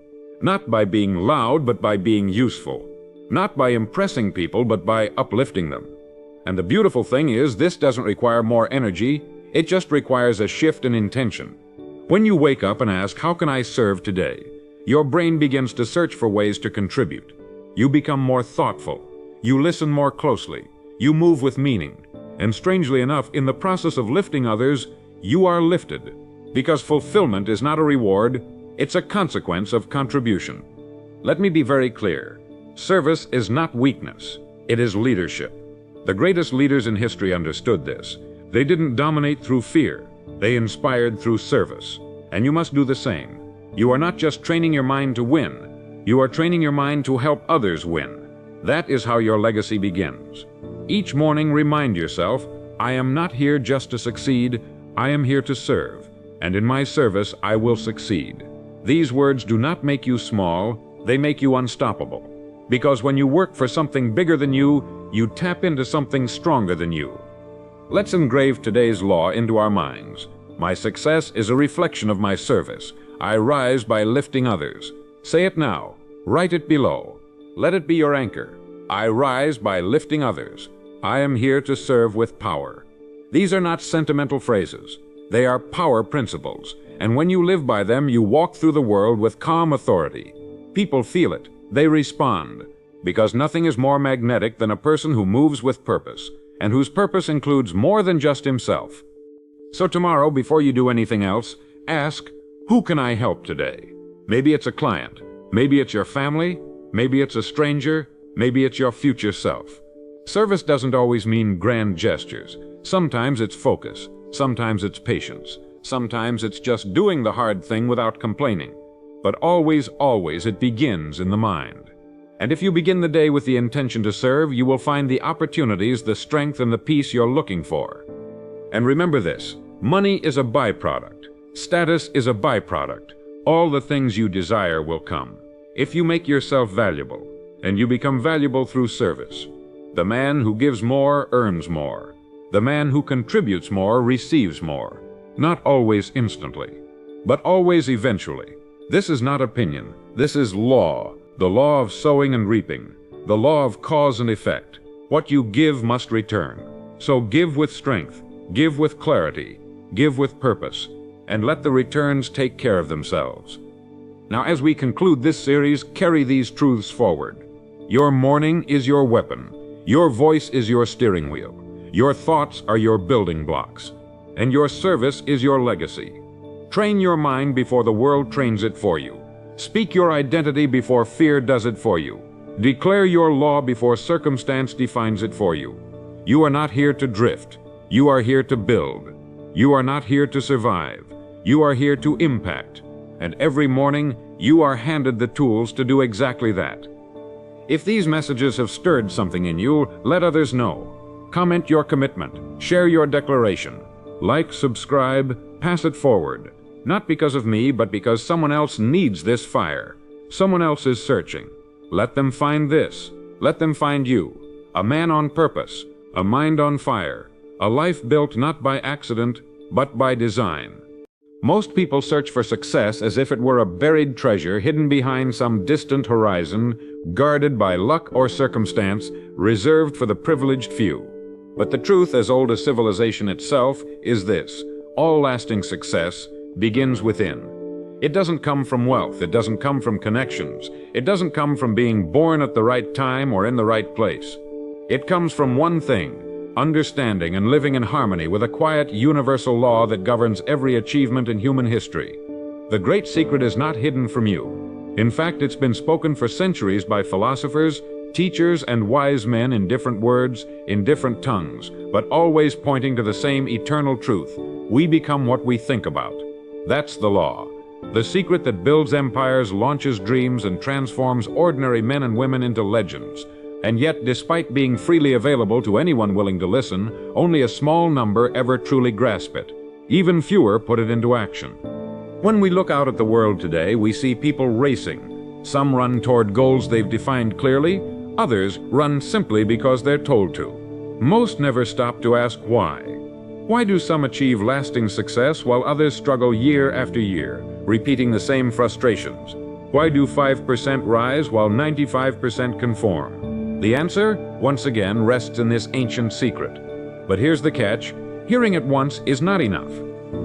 Not by being loud, but by being useful. Not by impressing people, but by uplifting them. And the beautiful thing is, this doesn't require more energy, it just requires a shift in intention. When you wake up and ask, how can I serve today? Your brain begins to search for ways to contribute. You become more thoughtful. You listen more closely. You move with meaning. And strangely enough, in the process of lifting others, you are lifted. Because fulfillment is not a reward, it's a consequence of contribution. Let me be very clear. Service is not weakness. It is leadership. The greatest leaders in history understood this. They didn't dominate through fear. They inspired through service. And you must do the same. You are not just training your mind to win. You are training your mind to help others win. That is how your legacy begins. Each morning, remind yourself, I am not here just to succeed. I am here to serve. And in my service, I will succeed. These words do not make you small. They make you unstoppable. Because when you work for something bigger than you, you tap into something stronger than you. Let's engrave today's law into our minds. My success is a reflection of my service. I rise by lifting others. Say it now. Write it below. Let it be your anchor. I rise by lifting others. I am here to serve with power. These are not sentimental phrases. They are power principles, and when you live by them, you walk through the world with calm authority. People feel it. They respond, because nothing is more magnetic than a person who moves with purpose, and whose purpose includes more than just himself. So tomorrow, before you do anything else, ask, who can I help today? Maybe it's a client. Maybe it's your family. Maybe it's a stranger. Maybe it's your future self. Service doesn't always mean grand gestures. Sometimes it's focus. Sometimes it's patience. Sometimes it's just doing the hard thing without complaining. But always, always, it begins in the mind. And if you begin the day with the intention to serve, you will find the opportunities, the strength, and the peace you're looking for. And remember this, money is a byproduct. Status is a byproduct. All the things you desire will come. If you make yourself valuable, and you become valuable through service. The man who gives more earns more. The man who contributes more receives more. Not always instantly, but always eventually. This is not opinion. This is law. The law of sowing and reaping. The law of cause and effect. What you give must return. So give with strength. Give with clarity. Give with purpose. And let the returns take care of themselves. Now, as we conclude this series, carry these truths forward. Your morning is your weapon. Your voice is your steering wheel. Your thoughts are your building blocks. And your service is your legacy. Train your mind before the world trains it for you. Speak your identity before fear does it for you. Declare your law before circumstance defines it for you. You are not here to drift. You are here to build. You are not here to survive. You are here to impact. And every morning, you are handed the tools to do exactly that. If these messages have stirred something in you, let others know. Comment your commitment. Share your declaration. Like, subscribe, pass it forward. Not because of me, but because someone else needs this fire. Someone else is searching. Let them find this. Let them find you. A man on purpose. A mind on fire. A life built not by accident, but by design. Most people search for success as if it were a buried treasure hidden behind some distant horizon, guarded by luck or circumstance, reserved for the privileged few. But the truth, as old as civilization itself, is this: all lasting success begins within. It doesn't come from wealth. It doesn't come from connections. It doesn't come from being born at the right time or in the right place. It comes from one thing: understanding and living in harmony with a quiet, universal law that governs every achievement in human history. The great secret is not hidden from you. In fact, it's been spoken for centuries by philosophers, teachers, and wise men in different words, in different tongues, but always pointing to the same eternal truth. We become what we think about. That's the law. The secret that builds empires, launches dreams, and transforms ordinary men and women into legends. And yet, despite being freely available to anyone willing to listen, only a small number ever truly grasp it. Even fewer put it into action. When we look out at the world today, we see people racing. Some run toward goals they've defined clearly. Others run simply because they're told to. Most never stop to ask why. Why do some achieve lasting success while others struggle year after year, repeating the same frustrations? Why do 5% rise while 95% conform? The answer, once again, rests in this ancient secret. But here's the catch: hearing it once is not enough.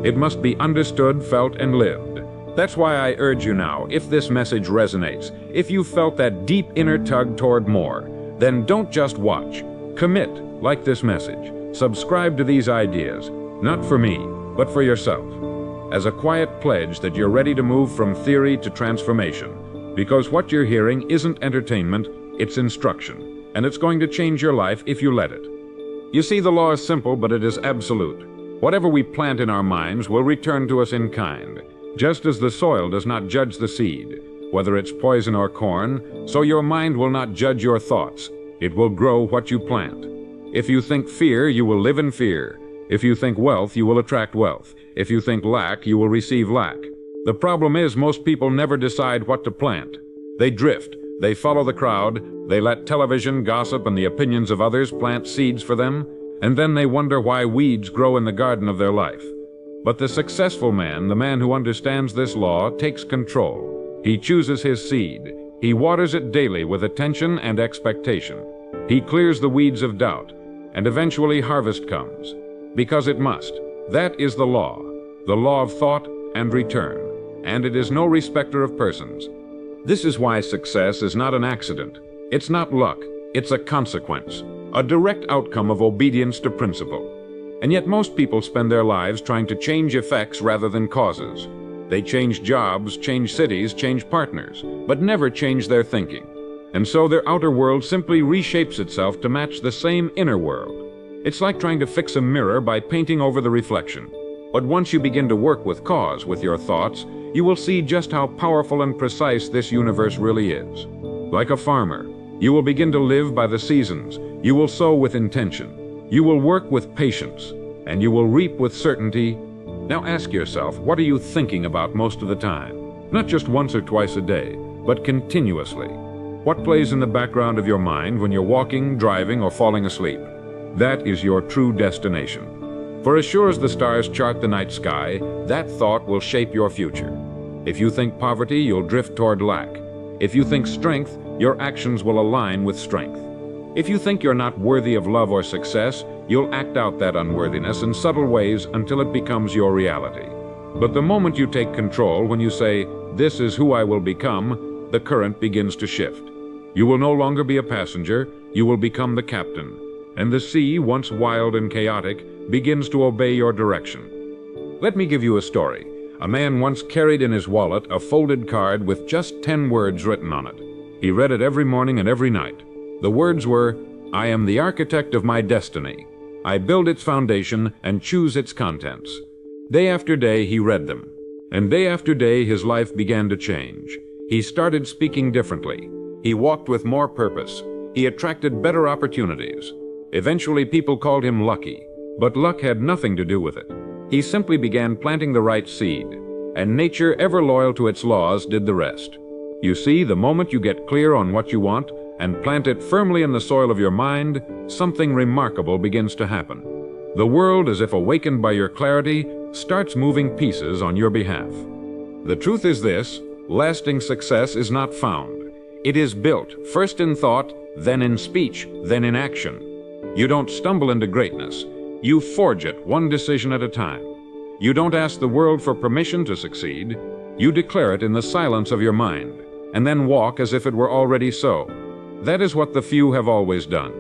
It must be understood, felt, and lived. That's why I urge you now, if this message resonates, if you felt that deep inner tug toward more, then don't just watch. Commit, like this message. Subscribe to these ideas, not for me, but for yourself, as a quiet pledge that you're ready to move from theory to transformation. Because what you're hearing isn't entertainment, it's instruction, and it's going to change your life if you let it. You see, the law is simple, but it is absolute. Whatever we plant in our minds will return to us in kind. Just as the soil does not judge the seed, whether it's poison or corn, so your mind will not judge your thoughts. It will grow what you plant. If you think fear, you will live in fear. If you think wealth, you will attract wealth. If you think lack, you will receive lack. The problem is most people never decide what to plant. They drift, They follow the crowd, they let television, gossip, and the opinions of others plant seeds for them, and then they wonder why weeds grow in the garden of their life. But the successful man, the man who understands this law, takes control. He chooses his seed. He waters it daily with attention and expectation. He clears the weeds of doubt, and eventually harvest comes. Because it must. That is the law of thought and return, and it is no respecter of persons. This is why success is not an accident. It's not luck. It's a consequence, a direct outcome of obedience to principle. And yet most people spend their lives trying to change effects rather than causes. They change jobs, change cities, change partners, but never change their thinking. And so their outer world simply reshapes itself to match the same inner world. It's like trying to fix a mirror by painting over the reflection. But once you begin to work with cause, with your thoughts, you will see just how powerful and precise this universe really is. Like a farmer, you will begin to live by the seasons. You will sow with intention. You will work with patience, and you will reap with certainty. Now ask yourself, what are you thinking about most of the time? Not just once or twice a day, but continuously. What plays in the background of your mind when you're walking, driving, or falling asleep? That is your true destination. For as sure as the stars chart the night sky, that thought will shape your future. If you think poverty, you'll drift toward lack. If you think strength, your actions will align with strength. If you think you're not worthy of love or success, you'll act out that unworthiness in subtle ways until it becomes your reality. But the moment you take control, when you say, "This is who I will become," the current begins to shift. You will no longer be a passenger, you will become the captain. And the sea, once wild and chaotic, begins to obey your direction. Let me give you a story. A man once carried in his wallet a folded card with just 10 words written on it. He read it every morning and every night. The words were, "I am the architect of my destiny. I build its foundation and choose its contents." Day after day he read them, and day after day his life began to change. He started speaking differently. He walked with more purpose. He attracted better opportunities. Eventually people called him lucky, but luck had nothing to do with it. He simply began planting the right seed, and nature, ever loyal to its laws, did the rest. You see, the moment you get clear on what you want and plant it firmly in the soil of your mind, something remarkable begins to happen. The world, as if awakened by your clarity, starts moving pieces on your behalf. The truth is this: lasting success is not found. It is built, first in thought, then in speech, then in action. You don't stumble into greatness. You forge it one decision at a time. You don't ask the world for permission to succeed. You declare it in the silence of your mind, and then walk as if it were already so. That is what the few have always done,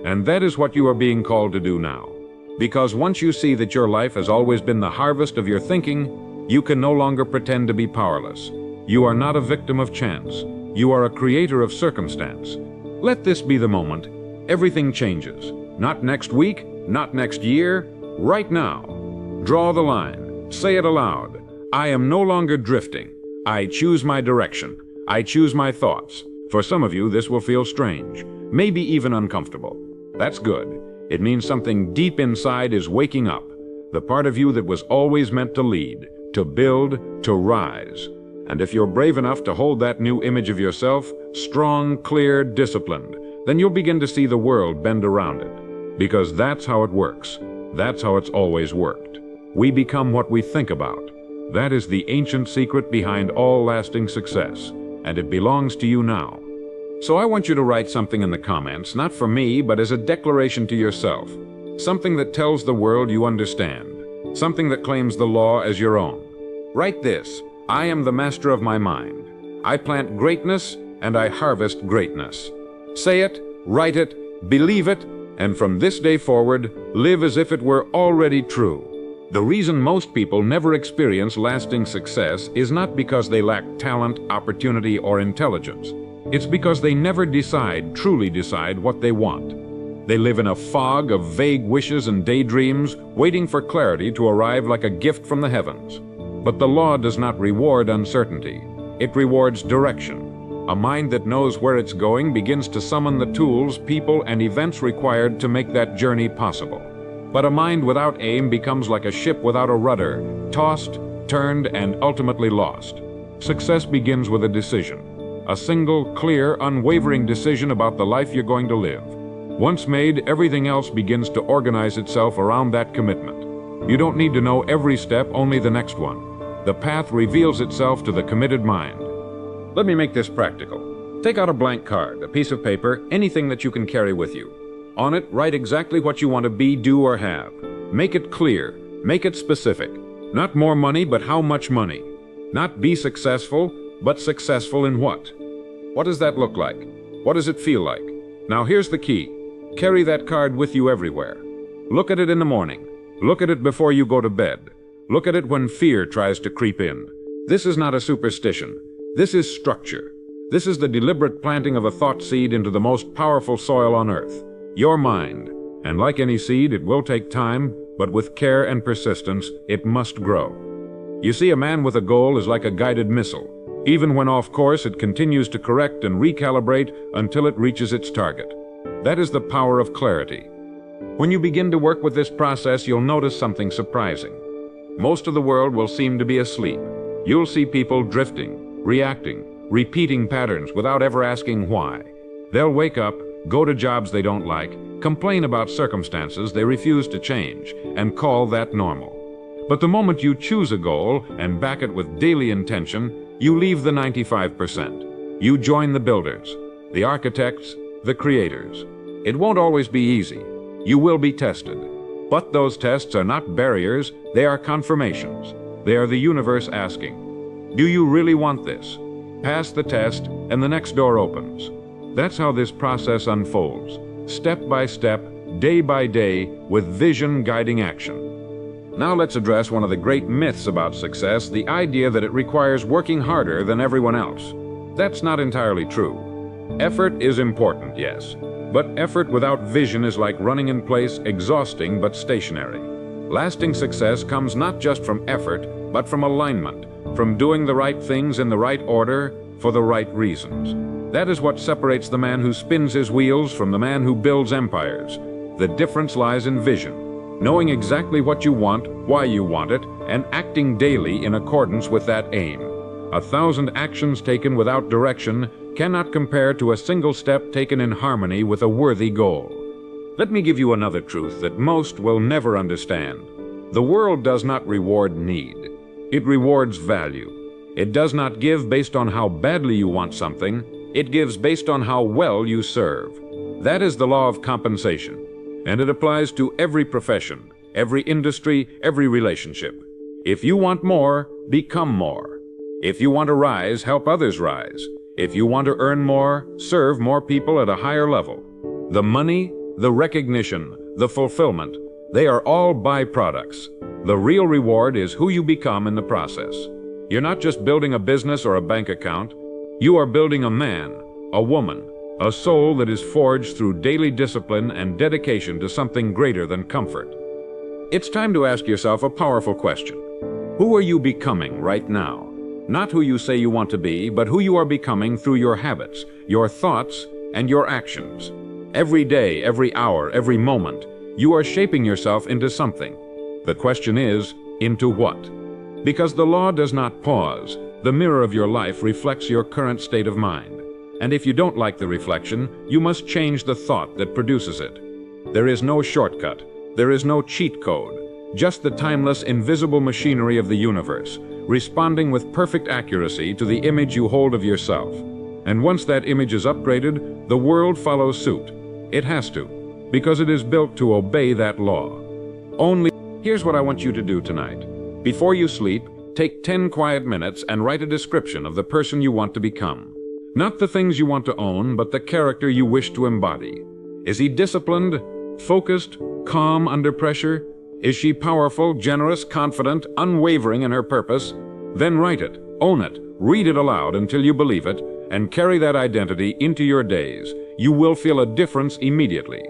and that is what you are being called to do now. Because once you see that your life has always been the harvest of your thinking, you can no longer pretend to be powerless. You are not a victim of chance. You are a creator of circumstance. Let this be the moment. Everything changes. Not next week, not next year, right now. Draw the line. Say it aloud. I am no longer drifting. I choose my direction. I choose my thoughts. For some of you, this will feel strange, maybe even uncomfortable. That's good. It means something deep inside is waking up. The part of you that was always meant to lead, to build, to rise. And if you're brave enough to hold that new image of yourself, strong, clear, disciplined, then you'll begin to see the world bend around it. Because that's how it works. That's how it's always worked. We become what we think about. That is the ancient secret behind all lasting success, and it belongs to you now. So I want you to write something in the comments, not for me, but as a declaration to yourself. Something that tells the world you understand. Something that claims the law as your own. Write this: I am the master of my mind. I plant greatness and I harvest greatness. Say it, write it, believe it, and from this day forward, live as if it were already true. The reason most people never experience lasting success is not because they lack talent, opportunity, or intelligence. It's because they never truly decide what they want. They live in a fog of vague wishes and daydreams, waiting for clarity to arrive like a gift from the heavens. But the law does not reward uncertainty. It rewards direction. A mind that knows where it's going begins to summon the tools, people, and events required to make that journey possible. But a mind without aim becomes like a ship without a rudder, tossed, turned, and ultimately lost. Success begins with a decision. A single, clear, unwavering decision about the life you're going to live. Once made, everything else begins to organize itself around that commitment. You don't need to know every step, only the next one. The path reveals itself to the committed mind. Let me make this practical. Take out a blank card, a piece of paper, anything that you can carry with you. On it, write exactly what you want to be, do, or have. Make it clear. Make it specific. Not more money, but how much money. Not be successful, but successful in what? What does that look like? What does it feel like? Now here's the key. Carry that card with you everywhere. Look at it in the morning. Look at it before you go to bed. Look at it when fear tries to creep in. This is not a superstition. This is structure. This is the deliberate planting of a thought seed into the most powerful soil on earth, your mind. And like any seed, it will take time, but with care and persistence, it must grow. You see, a man with a goal is like a guided missile. Even when off course, it continues to correct and recalibrate until it reaches its target. That is the power of clarity. When you begin to work with this process, you'll notice something surprising. Most of the world will seem to be asleep. You'll see people drifting, reacting, repeating patterns without ever asking why. They'll wake up, go to jobs they don't like, complain about circumstances they refuse to change, and call that normal. But the moment you choose a goal and back it with daily intention, you leave the 95%. You join the builders, the architects, the creators. It won't always be easy. You will be tested. But those tests are not barriers, they are confirmations. They are the universe asking, do you really want this? Pass the test, and the next door opens. That's how this process unfolds, step by step, day by day, with vision guiding action. Now let's address one of the great myths about success, the idea that it requires working harder than everyone else. That's not entirely true. Effort is important, yes. But effort without vision is like running in place, exhausting but stationary. Lasting success comes not just from effort, but from alignment, from doing the right things in the right order for the right reasons. That is what separates the man who spins his wheels from the man who builds empires. The difference lies in vision, knowing exactly what you want, why you want it, and acting daily in accordance with that aim. 1,000 actions taken without direction cannot compare to a single step taken in harmony with a worthy goal. Let me give you another truth that most will never understand. The world does not reward need. It rewards value. It does not give based on how badly you want something. It gives based on how well you serve. That is the law of compensation, and it applies to every profession, every industry, every relationship. If you want more, become more. If you want to rise, help others rise. If you want to earn more, serve more people at a higher level. The money, the recognition, the fulfillment, they are all byproducts. The real reward is who you become in the process. You're not just building a business or a bank account. You are building a man, a woman, a soul that is forged through daily discipline and dedication to something greater than comfort. It's time to ask yourself a powerful question. Who are you becoming right now? Not who you say you want to be, but who you are becoming through your habits, your thoughts, and your actions. Every day, every hour, every moment, you are shaping yourself into something. The question is, into what? Because the law does not pause. The mirror of your life reflects your current state of mind. And if you don't like the reflection, you must change the thought that produces it. There is no shortcut. There is no cheat code. Just the timeless, invisible machinery of the universe, responding with perfect accuracy to the image you hold of yourself. And once that image is upgraded, the world follows suit. It has to, because it is built to obey that law. Here's what I want you to do tonight. Before you sleep, take 10 quiet minutes and write a description of the person you want to become. Not the things you want to own, but the character you wish to embody. Is he disciplined, focused, calm under pressure? Is she powerful, generous, confident, unwavering in her purpose? Then write it, own it, read it aloud until you believe it, and carry that identity into your days. You will feel a difference immediately.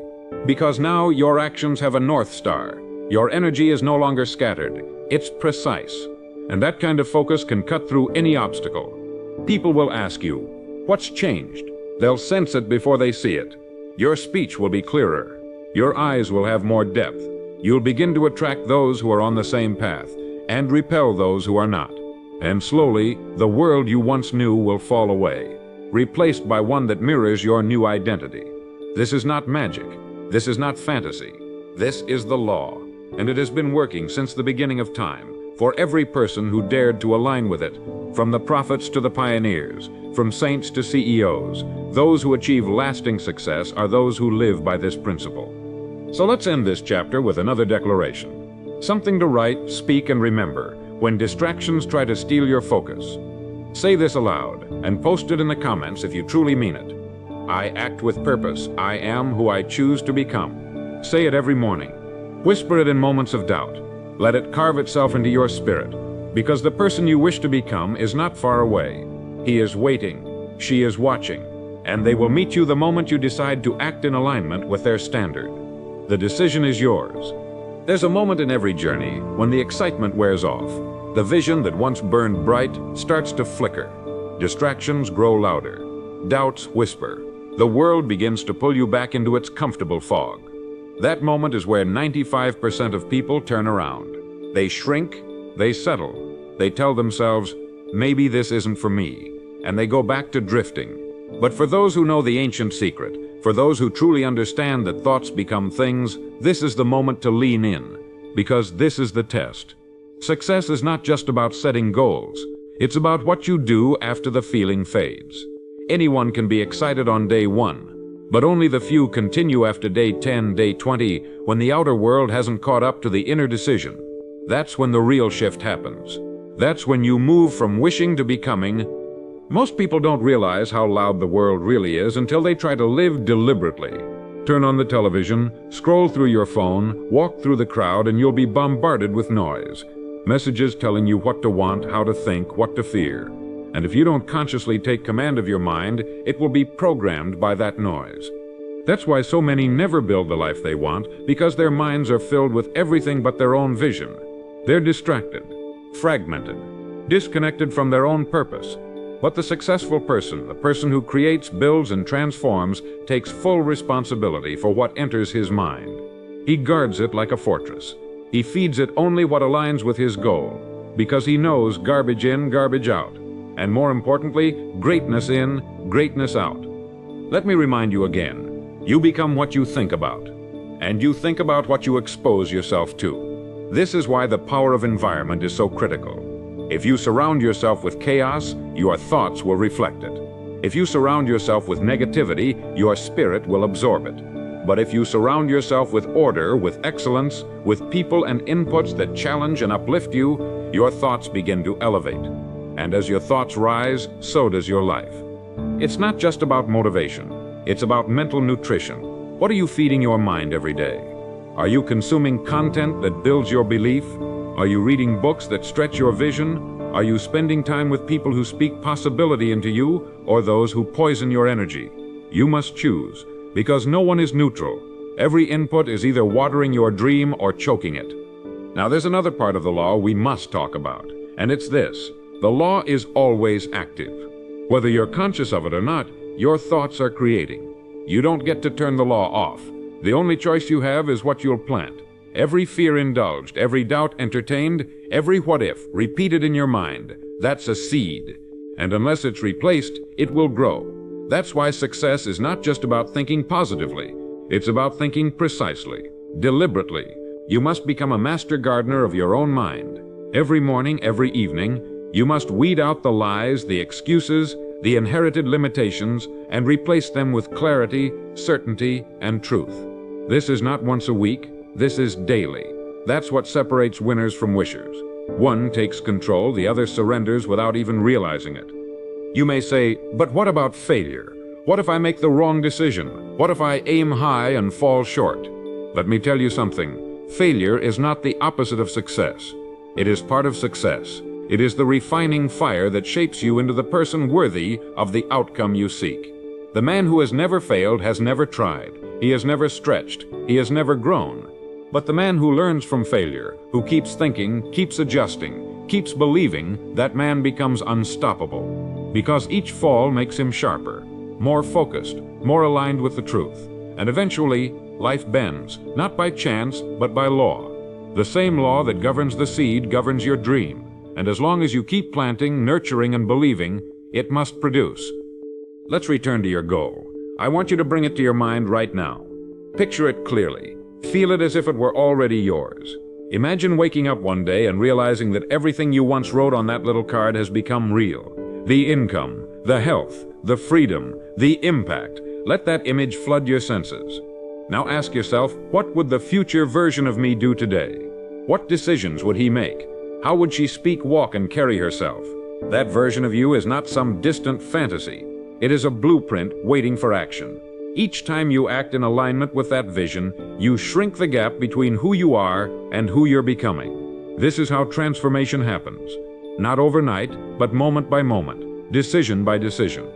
Because now your actions have a North Star. Your energy is no longer scattered. It's precise. And that kind of focus can cut through any obstacle. People will ask you, what's changed? They'll sense it before they see it. Your speech will be clearer. Your eyes will have more depth. You'll begin to attract those who are on the same path and repel those who are not. And slowly, the world you once knew will fall away. replaced by one that mirrors your new identity. This is not magic. This is not fantasy. This is the law, and it has been working since the beginning of time for every person who dared to align with it, from the prophets to the pioneers, from saints to CEOs. Those who achieve lasting success are those who live by this principle. So let's end this chapter with another declaration. Something to write, speak, and remember when distractions try to steal your focus. Say this aloud and post it in the comments if you truly mean it. I act with purpose. I am who I choose to become. Say it every morning. Whisper it in moments of doubt. Let it carve itself into your spirit, because the person you wish to become is not far away. He is waiting. She is watching, and they will meet you the moment you decide to act in alignment with their standard. The decision is yours. There's a moment in every journey when the excitement wears off. The vision that once burned bright starts to flicker. Distractions grow louder. Doubts whisper. The world begins to pull you back into its comfortable fog. That moment is where 95% of people turn around. They shrink, they settle, they tell themselves, maybe this isn't for me, and they go back to drifting. But for those who know the ancient secret, for those who truly understand that thoughts become things, this is the moment to lean in, because this is the test. Success is not just about setting goals. It's about what you do after the feeling fades. Anyone can be excited on day 1, but only the few continue after day 10, day 20, when the outer world hasn't caught up to the inner decision. That's when the real shift happens. That's when you move from wishing to becoming. Most people don't realize how loud the world really is until they try to live deliberately. Turn on the television, scroll through your phone, walk through the crowd, and you'll be bombarded with noise. Messages telling you what to want, how to think, what to fear. And if you don't consciously take command of your mind, it will be programmed by that noise. That's why so many never build the life they want, because their minds are filled with everything but their own vision. They're distracted, fragmented, disconnected from their own purpose. But the successful person, the person who creates, builds, and transforms, takes full responsibility for what enters his mind. He guards it like a fortress. He feeds it only what aligns with his goal, because he knows garbage in, garbage out, and more importantly, greatness in, greatness out. Let me remind you again, you become what you think about, and you think about what you expose yourself to. This is why the power of environment is so critical. If you surround yourself with chaos, your thoughts will reflect it. If you surround yourself with negativity, your spirit will absorb it. But if you surround yourself with order, with excellence, with people and inputs that challenge and uplift you, your thoughts begin to elevate. And as your thoughts rise, so does your life. It's not just about motivation. It's about mental nutrition. What are you feeding your mind every day? Are you consuming content that builds your belief? Are you reading books that stretch your vision? Are you spending time with people who speak possibility into you, or those who poison your energy? You must choose, because no one is neutral. Every input is either watering your dream or choking it. Now there's another part of the law we must talk about, and it's this. The law is always active. Whether you're conscious of it or not, your thoughts are creating. You don't get to turn the law off. The only choice you have is what you'll plant. Every fear indulged, every doubt entertained, every what if repeated in your mind, that's a seed. And unless it's replaced, it will grow. That's why success is not just about thinking positively. It's about thinking precisely, deliberately. You must become a master gardener of your own mind. Every morning, every evening, you must weed out the lies, the excuses, the inherited limitations, and replace them with clarity, certainty, and truth. This is not once a week. This is daily. That's what separates winners from wishers. One takes control, the other surrenders without even realizing it. You may say, but what about failure? What if I make the wrong decision? What if I aim high and fall short? Let me tell you something. Failure is not the opposite of success. It is part of success. It is the refining fire that shapes you into the person worthy of the outcome you seek. The man who has never failed has never tried. He has never stretched. He has never grown. But the man who learns from failure, who keeps thinking, keeps adjusting, keeps believing, that man becomes unstoppable. Because each fall makes him sharper, more focused, more aligned with the truth. And eventually, life bends, not by chance, but by law. The same law that governs the seed governs your dream. And as long as you keep planting, nurturing, and believing, it must produce. Let's return to your goal. I want you to bring it to your mind right now. Picture it clearly. Feel it as if it were already yours. Imagine waking up one day and realizing that everything you once wrote on that little card has become real. The income, the health, the freedom, the impact. Let that image flood your senses. Now ask yourself, what would the future version of me do today? What decisions would he make? How would she speak, walk, and carry herself? That version of you is not some distant fantasy. It is a blueprint waiting for action. Each time you act in alignment with that vision, you shrink the gap between who you are and who you're becoming. This is how transformation happens. Not overnight, but moment by moment, decision by decision.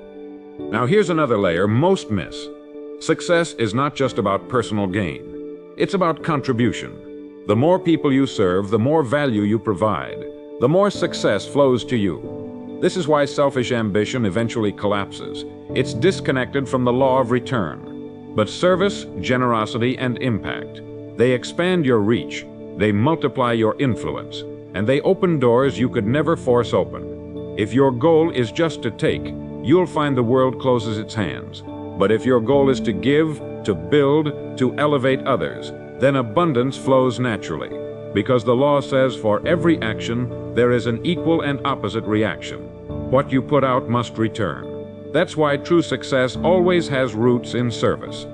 Now here's another layer most miss. Success is not just about personal gain. It's about contribution. The more people you serve, the more value you provide, the more success flows to you. This is why selfish ambition eventually collapses. It's disconnected from the law of return. But service, generosity, and impact, they expand your reach, they multiply your influence, and they open doors you could never force open. If your goal is just to take, you'll find the world closes its hands. But if your goal is to give, to build, to elevate others, then abundance flows naturally. Because the law says for every action, there is an equal and opposite reaction. What you put out must return. That's why true success always has roots in service.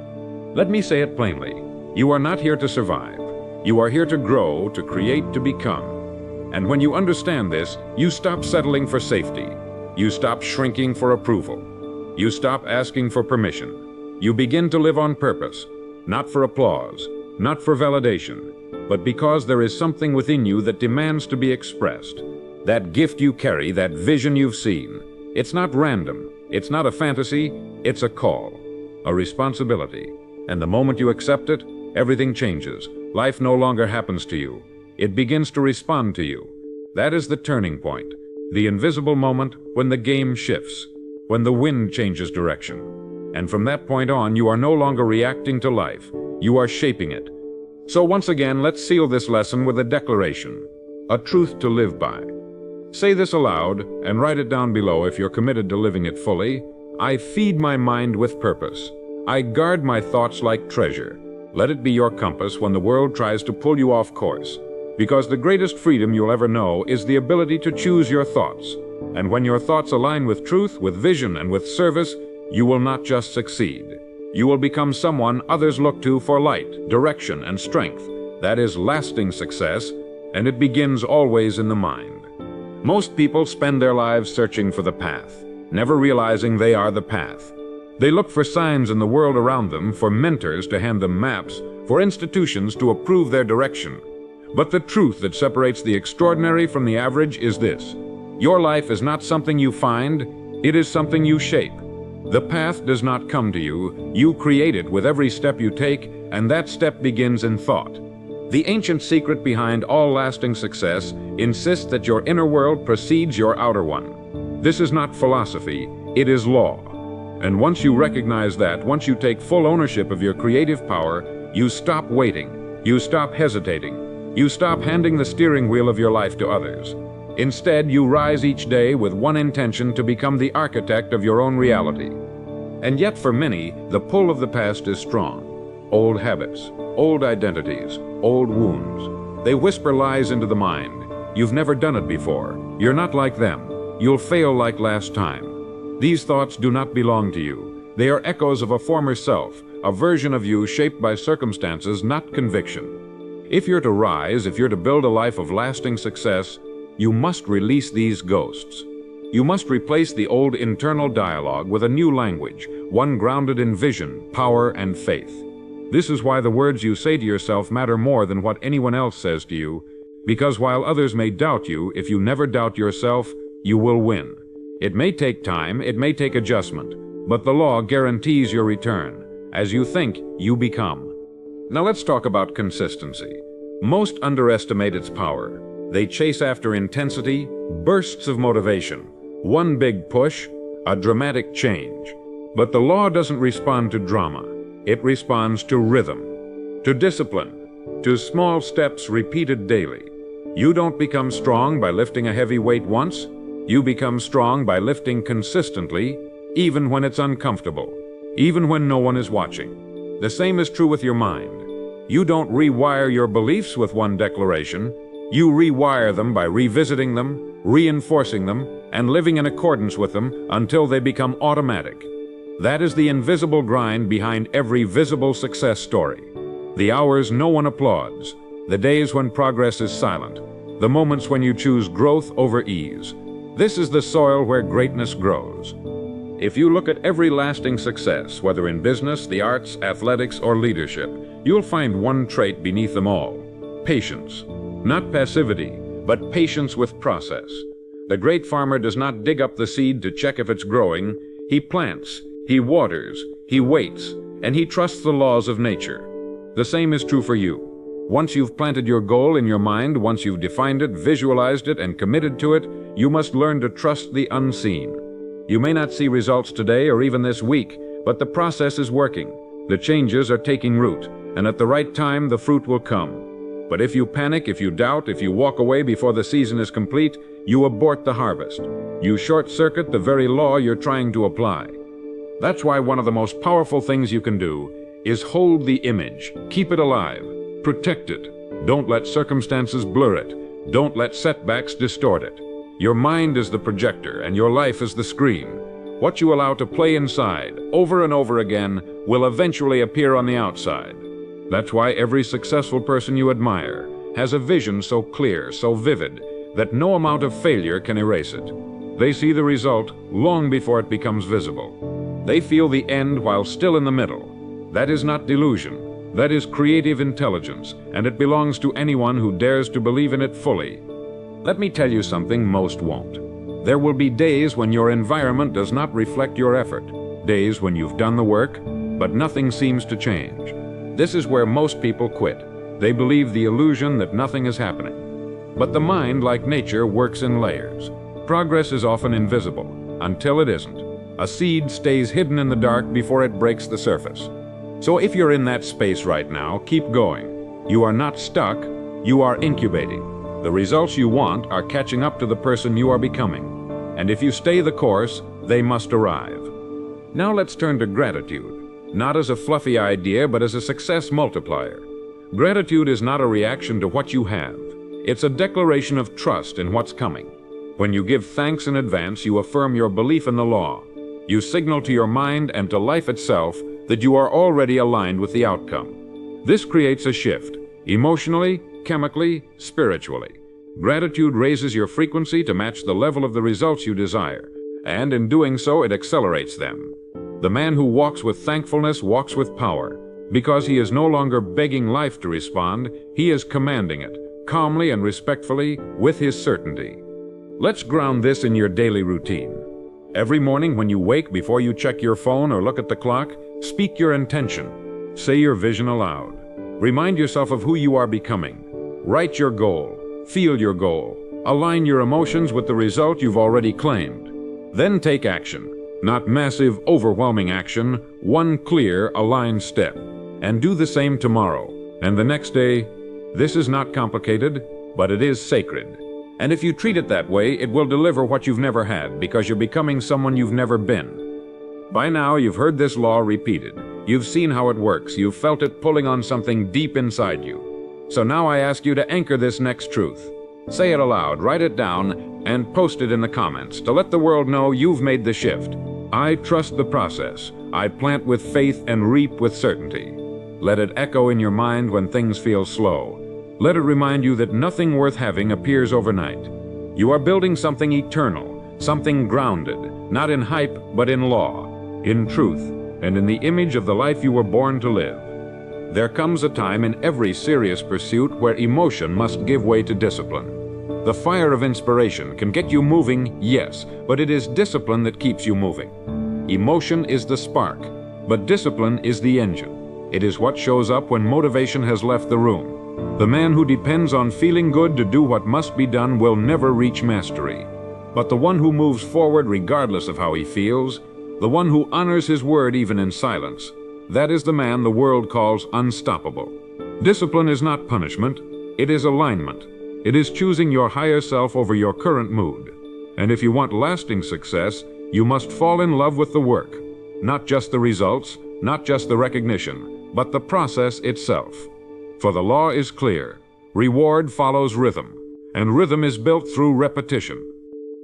Let me say it plainly. You are not here to survive. You are here to grow, to create, to become. And when you understand this, you stop settling for safety. You stop shrinking for approval. You stop asking for permission. You begin to live on purpose, not for applause, not for validation, but because there is something within you that demands to be expressed. That gift you carry, that vision you've seen, it's not random, it's not a fantasy, it's a call, a responsibility. And the moment you accept it, everything changes. Life no longer happens to you. It begins to respond to you. That is the turning point, the invisible moment when the game shifts, when the wind changes direction. And from that point on, you are no longer reacting to life, you are shaping it. So once again, let's seal this lesson with a declaration, a truth to live by. Say this aloud and write it down below if you're committed to living it fully. I feed my mind with purpose. I guard my thoughts like treasure. Let it be your compass when the world tries to pull you off course. Because the greatest freedom you'll ever know is the ability to choose your thoughts. And when your thoughts align with truth, with vision, and with service, you will not just succeed. You will become someone others look to for light, direction, and strength. That is lasting success, and it begins always in the mind. Most people spend their lives searching for the path, never realizing they are the path. They look for signs in the world around them, for mentors to hand them maps, for institutions to approve their direction. But the truth that separates the extraordinary from the average is this. Your life is not something you find, it is something you shape. The path does not come to you, you create it with every step you take, and that step begins in thought. The ancient secret behind all lasting success insists that your inner world precedes your outer one. This is not philosophy, it is law. And once you recognize that, once you take full ownership of your creative power, you stop waiting, you stop hesitating, you stop handing the steering wheel of your life to others. Instead, you rise each day with one intention: to become the architect of your own reality. And yet for many, the pull of the past is strong. Old habits, old identities, old wounds. They whisper lies into the mind. You've never done it before. You're not like them. You'll fail like last time. These thoughts do not belong to you. They are echoes of a former self, a version of you shaped by circumstances, not conviction. If you're to rise, if you're to build a life of lasting success, you must release these ghosts. You must replace the old internal dialogue with a new language, one grounded in vision, power, and faith. This is why the words you say to yourself matter more than what anyone else says to you, because while others may doubt you, if you never doubt yourself, you will win. It may take time, it may take adjustment, but the law guarantees your return. As you think, you become. Now let's talk about consistency. Most underestimate its power. They chase after intensity, bursts of motivation, one big push, a dramatic change. But the law doesn't respond to drama. It responds to rhythm, to discipline, to small steps repeated daily. You don't become strong by lifting a heavy weight once. You become strong by lifting consistently, even when it's uncomfortable, even when no one is watching. The same is true with your mind. You don't rewire your beliefs with one declaration. You rewire them by revisiting them, reinforcing them, and living in accordance with them until they become automatic. That is the invisible grind behind every visible success story. The hours no one applauds, the days when progress is silent, the moments when you choose growth over ease. This is the soil where greatness grows. If you look at every lasting success, whether in business, the arts, athletics, or leadership, you'll find one trait beneath them all: patience. Not passivity, but patience with process. The great farmer does not dig up the seed to check if it's growing. He plants, he waters, he waits, and he trusts the laws of nature. The same is true for you. Once you've planted your goal in your mind, once you've defined it, visualized it, and committed to it, you must learn to trust the unseen. You may not see results today or even this week, but the process is working. The changes are taking root, and at the right time, the fruit will come. But if you panic, if you doubt, if you walk away before the season is complete, you abort the harvest. You short-circuit the very law you're trying to apply. That's why one of the most powerful things you can do is hold the image, keep it alive, protect it. Don't let circumstances blur it. Don't let setbacks distort it. Your mind is the projector and your life is the screen. What you allow to play inside, over and over again, will eventually appear on the outside. That's why every successful person you admire has a vision so clear, so vivid, that no amount of failure can erase it. They see the result long before it becomes visible. They feel the end while still in the middle. That is not delusion. That is creative intelligence, and it belongs to anyone who dares to believe in it fully. Let me tell you something most won't. There will be days when your environment does not reflect your effort, days when you've done the work, but nothing seems to change. This is where most people quit. They believe the illusion that nothing is happening. But the mind, like nature, works in layers. Progress is often invisible, until it isn't. A seed stays hidden in the dark before it breaks the surface. So if you're in that space right now, keep going. You are not stuck, you are incubating. The results you want are catching up to the person you are becoming. And if you stay the course, they must arrive. Now let's turn to gratitude. Not as a fluffy idea, but as a success multiplier. Gratitude is not a reaction to what you have. It's a declaration of trust in what's coming. When you give thanks in advance, you affirm your belief in the law. You signal to your mind and to life itself that you are already aligned with the outcome. This creates a shift, emotionally, chemically, spiritually. Gratitude raises your frequency to match the level of the results you desire, and in doing so, it accelerates them. The man who walks with thankfulness walks with power. Because he is no longer begging life to respond, he is commanding it, calmly and respectfully, with his certainty. Let's ground this in your daily routine. Every morning when you wake, before you check your phone or look at the clock, speak your intention. Say your vision aloud. Remind yourself of who you are becoming. Write your goal. Feel your goal. Align your emotions with the result you've already claimed. Then take action. Not massive, overwhelming action, one clear, aligned step. And do the same tomorrow, and the next day. This is not complicated, but it is sacred. And if you treat it that way, it will deliver what you've never had, because you're becoming someone you've never been. By now, you've heard this law repeated. You've seen how it works. You've felt it pulling on something deep inside you. So now I ask you to anchor this next truth. Say it aloud, write it down, and post it in the comments to let the world know you've made the shift. I trust the process. I plant with faith and reap with certainty. Let it echo in your mind when things feel slow. Let it remind you that nothing worth having appears overnight. You are building something eternal, something grounded, not in hype, but in law, in truth, and in the image of the life you were born to live. There comes a time in every serious pursuit where emotion must give way to discipline. The fire of inspiration can get you moving, yes, but it is discipline that keeps you moving. Emotion is the spark, but discipline is the engine. It is what shows up when motivation has left the room. The man who depends on feeling good to do what must be done will never reach mastery. But the one who moves forward regardless of how he feels, the one who honors his word even in silence, that is the man the world calls unstoppable. Discipline is not punishment, it is alignment. It is choosing your higher self over your current mood. And if you want lasting success, You must fall in love with the work, not just the results, not just the recognition, but the process itself. For the law is clear. Reward follows rhythm, and rhythm is built through repetition.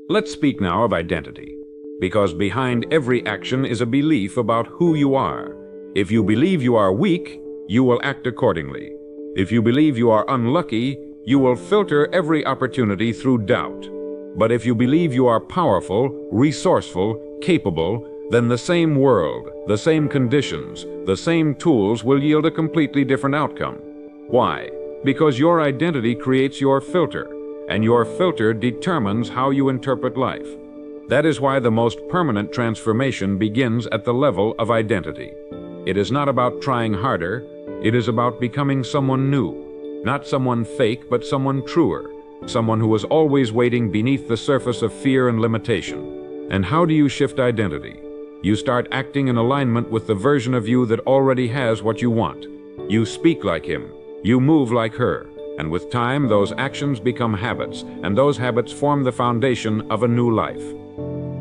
Let's speak now of identity, because behind every action is a belief about who you are. If you believe you are weak, you will act accordingly. If you believe you are unlucky, you will filter every opportunity through doubt. But if you believe you are powerful, resourceful, capable, then the same world, the same conditions, the same tools will yield a completely different outcome. Why? Because your identity creates your filter, and your filter determines how you interpret life. That is why the most permanent transformation begins at the level of identity. It is not about trying harder, it is about becoming someone new. Not someone fake, but someone truer. Someone who is always waiting beneath the surface of fear and limitation. And how do you shift identity? You start acting in alignment with the version of you that already has what you want. You speak like him. You move like her. And with time, those actions become habits, and those habits form the foundation of a new life.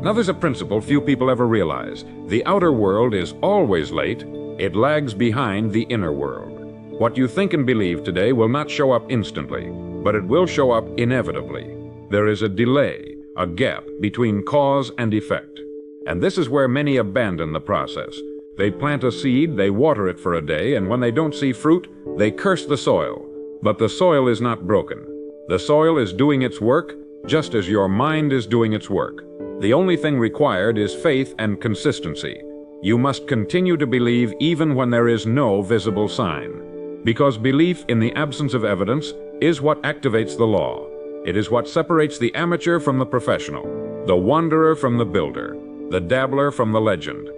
Now there's a principle few people ever realize. The outer world is always late. It lags behind the inner world. What you think and believe today will not show up instantly, but it will show up inevitably. There is a delay, a gap between cause and effect. And this is where many abandon the process. They plant a seed, they water it for a day, and when they don't see fruit, they curse the soil. But the soil is not broken. The soil is doing its work, just as your mind is doing its work. The only thing required is faith and consistency. You must continue to believe even when there is no visible sign. Because belief in the absence of evidence is what activates the law. It is what separates the amateur from the professional, the wanderer from the builder, the dabbler from the legend.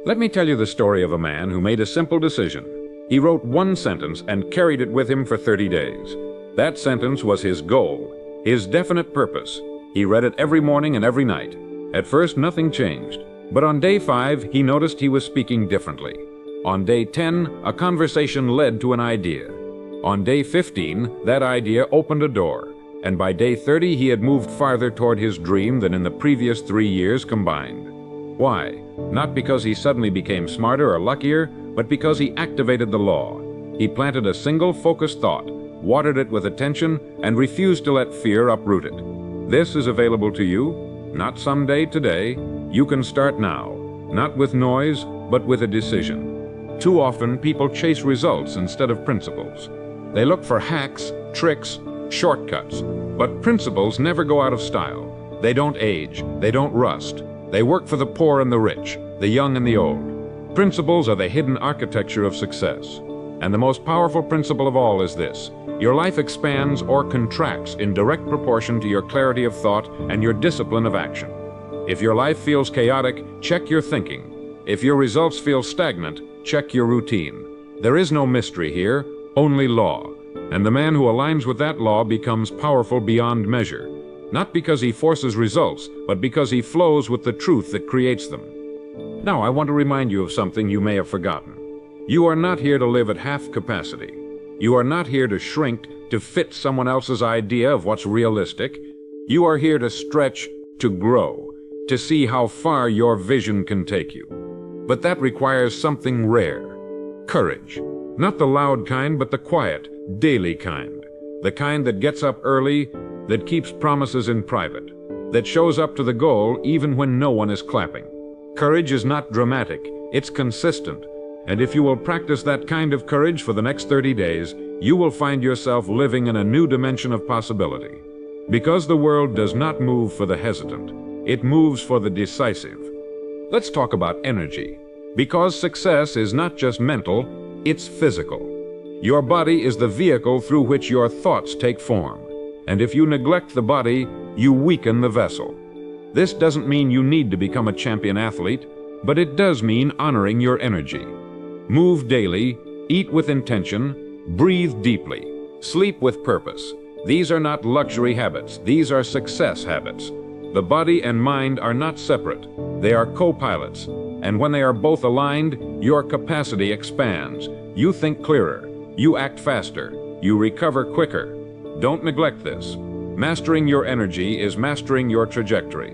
Let me tell you the story of a man who made a simple decision. He wrote one sentence and carried it with him for 30 days. That sentence was his goal, his definite purpose. He read it every morning and every night. At first, nothing changed. But on day 5, he noticed he was speaking differently. On day 10, a conversation led to an idea. On day 15, that idea opened a door. And by day 30, he had moved farther toward his dream than in the previous 3 years combined. Why? Not because he suddenly became smarter or luckier, but because he activated the law. He planted a single focused thought, watered it with attention, and refused to let fear uproot it. This is available to you. Not someday, today. You can start now, not with noise, but with a decision. Too often, people chase results instead of principles. They look for hacks, tricks, shortcuts, but principles never go out of style. They don't age, they don't rust. They work for the poor and the rich, the young and the old. Principles are the hidden architecture of success. And the most powerful principle of all is this: your life expands or contracts in direct proportion to your clarity of thought and your discipline of action. If your life feels chaotic, check your thinking. If your results feel stagnant, check your routine. There is no mystery here, only law. And the man who aligns with that law becomes powerful beyond measure. Not because he forces results, but because he flows with the truth that creates them. Now, I want to remind you of something you may have forgotten. You are not here to live at half capacity. You are not here to shrink to fit someone else's idea of what's realistic. You are here to stretch, to grow, to see how far your vision can take you. But that requires something rare: courage. Not the loud kind, but the quiet, daily kind. The kind that gets up early, that keeps promises in private, that shows up to the goal even when no one is clapping. Courage is not dramatic, it's consistent. And if you will practice that kind of courage for the next 30 days, you will find yourself living in a new dimension of possibility. Because the world does not move for the hesitant, it moves for the decisive. Let's talk about energy. Because success is not just mental, it's physical. Your body is the vehicle through which your thoughts take form. And if you neglect the body, you weaken the vessel. This doesn't mean you need to become a champion athlete, but it does mean honoring your energy. Move daily, eat with intention, breathe deeply, sleep with purpose. These are not luxury habits, these are success habits. The body and mind are not separate, they are co-pilots. And when they are both aligned, your capacity expands. You think clearer, you act faster, you recover quicker. Don't neglect this. Mastering your energy is mastering your trajectory.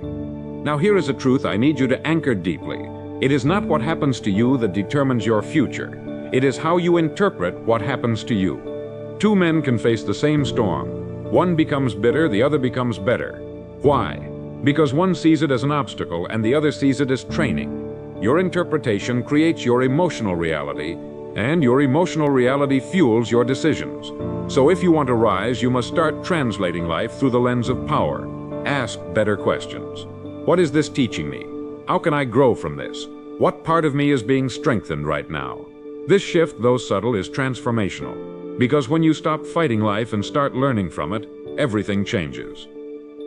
Now here is a truth I need you to anchor deeply. It is not what happens to you that determines your future. It is how you interpret what happens to you. Two men can face the same storm. One becomes bitter, the other becomes better. Why? Because one sees it as an obstacle and the other sees it as training. Your interpretation creates your emotional reality, and your emotional reality fuels your decisions. So if you want to rise, you must start translating life through the lens of power. Ask better questions. What is this teaching me? How can I grow from this? What part of me is being strengthened right now? This shift, though subtle, is transformational, because when you stop fighting life and start learning from it, everything changes.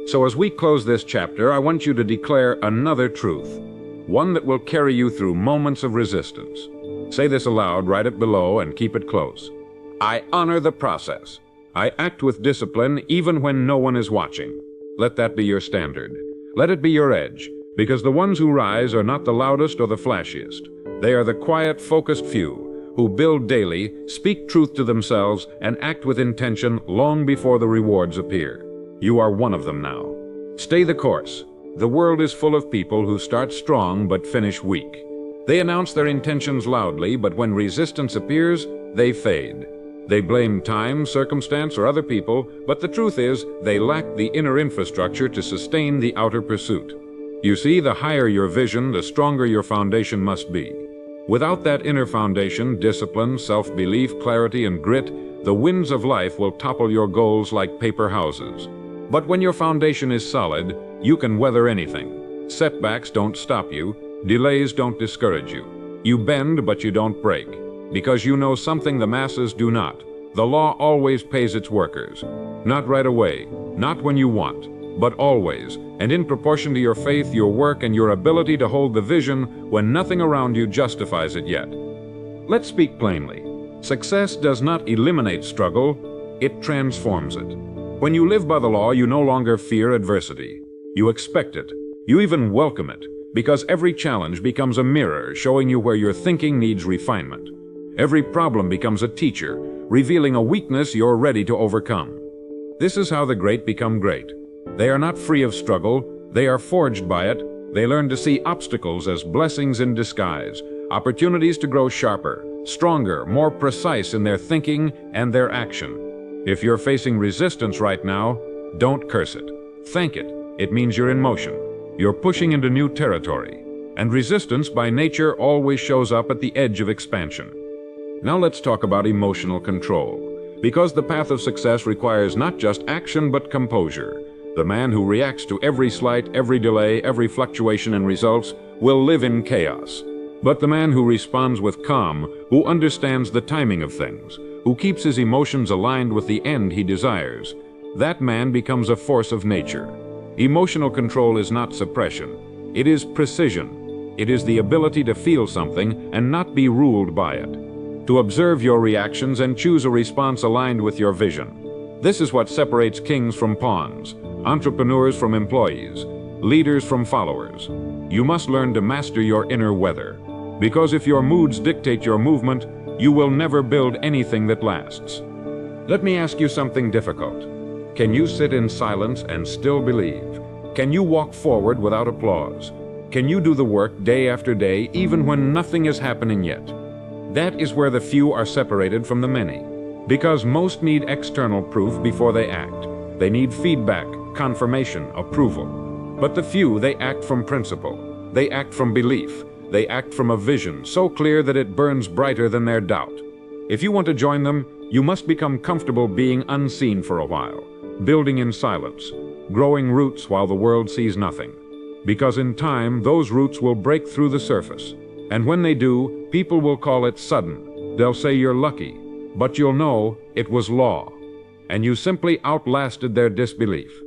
So as we close this chapter, I want you to declare another truth, one that will carry you through moments of resistance. Say this aloud, write it below, and keep it close. I honor the process. I act with discipline even when no one is watching. Let that be your standard. Let it be your edge, because the ones who rise are not the loudest or the flashiest. They are the quiet, focused few who build daily, speak truth to themselves, and act with intention long before the rewards appear. You are one of them now. Stay the course. The world is full of people who start strong but finish weak. They announce their intentions loudly, but when resistance appears, they fade. They blame time, circumstance, or other people, but the truth is, they lack the inner infrastructure to sustain the outer pursuit. You see, the higher your vision, the stronger your foundation must be. Without that inner foundation, discipline, self-belief, clarity, and grit, the winds of life will topple your goals like paper houses. But when your foundation is solid, you can weather anything. Setbacks don't stop you. Delays don't discourage you. You bend, but you don't break. Because you know something the masses do not. The law always pays its workers. Not right away, not when you want, but always, and in proportion to your faith, your work, and your ability to hold the vision when nothing around you justifies it yet. Let's speak plainly. Success does not eliminate struggle, it transforms it. When you live by the law, you no longer fear adversity. You expect it. You even welcome it, because every challenge becomes a mirror showing you where your thinking needs refinement. Every problem becomes a teacher, revealing a weakness you're ready to overcome. This is how the great become great. They are not free of struggle, they are forged by it. They learn to see obstacles as blessings in disguise, opportunities to grow sharper, stronger, more precise in their thinking and their action. If you're facing resistance right now, don't curse it. Thank it. It means you're in motion. You're pushing into new territory. And resistance by nature always shows up at the edge of expansion. Now let's talk about emotional control. Because the path of success requires not just action but composure. The man who reacts to every slight, every delay, every fluctuation in results will live in chaos. But the man who responds with calm, who understands the timing of things, who keeps his emotions aligned with the end he desires, that man becomes a force of nature. Emotional control is not suppression. It is precision. It is the ability to feel something and not be ruled by it. To observe your reactions and choose a response aligned with your vision. This is what separates kings from pawns, entrepreneurs from employees, leaders from followers. You must learn to master your inner weather, because if your moods dictate your movement, you will never build anything that lasts. Let me ask you something difficult. Can you sit in silence and still believe? Can you walk forward without applause? Can you do the work day after day even when nothing is happening yet? That is where the few are separated from the many. Because most need external proof before they act. They need feedback, confirmation, approval. But the few, they act from principle. They act from belief. They act from a vision so clear that it burns brighter than their doubt. If you want to join them, you must become comfortable being unseen for a while, building in silence, growing roots while the world sees nothing. Because in time, those roots will break through the surface. And when they do, people will call it sudden. They'll say you're lucky, but you'll know it was law. And you simply outlasted their disbelief.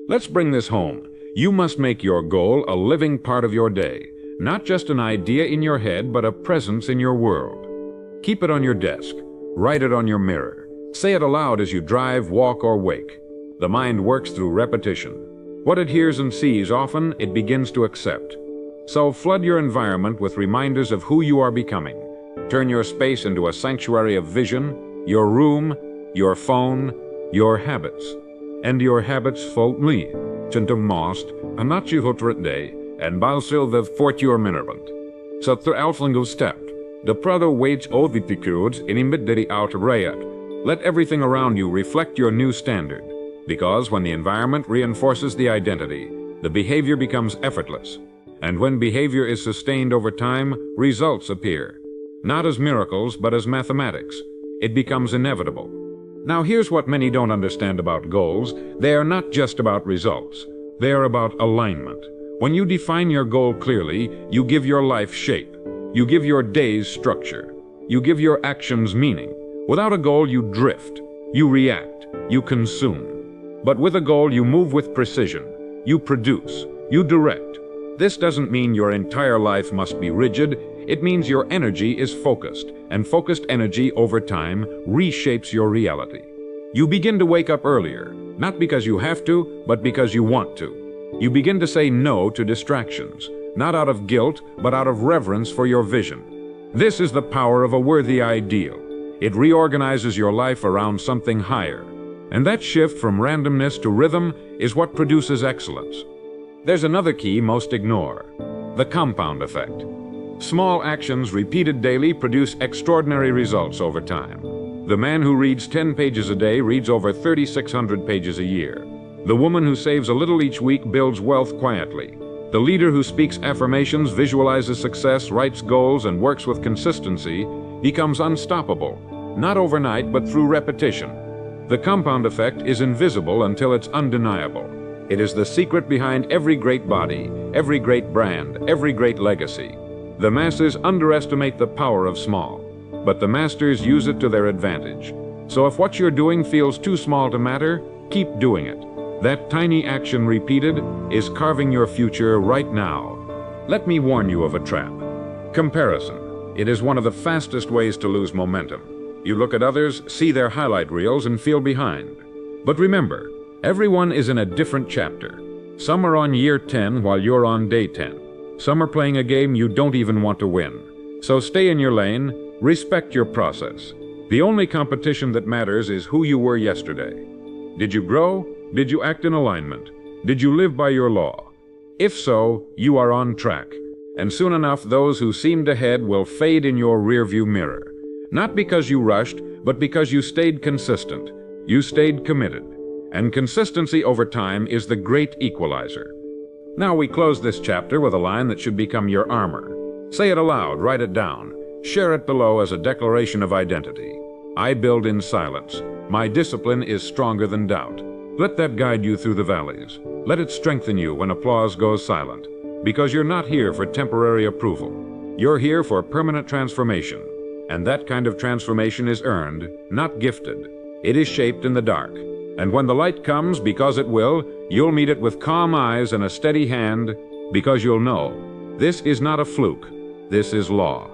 Let's bring this home. You must make your goal a living part of your day. Not just an idea in your head, but a presence in your world. Keep it on your desk. Write it on your mirror. Say it aloud as you drive, walk, or wake. The mind works through repetition. What it hears and sees often, it begins to accept. So flood your environment with reminders of who you are becoming. Turn your space into a sanctuary of vision, your room, your phone, your habits. And your habits follow me. centum most, anachi hotrede, and balsil the fortior minervant. Satra alflingo stepped, the prado wage oviticudes in imidderi out reat. Let everything around you reflect your new standard, because when the environment reinforces the identity, the behavior becomes effortless. And when behavior is sustained over time, results appear. Not as miracles, but as mathematics. It becomes inevitable. Now here's what many don't understand about goals. They are not just about results. They are about alignment. When you define your goal clearly, you give your life shape. You give your days structure. You give your actions meaning. Without a goal, you drift. You react. You consume. But with a goal, you move with precision. You produce. You direct. This doesn't mean your entire life must be rigid. It means your energy is focused, and focused energy over time reshapes your reality. You begin to wake up earlier, not because you have to, but because you want to. You begin to say no to distractions, not out of guilt, but out of reverence for your vision. This is the power of a worthy ideal. It reorganizes your life around something higher. And that shift from randomness to rhythm is what produces excellence. There's another key most ignore: the compound effect. Small actions repeated daily produce extraordinary results over time. The man who reads 10 pages a day reads over 3,600 pages a year. The woman who saves a little each week builds wealth quietly. The leader who speaks affirmations, visualizes success, writes goals, and works with consistency becomes unstoppable, not overnight, but through repetition. The compound effect is invisible until it's undeniable. It is the secret behind every great body, every great brand, every great legacy. The masses underestimate the power of small, but the masters use it to their advantage. So if what you're doing feels too small to matter, keep doing it. That tiny action repeated is carving your future right now. Let me warn you of a trap. Comparison. It is one of the fastest ways to lose momentum. You look at others, see their highlight reels, and feel behind. But remember, everyone is in a different chapter. Some are on year 10 while you're on day 10. Some are playing a game you don't even want to win. So stay in your lane, respect your process. The only competition that matters is who you were yesterday. Did you grow? Did you act in alignment? Did you live by your law? If so, you are on track. And soon enough, those who seemed ahead will fade in your rearview mirror. Not because you rushed, but because you stayed consistent. You stayed committed. And consistency over time is the great equalizer. Now we close this chapter with a line that should become your armor. Say it aloud, write it down. Share it below as a declaration of identity. I build in silence. My discipline is stronger than doubt. Let that guide you through the valleys. Let it strengthen you when applause goes silent. Because you're not here for temporary approval. You're here for permanent transformation. And that kind of transformation is earned, not gifted. It is shaped in the dark. And when the light comes, because it will, you'll meet it with calm eyes and a steady hand, because you'll know this is not a fluke, this is law.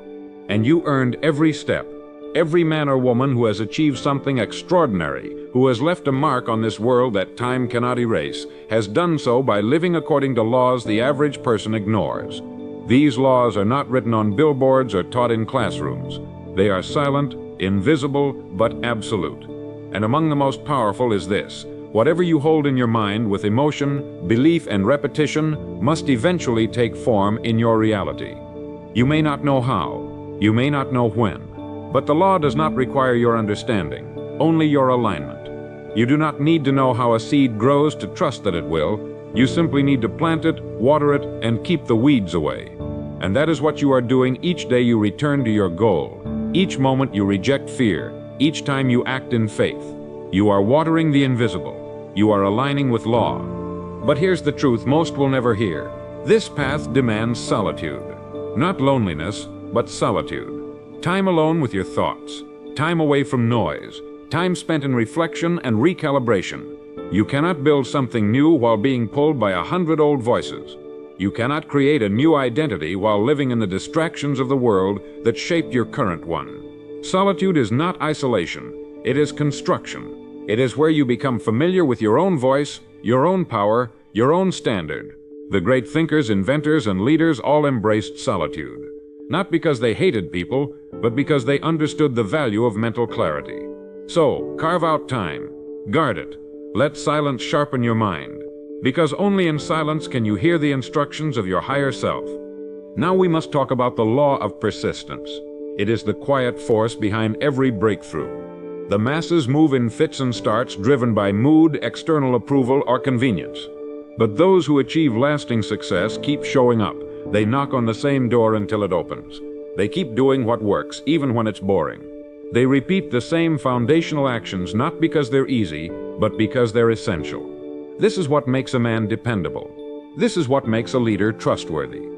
And you earned every step. Every man or woman who has achieved something extraordinary, who has left a mark on this world that time cannot erase, has done so by living according to laws the average person ignores. These laws are not written on billboards or taught in classrooms. They are silent, invisible, but absolute. And among the most powerful is this: whatever you hold in your mind with emotion, belief, and repetition must eventually take form in your reality. You may not know how, you may not know when, but the law does not require your understanding, only your alignment. You do not need to know how a seed grows to trust that it will. You simply need to plant it, water it, and keep the weeds away. And that is what you are doing each day you return to your goal. Each moment you reject fear. Each time you act in faith. You are watering the invisible. You are aligning with law. But here's the truth most will never hear. This path demands solitude. Not loneliness, but solitude. Time alone with your thoughts. Time away from noise. Time spent in reflection and recalibration. You cannot build something new while being pulled by 100 old voices. You cannot create a new identity while living in the distractions of the world that shaped your current one. Solitude is not isolation. It is construction. It is where you become familiar with your own voice, your own power, your own standard. The great thinkers, inventors, and leaders all embraced solitude. Not because they hated people, but because they understood the value of mental clarity. So, carve out time. Guard it. Let silence sharpen your mind. Because only in silence can you hear the instructions of your higher self. Now we must talk about the law of persistence. It is the quiet force behind every breakthrough. The masses move in fits and starts driven by mood, external approval, or convenience. But those who achieve lasting success keep showing up. They knock on the same door until it opens. They keep doing what works, even when it's boring. They repeat the same foundational actions not because they're easy, but because they're essential. This is what makes a man dependable. This is what makes a leader trustworthy.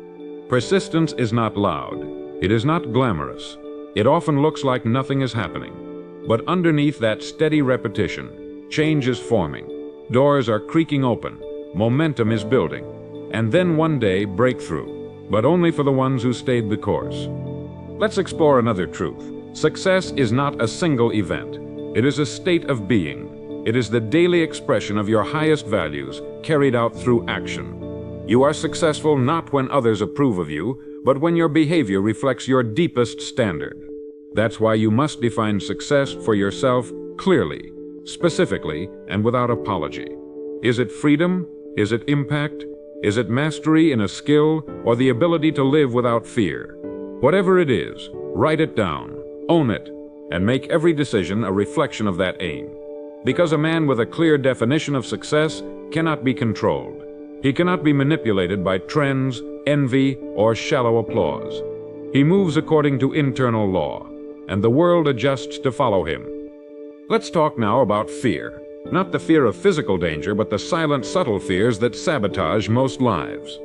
Persistence is not loud. It is not glamorous. It often looks like nothing is happening. But underneath that steady repetition, change is forming. Doors are creaking open. Momentum is building. And then one day, breakthrough. But only for the ones who stayed the course. Let's explore another truth. Success is not a single event. It is a state of being. It is the daily expression of your highest values, carried out through action. You are successful not when others approve of you, but when your behavior reflects your deepest standard. That's why you must define success for yourself clearly, specifically, and without apology. Is it freedom? Is it impact? Is it mastery in a skill, or the ability to live without fear? Whatever it is, write it down, own it, and make every decision a reflection of that aim. Because a man with a clear definition of success cannot be controlled. He cannot be manipulated by trends, envy, or shallow applause. He moves according to internal law, and the world adjusts to follow him. Let's talk now about fear. Not the fear of physical danger, but the silent, subtle fears that sabotage most lives.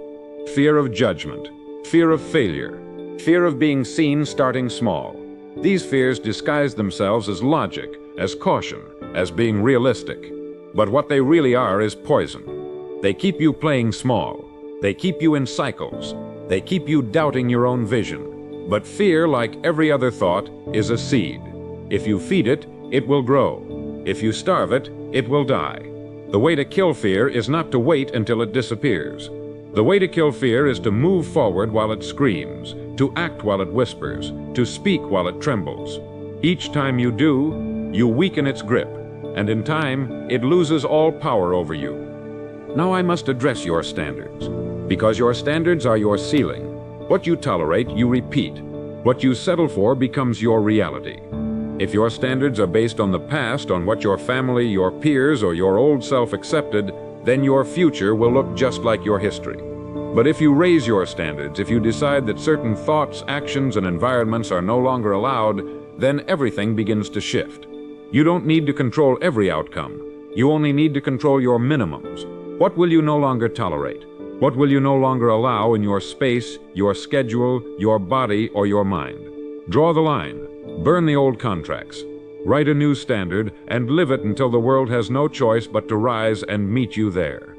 Fear of judgment, fear of failure, fear of being seen starting small. These fears disguise themselves as logic, as caution, as being realistic. But what they really are is poison. They keep you playing small. They keep you in cycles. They keep you doubting your own vision. But fear, like every other thought, is a seed. If you feed it, it will grow. If you starve it, it will die. The way to kill fear is not to wait until it disappears. The way to kill fear is to move forward while it screams, to act while it whispers, to speak while it trembles. Each time you do, you weaken its grip, and in time, it loses all power over you. Now I must address your standards, because your standards are your ceiling. What you tolerate, you repeat. What you settle for becomes your reality. If your standards are based on the past, on what your family, your peers, or your old self accepted, then your future will look just like your history. But if you raise your standards, if you decide that certain thoughts, actions, and environments are no longer allowed, then everything begins to shift. You don't need to control every outcome. You only need to control your minimums. What will you no longer tolerate? What will you no longer allow in your space, your schedule, your body, or your mind? Draw the line. Burn the old contracts. Write a new standard and live it until the world has no choice but to rise and meet you there.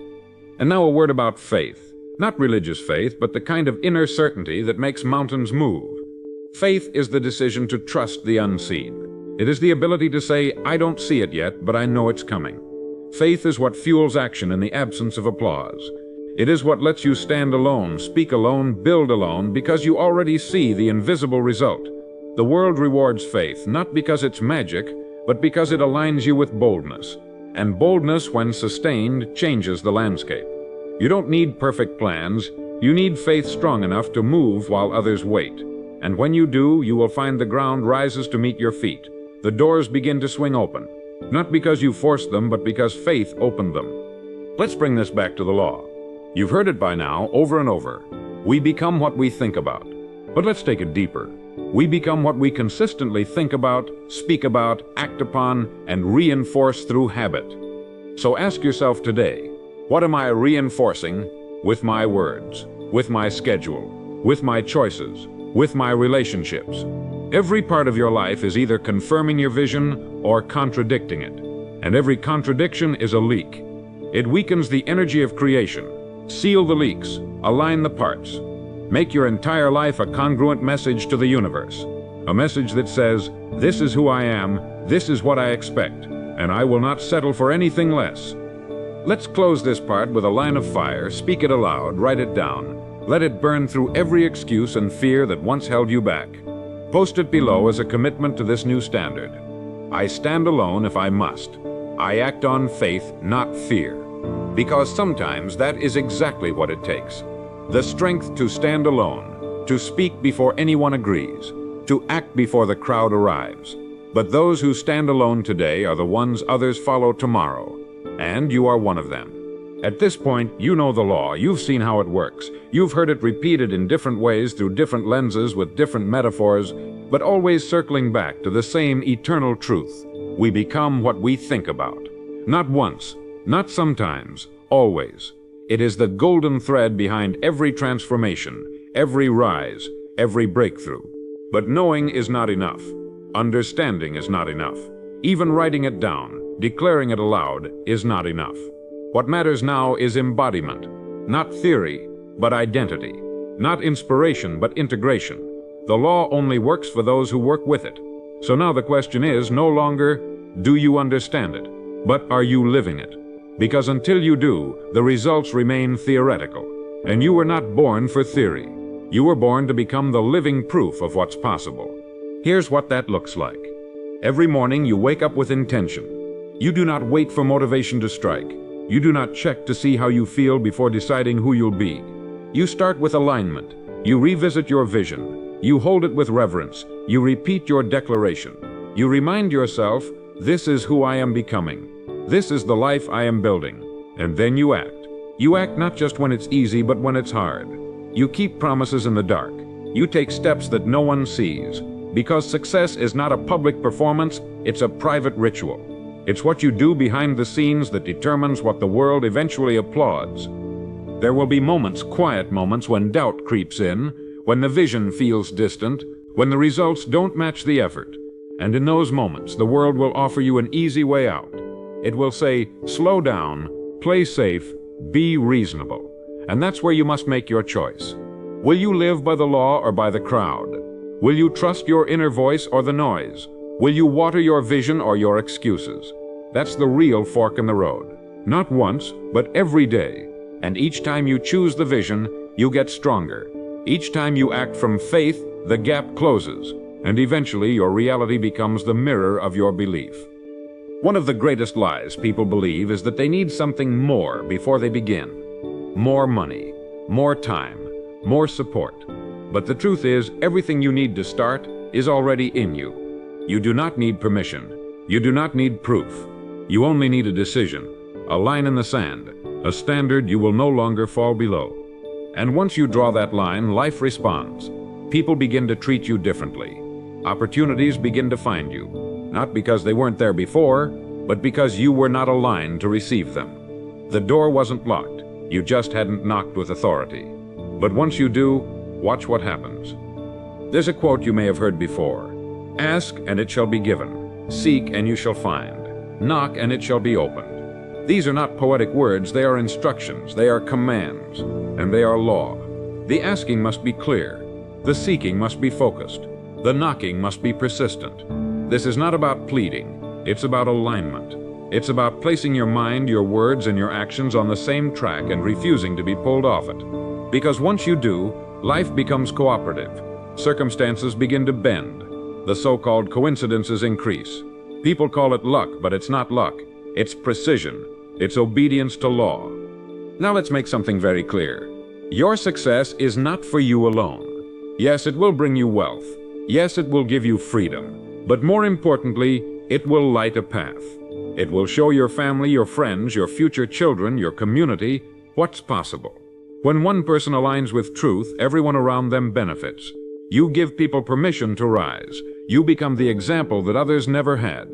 And now a word about faith. Not religious faith, but the kind of inner certainty that makes mountains move. Faith is the decision to trust the unseen. It is the ability to say, I don't see it yet, but I know it's coming. Faith is what fuels action in the absence of applause. It is what lets you stand alone, speak alone, build alone, because you already see the invisible result. The world rewards faith, not because it's magic, but because it aligns you with boldness. And boldness, when sustained, changes the landscape. You don't need perfect plans. You need faith strong enough to move while others wait. And when you do, you will find the ground rises to meet your feet. The doors begin to swing open. Not because you forced them, but because faith opened them. Let's bring this back to the law. You've heard it by now, over and over. We become what we think about. But let's take it deeper. We become what we consistently think about, speak about, act upon, and reinforce through habit. So ask yourself today, what am I reinforcing with my words, with my schedule, with my choices, with my relationships? Every part of your life is either confirming your vision or contradicting it. And every contradiction is a leak. It weakens the energy of creation. Seal the leaks, align the parts. Make your entire life a congruent message to the universe. A message that says, this is who I am, this is what I expect, and I will not settle for anything less. Let's close this part with a line of fire, speak it aloud, write it down. Let it burn through every excuse and fear that once held you back. Post it below as a commitment to this new standard. I stand alone if I must. I act on faith, not fear. because sometimes that is exactly what it takes. The strength to stand alone, to speak before anyone agrees, to act before the crowd arrives. But those who stand alone today are the ones others follow tomorrow, and you are one of them. At this point, you know the law, you've seen how it works, you've heard it repeated in different ways through different lenses with different metaphors, but always circling back to the same eternal truth. We become what we think about. Not once, not sometimes, always. It is the golden thread behind every transformation, every rise, every breakthrough. But knowing is not enough. Understanding is not enough. Even writing it down, declaring it aloud, is not enough. What matters now is embodiment, not theory, but identity, not inspiration, but integration. The law only works for those who work with it. So now the question is no longer, do you understand it, but are you living it? Because until you do, the results remain theoretical. And you were not born for theory. You were born to become the living proof of what's possible. Here's what that looks like. Every morning you wake up with intention. You do not wait for motivation to strike. You do not check to see how you feel before deciding who you'll be. You start with alignment. You revisit your vision. You hold it with reverence. You repeat your declaration. You remind yourself, this is who I am becoming. This is the life I am building. And then you act. You act not just when it's easy, but when it's hard. You keep promises in the dark. You take steps that no one sees. Because success is not a public performance, it's a private ritual. It's what you do behind the scenes that determines what the world eventually applauds. There will be moments, quiet moments, when doubt creeps in, when the vision feels distant, when the results don't match the effort. And in those moments, the world will offer you an easy way out. It will say, slow down, play safe, be reasonable. And that's where you must make your choice. Will you live by the law or by the crowd? Will you trust your inner voice or the noise? Will you water your vision or your excuses? That's the real fork in the road. Not once, but every day. And each time you choose the vision, you get stronger. Each time you act from faith, the gap closes. And eventually your reality becomes the mirror of your belief. One of the greatest lies people believe is that they need something more before they begin. More money, more time, more support. But the truth is, everything you need to start is already in you. You do not need permission. You do not need proof. You only need a decision, a line in the sand, a standard you will no longer fall below. And once you draw that line, life responds. People begin to treat you differently. Opportunities begin to find you, not because they weren't there before, but because you were not aligned to receive them. The door wasn't locked. You just hadn't knocked with authority. But once you do, watch what happens. There's a quote you may have heard before. Ask, and it shall be given. Seek, and you shall find. Knock, and it shall be opened. These are not poetic words, they are instructions, they are commands, and they are law. The asking must be clear. The seeking must be focused. The knocking must be persistent. This is not about pleading, it's about alignment. It's about placing your mind, your words, and your actions on the same track and refusing to be pulled off it. Because once you do, life becomes cooperative. Circumstances begin to bend. The so-called coincidences increase. People call it luck, but it's not luck. It's precision. It's obedience to law. Now let's make something very clear. Your success is not for you alone. Yes, it will bring you wealth. Yes, it will give you freedom. But more importantly, it will light a path. It will show your family, your friends, your future children, your community, what's possible. When one person aligns with truth, everyone around them benefits. You give people permission to rise. You become the example that others never had.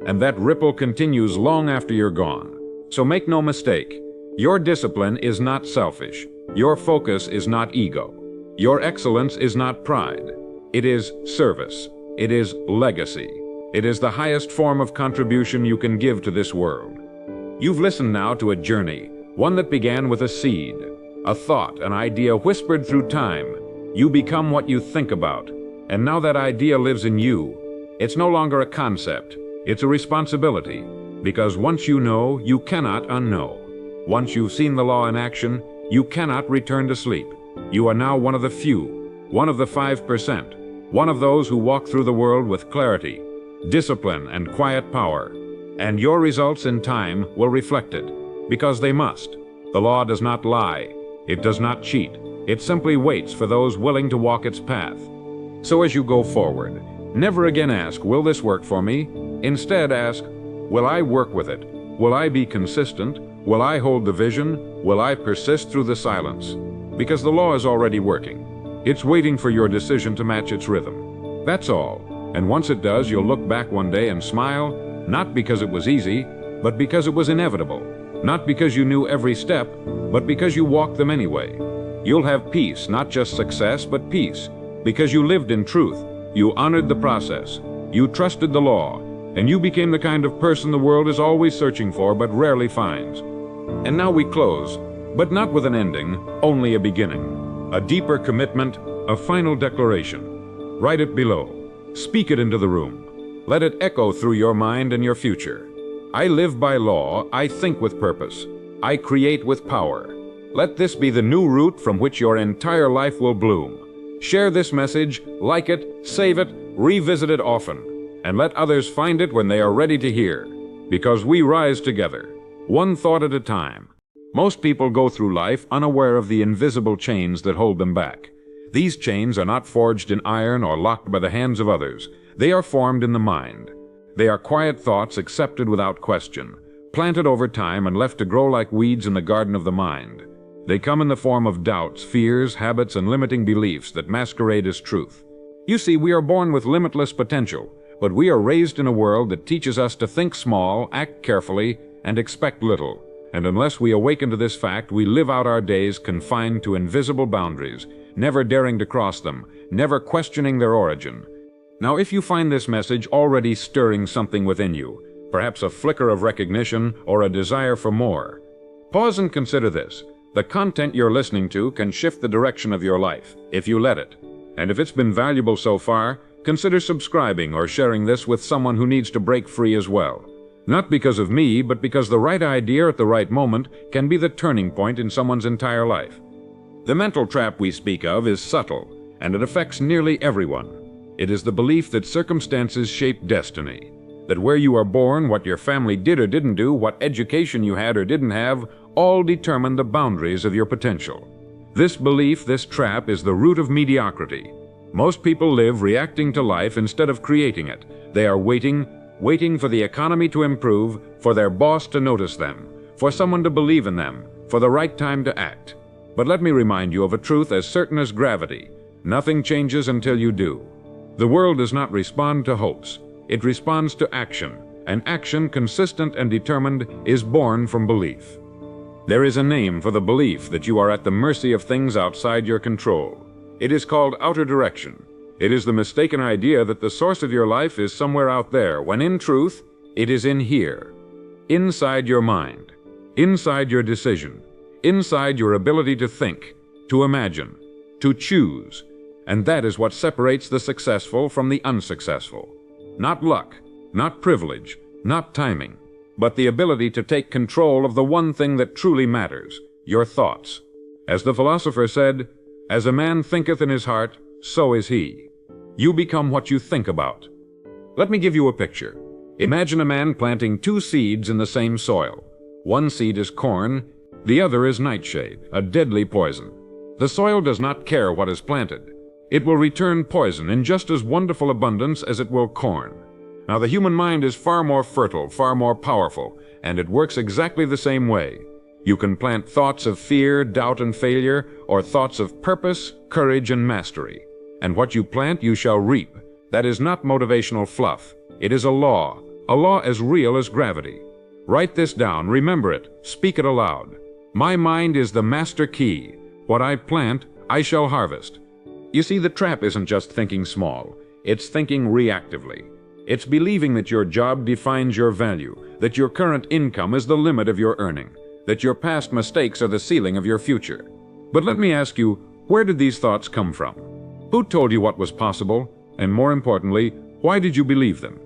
And that ripple continues long after you're gone. So make no mistake, your discipline is not selfish. Your focus is not ego. Your excellence is not pride. It is service. It is legacy. It is the highest form of contribution you can give to this world. You've listened now to a journey, one that began with a seed, a thought, an idea whispered through time. You become what you think about. And now that idea lives in you. It's no longer a concept. It's a responsibility. Because once you know, you cannot unknow. Once you've seen the law in action, you cannot return to sleep. You are now one of the few, one of the 5%, one of those who walk through the world with clarity, discipline, and quiet power. And your results in time will reflect it. Because they must. The law does not lie. It does not cheat. It simply waits for those willing to walk its path. So as you go forward, never again ask, will this work for me? Instead ask, will I work with it? Will I be consistent? Will I hold the vision? Will I persist through the silence? Because the law is already working. It's waiting for your decision to match its rhythm. That's all. And once it does, you'll look back one day and smile, not because it was easy, but because it was inevitable. Not because you knew every step, but because you walked them anyway. You'll have peace, not just success, but peace. Because you lived in truth. You honored the process. You trusted the law. And you became the kind of person the world is always searching for but rarely finds. And now we close, but not with an ending, only a beginning. A deeper commitment, a final declaration. Write it below. Speak it into the room. Let it echo through your mind and your future. I live by law, I think with purpose. I create with power. Let this be the new root from which your entire life will bloom. Share this message, like it, save it, revisit it often. And let others find it when they are ready to hear. Because we rise together, one thought at a time. Most people go through life unaware of the invisible chains that hold them back. These chains are not forged in iron or locked by the hands of others. They are formed in the mind. They are quiet thoughts accepted without question, planted over time and left to grow like weeds in the garden of the mind. They come in the form of doubts, fears, habits, and limiting beliefs that masquerade as truth. You see, we are born with limitless potential, but we are raised in a world that teaches us to think small, act carefully, and expect little. And unless we awaken to this fact, we live out our days confined to invisible boundaries, never daring to cross them, never questioning their origin. Now, if you find this message already stirring something within you, perhaps a flicker of recognition or a desire for more, pause and consider this. The content you're listening to can shift the direction of your life, if you let it. And if it's been valuable so far, consider subscribing or sharing this with someone who needs to break free as well. Not because of me, but because the right idea at the right moment can be the turning point in someone's entire life. The mental trap we speak of is subtle, and it affects nearly everyone. It is the belief that circumstances shape destiny, that where you are born, what your family did or didn't do, what education you had or didn't have, all determine the boundaries of your potential. This belief, this trap, is the root of mediocrity. Most people live reacting to life instead of creating it. They are waiting for the economy to improve, for their boss to notice them, for someone to believe in them, for the right time to act. But let me remind you of a truth as certain as gravity. Nothing changes until you do. The world does not respond to hopes. It responds to action, and action, consistent and determined, is born from belief. There is a name for the belief that you are at the mercy of things outside your control. It is called outer direction. It is the mistaken idea that the source of your life is somewhere out there, when in truth, it is in here. Inside your mind, inside your decision, inside your ability to think, to imagine, to choose. And that is what separates the successful from the unsuccessful. Not luck, not privilege, not timing, but the ability to take control of the one thing that truly matters, your thoughts. As the philosopher said, "As a man thinketh in his heart, so is he." You become what you think about. Let me give you a picture. Imagine a man planting two seeds in the same soil. One seed is corn, the other is nightshade, a deadly poison. The soil does not care what is planted. It will return poison in just as wonderful abundance as it will corn. Now, the human mind is far more fertile, far more powerful, and it works exactly the same way. You can plant thoughts of fear, doubt, and failure, or thoughts of purpose, courage, and mastery. And what you plant, you shall reap. That is not motivational fluff. It is a law as real as gravity. Write this down, remember it, speak it aloud. My mind is the master key. What I plant, I shall harvest. You see, the trap isn't just thinking small. It's thinking reactively. It's believing that your job defines your value, that your current income is the limit of your earning, that your past mistakes are the ceiling of your future. But let me ask you, where did these thoughts come from? Who told you what was possible? And more importantly, why did you believe them?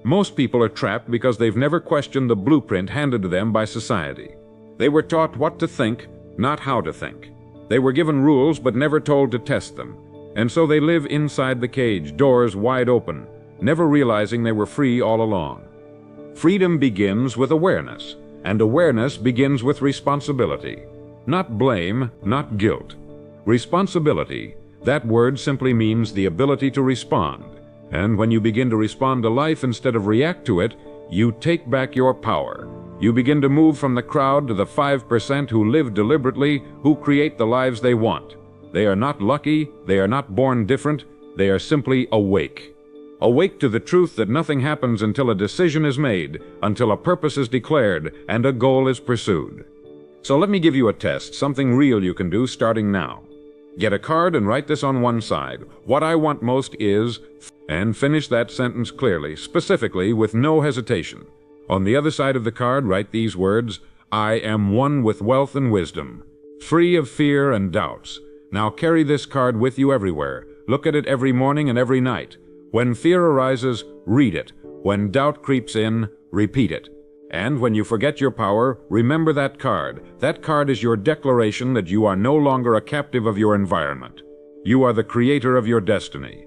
Most people are trapped because they've never questioned the blueprint handed to them by society. They were taught what to think, not how to think. They were given rules but never told to test them. And so they live inside the cage, doors wide open, never realizing they were free all along. Freedom begins with awareness. and awareness begins with responsibility. Not blame, not guilt. Responsibility, that word simply means the ability to respond. And when you begin to respond to life instead of react to it, you take back your power. You begin to move from the crowd to the 5% who live deliberately, who create the lives they want. They are not lucky, they are not born different, they are simply awake. Awake to the truth that nothing happens until a decision is made, until a purpose is declared, and a goal is pursued. So let me give you a test, something real you can do starting now. Get a card and write this on one side. What I want most is, and finish that sentence clearly, specifically, with no hesitation. On the other side of the card, write these words, I am one with wealth and wisdom, free of fear and doubts. Now carry this card with you everywhere. Look at it every morning and every night. When fear arises, read it. When doubt creeps in, repeat it. And when you forget your power, remember that card. That card is your declaration that you are no longer a captive of your environment. You are the creator of your destiny.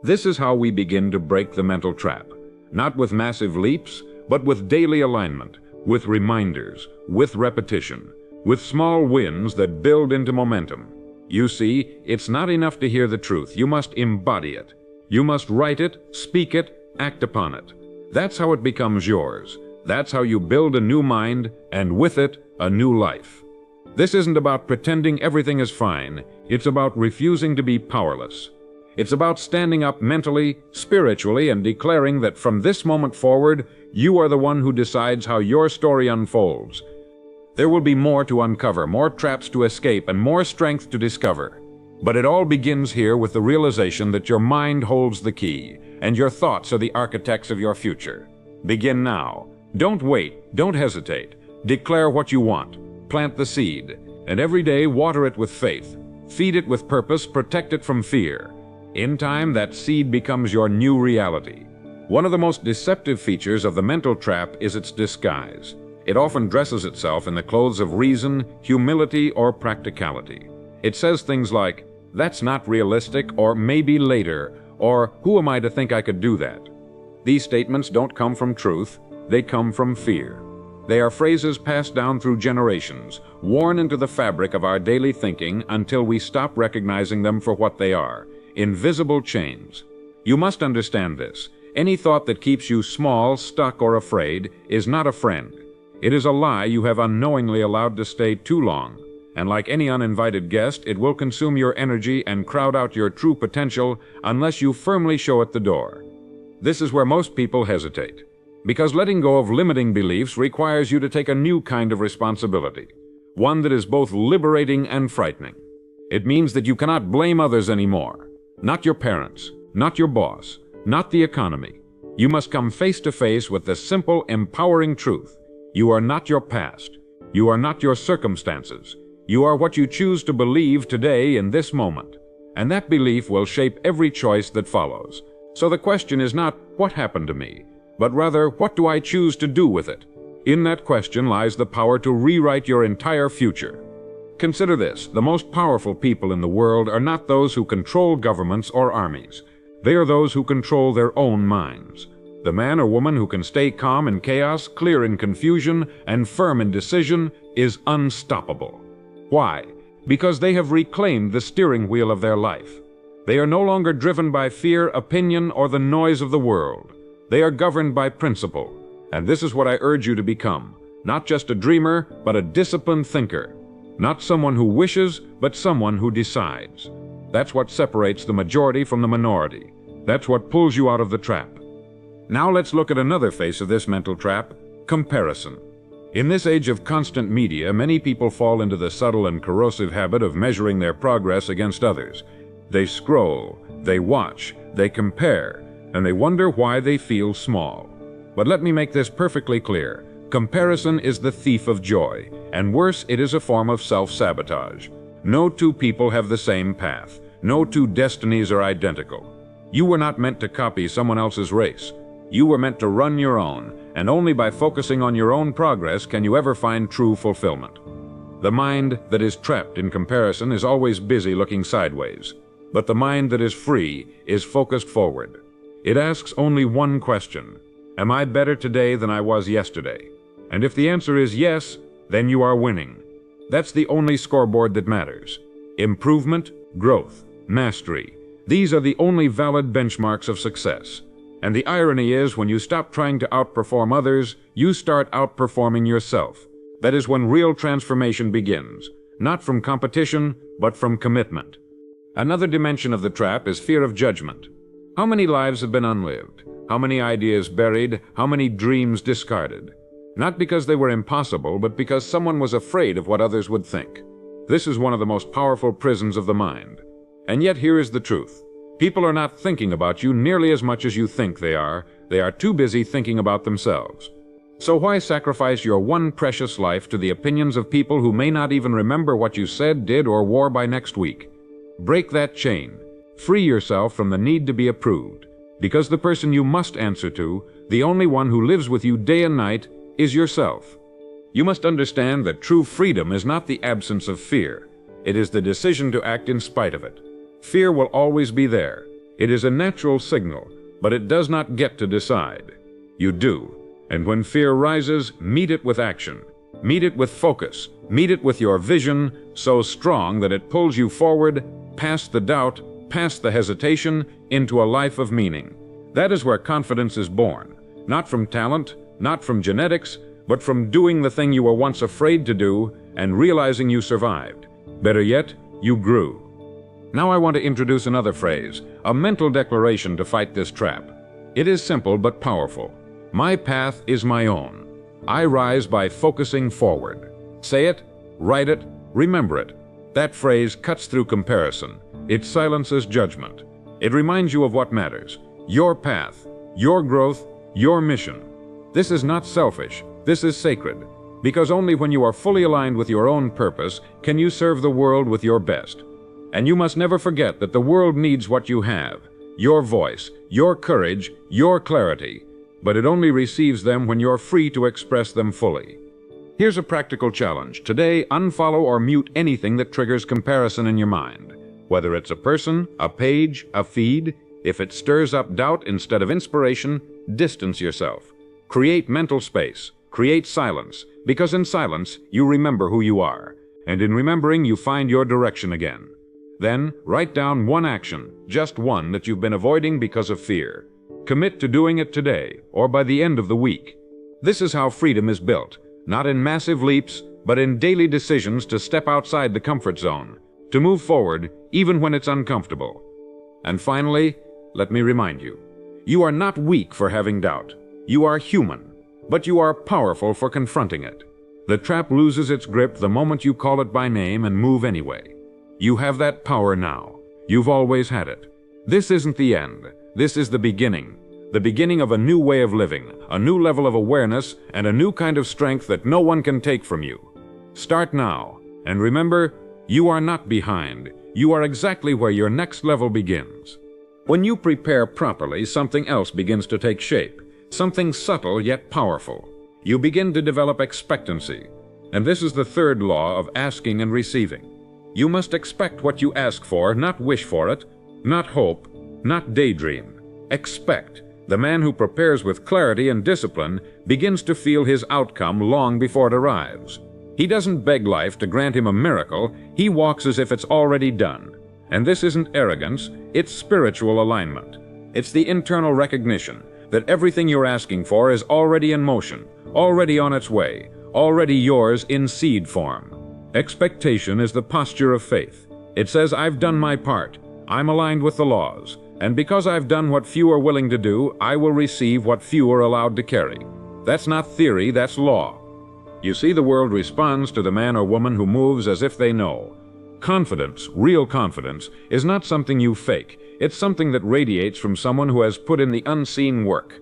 This is how we begin to break the mental trap. Not with massive leaps, but with daily alignment, with reminders, with repetition, with small wins that build into momentum. You see, it's not enough to hear the truth. You must embody it. You must write it, speak it, act upon it. That's how it becomes yours. That's how you build a new mind, and with it, a new life. This isn't about pretending everything is fine. It's about refusing to be powerless. It's about standing up mentally, spiritually, and declaring that from this moment forward, you are the one who decides how your story unfolds. There will be more to uncover, more traps to escape, and more strength to discover. But it all begins here with the realization that your mind holds the key, and your thoughts are the architects of your future. Begin now. Don't wait. Don't hesitate. Declare what you want. Plant the seed, and every day water it with faith. Feed it with purpose, protect it from fear. In time, that seed becomes your new reality. One of the most deceptive features of the mental trap is its disguise. It often dresses itself in the clothes of reason, humility, or practicality. It says things like, "That's not realistic," or "maybe later," or "who am I to think I could do that?" These statements don't come from truth, they come from fear. They are phrases passed down through generations, worn into the fabric of our daily thinking until we stop recognizing them for what they are, invisible chains. You must understand this. Any thought that keeps you small, stuck, or afraid is not a friend. It is a lie you have unknowingly allowed to stay too long. And like any uninvited guest, it will consume your energy and crowd out your true potential unless you firmly show it the door. This is where most people hesitate, because letting go of limiting beliefs requires you to take a new kind of responsibility, one that is both liberating and frightening. It means that you cannot blame others anymore, not your parents, not your boss, not the economy. You must come face to face with the simple, empowering truth. You are not your past. You are not your circumstances. You are what you choose to believe today in this moment. And that belief will shape every choice that follows. So the question is not, what happened to me? But rather, what do I choose to do with it? In that question lies the power to rewrite your entire future. Consider this, the most powerful people in the world are not those who control governments or armies. They are those who control their own minds. The man or woman who can stay calm in chaos, clear in confusion, and firm in decision is unstoppable. Why? Because they have reclaimed the steering wheel of their life. They are no longer driven by fear, opinion, or the noise of the world. They are governed by principle. And this is what I urge you to become. Not just a dreamer, but a disciplined thinker. Not someone who wishes, but someone who decides. That's what separates the majority from the minority. That's what pulls you out of the trap. Now let's look at another face of this mental trap, comparison. In this age of constant media, many people fall into the subtle and corrosive habit of measuring their progress against others. They scroll, they watch, they compare, and they wonder why they feel small. But let me make this perfectly clear. Comparison is the thief of joy, and worse, it is a form of self-sabotage. No two people have the same path. No two destinies are identical. You were not meant to copy someone else's race. You were meant to run your own, and only by focusing on your own progress can you ever find true fulfillment. The mind that is trapped in comparison is always busy looking sideways, but the mind that is free is focused forward. It asks only one question: am I better today than I was yesterday? And if the answer is yes, then you are winning. That's the only scoreboard that matters. Improvement, growth, mastery. These are the only valid benchmarks of success. And the irony is, when you stop trying to outperform others, you start outperforming yourself. That is when real transformation begins, not from competition, but from commitment. Another dimension of the trap is fear of judgment. How many lives have been unlived? How many ideas buried? How many dreams discarded? Not because they were impossible, but because someone was afraid of what others would think. This is one of the most powerful prisons of the mind. And yet here is the truth. People are not thinking about you nearly as much as you think they are. They are too busy thinking about themselves. So why sacrifice your one precious life to the opinions of people who may not even remember what you said, did, or wore by next week? Break that chain. Free yourself from the need to be approved. Because the person you must answer to, the only one who lives with you day and night, is yourself. You must understand that true freedom is not the absence of fear. It is the decision to act in spite of it. Fear will always be there. It is a natural signal, but it does not get to decide. You do. And when fear rises, meet it with action. Meet it with focus. Meet it with your vision so strong that it pulls you forward, past the doubt, past the hesitation, into a life of meaning. That is where confidence is born. Not from talent, not from genetics, but from doing the thing you were once afraid to do and realizing you survived. Better yet, you grew. Now I want to introduce another phrase, a mental declaration to fight this trap. It is simple but powerful. My path is my own. I rise by focusing forward. Say it, write it, remember it. That phrase cuts through comparison. It silences judgment. It reminds you of what matters. Your path, your growth, your mission. This is not selfish. This is sacred. Because only when you are fully aligned with your own purpose can you serve the world with your best. And you must never forget that the world needs what you have. Your voice, your courage, your clarity. But it only receives them when you're free to express them fully. Here's a practical challenge. Today, unfollow or mute anything that triggers comparison in your mind. Whether it's a person, a page, a feed, if it stirs up doubt instead of inspiration, distance yourself. Create mental space. Create silence. Because in silence, you remember who you are. And in remembering, you find your direction again. Then, write down one action, just one that you've been avoiding because of fear. Commit to doing it today, or by the end of the week. This is how freedom is built, not in massive leaps, but in daily decisions to step outside the comfort zone, to move forward even when it's uncomfortable. And finally, let me remind you, you are not weak for having doubt. You are human, but you are powerful for confronting it. The trap loses its grip the moment you call it by name and move anyway. You have that power now. You've always had it. This isn't the end. This is the beginning of a new way of living, a new level of awareness, and a new kind of strength that no one can take from you. Start now, and remember, you are not behind. You are exactly where your next level begins. When you prepare properly, something else begins to take shape, something subtle yet powerful. You begin to develop expectancy, and this is the third law of asking and receiving. You must expect what you ask for, not wish for it, not hope, not daydream. Expect. The man who prepares with clarity and discipline begins to feel his outcome long before it arrives. He doesn't beg life to grant him a miracle, he walks as if it's already done. And this isn't arrogance, it's spiritual alignment. It's the internal recognition that everything you're asking for is already in motion, already on its way, already yours in seed form. Expectation is the posture of faith. It says, I've done my part. I'm aligned with the laws. And because I've done what few are willing to do, I will receive what few are allowed to carry. That's not theory, that's law. You see, the world responds to the man or woman who moves as if they know. Confidence, real confidence, is not something you fake. It's something that radiates from someone who has put in the unseen work.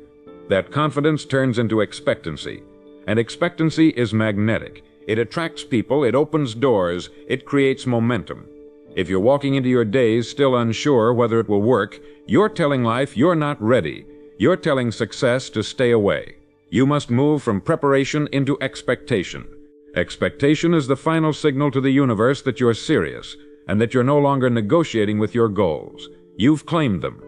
That confidence turns into expectancy. And expectancy is magnetic. It attracts people, it opens doors, it creates momentum. If you're walking into your days still unsure whether it will work, you're telling life you're not ready. You're telling success to stay away. You must move from preparation into expectation. Expectation is the final signal to the universe that you're serious and that you're no longer negotiating with your goals. You've claimed them.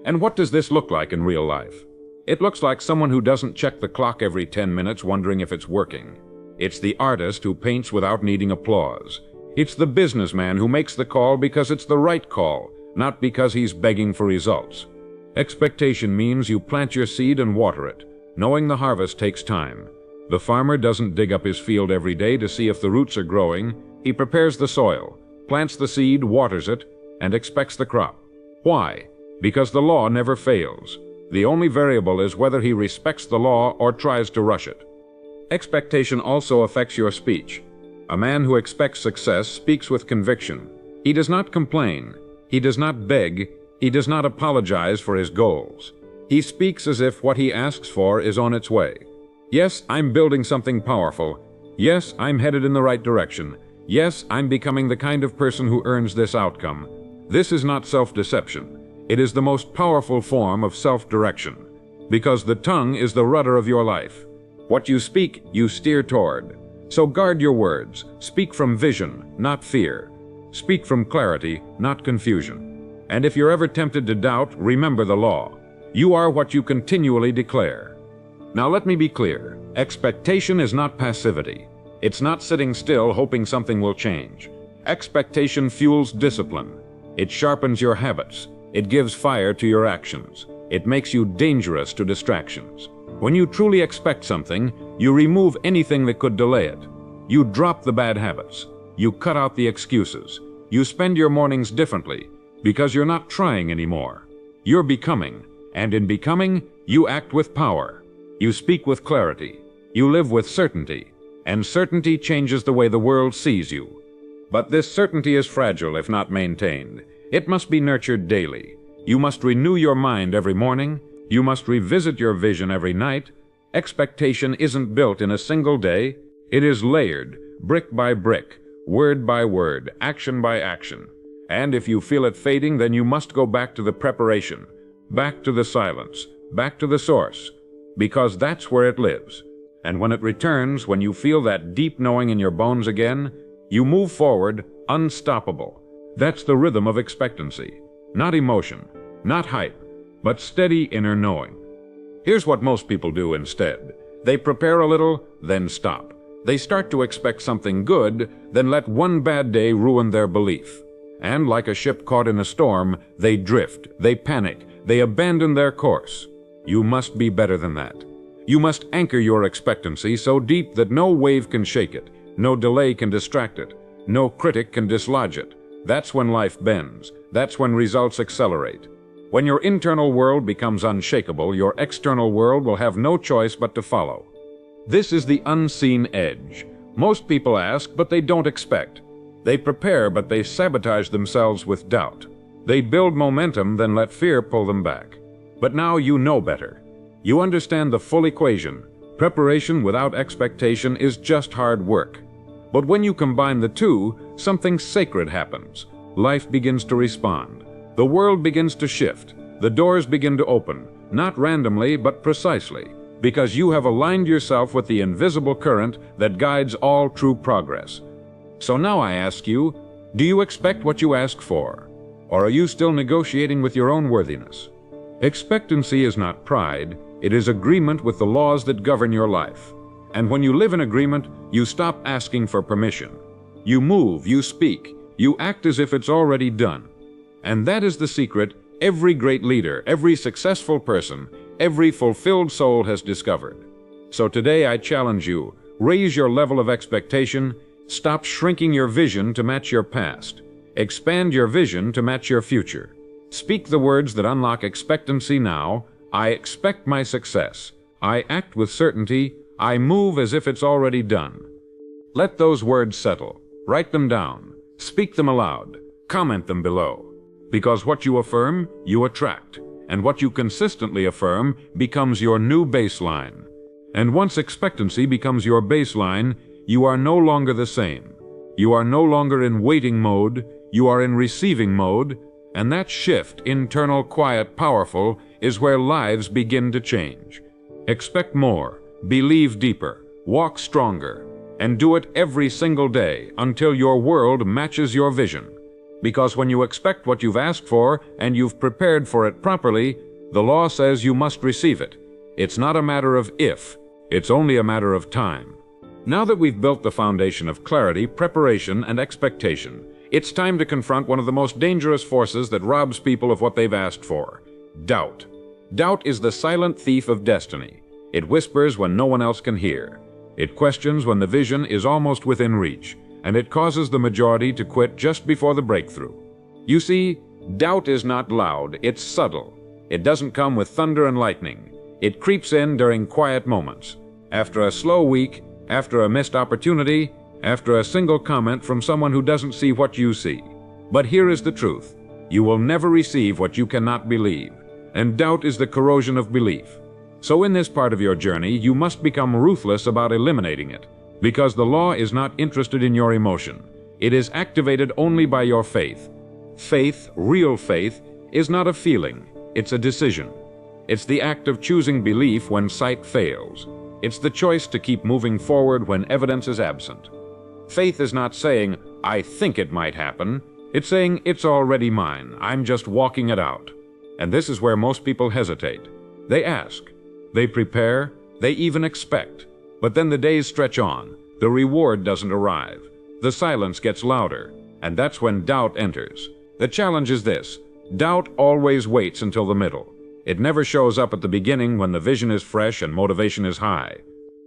And what does this look like in real life? It looks like someone who doesn't check the clock every 10 minutes wondering if it's working. It's the artist who paints without needing applause. It's the businessman who makes the call because it's the right call, not because he's begging for results. Expectation means you plant your seed and water it, knowing the harvest takes time. The farmer doesn't dig up his field every day to see if the roots are growing. He prepares the soil, plants the seed, waters it, and expects the crop. Why? Because the law never fails. The only variable is whether he respects the law or tries to rush it. Expectation also affects your speech. A man who expects success speaks with conviction. He does not complain. He does not beg. He does not apologize for his goals. He speaks as if what he asks for is on its way. Yes, I'm building something powerful. Yes, I'm headed in the right direction. Yes, I'm becoming the kind of person who earns this outcome. This is not self-deception. It is the most powerful form of self-direction, because the tongue is the rudder of your life. What you speak, you steer toward. So guard your words. Speak from vision, not fear. Speak from clarity, not confusion. And if you're ever tempted to doubt, remember the law. You are what you continually declare. Now let me be clear. Expectation is not passivity. It's not sitting still hoping something will change. Expectation fuels discipline. It sharpens your habits. It gives fire to your actions. It makes you dangerous to distractions. When you truly expect something, you remove anything that could delay it. You drop the bad habits. You cut out the excuses. You spend your mornings differently because you're not trying anymore. You're becoming, and in becoming, you act with power. You speak with clarity. You live with certainty, and certainty changes the way the world sees you. But this certainty is fragile if not maintained. It must be nurtured daily. You must renew your mind every morning. You must revisit your vision every night. Expectation isn't built in a single day. It is layered, brick by brick, word by word, action by action. And if you feel it fading, then you must go back to the preparation, back to the silence, back to the source, because that's where it lives. And when it returns, when you feel that deep knowing in your bones again, you move forward, unstoppable. That's the rhythm of expectancy. Not emotion, not hype, but steady inner knowing. Here's what most people do instead. They prepare a little, then stop. They start to expect something good, then let one bad day ruin their belief. And like a ship caught in a storm, they drift, they panic, they abandon their course. You must be better than that. You must anchor your expectancy so deep that no wave can shake it, no delay can distract it, no critic can dislodge it. That's when life bends. That's when results accelerate. When your internal world becomes unshakable, your external world will have no choice but to follow. This is the unseen edge. Most people ask, but they don't expect. They prepare, but they sabotage themselves with doubt. They build momentum, then let fear pull them back. But now you know better. You understand the full equation. Preparation without expectation is just hard work. But when you combine the two, something sacred happens. Life begins to respond. The world begins to shift. The doors begin to open, not randomly, but precisely, because you have aligned yourself with the invisible current that guides all true progress. So now I ask you, do you expect what you ask for? Or are you still negotiating with your own worthiness? Expectancy is not pride. It is agreement with the laws that govern your life. And when you live in agreement, you stop asking for permission. You move, you speak, you act as if it's already done. And that is the secret every great leader, every successful person, every fulfilled soul has discovered. So today I challenge you, raise your level of expectation, stop shrinking your vision to match your past, expand your vision to match your future. Speak the words that unlock expectancy now. I expect my success. I act with certainty. I move as if it's already done. Let those words settle. Write them down. Speak them aloud. Comment them below. Because what you affirm, you attract. And what you consistently affirm becomes your new baseline. And once expectancy becomes your baseline, you are no longer the same. You are no longer in waiting mode. You are in receiving mode. And that shift, internal, quiet, powerful, is where lives begin to change. Expect more. Believe deeper, walk stronger, and do it every single day until your world matches your vision. Because when you expect what you've asked for and you've prepared for it properly, the law says you must receive it. It's not a matter of if, it's only a matter of time. Now that we've built the foundation of clarity, preparation, and expectation, it's time to confront one of the most dangerous forces that robs people of what they've asked for: doubt. Doubt is the silent thief of destiny. It whispers when no one else can hear. It questions when the vision is almost within reach, and it causes the majority to quit just before the breakthrough. You see, doubt is not loud, it's subtle. It doesn't come with thunder and lightning. It creeps in during quiet moments. After a slow week, after a missed opportunity, after a single comment from someone who doesn't see what you see. But here is the truth. You will never receive what you cannot believe, and doubt is the corrosion of belief. So in this part of your journey, you must become ruthless about eliminating it, because the law is not interested in your emotion. It is activated only by your faith. Faith, real faith, is not a feeling, it's a decision. It's the act of choosing belief when sight fails. It's the choice to keep moving forward when evidence is absent. Faith is not saying, "I think it might happen." It's saying, "It's already mine, I'm just walking it out." And this is where most people hesitate. They ask, they prepare, they even expect. But then the days stretch on, the reward doesn't arrive. The silence gets louder, and that's when doubt enters. The challenge is this: doubt always waits until the middle. It never shows up at the beginning when the vision is fresh and motivation is high.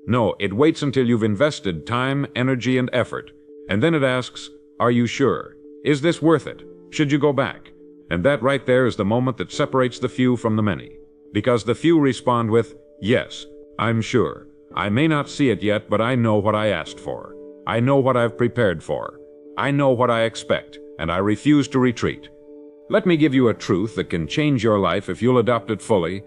No, it waits until you've invested time, energy, and effort. And then it asks, "Are you sure? Is this worth it? Should you go back?" And that right there is the moment that separates the few from the many. Because the few respond with, "Yes, I'm sure. I may not see it yet, but I know what I asked for. I know what I've prepared for. I know what I expect, and I refuse to retreat." Let me give you a truth that can change your life if you'll adopt it fully.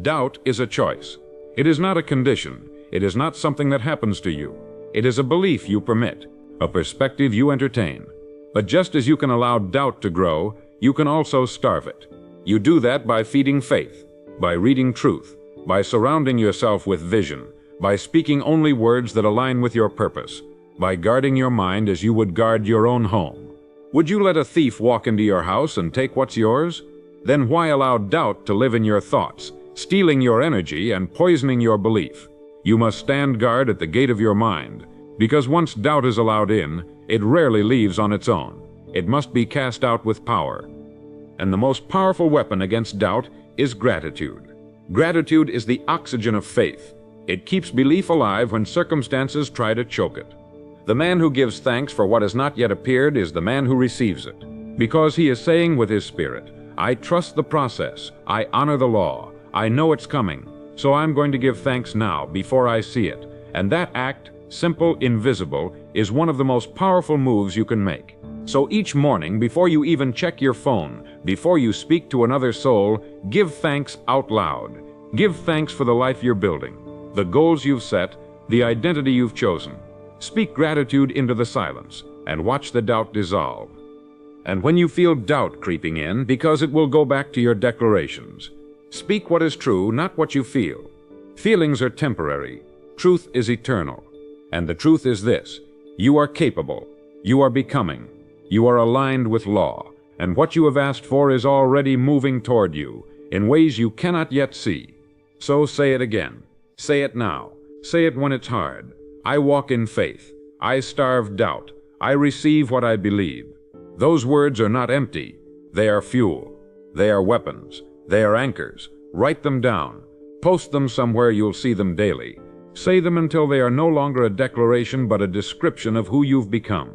Doubt is a choice. It is not a condition. It is not something that happens to you. It is a belief you permit, a perspective you entertain. But just as you can allow doubt to grow, you can also starve it. You do that by feeding faith, by reading truth, by surrounding yourself with vision, by speaking only words that align with your purpose, by guarding your mind as you would guard your own home. Would you let a thief walk into your house and take what's yours? Then why allow doubt to live in your thoughts, stealing your energy and poisoning your belief? You must stand guard at the gate of your mind, because once doubt is allowed in, it rarely leaves on its own. It must be cast out with power. And the most powerful weapon against doubt is gratitude. Gratitude is the oxygen of faith. It keeps belief alive when circumstances try to choke it. The man who gives thanks for what has not yet appeared is the man who receives it, because he is saying with his spirit, "I trust the process, I honor the law, I know it's coming, so I'm going to give thanks now before I see it." And that act, simple, invisible, is one of the most powerful moves you can make. So each morning, before you even check your phone, before you speak to another soul, give thanks out loud. Give thanks for the life you're building, the goals you've set, the identity you've chosen. Speak gratitude into the silence, and watch the doubt dissolve. And when you feel doubt creeping in, because it will go back to your declarations, speak what is true, not what you feel. Feelings are temporary. Truth is eternal. And the truth is this: you are capable. You are becoming. You are aligned with law. And what you have asked for is already moving toward you in ways you cannot yet see. So say it again. Say it now. Say it when it's hard. I walk in faith. I starve doubt. I receive what I believe. Those words are not empty. They are fuel. They are weapons. They are anchors. Write them down. Post them somewhere you'll see them daily. Say them until they are no longer a declaration but a description of who you've become.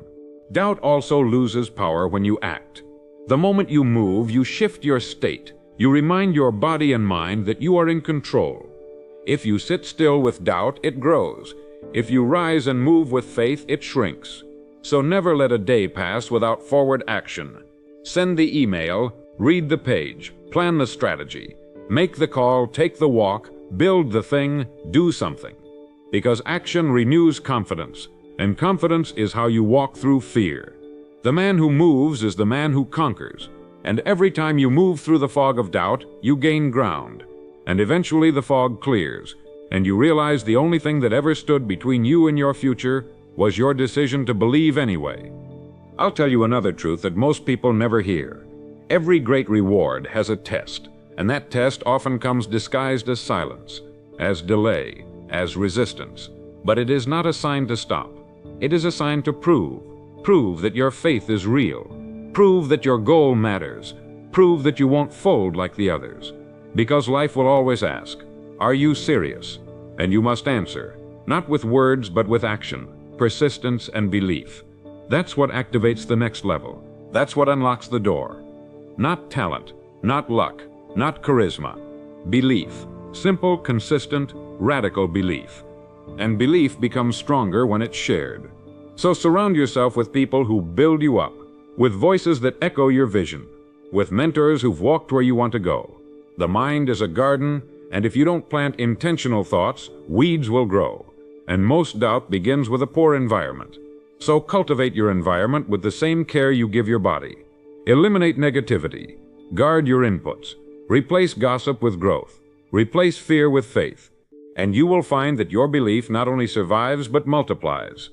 Doubt also loses power when you act. The moment you move, you shift your state. You remind your body and mind that you are in control. If you sit still with doubt, it grows. If you rise and move with faith, it shrinks. So never let a day pass without forward action. Send the email, read the page, plan the strategy, make the call, take the walk, build the thing, do something. Because action renews confidence, and confidence is how you walk through fear. The man who moves is the man who conquers, and every time you move through the fog of doubt, you gain ground, and eventually the fog clears, and you realize the only thing that ever stood between you and your future was your decision to believe anyway. I'll tell you another truth that most people never hear. Every great reward has a test, and that test often comes disguised as silence. as delay, as resistance. But it is not a sign to stop. It is a sign to prove. Prove that your faith is real. Prove that your goal matters. Prove that you won't fold like the others. Because life will always ask, are you serious? And you must answer, not with words but with action, persistence and belief. That's what activates the next level. That's what unlocks the door. Not talent, not luck, not charisma. Belief. Simple, consistent, radical belief. And belief becomes stronger when it's shared. So surround yourself with people who build you up, with voices that echo your vision, with mentors who've walked where you want to go. The mind is a garden, and if you don't plant intentional thoughts, weeds will grow. And most doubt begins with a poor environment. So cultivate your environment with the same care you give your body. Eliminate negativity. Guard your inputs. Replace gossip with growth. Replace fear with faith. And you will find that your belief not only survives but multiplies.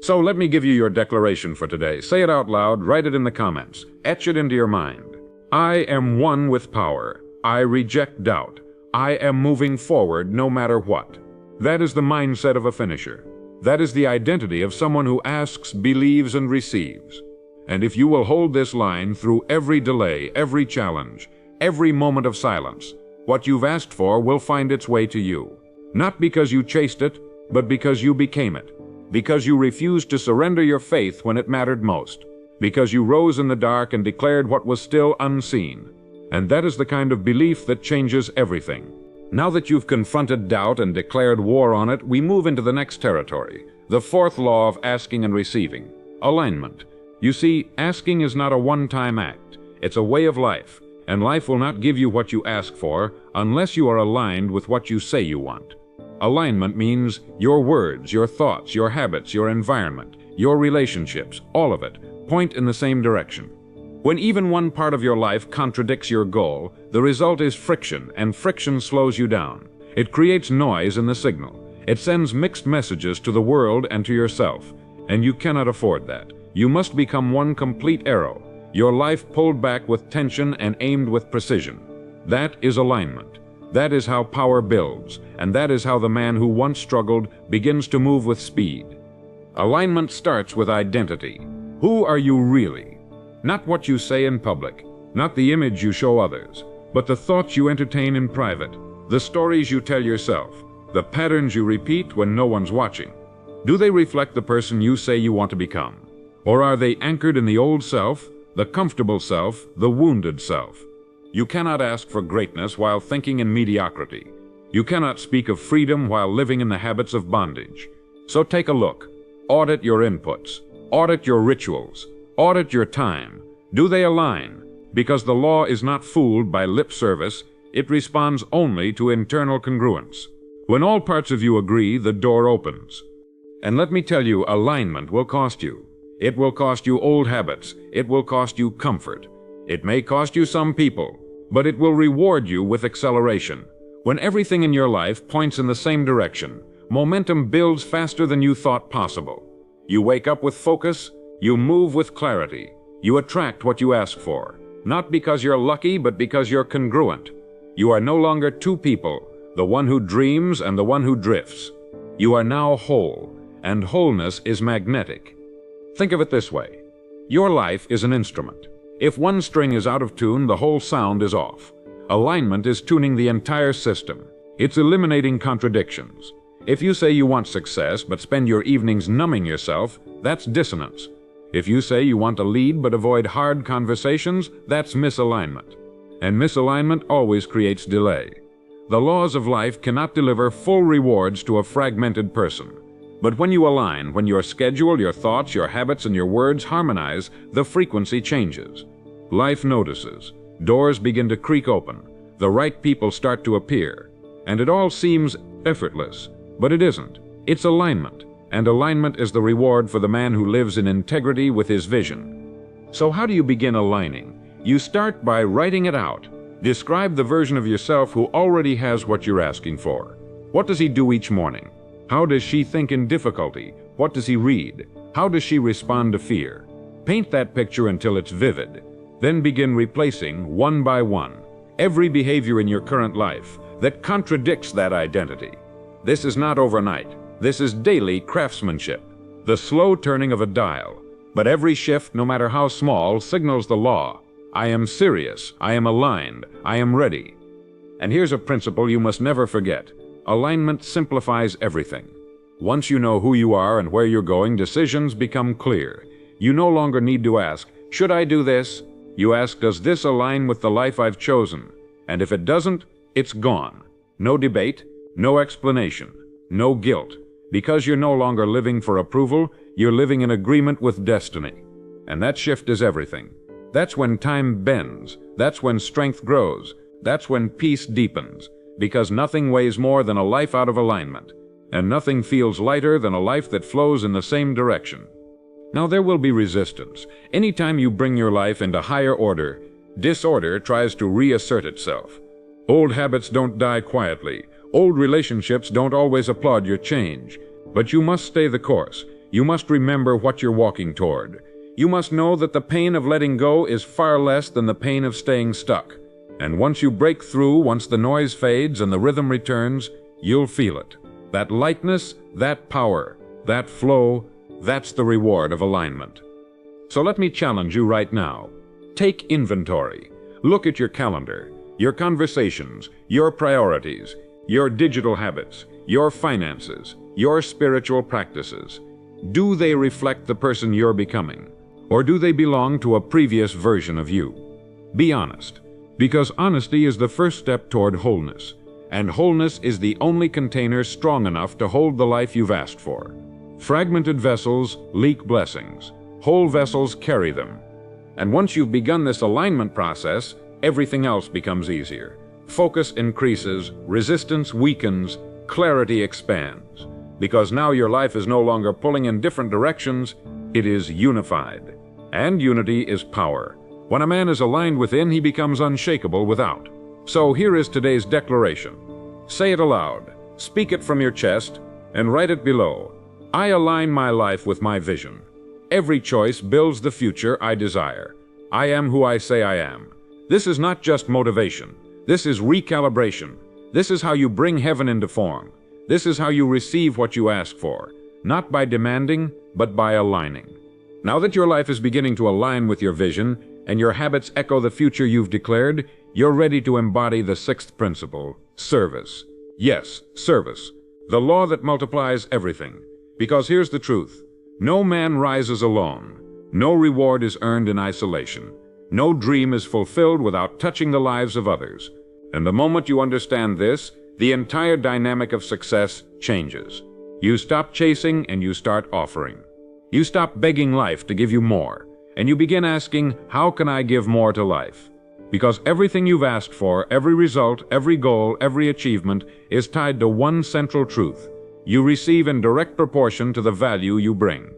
So let me give you your declaration for today. Say it out loud, write it in the comments, etch it into your mind. I am one with power. I reject doubt. I am moving forward no matter what. That is the mindset of a finisher. That is the identity of someone who asks, believes, and receives. And if you will hold this line through every delay, every challenge, every moment of silence, what you've asked for will find its way to you. Not because you chased it, but because you became it. Because you refused to surrender your faith when it mattered most. Because you rose in the dark and declared what was still unseen. And that is the kind of belief that changes everything. Now that you've confronted doubt and declared war on it, we move into the next territory, the fourth law of asking and receiving, alignment. You see, asking is not a one-time act. It's a way of life, and life will not give you what you ask for unless you are aligned with what you say you want. Alignment means your words, your thoughts, your habits, your environment, your relationships, all of it, point in the same direction. When even one part of your life contradicts your goal, the result is friction, and friction slows you down. It creates noise in the signal. It sends mixed messages to the world and to yourself, and you cannot afford that. You must become one complete arrow, your life pulled back with tension and aimed with precision. That is alignment. That is how power builds, and that is how the man who once struggled begins to move with speed. Alignment starts with identity. Who are you really? Not what you say in public, not the image you show others, but the thoughts you entertain in private, the stories you tell yourself, the patterns you repeat when no one's watching. Do they reflect the person you say you want to become? Or are they anchored in the old self, the comfortable self, the wounded self? You cannot ask for greatness while thinking in mediocrity. You cannot speak of freedom while living in the habits of bondage. So take a look. Audit your inputs. Audit your rituals. Audit your time. Do they align? Because the law is not fooled by lip service, it responds only to internal congruence. When all parts of you agree, the door opens. And let me tell you, alignment will cost you. It will cost you old habits. It will cost you comfort. It may cost you some people, but it will reward you with acceleration. When everything in your life points in the same direction, momentum builds faster than you thought possible. You wake up with focus, you move with clarity, you attract what you ask for, not because you're lucky, but because you're congruent. You are no longer two people, the one who dreams and the one who drifts. You are now whole, and wholeness is magnetic. Think of it this way. Your life is an instrument. If one string is out of tune, the whole sound is off. Alignment is tuning the entire system. It's eliminating contradictions. If you say you want success but spend your evenings numbing yourself, that's dissonance. If you say you want to lead but avoid hard conversations, that's misalignment. And misalignment always creates delay. The laws of life cannot deliver full rewards to a fragmented person. But when you align, when your schedule, your thoughts, your habits, and your words harmonize, the frequency changes. Life notices. Doors begin to creak open. The right people start to appear. And it all seems effortless. But it isn't. It's alignment. And alignment is the reward for the man who lives in integrity with his vision. So how do you begin aligning? You start by writing it out. Describe the version of yourself who already has what you're asking for. What does he do each morning? How does she think in difficulty? What does he read? How does she respond to fear? Paint that picture until it's vivid. Then begin replacing, one by one, every behavior in your current life, that contradicts that identity. This is not overnight. This is daily craftsmanship, the slow turning of a dial. But every shift, no matter how small, signals the law. I am serious, I am aligned, I am ready. And here's a principle you must never forget. Alignment simplifies everything. Once you know who you are and where you're going, decisions become clear. You no longer need to ask, should I do this? You ask, does this align with the life I've chosen? And if it doesn't, it's gone. No debate, no explanation, no guilt. Because you're no longer living for approval, you're living in agreement with destiny. And that shift is everything. That's when time bends. That's when strength grows. That's when peace deepens. Because nothing weighs more than a life out of alignment. And nothing feels lighter than a life that flows in the same direction. Now there will be resistance. Anytime you bring your life into higher order, disorder tries to reassert itself. Old habits don't die quietly. Old relationships don't always applaud your change. But you must stay the course. You must remember what you're walking toward. You must know that the pain of letting go is far less than the pain of staying stuck. And once you break through, once the noise fades and the rhythm returns, you'll feel it. That lightness, that power, that flow, that's the reward of alignment. So let me challenge you right now. Take inventory. Look at your calendar, your conversations, your priorities, your digital habits, your finances, your spiritual practices. Do they reflect the person you're becoming? Or do they belong to a previous version of you? Be honest, because honesty is the first step toward wholeness. And wholeness is the only container strong enough to hold the life you've asked for. Fragmented vessels leak blessings. Whole vessels carry them. And once you've begun this alignment process, everything else becomes easier. Focus increases, resistance weakens, clarity expands. Because now your life is no longer pulling in different directions, it is unified. And unity is power. When a man is aligned within, he becomes unshakable without. So here is today's declaration. Say it aloud, speak it from your chest, and write it below. I align my life with my vision. Every choice builds the future I desire. I am who I say I am. This is not just motivation. This is recalibration. This is how you bring heaven into form. This is how you receive what you ask for, not by demanding, but by aligning. Now that your life is beginning to align with your vision, and your habits echo the future you've declared, you're ready to embody the sixth principle, service. Yes, service. The law that multiplies everything. Because here's the truth. No man rises alone. No reward is earned in isolation. No dream is fulfilled without touching the lives of others. And the moment you understand this, the entire dynamic of success changes. You stop chasing and you start offering. You stop begging life to give you more. And you begin asking, how can I give more to life? Because everything you've asked for, every result, every goal, every achievement is tied to one central truth. You receive in direct proportion to the value you bring.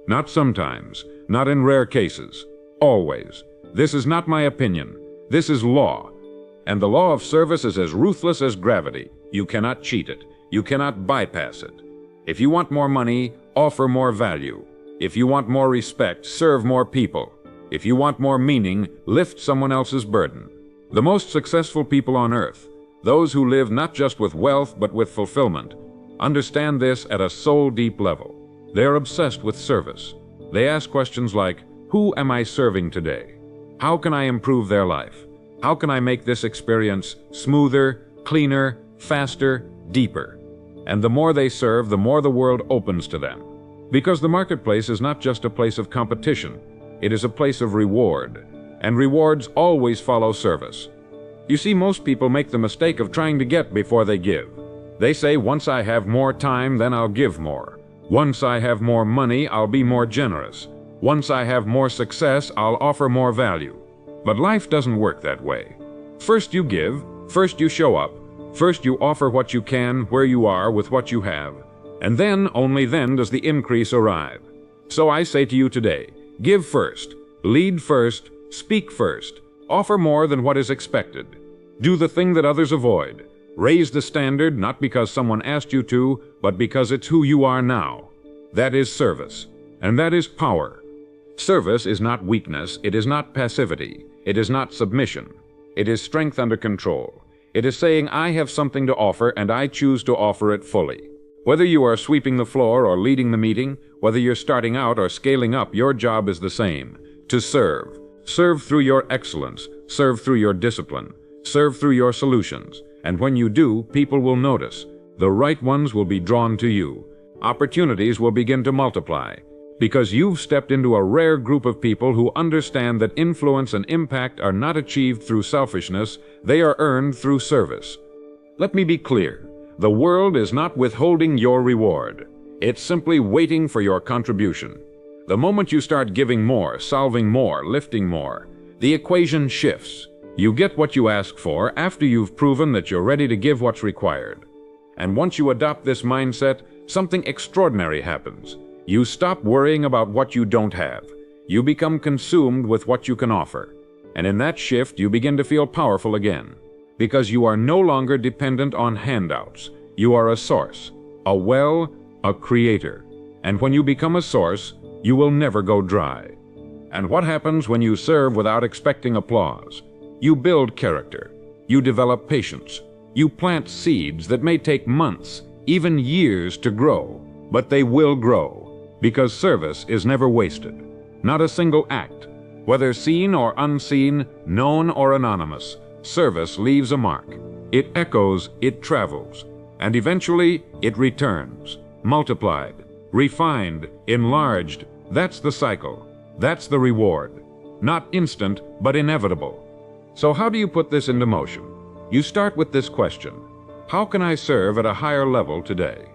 Not sometimes, not in rare cases, always. This is not my opinion. This is law. And the law of service is as ruthless as gravity. You cannot cheat it. You cannot bypass it. If you want more money, offer more value. If you want more respect, serve more people. If you want more meaning, lift someone else's burden. The most successful people on earth, those who live not just with wealth but with fulfillment, understand this at a soul-deep level. They are obsessed with service. They ask questions like, who am I serving today? How can I improve their life? How can I make this experience smoother, cleaner, faster, deeper? And the more they serve, the more the world opens to them. Because the marketplace is not just a place of competition, it is a place of reward. And rewards always follow service. You see, most people make the mistake of trying to get before they give. They say, once I have more time, then I'll give more. Once I have more money, I'll be more generous. Once I have more success, I'll offer more value. But life doesn't work that way. First you give, first you show up, first you offer what you can, where you are, with what you have. And then, only then, does the increase arrive. So I say to you today, give first, lead first, speak first, offer more than what is expected. Do the thing that others avoid. Raise the standard not because someone asked you to, but because it's who you are now. That is service, and that is power. Service is not weakness, it is not passivity, it is not submission. It is strength under control. It is saying, I have something to offer and I choose to offer it fully. Whether you are sweeping the floor or leading the meeting, whether you're starting out or scaling up, your job is the same: to serve. Serve through your excellence, serve through your discipline, serve through your solutions. And when you do, people will notice. The right ones will be drawn to you. Opportunities will begin to multiply, because you've stepped into a rare group of people who understand that influence and impact are not achieved through selfishness, they are earned through service. Let me be clear. The world is not withholding your reward. It's simply waiting for your contribution. The moment you start giving more, solving more, lifting more, the equation shifts. You get what you ask for after you've proven that you're ready to give what's required. And once you adopt this mindset, something extraordinary happens. You stop worrying about what you don't have. You become consumed with what you can offer. And in that shift, you begin to feel powerful again, because you are no longer dependent on handouts. You are a source, a well, a creator. And when you become a source, you will never go dry. And what happens when you serve without expecting applause? You build character. You develop patience. You plant seeds that may take months, even years to grow, but they will grow, because service is never wasted. Not a single act, whether seen or unseen, known or anonymous, service leaves a mark. It echoes, it travels, and eventually it returns, multiplied, refined, enlarged. That's the cycle. That's the reward. Not instant, but inevitable. So how do you put this into motion? You start with this question: how can I serve at a higher level today?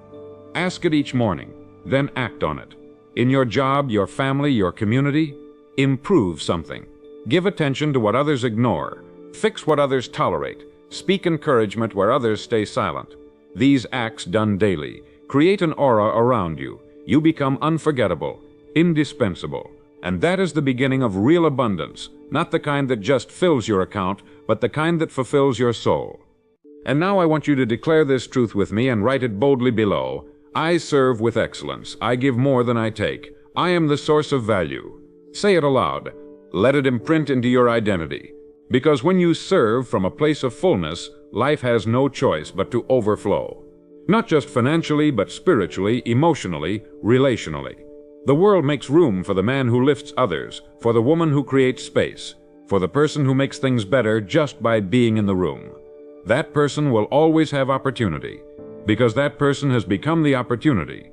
Ask it each morning, then act on it. In your job, your family, your community, improve something. Give attention to what others ignore. Fix what others tolerate. Speak encouragement where others stay silent. These acts done daily create an aura around you. You become unforgettable, indispensable. And that is the beginning of real abundance, not the kind that just fills your account, but the kind that fulfills your soul. And now I want you to declare this truth with me and write it boldly below. I serve with excellence. I give more than I take. I am the source of value. Say it aloud. Let it imprint into your identity. Because when you serve from a place of fullness, life has no choice but to overflow. Not just financially, but spiritually, emotionally, relationally. The world makes room for the man who lifts others, for the woman who creates space, for the person who makes things better just by being in the room. That person will always have opportunity, because that person has become the opportunity.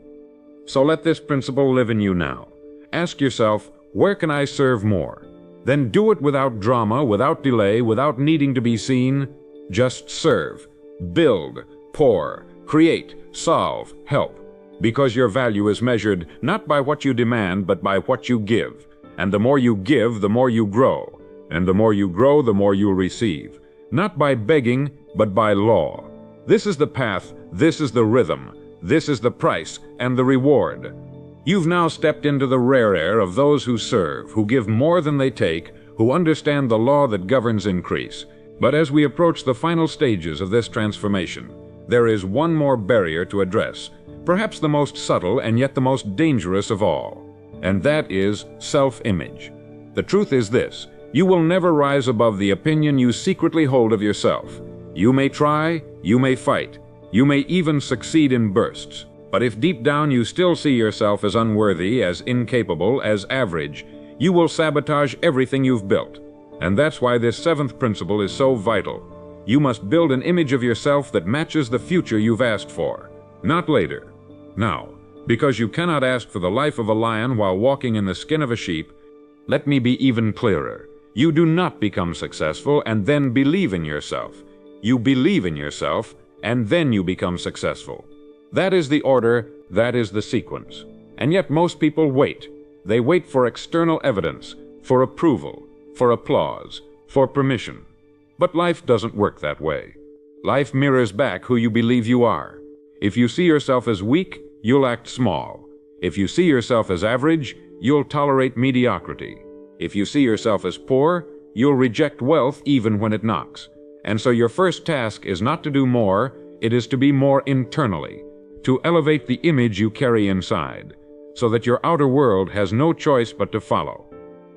So let this principle live in you now. Ask yourself, where can I serve more? Then do it without drama, without delay, without needing to be seen. Just serve, build, pour, create, solve, help. Because your value is measured not by what you demand, but by what you give. And the more you give, the more you grow. And the more you grow, the more you'll receive. Not by begging, but by law. This is the path, this is the rhythm, this is the price and the reward. You've now stepped into the rare air of those who serve, who give more than they take, who understand the law that governs increase. But as we approach the final stages of this transformation, there is one more barrier to address, perhaps the most subtle and yet the most dangerous of all, and that is self-image. The truth is this: you will never rise above the opinion you secretly hold of yourself. You may try, you may fight, you may even succeed in bursts, but if deep down you still see yourself as unworthy, as incapable, as average, you will sabotage everything you've built. And that's why this seventh principle is so vital. You must build an image of yourself that matches the future you've asked for, not later. Now, because you cannot ask for the life of a lion while walking in the skin of a sheep, let me be even clearer. You do not become successful and then believe in yourself. You believe in yourself, and then you become successful. That is the order, that is the sequence. And yet most people wait. They wait for external evidence, for approval, for applause, for permission. But life doesn't work that way. Life mirrors back who you believe you are. If you see yourself as weak, you'll act small. If you see yourself as average, you'll tolerate mediocrity. If you see yourself as poor, you'll reject wealth even when it knocks. And so your first task is not to do more, it is to be more internally, to elevate the image you carry inside, so that your outer world has no choice but to follow.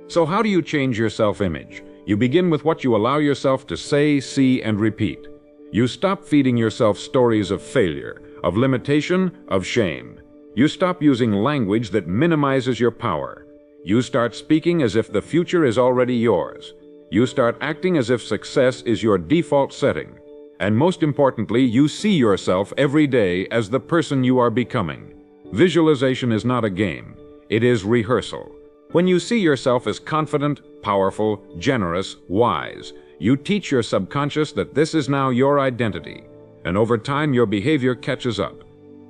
So how do you change your self-image? You begin with what you allow yourself to say, see, and repeat. You stop feeding yourself stories of failure, of limitation, of shame. You stop using language that minimizes your power. You start speaking as if the future is already yours. You start acting as if success is your default setting. And most importantly, you see yourself every day as the person you are becoming. Visualization is not a game. It is rehearsal. When you see yourself as confident, powerful, generous, wise, you teach your subconscious that this is now your identity, and over time your behavior catches up.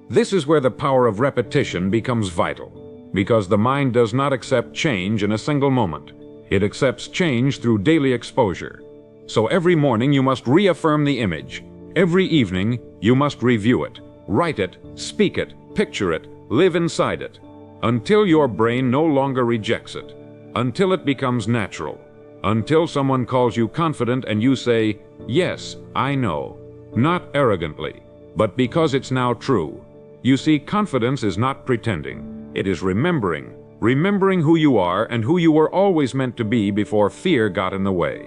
This is where the power of repetition becomes vital, because the mind does not accept change in a single moment. It accepts change through daily exposure. So every morning you must reaffirm the image. Every evening you must review it, write it, speak it, picture it, live inside it, until your brain no longer rejects it, until it becomes natural, until someone calls you confident and you say, "Yes, I know," not arrogantly, but because it's now true. You see, confidence is not pretending. It is remembering who you are and who you were always meant to be before fear got in the way.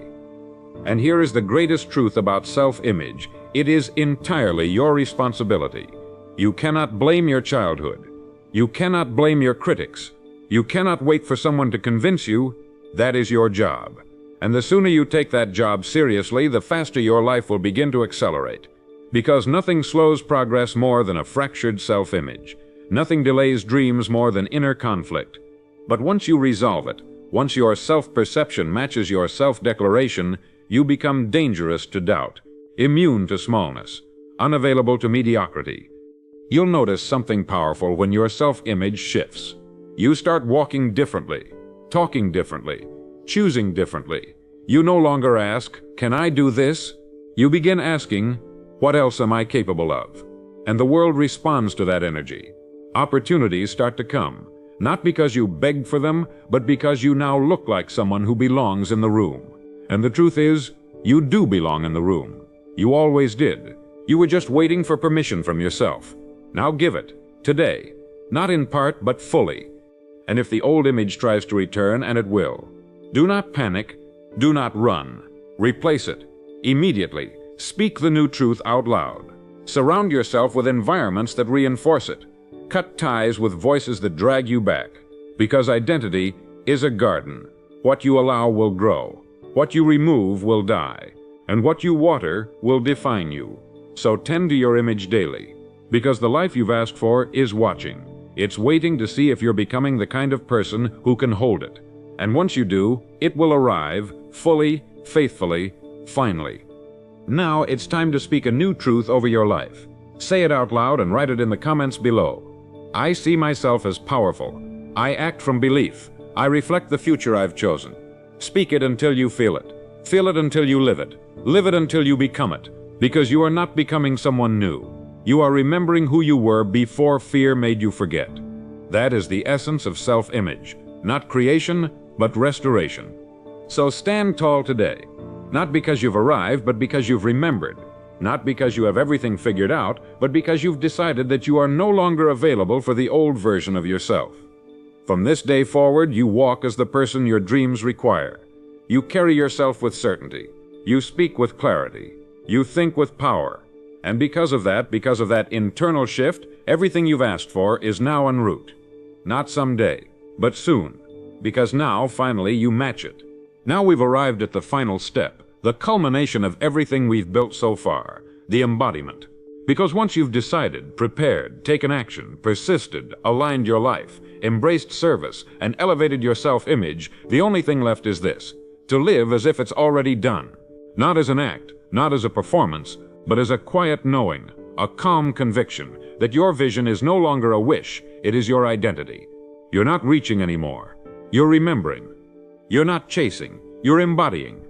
And here is the greatest truth about self-image. It is entirely your responsibility. You cannot blame your childhood. You cannot blame your critics. You cannot wait for someone to convince you. That is your job. And the sooner you take that job seriously, the faster your life will begin to accelerate. Because nothing slows progress more than a fractured self-image. Nothing delays dreams more than inner conflict. But once you resolve it, once your self-perception matches your self-declaration, you become dangerous to doubt, immune to smallness, unavailable to mediocrity. You'll notice something powerful when your self-image shifts. You start walking differently, talking differently, choosing differently. You no longer ask, "Can I do this?" You begin asking, "What else am I capable of?" And the world responds to that energy. Opportunities start to come, not because you begged for them, but because you now look like someone who belongs in the room. And the truth is, you do belong in the room. You always did. You were just waiting for permission from yourself. Now give it, today, not in part, but fully. And if the old image tries to return, and it will, do not panic, do not run. Replace it, immediately. Speak the new truth out loud. Surround yourself with environments that reinforce it. Cut ties with voices that drag you back. Because identity is a garden. What you allow will grow. What you remove will die. And what you water will define you. So tend to your image daily. Because the life you've asked for is watching. It's waiting to see if you're becoming the kind of person who can hold it. And once you do, it will arrive, fully, faithfully, finally. Now it's time to speak a new truth over your life. Say it out loud and write it in the comments below. I see myself as powerful. I act from belief. I reflect the future I've chosen. Speak it until you feel it. Feel it until you live it. Live it until you become it. Because you are not becoming someone new. You are remembering who you were before fear made you forget. That is the essence of self-image. Not creation, but restoration. So stand tall today. Not because you've arrived, but because you've remembered. Not because you have everything figured out, but because you've decided that you are no longer available for the old version of yourself. From this day forward, you walk as the person your dreams require. You carry yourself with certainty. You speak with clarity. You think with power. And because of that internal shift, everything you've asked for is now en route. Not someday, but soon. Because now, finally, you match it. Now we've arrived at the final step, the culmination of everything we've built so far, the embodiment. Because once you've decided, prepared, taken action, persisted, aligned your life, embraced service, and elevated your self-image, the only thing left is this: to live as if it's already done. Not as an act, not as a performance, but as a quiet knowing, a calm conviction that your vision is no longer a wish, it is your identity. You're not reaching anymore. You're remembering. You're not chasing, you're embodying.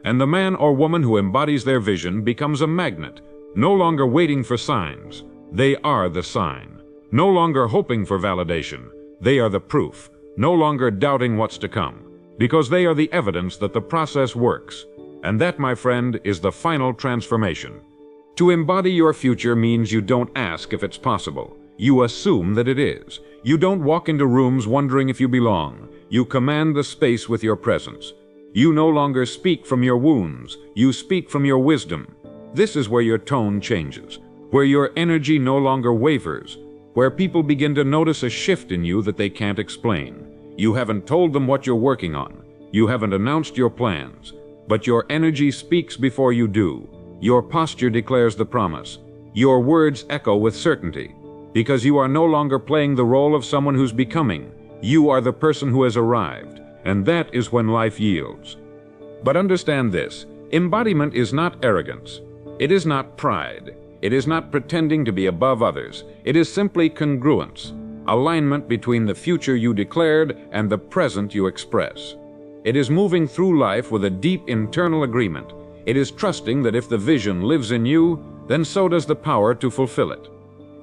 And the man or woman who embodies their vision becomes a magnet, no longer waiting for signs. They are the sign. No longer hoping for validation. They are the proof. No longer doubting what's to come. Because they are the evidence that the process works. And that, my friend, is the final transformation. To embody your future means you don't ask if it's possible. You assume that it is. You don't walk into rooms wondering if you belong. You command the space with your presence. You no longer speak from your wounds. You speak from your wisdom. This is where your tone changes, where your energy no longer wavers, where people begin to notice a shift in you that they can't explain. You haven't told them what you're working on. You haven't announced your plans. But your energy speaks before you do. Your posture declares the promise. Your words echo with certainty. Because you are no longer playing the role of someone who's becoming. You are the person who has arrived. And that is when life yields. But understand this. Embodiment is not arrogance. It is not pride. It is not pretending to be above others. It is simply congruence, alignment between the future you declared and the present you express. It is moving through life with a deep internal agreement. It is trusting that if the vision lives in you, then so does the power to fulfill it.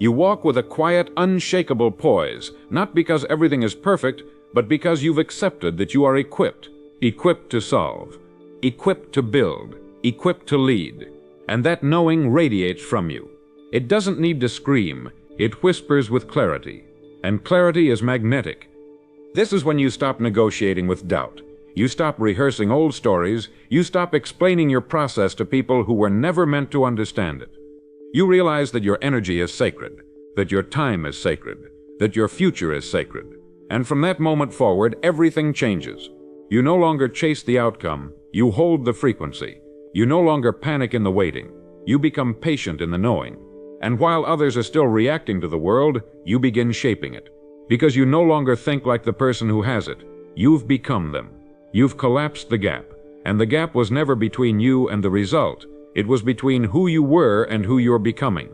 You walk with a quiet, unshakable poise, not because everything is perfect, but because you've accepted that you are equipped to solve, equipped to build, equipped to lead. And that knowing radiates from you. It doesn't need to scream. It whispers with clarity. And clarity is magnetic. This is when you stop negotiating with doubt. You stop rehearsing old stories. You stop explaining your process to people who were never meant to understand it. You realize that your energy is sacred, that your time is sacred, that your future is sacred. And from that moment forward, everything changes. You no longer chase the outcome. You hold the frequency. You no longer panic in the waiting. You become patient in the knowing. And while others are still reacting to the world, you begin shaping it. Because you no longer think like the person who has it. You've become them. You've collapsed the gap. And the gap was never between you and the result. It was between who you were and who you're becoming.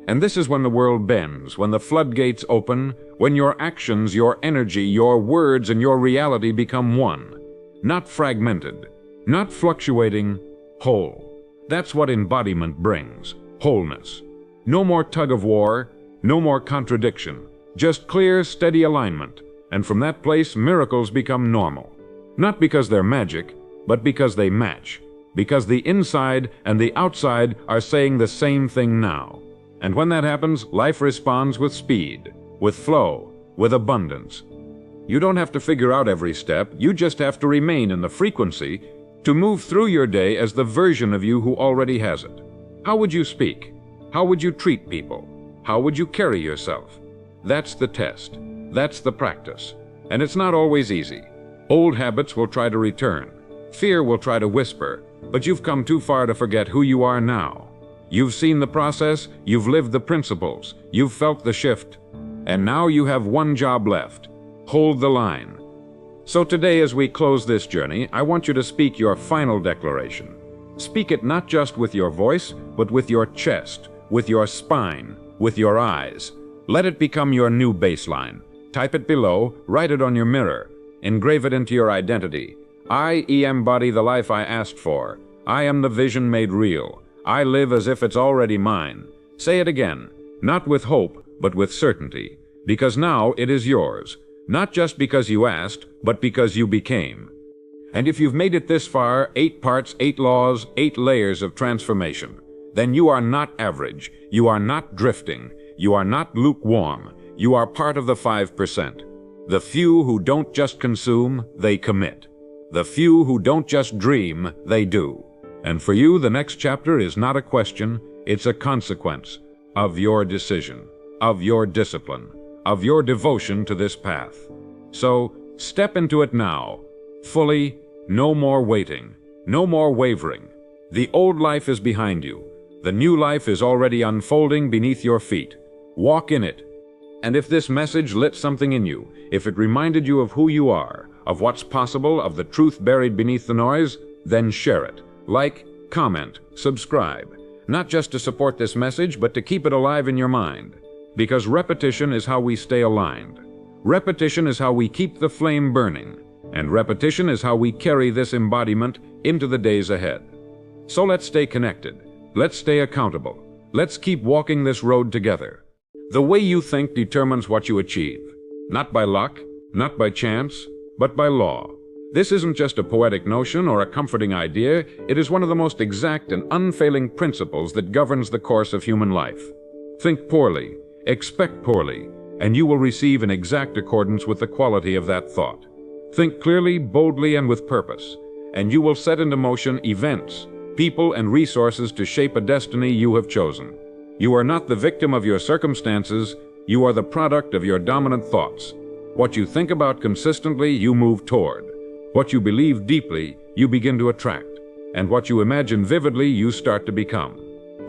And this is when the world bends, when the floodgates open, when your actions, your energy, your words, and your reality become one. Not fragmented, not fluctuating, whole. That's what embodiment brings, wholeness. No more tug of war, no more contradiction, just clear, steady alignment. And from that place, miracles become normal. Not because they're magic, but because they match. Because the inside and the outside are saying the same thing now. And when that happens, life responds with speed, with flow, with abundance. You don't have to figure out every step, you just have to remain in the frequency to move through your day as the version of you who already has it. How would you speak? How would you treat people? How would you carry yourself? That's the test. That's the practice. And it's not always easy. Old habits will try to return. Fear will try to whisper, but you've come too far to forget who you are now. You've seen the process, you've lived the principles, you've felt the shift, and now you have one job left. Hold the line. So today, as we close this journey, I want you to speak your final declaration. Speak it not just with your voice, but with your chest, with your spine, with your eyes. Let it become your new baseline. Type it below, write it on your mirror, engrave it into your identity. I embody the life I asked for. I am the vision made real. I live as if it's already mine. Say it again, not with hope, but with certainty, because now it is yours. Not just because you asked, but because you became. And if you've made it this far, 8 parts, 8 laws, 8 layers of transformation, then you are not average. You are not drifting. You are not lukewarm. You are part of the 5%. The few who don't just consume, they commit. The few who don't just dream, they do. And for you, the next chapter is not a question, it's a consequence of your decision, of your discipline, of your devotion to this path. So, step into it now, fully, no more waiting, no more wavering. The old life is behind you. The new life is already unfolding beneath your feet. Walk in it. And if this message lit something in you, if it reminded you of who you are, of what's possible, of the truth buried beneath the noise, then share it. Like, comment, subscribe. Not just to support this message, but to keep it alive in your mind. Because repetition is how we stay aligned. Repetition is how we keep the flame burning. And repetition is how we carry this embodiment into the days ahead. So let's stay connected. Let's stay accountable. Let's keep walking this road together. The way you think determines what you achieve. Not by luck, not by chance, but by law. This isn't just a poetic notion or a comforting idea. It is one of the most exact and unfailing principles that governs the course of human life. Think poorly, expect poorly, and you will receive in exact accordance with the quality of that thought. Think clearly, boldly, and with purpose, and you will set into motion events, people, and resources to shape a destiny you have chosen. You are not the victim of your circumstances, you are the product of your dominant thoughts. What you think about consistently, you move toward. What you believe deeply, you begin to attract. And what you imagine vividly, you start to become.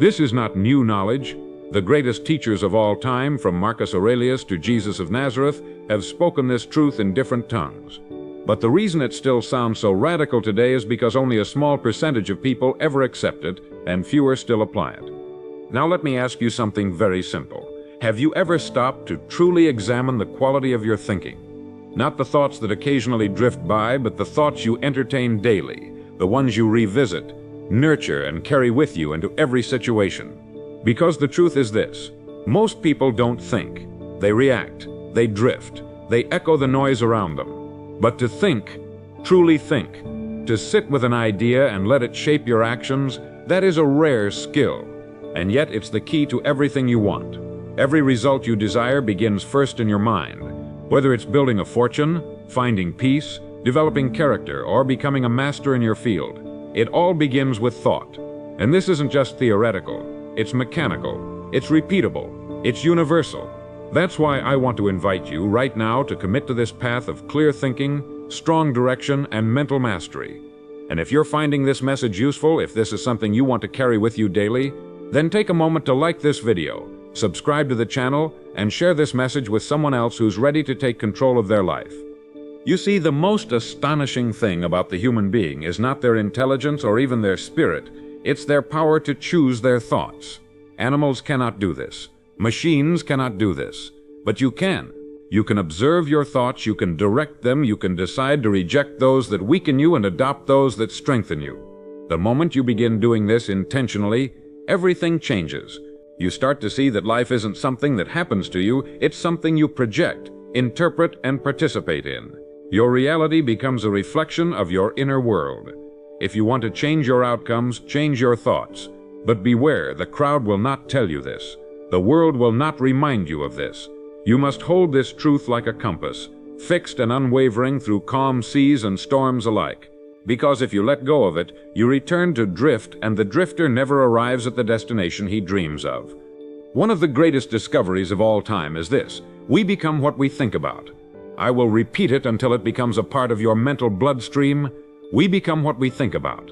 This is not new knowledge. The greatest teachers of all time, from Marcus Aurelius to Jesus of Nazareth, have spoken this truth in different tongues. But the reason it still sounds so radical today is because only a small percentage of people ever accept it, and fewer still apply it. Now let me ask you something very simple. Have you ever stopped to truly examine the quality of your thinking? Not the thoughts that occasionally drift by, but the thoughts you entertain daily, the ones you revisit, nurture, and carry with you into every situation. Because the truth is this: most people don't think. They react, they drift, they echo the noise around them. But to think, truly think, to sit with an idea and let it shape your actions, that is a rare skill. And yet it's the key to everything you want. Every result you desire begins first in your mind. Whether it's building a fortune, finding peace, developing character, or becoming a master in your field, it all begins with thought. And this isn't just theoretical. It's mechanical, it's repeatable, it's universal. That's why I want to invite you right now to commit to this path of clear thinking, strong direction, and mental mastery. And if you're finding this message useful, if this is something you want to carry with you daily, then take a moment to like this video, subscribe to the channel, and share this message with someone else who's ready to take control of their life. You see, the most astonishing thing about the human being is not their intelligence or even their spirit. It's their power to choose their thoughts. Animals cannot do this. Machines cannot do this. But you can. You can observe your thoughts, you can direct them, you can decide to reject those that weaken you and adopt those that strengthen you. The moment you begin doing this intentionally, everything changes. You start to see that life isn't something that happens to you, it's something you project, interpret, and participate in. Your reality becomes a reflection of your inner world. If you want to change your outcomes, change your thoughts. But beware, the crowd will not tell you this. The world will not remind you of this. You must hold this truth like a compass, fixed and unwavering through calm seas and storms alike. Because if you let go of it, you return to drift, and the drifter never arrives at the destination he dreams of. One of the greatest discoveries of all time is this: we become what we think about. I will repeat it until it becomes a part of your mental bloodstream. We become what we think about.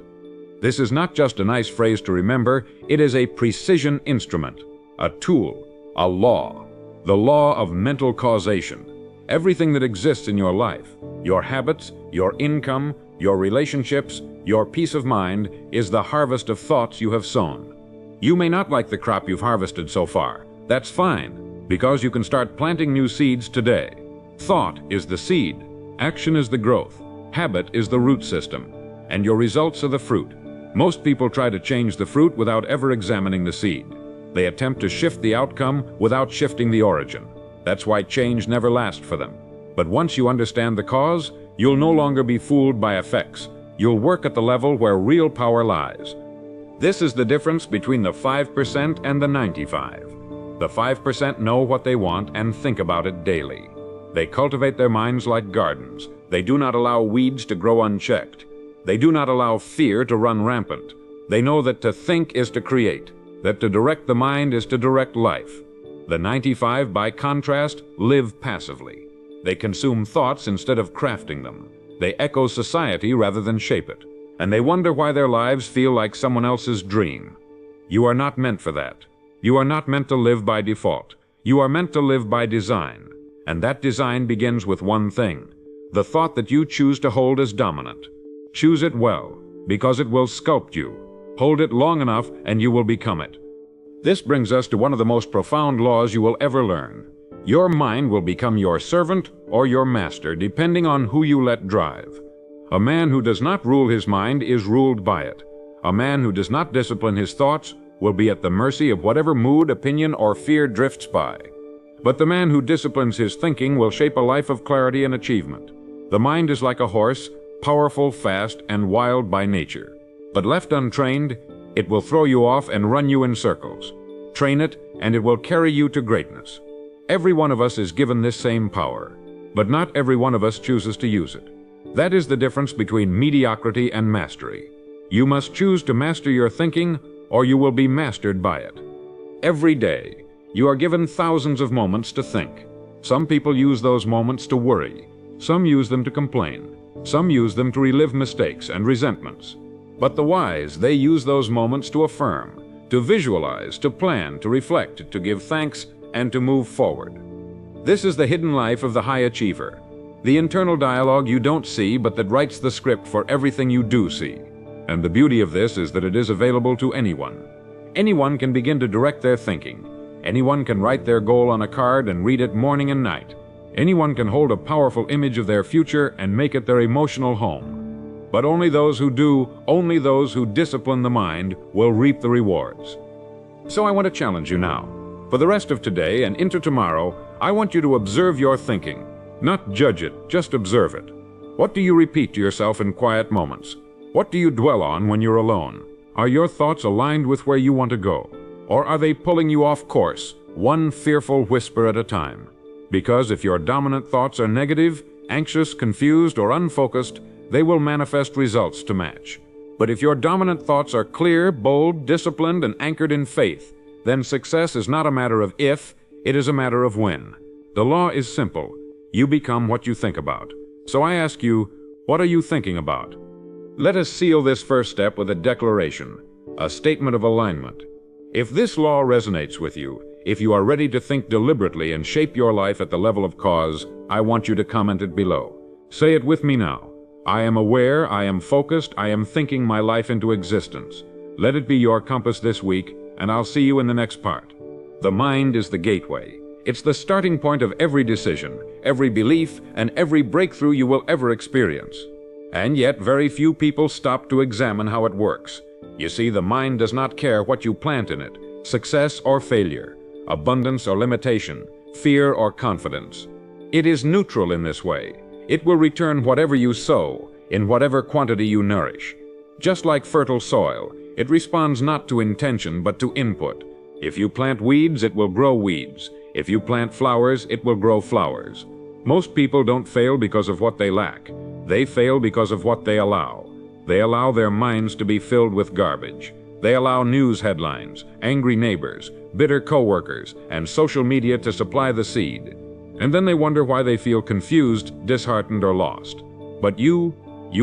This is not just a nice phrase to remember, it is a precision instrument, a tool, a law, the law of mental causation. Everything that exists in your life, your habits, your income, your relationships, your peace of mind, is the harvest of thoughts you have sown. You may not like the crop you've harvested so far. That's fine, because you can start planting new seeds today. Thought is the seed, action is the growth, habit is the root system, and your results are the fruit. Most people try to change the fruit without ever examining the seed. They attempt to shift the outcome without shifting the origin. That's why change never lasts for them. But once you understand the cause, you'll no longer be fooled by effects. You'll work at the level where real power lies. This is the difference between the 5% and the 95%. The 5% know what they want and think about it daily. They cultivate their minds like gardens. They do not allow weeds to grow unchecked. They do not allow fear to run rampant. They know that to think is to create, that to direct the mind is to direct life. The 95, by contrast, live passively. They consume thoughts instead of crafting them. They echo society rather than shape it. And they wonder why their lives feel like someone else's dream. You are not meant for that. You are not meant to live by default. You are meant to live by design. And that design begins with one thing: the thought that you choose to hold as dominant. Choose it well, because it will sculpt you. Hold it long enough and you will become it. This brings us to one of the most profound laws you will ever learn. Your mind will become your servant or your master, depending on who you let drive. A man who does not rule his mind is ruled by it. A man who does not discipline his thoughts will be at the mercy of whatever mood, opinion, or fear drifts by. But the man who disciplines his thinking will shape a life of clarity and achievement. The mind is like a horse, powerful, fast, and wild by nature. But left untrained, it will throw you off and run you in circles. Train it, and it will carry you to greatness. Every one of us is given this same power, but not every one of us chooses to use it. That is the difference between mediocrity and mastery. You must choose to master your thinking, or you will be mastered by it. Every day, you are given thousands of moments to think. Some people use those moments to worry. Some use them to complain. Some use them to relive mistakes and resentments. But the wise, they use those moments to affirm, to visualize, to plan, to reflect, to give thanks, and to move forward. This is the hidden life of the high achiever, the internal dialogue you don't see but that writes the script for everything you do see. And the beauty of this is that it is available to anyone. Anyone can begin to direct their thinking. Anyone can write their goal on a card and read it morning and night. Anyone can hold a powerful image of their future and make it their emotional home. But only those who do, only those who discipline the mind will reap the rewards. So I want to challenge you now. For the rest of today and into tomorrow, I want you to observe your thinking. Not judge it, just observe it. What do you repeat to yourself in quiet moments? What do you dwell on when you're alone? Are your thoughts aligned with where you want to go? Or are they pulling you off course, one fearful whisper at a time? Because if your dominant thoughts are negative, anxious, confused, or unfocused, they will manifest results to match. But if your dominant thoughts are clear, bold, disciplined, and anchored in faith, then success is not a matter of if, it is a matter of when. The law is simple. You become what you think about. So I ask you, what are you thinking about? Let us seal this first step with a declaration, a statement of alignment. If this law resonates with you, if you are ready to think deliberately and shape your life at the level of cause, I want you to comment it below. Say it with me now. I am aware, I am focused, I am thinking my life into existence. Let it be your compass this week, and I'll see you in the next part. The mind is the gateway. It's the starting point of every decision, every belief, and every breakthrough you will ever experience. And yet, very few people stop to examine how it works. You see, the mind does not care what you plant in it, success or failure, abundance or limitation, fear or confidence. It is neutral in this way. It will return whatever you sow, in whatever quantity you nourish. Just like fertile soil, it responds not to intention but to input. If you plant weeds, it will grow weeds. If you plant flowers, it will grow flowers. Most people don't fail because of what they lack. They fail because of what they allow. They allow their minds to be filled with garbage. They allow news headlines, angry neighbors, bitter coworkers, and social media to supply the seed. And then they wonder why they feel confused, disheartened, or lost. But you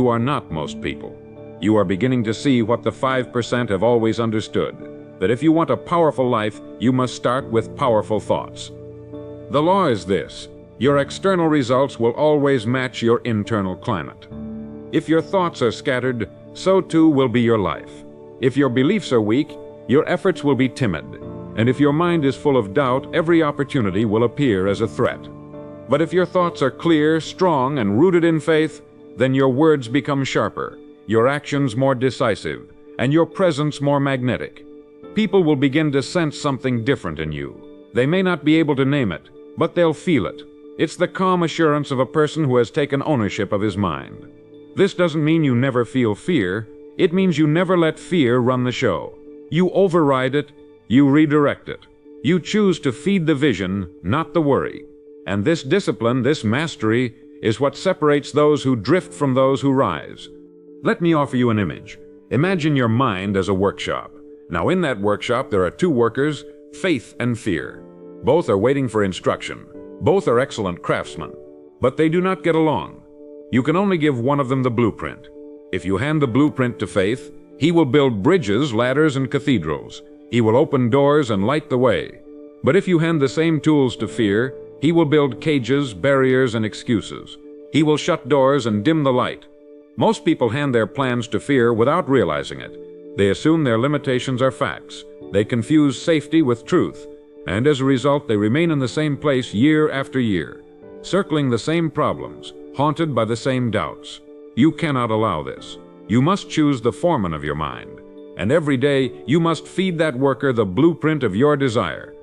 are not most people. You are beginning to see what the 5% have always understood, that if you want a powerful life, you must start with powerful thoughts. The law is this: your external results will always match your internal climate. If your thoughts are scattered, so too will be your life. If your beliefs are weak, your efforts will be timid. And if your mind is full of doubt, every opportunity will appear as a threat. But if your thoughts are clear, strong, and rooted in faith, then your words become sharper, your actions more decisive, and your presence more magnetic. People will begin to sense something different in you. They may not be able to name it, but they'll feel it. It's the calm assurance of a person who has taken ownership of his mind. This doesn't mean you never feel fear. It means you never let fear run the show. You override it, you redirect it. You choose to feed the vision, not the worry. And this discipline, this mastery, is what separates those who drift from those who rise. Let me offer you an image. Imagine your mind as a workshop. Now in that workshop there are two workers, faith and fear. Both are waiting for instruction. Both are excellent craftsmen. But they do not get along. You can only give one of them the blueprint. If you hand the blueprint to faith, he will build bridges, ladders, and cathedrals. He will open doors and light the way. But if you hand the same tools to fear, he will build cages, barriers, and excuses. He will shut doors and dim the light. Most people hand their plans to fear without realizing it. They assume their limitations are facts. They confuse safety with truth. And as a result, they remain in the same place year after year, circling the same problems, haunted by the same doubts. You cannot allow this. You must choose the foreman of your mind. And every day, you must feed that worker the blueprint of your desire.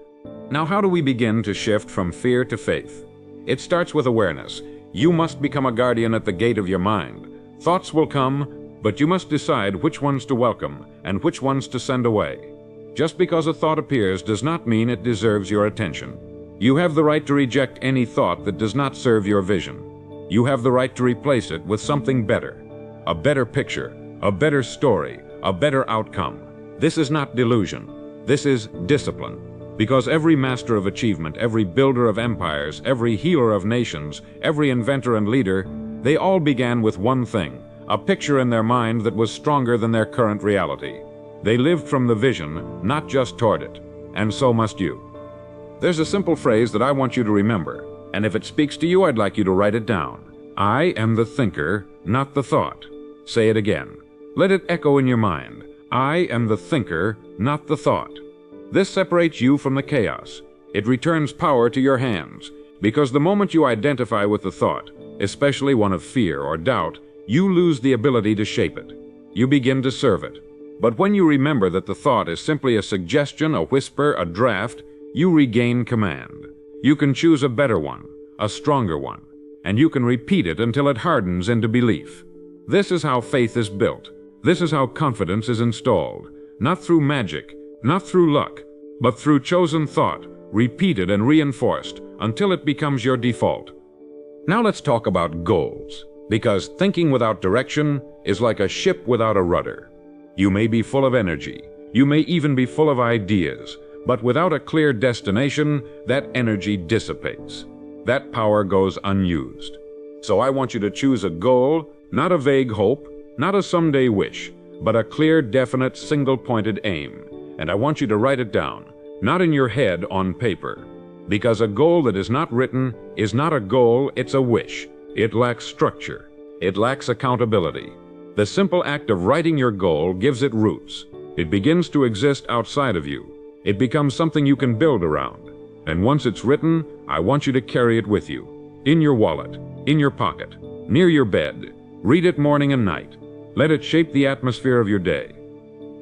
Now, how do we begin to shift from fear to faith? It starts with awareness. You must become a guardian at the gate of your mind. Thoughts will come, but you must decide which ones to welcome and which ones to send away. Just because a thought appears does not mean it deserves your attention. You have the right to reject any thought that does not serve your vision. You have the right to replace it with something better, a better picture, a better story, a better outcome. This is not delusion. This is discipline. Because every master of achievement, every builder of empires, every healer of nations, every inventor and leader, they all began with one thing, a picture in their mind that was stronger than their current reality. They lived from the vision, not just toward it. And so must you. There's a simple phrase that I want you to remember, and if it speaks to you, I'd like you to write it down. I am the thinker, not the thought. Say it again. Let it echo in your mind. I am the thinker, not the thought. This separates you from the chaos. It returns power to your hands, because the moment you identify with the thought, especially one of fear or doubt, you lose the ability to shape it. You begin to serve it. But when you remember that the thought is simply a suggestion, a whisper, a draft, you regain command. You can choose a better one, a stronger one, and you can repeat it until it hardens into belief. This is how faith is built. This is how confidence is installed. Not through magic, not through luck, but through chosen thought, repeated and reinforced until it becomes your default. Now let's talk about goals, because thinking without direction is like a ship without a rudder. You may be full of energy, you may even be full of ideas, but without a clear destination, that energy dissipates. That power goes unused. So I want you to choose a goal, not a vague hope, not a someday wish, but a clear, definite, single-pointed aim. And I want you to write it down, not in your head, on paper. Because a goal that is not written is not a goal, it's a wish. It lacks structure. It lacks accountability. The simple act of writing your goal gives it roots. It begins to exist outside of you. It becomes something you can build around. And once it's written, I want you to carry it with you. In your wallet, in your pocket, near your bed. Read it morning and night. Let it shape the atmosphere of your day.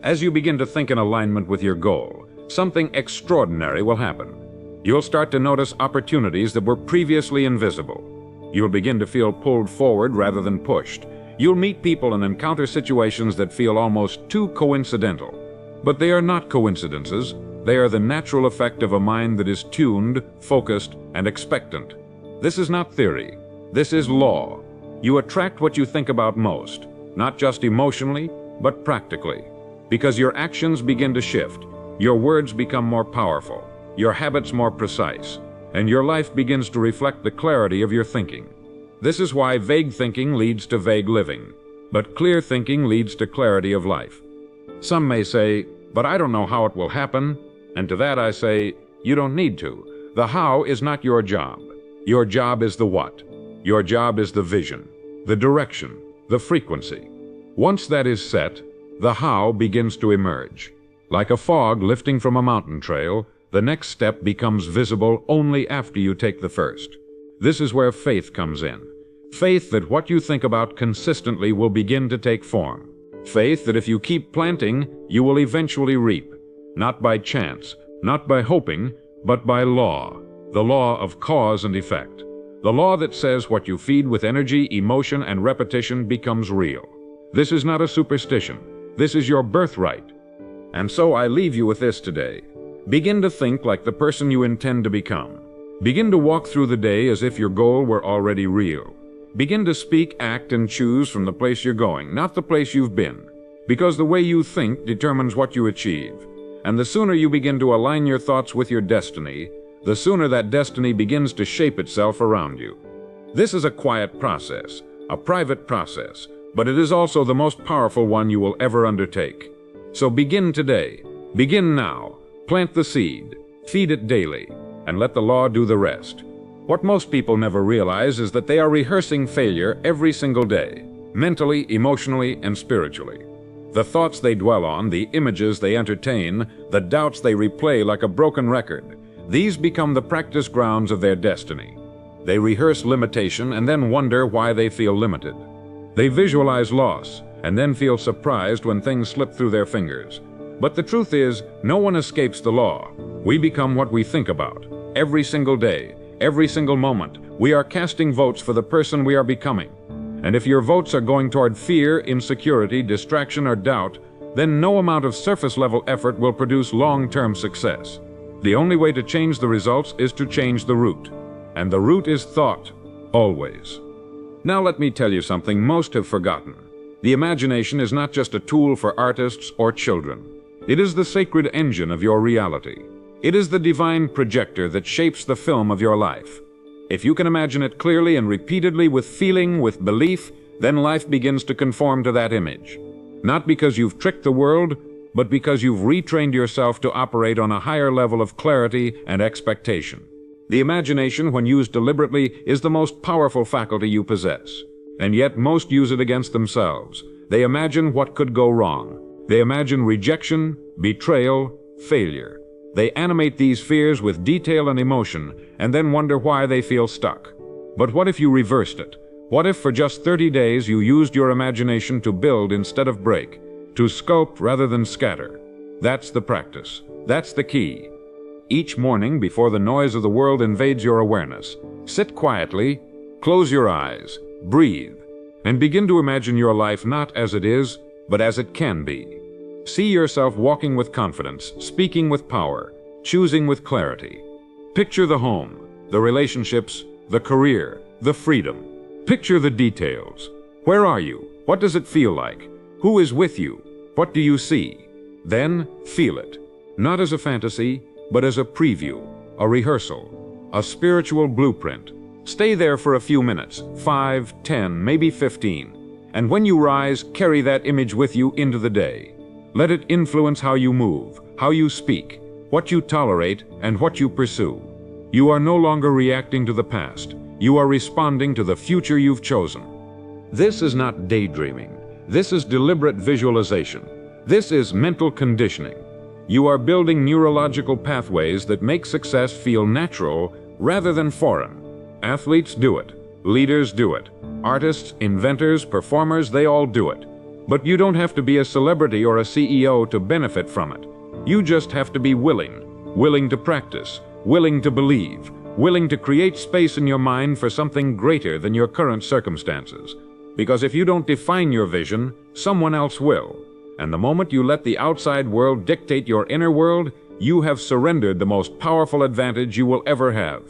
As you begin to think in alignment with your goal, something extraordinary will happen. You'll start to notice opportunities that were previously invisible. You'll begin to feel pulled forward rather than pushed. You'll meet people and encounter situations that feel almost too coincidental. But they are not coincidences. They are the natural effect of a mind that is tuned, focused, and expectant. This is not theory. This is law. You attract what you think about most, not just emotionally, but practically. Because your actions begin to shift, your words become more powerful, your habits more precise, and your life begins to reflect the clarity of your thinking. This is why vague thinking leads to vague living, but clear thinking leads to clarity of life. Some may say, but I don't know how it will happen, and to that I say, you don't need to. The how is not your job. Your job is the what. Your job is the vision, the direction, the frequency. Once that is set, the how begins to emerge. Like a fog lifting from a mountain trail, the next step becomes visible only after you take the first. This is where faith comes in. Faith that what you think about consistently will begin to take form. Faith that if you keep planting, you will eventually reap. Not by chance, not by hoping, but by law. The law of cause and effect. The law that says what you feed with energy, emotion, and repetition becomes real. This is not a superstition. This is your birthright. And so I leave you with this today. Begin to think like the person you intend to become. Begin to walk through the day as if your goal were already real. Begin to speak, act, and choose from the place you're going, not the place you've been. Because the way you think determines what you achieve. And the sooner you begin to align your thoughts with your destiny, the sooner that destiny begins to shape itself around you. This is a quiet process, a private process, but it is also the most powerful one you will ever undertake. So begin today. Begin now. Plant the seed. Feed it daily. And let the law do the rest. What most people never realize is that they are rehearsing failure every single day, mentally, emotionally, and spiritually. The thoughts they dwell on, the images they entertain, the doubts they replay like a broken record, these become the practice grounds of their destiny. They rehearse limitation and then wonder why they feel limited. They visualize loss and then feel surprised when things slip through their fingers. But the truth is, no one escapes the law. We become what we think about. Every single day, every single moment, we are casting votes for the person we are becoming. And if your votes are going toward fear, insecurity, distraction, or doubt, then no amount of surface-level effort will produce long-term success. The only way to change the results is to change the root. And the root is thought, always. Now let me tell you something most have forgotten. The imagination is not just a tool for artists or children. It is the sacred engine of your reality. It is the divine projector that shapes the film of your life. If you can imagine it clearly and repeatedly with feeling, with belief, then life begins to conform to that image. Not because you've tricked the world, but because you've retrained yourself to operate on a higher level of clarity and expectation. The imagination, when used deliberately, is the most powerful faculty you possess. And yet most use it against themselves. They imagine what could go wrong. They imagine rejection, betrayal, failure. They animate these fears with detail and emotion, and then wonder why they feel stuck. But what if you reversed it? What if for just 30 days you used your imagination to build instead of break, to sculpt rather than scatter? That's the practice. That's the key. Each morning, before the noise of the world invades your awareness, sit quietly, close your eyes, breathe, and begin to imagine your life not as it is, but as it can be. See yourself walking with confidence, speaking with power, choosing with clarity. Picture the home, the relationships, the career, the freedom. Picture the details. Where are you? What does it feel like? Who is with you? What do you see? Then feel it, not as a fantasy, but as a preview, a rehearsal, a spiritual blueprint. Stay there for a few minutes, 5, 10, maybe 15. And when you rise, carry that image with you into the day. Let it influence how you move, how you speak, what you tolerate, and what you pursue. You are no longer reacting to the past. You are responding to the future you've chosen. This is not daydreaming. This is deliberate visualization. This is mental conditioning. You are building neurological pathways that make success feel natural rather than foreign. Athletes do it. Leaders do it. Artists, inventors, performers, they all do it. But you don't have to be a celebrity or a CEO to benefit from it. You just have to be willing to practice, willing to believe, willing to create space in your mind for something greater than your current circumstances. Because if you don't define your vision, someone else will. And the moment you let the outside world dictate your inner world, you have surrendered the most powerful advantage you will ever have.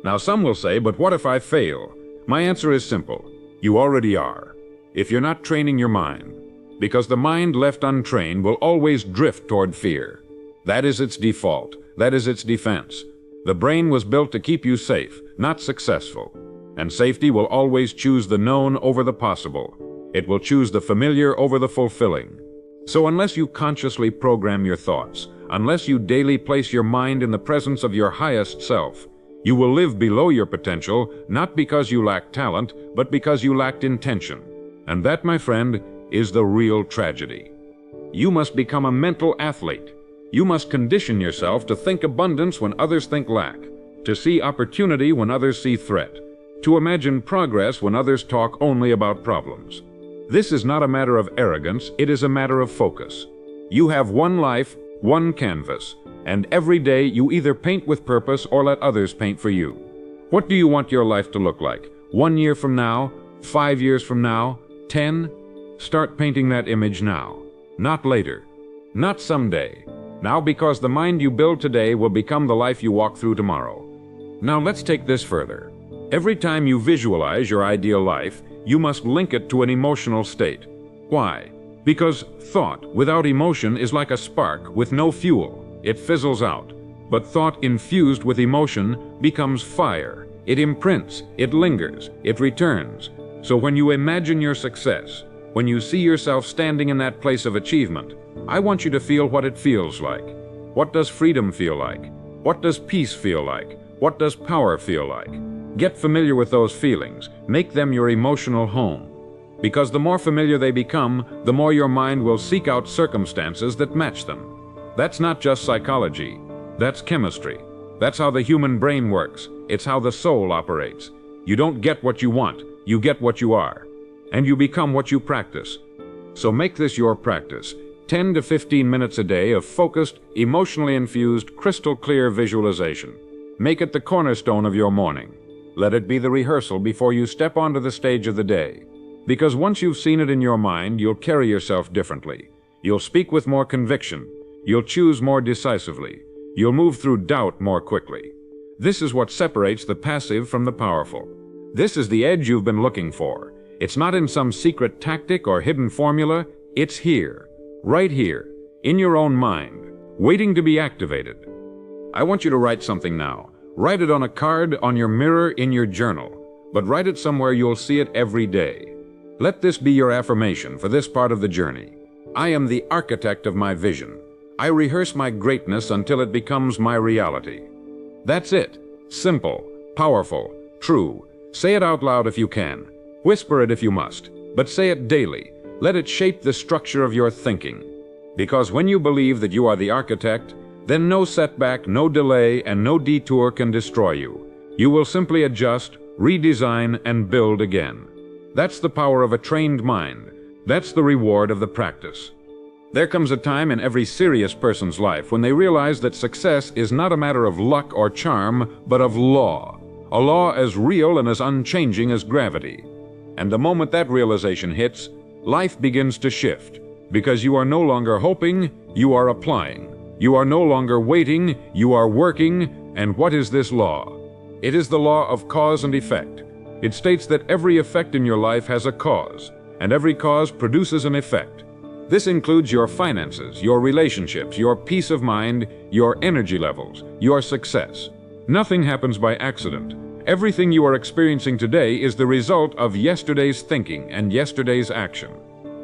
Now some will say, but what if I fail? My answer is simple. You already are. If you're not training your mind. Because the mind left untrained will always drift toward fear. That is its default. That is its defense. The brain was built to keep you safe, not successful. And safety will always choose the known over the possible. It will choose the familiar over the fulfilling. So unless you consciously program your thoughts, unless you daily place your mind in the presence of your highest self, you will live below your potential, not because you lack talent, but because you lacked intention. And that, my friend, is the real tragedy. You must become a mental athlete. You must condition yourself to think abundance when others think lack, to see opportunity when others see threat, to imagine progress when others talk only about problems. This is not a matter of arrogance, it is a matter of focus. You have one life, one canvas, and every day you either paint with purpose or let others paint for you. What do you want your life to look like? 1 year from now? 5 years from now? 10? Start painting that image now. Not later. Not someday. Now, because the mind you build today will become the life you walk through tomorrow. Now let's take this further. Every time you visualize your ideal life, you must link it to an emotional state. Why? Because thought without emotion is like a spark with no fuel. It fizzles out. But thought infused with emotion becomes fire. It imprints, it lingers, it returns. So when you imagine your success, when you see yourself standing in that place of achievement, I want you to feel what it feels like. What does freedom feel like? What does peace feel like? What does power feel like? Get familiar with those feelings. Make them your emotional home. Because the more familiar they become, the more your mind will seek out circumstances that match them. That's not just psychology. That's chemistry. That's how the human brain works. It's how the soul operates. You don't get what you want. You get what you are. And you become what you practice. So make this your practice. 10 to 15 minutes a day of focused, emotionally infused, crystal clear visualization. Make it the cornerstone of your morning. Let it be the rehearsal before you step onto the stage of the day. Because once you've seen it in your mind, you'll carry yourself differently. You'll speak with more conviction. You'll choose more decisively. You'll move through doubt more quickly. This is what separates the passive from the powerful. This is the edge you've been looking for. It's not in some secret tactic or hidden formula. It's here, right here, in your own mind, waiting to be activated. I want you to write something now. Write it on a card, on your mirror, in your journal, but write it somewhere you'll see it every day. Let this be your affirmation for this part of the journey. I am the architect of my vision. I rehearse my greatness until it becomes my reality. That's it. Simple, powerful, true. Say it out loud if you can. Whisper it if you must, but say it daily. Let it shape the structure of your thinking. Because when you believe that you are the architect, then no setback, no delay, and no detour can destroy you. You will simply adjust, redesign, and build again. That's the power of a trained mind. That's the reward of the practice. There comes a time in every serious person's life when they realize that success is not a matter of luck or charm, but of law. A law as real and as unchanging as gravity. And the moment that realization hits, life begins to shift. Because you are no longer hoping, you are applying. You are no longer waiting, you are working. And what is this law? It is the law of cause and effect. It states that every effect in your life has a cause, and every cause produces an effect. This includes your finances, your relationships, your peace of mind, your energy levels, your success. Nothing happens by accident. Everything you are experiencing today is the result of yesterday's thinking and yesterday's action.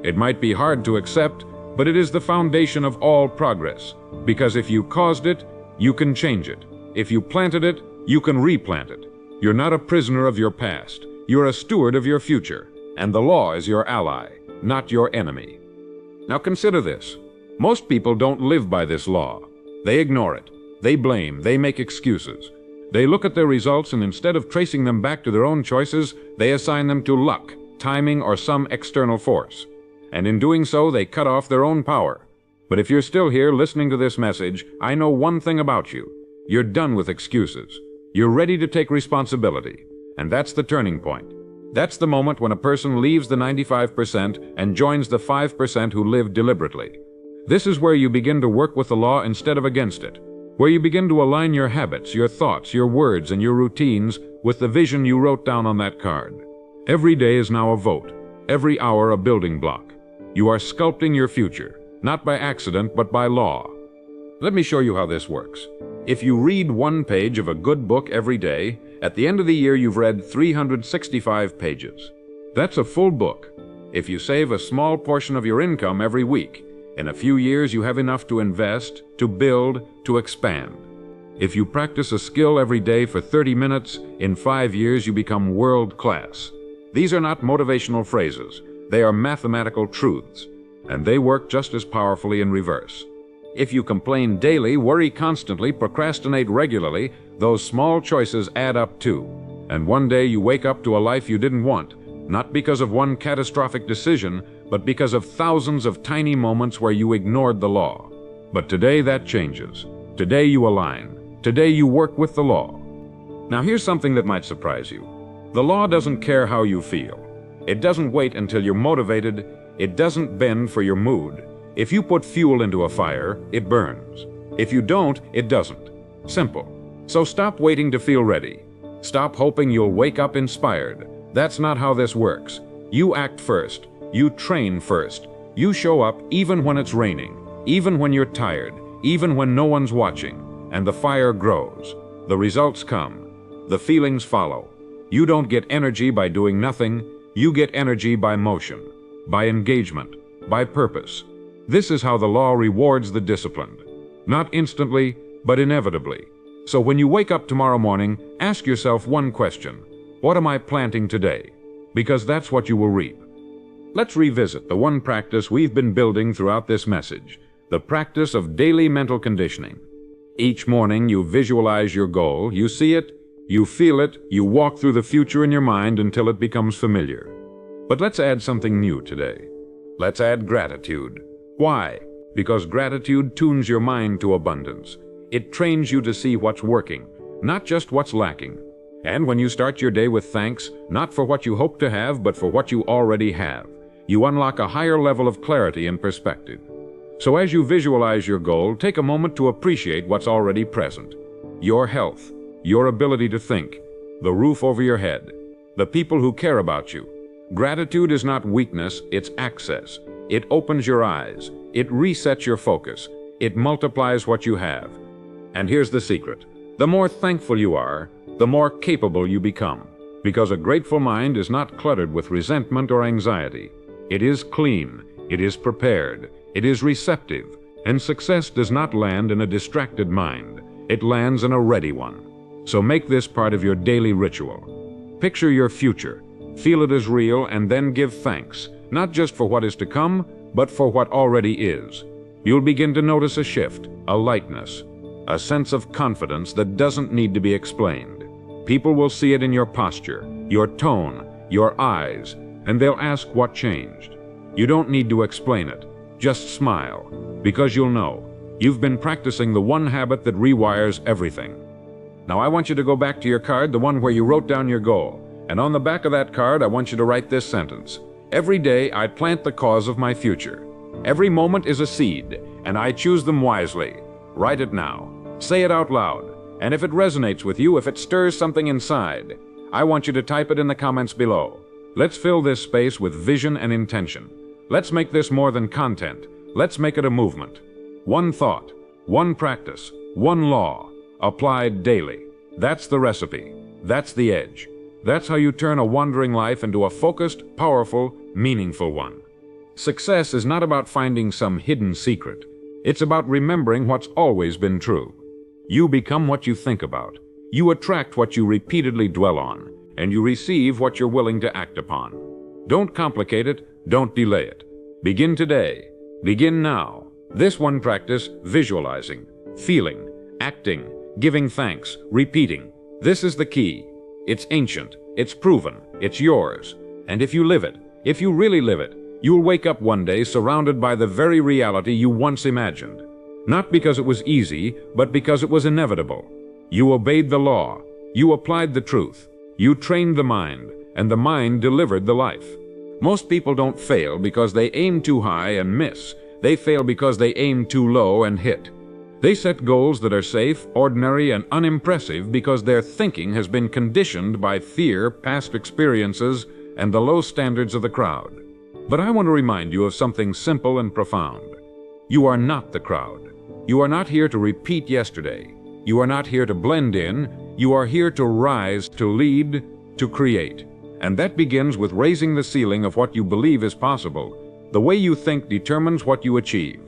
It might be hard to accept, but it is the foundation of all progress. Because if you caused it, you can change it. If you planted it, you can replant it. You're not a prisoner of your past. You're a steward of your future. And the law is your ally, not your enemy. Now consider this. Most people don't live by this law. They ignore it. They blame. They make excuses. They look at their results and instead of tracing them back to their own choices, they assign them to luck, timing, or some external force. And in doing so, they cut off their own power. But if you're still here listening to this message, I know one thing about you. You're done with excuses. You're ready to take responsibility. And that's the turning point. That's the moment when a person leaves the 95% and joins the 5% who live deliberately. This is where you begin to work with the law instead of against it, where you begin to align your habits, your thoughts, your words, and your routines with the vision you wrote down on that card. Every day is now a vote, every hour a building block. You are sculpting your future, not by accident, but by law. Let me show you how this works. If you read one page of a good book every day, at the end of the year you've read 365 pages. That's a full book. If you save a small portion of your income every week, in a few years you have enough to invest, to build, to expand. If you practice a skill every day for 30 minutes, in 5 years you become world class. These are not motivational phrases. They are mathematical truths, and they work just as powerfully in reverse. If you complain daily, worry constantly, procrastinate regularly, those small choices add up too. And one day you wake up to a life you didn't want, not because of one catastrophic decision, but because of thousands of tiny moments where you ignored the law. But today that changes. Today you align. Today you work with the law. Now here's something that might surprise you. The law doesn't care how you feel. It doesn't wait until you're motivated. It doesn't bend for your mood. If you put fuel into a fire, it burns. If you don't, it doesn't. Simple. So stop waiting to feel ready. Stop hoping you'll wake up inspired. That's not how this works. You act first. You train first. You show up even when it's raining, even when you're tired, even when no one's watching, and the fire grows. The results come. The feelings follow. You don't get energy by doing nothing. You get energy by motion, by engagement, by purpose. This is how the law rewards the disciplined. Not instantly, but inevitably. So when you wake up tomorrow morning, ask yourself one question. What am I planting today? Because that's what you will reap. Let's revisit the one practice we've been building throughout this message, the practice of daily mental conditioning. Each morning you visualize your goal, you see it, you feel it, you walk through the future in your mind until it becomes familiar. But let's add something new today. Let's add gratitude. Why? Because gratitude tunes your mind to abundance. It trains you to see what's working, not just what's lacking. And when you start your day with thanks, not for what you hope to have, but for what you already have, you unlock a higher level of clarity and perspective. So as you visualize your goal, take a moment to appreciate what's already present. Your health, your ability to think, the roof over your head, the people who care about you, Gratitude is not weakness, it's access. It opens your eyes. It resets your focus. It multiplies what you have. And here's the secret. The more thankful you are, the more capable you become. Because a grateful mind is not cluttered with resentment or anxiety. It is clean. It is prepared. It is receptive. And success does not land in a distracted mind. It lands in a ready one. So make this part of your daily ritual. Picture your future. Feel it as real and then give thanks, not just for what is to come, but for what already is. You'll begin to notice a shift, a lightness, a sense of confidence that doesn't need to be explained. People will see it in your posture, your tone, your eyes, and they'll ask what changed. You don't need to explain it. Just smile, because you'll know. You've been practicing the one habit that rewires everything. Now I want you to go back to your card, the one where you wrote down your goal. And on the back of that card, I want you to write this sentence. Every day, I plant the cause of my future. Every moment is a seed, and I choose them wisely. Write it now. Say it out loud. And if it resonates with you, if it stirs something inside, I want you to type it in the comments below. Let's fill this space with vision and intention. Let's make this more than content. Let's make it a movement. One thought, one practice, one law, applied daily. That's the recipe. That's the edge. That's how you turn a wandering life into a focused, powerful, meaningful one. Success is not about finding some hidden secret. It's about remembering what's always been true. You become what you think about. You attract what you repeatedly dwell on, and you receive what you're willing to act upon. Don't complicate it, don't delay it. Begin today. Begin now. This one practice, visualizing, feeling, acting, giving thanks, repeating. This is the key. It's ancient, it's proven, it's yours. And if you live it, if you really live it, you'll wake up one day surrounded by the very reality you once imagined. Not because it was easy, but because it was inevitable. You obeyed the law, you applied the truth, you trained the mind, and the mind delivered the life. Most people don't fail because they aim too high and miss. They fail because they aim too low and hit. They set goals that are safe, ordinary, and unimpressive because their thinking has been conditioned by fear, past experiences, and the low standards of the crowd. But I want to remind you of something simple and profound. You are not the crowd. You are not here to repeat yesterday. You are not here to blend in. You are here to rise, to lead, to create. And that begins with raising the ceiling of what you believe is possible. The way you think determines what you achieve.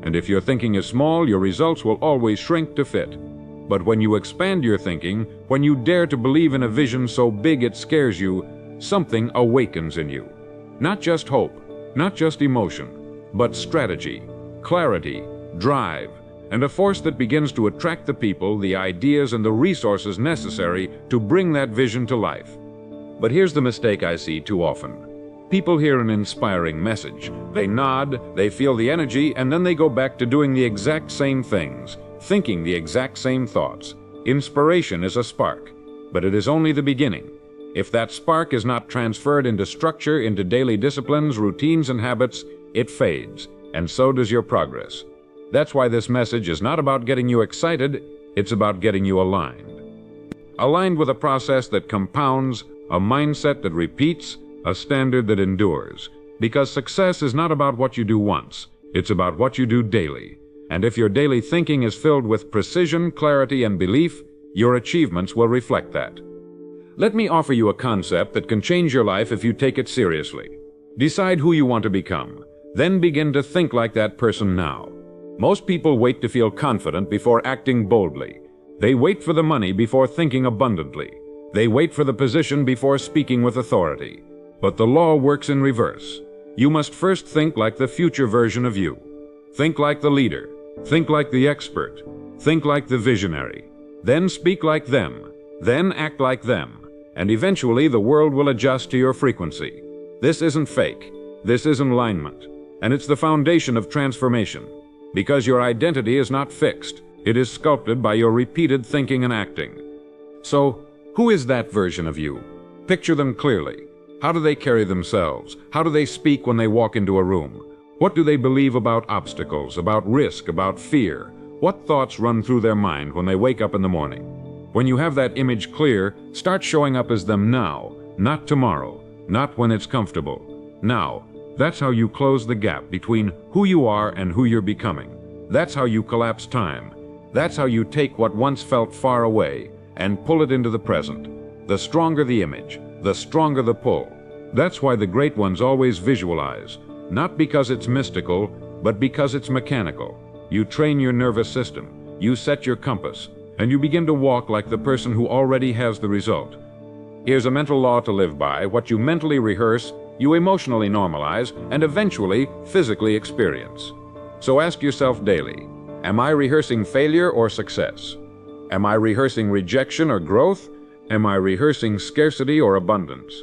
And if your thinking is small, your results will always shrink to fit. But when you expand your thinking, when you dare to believe in a vision so big it scares you, something awakens in you. Not just hope, not just emotion, but strategy, clarity, drive, and a force that begins to attract the people, the ideas, and the resources necessary to bring that vision to life. But here's the mistake I see too often. People hear an inspiring message. They nod, they feel the energy, and then they go back to doing the exact same things, thinking the exact same thoughts. Inspiration is a spark, but it is only the beginning. If that spark is not transferred into structure, into daily disciplines, routines, and habits, it fades, and so does your progress. That's why this message is not about getting you excited, it's about getting you aligned. Aligned with a process that compounds, a mindset that repeats, a standard that endures. Because success is not about what you do once, it's about what you do daily. And if your daily thinking is filled with precision, clarity, and belief, your achievements will reflect that. Let me offer you a concept that can change your life if you take it seriously. Decide who you want to become. Then begin to think like that person now. Most people wait to feel confident before acting boldly. They wait for the money before thinking abundantly. They wait for the position before speaking with authority. But the law works in reverse. You must first think like the future version of you. Think like the leader. Think like the expert. Think like the visionary. Then speak like them. Then act like them. And eventually the world will adjust to your frequency. This isn't fake. This is alignment. And it's the foundation of transformation. Because your identity is not fixed. It is sculpted by your repeated thinking and acting. So, who is that version of you? Picture them clearly. How do they carry themselves? How do they speak when they walk into a room? What do they believe about obstacles, about risk, about fear? What thoughts run through their mind when they wake up in the morning? When you have that image clear, start showing up as them now, not tomorrow. not when it's comfortable. Now, that's how you close the gap between who you are and who you're becoming. That's how you collapse time. That's how you take what once felt far away and pull it into the present. The stronger the image, the stronger the pull. That's why the great ones always visualize, not because it's mystical, but because it's mechanical. You train your nervous system, you set your compass, and you begin to walk like the person who already has the result. Here's a mental law to live by. What you mentally rehearse, you emotionally normalize, and eventually physically experience. So ask yourself daily, am I rehearsing failure or success? Am I rehearsing rejection or growth? Am I rehearsing scarcity or abundance?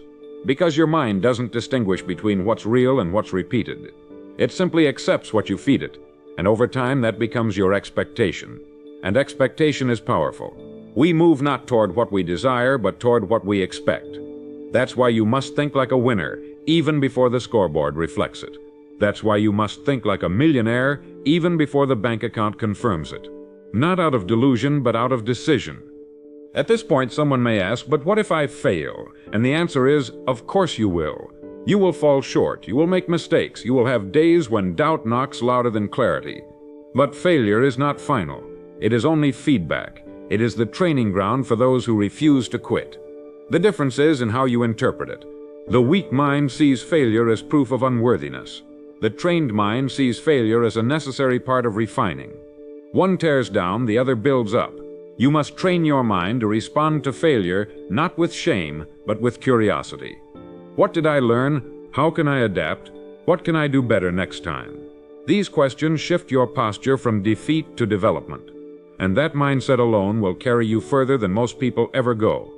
Because your mind doesn't distinguish between what's real and what's repeated. It simply accepts what you feed it, and over time that becomes your expectation. And expectation is powerful. We move not toward what we desire, but toward what we expect. That's why you must think like a winner, even before the scoreboard reflects it. That's why you must think like a millionaire, even before the bank account confirms it. Not out of delusion, but out of decision. At this point, someone may ask, but what if I fail? And the answer is, of course you will. You will fall short, you will make mistakes, you will have days when doubt knocks louder than clarity. But failure is not final. It is only feedback. It is the training ground for those who refuse to quit. The difference is in how you interpret it. The weak mind sees failure as proof of unworthiness. The trained mind sees failure as a necessary part of refining. One tears down, the other builds up. You must train your mind to respond to failure not with shame, but with curiosity. What did I learn? How can I adapt? What can I do better next time? These questions shift your posture from defeat to development. And that mindset alone will carry you further than most people ever go.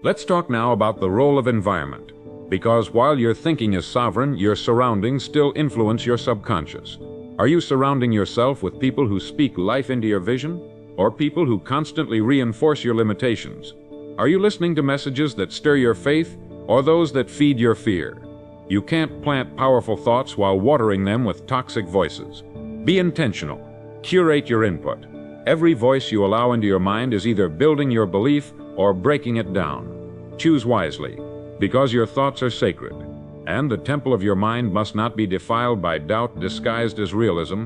Let's talk now about the role of environment. Because while your thinking is sovereign, your surroundings still influence your subconscious. Are you surrounding yourself with people who speak life into your vision? Or people who constantly reinforce your limitations? Are you listening to messages that stir your faith, or those that feed your fear? You can't plant powerful thoughts while watering them with toxic voices. Be intentional. Curate your input. Every voice you allow into your mind is either building your belief or breaking it down. Choose wisely, because your thoughts are sacred, and the temple of your mind must not be defiled by doubt disguised as realism.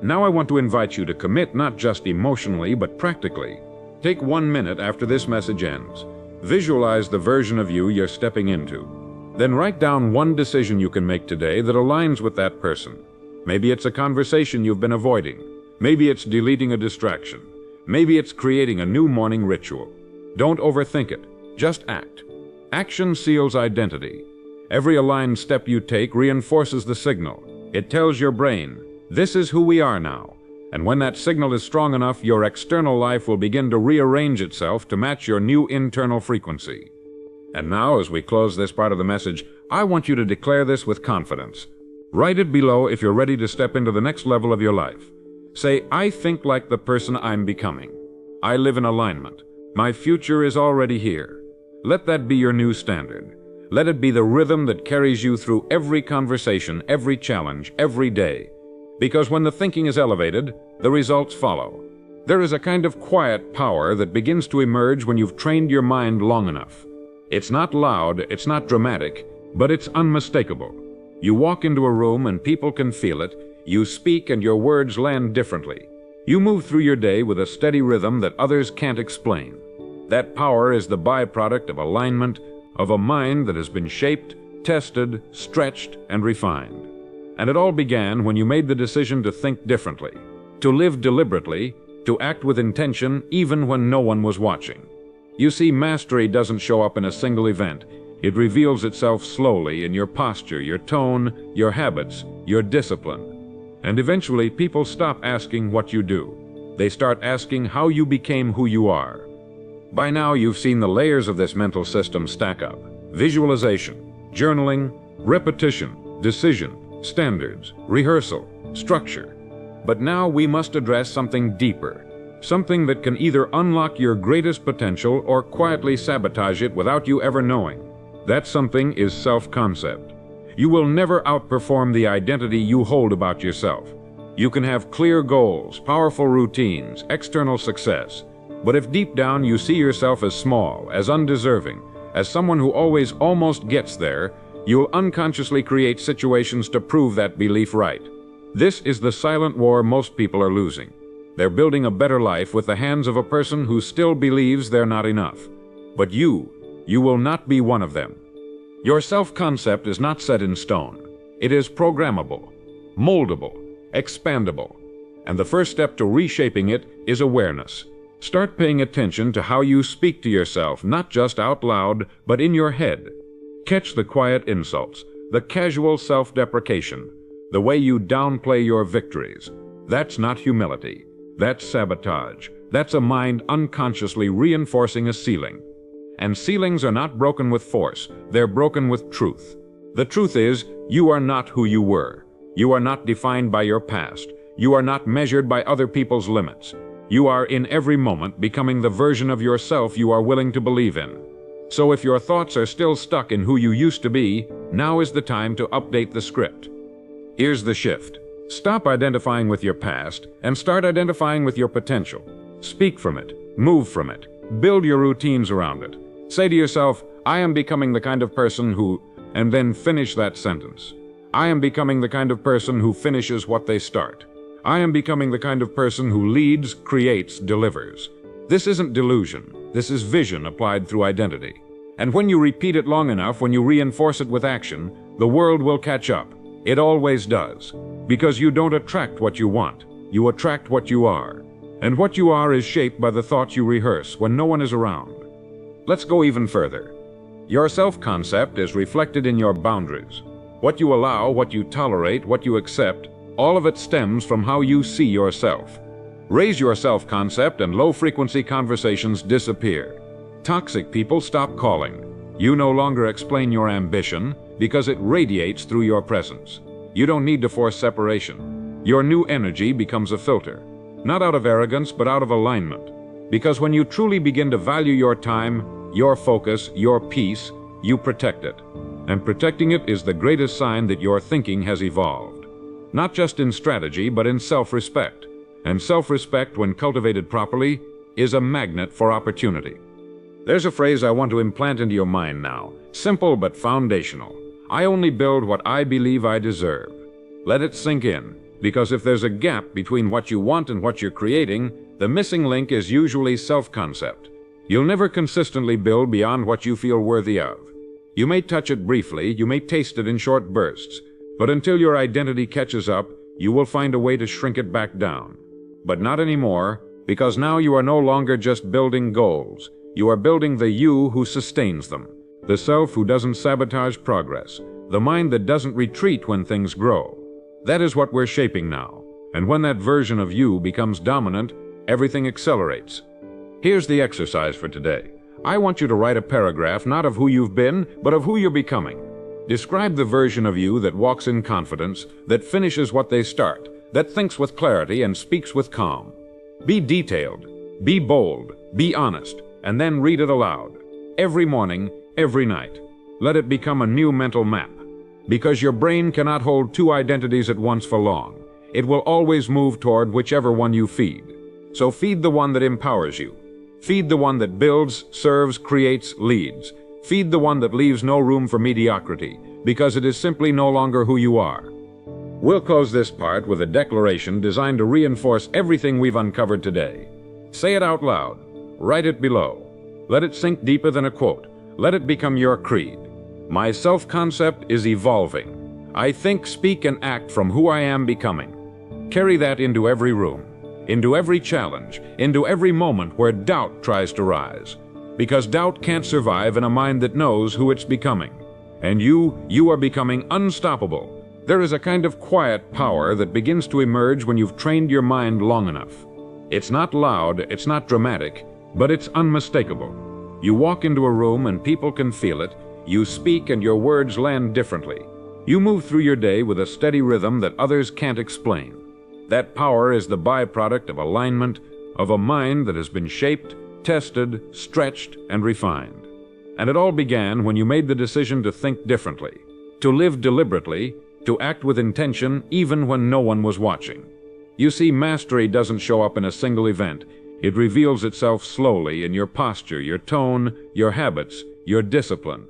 Now I want to invite you to commit not just emotionally, but practically. Take 1 minute after this message ends. Visualize the version of you you're stepping into. Then write down one decision you can make today that aligns with that person. Maybe it's a conversation you've been avoiding. Maybe it's deleting a distraction. Maybe it's creating a new morning ritual. Don't overthink it. Just act. Action seals identity. Every aligned step you take reinforces the signal. It tells your brain, this is who we are now. And when that signal is strong enough, your external life will begin to rearrange itself to match your new internal frequency. And now, as we close this part of the message, I want you to declare this with confidence. Write it below if you're ready to step into the next level of your life. Say, I think like the person I'm becoming. I live in alignment. My future is already here. Let that be your new standard. Let it be the rhythm that carries you through every conversation, every challenge, every day. Because when the thinking is elevated, the results follow. There is a kind of quiet power that begins to emerge when you've trained your mind long enough. It's not loud, it's not dramatic, but it's unmistakable. You walk into a room and people can feel it. You speak and your words land differently. You move through your day with a steady rhythm that others can't explain. That power is the byproduct of alignment, of a mind that has been shaped, tested, stretched, and refined. And it all began when you made the decision to think differently, to live deliberately, to act with intention even when no one was watching. You see, mastery doesn't show up in a single event. It reveals itself slowly in your posture, your tone, your habits, your discipline. And eventually, people stop asking what you do. They start asking how you became who you are. By now, you've seen the layers of this mental system stack up. Visualization, journaling, repetition, decision, standards, rehearsal, structure. But now we must address something deeper. Something that can either unlock your greatest potential or quietly sabotage it without you ever knowing. That something is self-concept. You will never outperform the identity you hold about yourself. You can have clear goals, powerful routines, external success. But if deep down you see yourself as small, as undeserving, As someone who always almost gets there, you'll unconsciously create situations to prove that belief right. This is the silent war most people are losing. They're building a better life with the hands of a person who still believes they're not enough. But you will not be one of them. Your self-concept is not set in stone. It is programmable, moldable, expandable. And the first step to reshaping it is awareness. Start paying attention to how you speak to yourself, not just out loud, but in your head. Catch the quiet insults, the casual self-deprecation, the way you downplay your victories. That's not humility. That's sabotage. That's a mind unconsciously reinforcing a ceiling. And ceilings are not broken with force. They're broken with truth. The truth is, you are not who you were. You are not defined by your past. You are not measured by other people's limits. You are in every moment becoming the version of yourself you are willing to believe in. So if your thoughts are still stuck in who you used to be, now is the time to update the script. Here's the shift. Stop identifying with your past and start identifying with your potential. Speak from it. Move from it. Build your routines around it. Say to yourself, I am becoming the kind of person who, and then finish that sentence. I am becoming the kind of person who finishes what they start. I am becoming the kind of person who leads, creates, delivers. This isn't delusion. This is vision applied through identity. And when you repeat it long enough, when you reinforce it with action, the world will catch up. It always does. Because you don't attract what you want. You attract what you are. And what you are is shaped by the thoughts you rehearse when no one is around. Let's go even further. Your self-concept is reflected in your boundaries. What you allow, what you tolerate, what you accept, all of it stems from how you see yourself. Raise your self-concept and low-frequency conversations disappear. Toxic people stop calling. You no longer explain your ambition because it radiates through your presence. You don't need to force separation. Your new energy becomes a filter. Not out of arrogance, but out of alignment. Because when you truly begin to value your time, your focus, your peace, you protect it. And protecting it is the greatest sign that your thinking has evolved. Not just in strategy, but in self-respect. And self-respect, when cultivated properly, is a magnet for opportunity. There's a phrase I want to implant into your mind now. Simple but foundational. I only build what I believe I deserve. Let it sink in, because if there's a gap between what you want and what you're creating, the missing link is usually self-concept. You'll never consistently build beyond what you feel worthy of. You may touch it briefly, you may taste it in short bursts, but until your identity catches up, you will find a way to shrink it back down. But not anymore, because now you are no longer just building goals. You are building the you who sustains them, the self who doesn't sabotage progress, the mind that doesn't retreat when things grow. That is what we're shaping now, and when that version of you becomes dominant, everything accelerates. Here's the exercise for today. I want you to write a paragraph not of who you've been, but of who you're becoming. Describe the version of you that walks in confidence, that finishes what they start, that thinks with clarity and speaks with calm. Be detailed, be bold, be honest, and then read it aloud. Every morning, every night. Let it become a new mental map. Because your brain cannot hold two identities at once for long. It will always move toward whichever one you feed. So feed the one that empowers you. Feed the one that builds, serves, creates, leads. Feed the one that leaves no room for mediocrity, because it is simply no longer who you are. We'll close this part with a declaration designed to reinforce everything we've uncovered today. Say it out loud. Write it below. Let it sink deeper than a quote. Let it become your creed. My self-concept is evolving. I think, speak, and act from who I am becoming. Carry that into every room, into every challenge, into every moment where doubt tries to rise. Because doubt can't survive in a mind that knows who it's becoming. And you are becoming unstoppable. There is a kind of quiet power that begins to emerge when you've trained your mind long enough. It's not loud, it's not dramatic, but it's unmistakable. You walk into a room and people can feel it. You speak and your words land differently. You move through your day with a steady rhythm that others can't explain. That power is the byproduct of alignment, of a mind that has been shaped, tested, stretched, and refined. And it all began when you made the decision to think differently, to live deliberately, to act with intention even when no one was watching. You see, mastery doesn't show up in a single event. It reveals itself slowly in your posture, your tone, your habits, your discipline.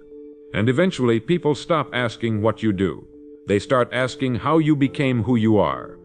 And eventually, people stop asking what you do. They start asking how you became who you are.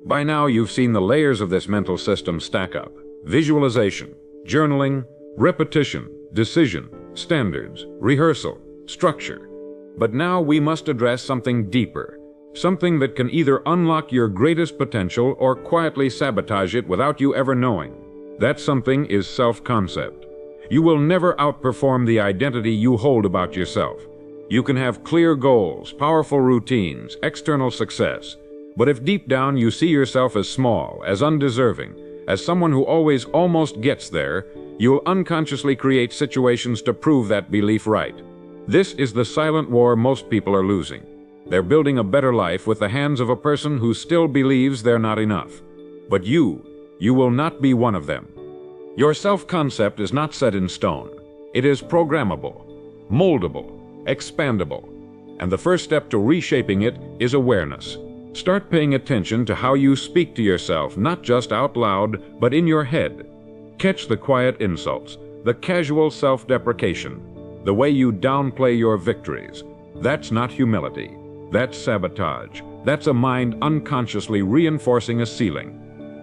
By now, you've seen the layers of this mental system stack up: visualization, journaling, repetition, decision, standards, rehearsal, structure. But now we must address something deeper, something that can either unlock your greatest potential or quietly sabotage it without you ever knowing. That something is self-concept. You will never outperform the identity you hold about yourself. You can have clear goals, powerful routines, external success, but if deep down you see yourself as small, as undeserving, as someone who always almost gets there, you'll unconsciously create situations to prove that belief right. This is the silent war most people are losing. They're building a better life with the hands of a person who still believes they're not enough. But you will not be one of them. Your self-concept is not set in stone. It is programmable, moldable, expandable. And the first step to reshaping it is awareness. Start paying attention to how you speak to yourself, not just out loud, but in your head. Catch the quiet insults, the casual self-deprecation, the way you downplay your victories. That's not humility. That's sabotage. That's a mind unconsciously reinforcing a ceiling.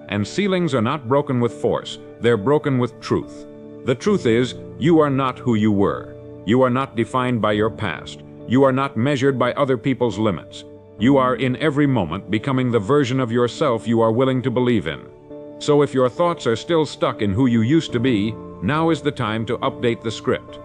And ceilings are not broken with force. They're broken with truth. The truth is, you are not who you were. You are not defined by your past. You are not measured by other people's limits. You are in every moment becoming the version of yourself you are willing to believe in. So if your thoughts are still stuck in who you used to be, now is the time to update the script.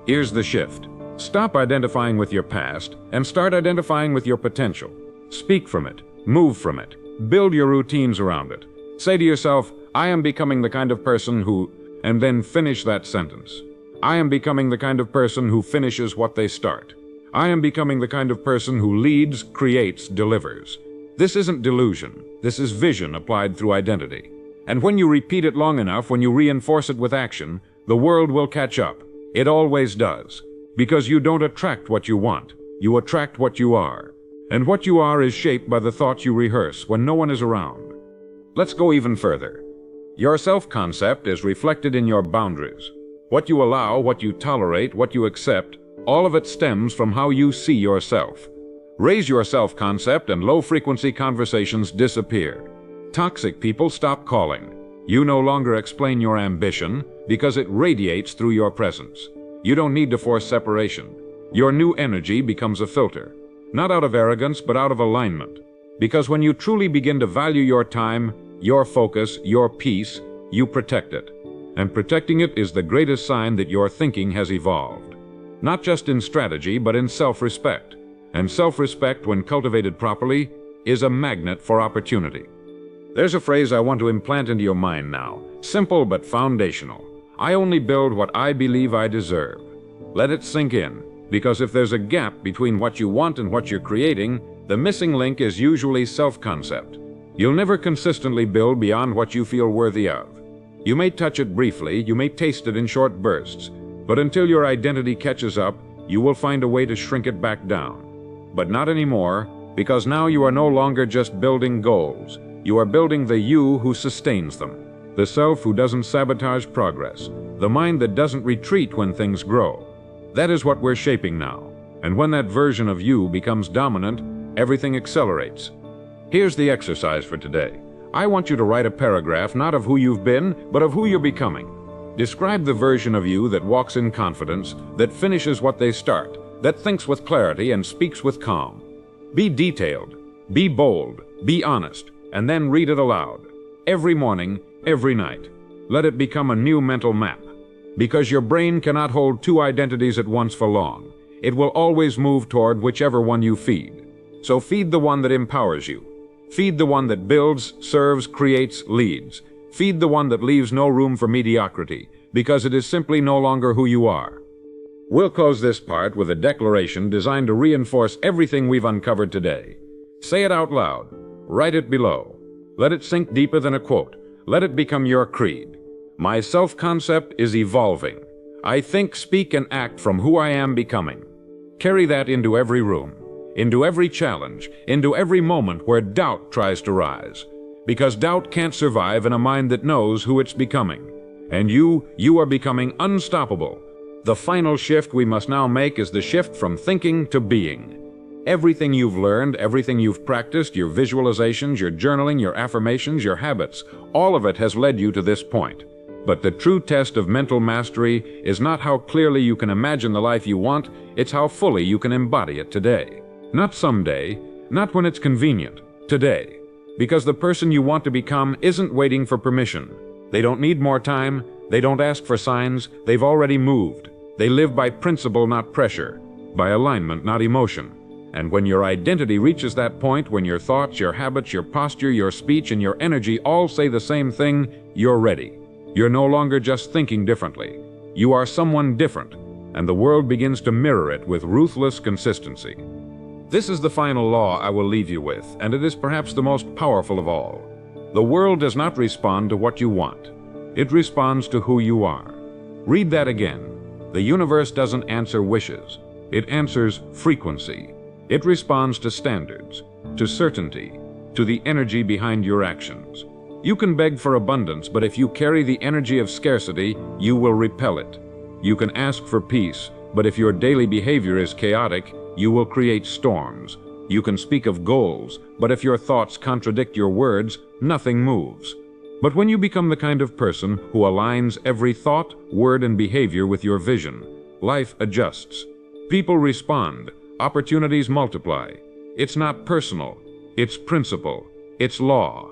Here's the shift. Stop identifying with your past and start identifying with your potential. Speak from it. Move from it. Build your routines around it. Say to yourself, I am becoming the kind of person who, and then finish that sentence. I am becoming the kind of person who finishes what they start. I am becoming the kind of person who leads, creates, delivers. This isn't delusion. This is vision applied through identity. And when you repeat it long enough, when you reinforce it with action, the world will catch up. It always does. Because you don't attract what you want. You attract what you are. And what you are is shaped by the thoughts you rehearse when no one is around. Let's go even further. Your self-concept is reflected in your boundaries. What you allow, what you tolerate, what you accept, all of it stems from how you see yourself. Raise your self-concept and low-frequency conversations disappear. Toxic people stop calling. You no longer explain your ambition because it radiates through your presence. You don't need to force separation. Your new energy becomes a filter. Not out of arrogance, but out of alignment. Because when you truly begin to value your time, your focus, your peace, you protect it. And protecting it is the greatest sign that your thinking has evolved. Not just in strategy, but in self-respect. And self-respect, when cultivated properly, is a magnet for opportunity. There's a phrase I want to implant into your mind now. Simple but foundational. I only build what I believe I deserve. Let it sink in, because if there's a gap between what you want and what you're creating, the missing link is usually self-concept. You'll never consistently build beyond what you feel worthy of. You may touch it briefly, you may taste it in short bursts, but until your identity catches up, you will find a way to shrink it back down. But not anymore, because now you are no longer just building goals. You are building the you who sustains them. The self who doesn't sabotage progress. The mind that doesn't retreat when things grow. That is what we're shaping now. And when that version of you becomes dominant, everything accelerates. Here's the exercise for today. I want you to write a paragraph not of who you've been, but of who you're becoming. Describe the version of you that walks in confidence, that finishes what they start, that thinks with clarity and speaks with calm. Be detailed, be bold, be honest, and then read it aloud. Every morning, every night. Let it become a new mental map. Because your brain cannot hold two identities at once for long. It will always move toward whichever one you feed. So feed the one that empowers you. Feed the one that builds, serves, creates, leads. Feed the one that leaves no room for mediocrity, because it is simply no longer who you are. We'll close this part with a declaration designed to reinforce everything we've uncovered today. Say it out loud. Write it below. Let it sink deeper than a quote. Let it become your creed. My self-concept is evolving. I think, speak, and act from who I am becoming. Carry that into every room, into every challenge, into every moment where doubt tries to rise. Because doubt can't survive in a mind that knows who it's becoming. And you are becoming unstoppable. The final shift we must now make is the shift from thinking to being. Everything you've learned, everything you've practiced, your visualizations, your journaling, your affirmations, your habits, all of it has led you to this point. But the true test of mental mastery is not how clearly you can imagine the life you want, it's how fully you can embody it today. Not someday, not when it's convenient, today. Because the person you want to become isn't waiting for permission. They don't need more time, they don't ask for signs, they've already moved. They live by principle, not pressure, by alignment, not emotion. And when your identity reaches that point, when your thoughts, your habits, your posture, your speech, and your energy all say the same thing, you're ready. You're no longer just thinking differently. You are someone different, and the world begins to mirror it with ruthless consistency. This is the final law I will leave you with, and it is perhaps the most powerful of all. The world does not respond to what you want. It responds to who you are. Read that again. The universe doesn't answer wishes. It answers frequency. It responds to standards, to certainty, to the energy behind your actions. You can beg for abundance, but if you carry the energy of scarcity, you will repel it. You can ask for peace, but if your daily behavior is chaotic, you will create storms. You can speak of goals, but if your thoughts contradict your words, nothing moves. But when you become the kind of person who aligns every thought, word, and behavior with your vision, life adjusts. People respond. Opportunities multiply. It's not personal. It's principle. It's law.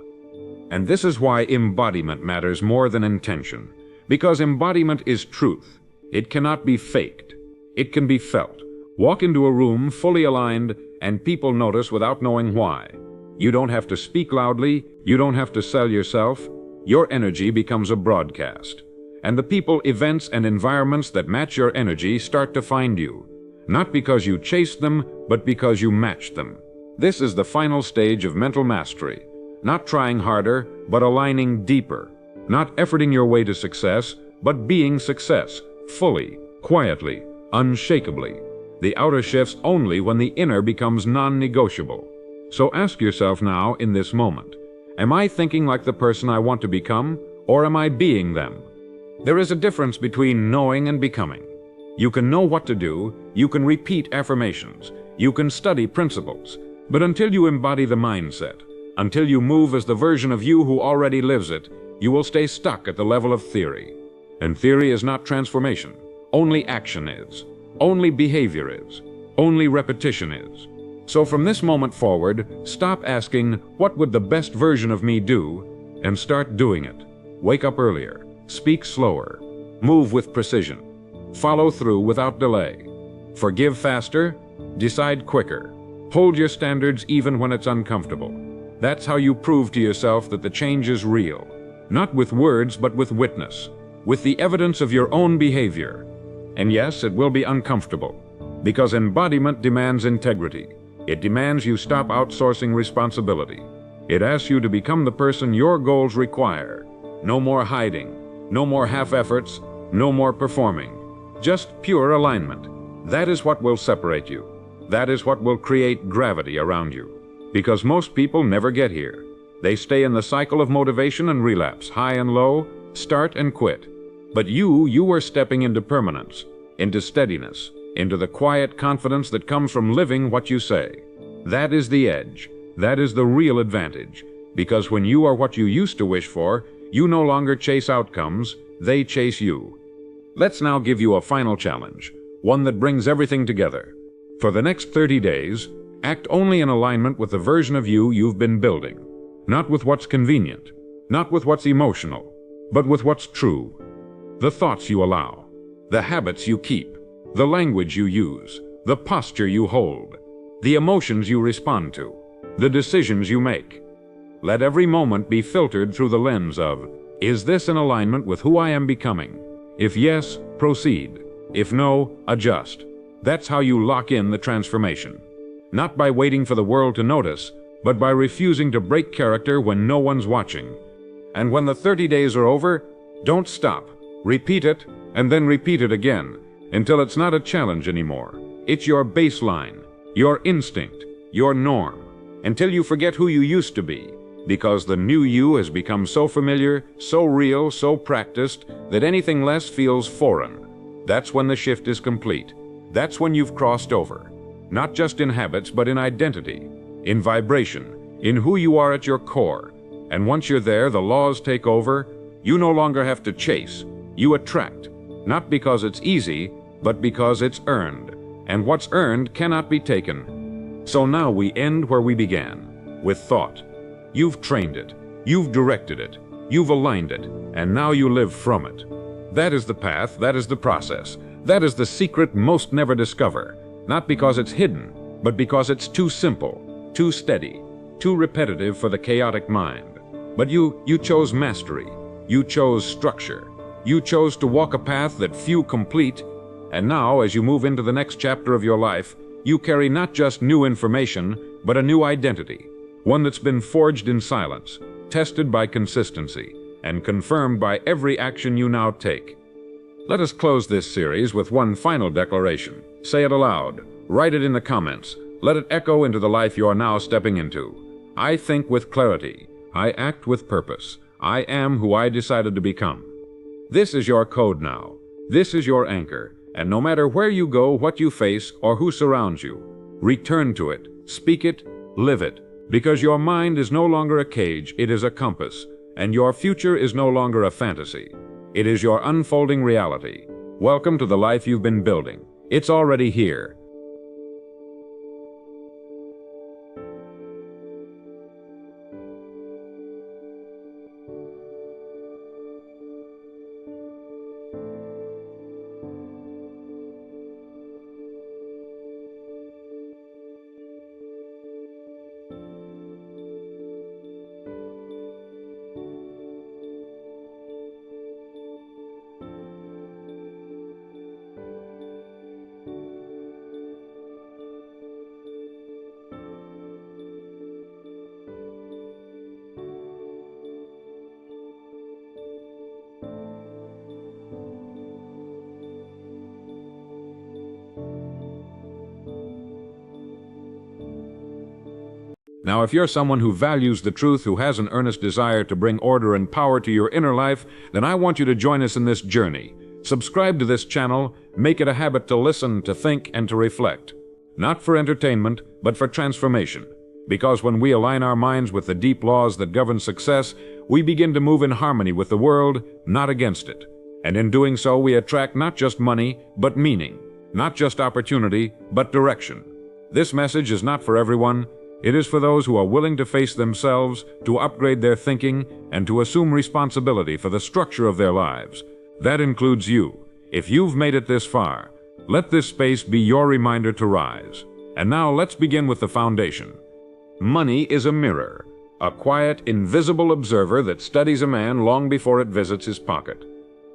And this is why embodiment matters more than intention. Because embodiment is truth. It cannot be faked. It can be felt. Walk into a room fully aligned, and people notice without knowing why. You don't have to speak loudly. You don't have to sell yourself. Your energy becomes a broadcast. And the people, events, and environments that match your energy start to find you. Not because you chased them, but because you matched them. This is the final stage of mental mastery. Not trying harder, but aligning deeper. Not efforting your way to success, but being success, fully, quietly, unshakably. The outer shifts only when the inner becomes non-negotiable. So ask yourself now in this moment, am I thinking like the person I want to become, or am I being them? There is a difference between knowing and becoming. You can know what to do, you can repeat affirmations, you can study principles, but until you embody the mindset, until you move as the version of you who already lives it, you will stay stuck at the level of theory. And theory is not transformation. Only action is. Only behavior is. Only repetition is. So from this moment forward, stop asking, what would the best version of me do? And start doing it. Wake up earlier. Speak slower. Move with precision. Follow through without delay. Forgive faster. Decide quicker. Hold your standards even when it's uncomfortable. That's how you prove to yourself that the change is real. Not with words, but with witness. With the evidence of your own behavior. And yes, it will be uncomfortable. Because embodiment demands integrity. It demands you stop outsourcing responsibility. It asks you to become the person your goals require. No more hiding. No more half efforts. No more performing. Just pure alignment. That is what will separate you. That is what will create gravity around you. Because most people never get here. They stay in the cycle of motivation and relapse, high and low, start and quit. But you are stepping into permanence, into steadiness, into the quiet confidence that comes from living what you say. That is the edge. That is the real advantage. Because when you are what you used to wish for, you no longer chase outcomes, they chase you. Let's now give you a final challenge, one that brings everything together. For the next 30 days, act only in alignment with the version of you you've been building. Not with what's convenient, not with what's emotional, but with what's true. The thoughts you allow, the habits you keep, the language you use, the posture you hold, the emotions you respond to, the decisions you make. Let every moment be filtered through the lens of, is this in alignment with who I am becoming? If yes, proceed. If no, adjust. That's how you lock in the transformation. Not by waiting for the world to notice, but by refusing to break character when no one's watching. And when the 30 days are over, don't stop. Repeat it, and then repeat it again, until it's not a challenge anymore. It's your baseline, your instinct, your norm, until you forget who you used to be, because the new you has become so familiar, so real, so practiced, that anything less feels foreign. That's when the shift is complete. That's when you've crossed over. Not just in habits, but in identity, in vibration, in who you are at your core. And once you're there, the laws take over. You no longer have to chase. You attract, not because it's easy, but because it's earned. And what's earned cannot be taken. So now we end where we began, with thought. You've trained it. You've directed it. You've aligned it. And now you live from it. That is the path. That is the process. That is the secret most never discover. Not because it's hidden, but because it's too simple, too steady, too repetitive for the chaotic mind. But you chose mastery. You chose structure. You chose to walk a path that few complete. And now, as you move into the next chapter of your life, you carry not just new information, but a new identity. One that's been forged in silence, tested by consistency, and confirmed by every action you now take. Let us close this series with one final declaration. Say it aloud. Write it in the comments. Let it echo into the life you are now stepping into. I think with clarity. I act with purpose. I am who I decided to become. This is your code now. This is your anchor. And no matter where you go, what you face, or who surrounds you, return to it, speak it, live it. Because your mind is no longer a cage, it is a compass. And your future is no longer a fantasy. It is your unfolding reality. Welcome to the life you've been building. It's already here. Now, if you're someone who values the truth, who has an earnest desire to bring order and power to your inner life, then I want you to join us in this journey. Subscribe to this channel, make it a habit to listen, to think, and to reflect. Not for entertainment, but for transformation. Because when we align our minds with the deep laws that govern success, we begin to move in harmony with the world, not against it. And in doing so, we attract not just money, but meaning. Not just opportunity, but direction. This message is not for everyone. It is for those who are willing to face themselves, to upgrade their thinking, and to assume responsibility for the structure of their lives. That includes you. If you've made it this far, let this space be your reminder to rise. And now let's begin with the foundation. Money is a mirror, a quiet, invisible observer that studies a man long before it visits his pocket.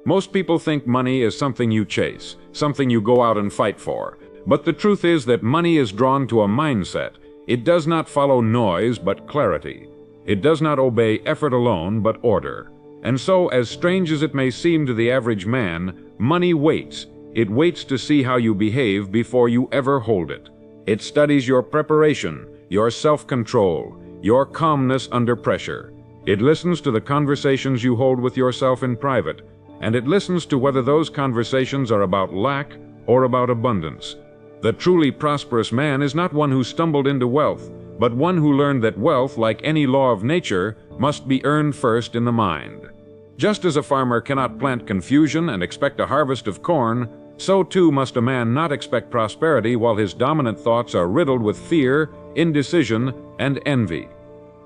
Most people think money is something you chase, something you go out and fight for. But the truth is that money is drawn to a mindset. It does not follow noise, but clarity. It does not obey effort alone, but order. And so, as strange as it may seem to the average man, money waits. It waits to see how you behave before you ever hold it. It studies your preparation, your self-control, your calmness under pressure. It listens to the conversations you hold with yourself in private, and it listens to whether those conversations are about lack or about abundance. The truly prosperous man is not one who stumbled into wealth, but one who learned that wealth, like any law of nature, must be earned first in the mind. Just as a farmer cannot plant confusion and expect a harvest of corn, so too must a man not expect prosperity while his dominant thoughts are riddled with fear, indecision, and envy.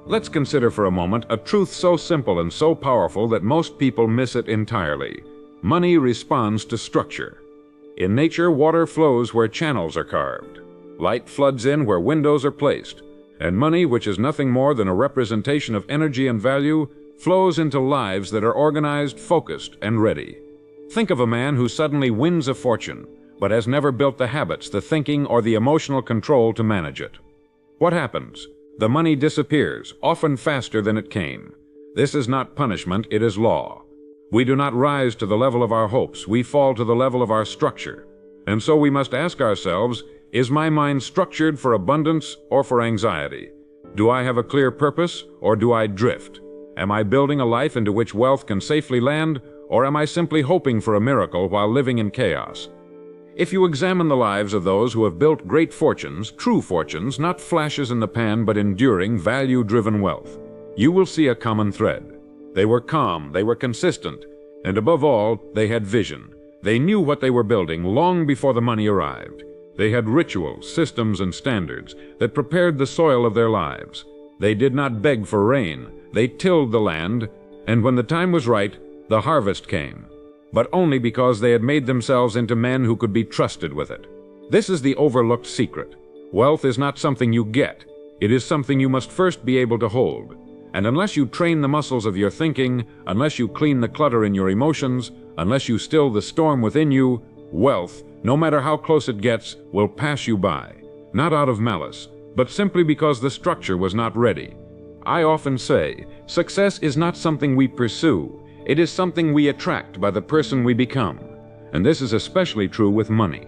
Let's consider for a moment a truth so simple and so powerful that most people miss it entirely. Money responds to structure. In nature, water flows where channels are carved. Light floods in where windows are placed. And money, which is nothing more than a representation of energy and value, flows into lives that are organized, focused, and ready. Think of a man who suddenly wins a fortune, but has never built the habits, the thinking, or the emotional control to manage it. What happens? The money disappears, often faster than it came. This is not punishment, it is law. We do not rise to the level of our hopes, we fall to the level of our structure. And so we must ask ourselves, is my mind structured for abundance or for anxiety? Do I have a clear purpose or do I drift? Am I building a life into which wealth can safely land, or am I simply hoping for a miracle while living in chaos? If you examine the lives of those who have built great fortunes, true fortunes, not flashes in the pan but enduring, value-driven wealth, you will see a common thread. They were calm, they were consistent, and above all, they had vision. They knew what they were building long before the money arrived. They had rituals, systems, and standards that prepared the soil of their lives. They did not beg for rain. They tilled the land, and when the time was right, the harvest came. But only because they had made themselves into men who could be trusted with it. This is the overlooked secret. Wealth is not something you get. It is something you must first be able to hold. And unless you train the muscles of your thinking, unless you clean the clutter in your emotions, unless you still the storm within you, wealth, no matter how close it gets, will pass you by. Not out of malice, but simply because the structure was not ready. I often say, success is not something we pursue. It is something we attract by the person we become. And this is especially true with money.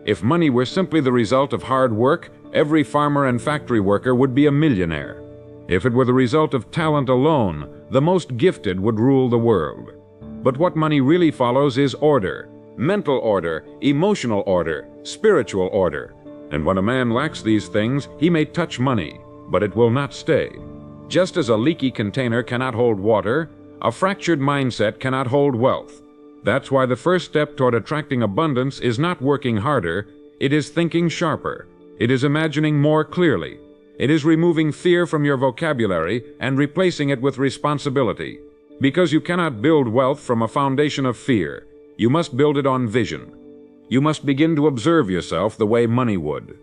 If money were simply the result of hard work, every farmer and factory worker would be a millionaire. If it were the result of talent alone, the most gifted would rule the world. But what money really follows is order. Mental order, emotional order, spiritual order. And when a man lacks these things, he may touch money, but it will not stay. Just as a leaky container cannot hold water, a fractured mindset cannot hold wealth. That's why the first step toward attracting abundance is not working harder, it is thinking sharper. It is imagining more clearly. It is removing fear from your vocabulary and replacing it with responsibility. Because you cannot build wealth from a foundation of fear. You must build it on vision. You must begin to observe yourself the way money would.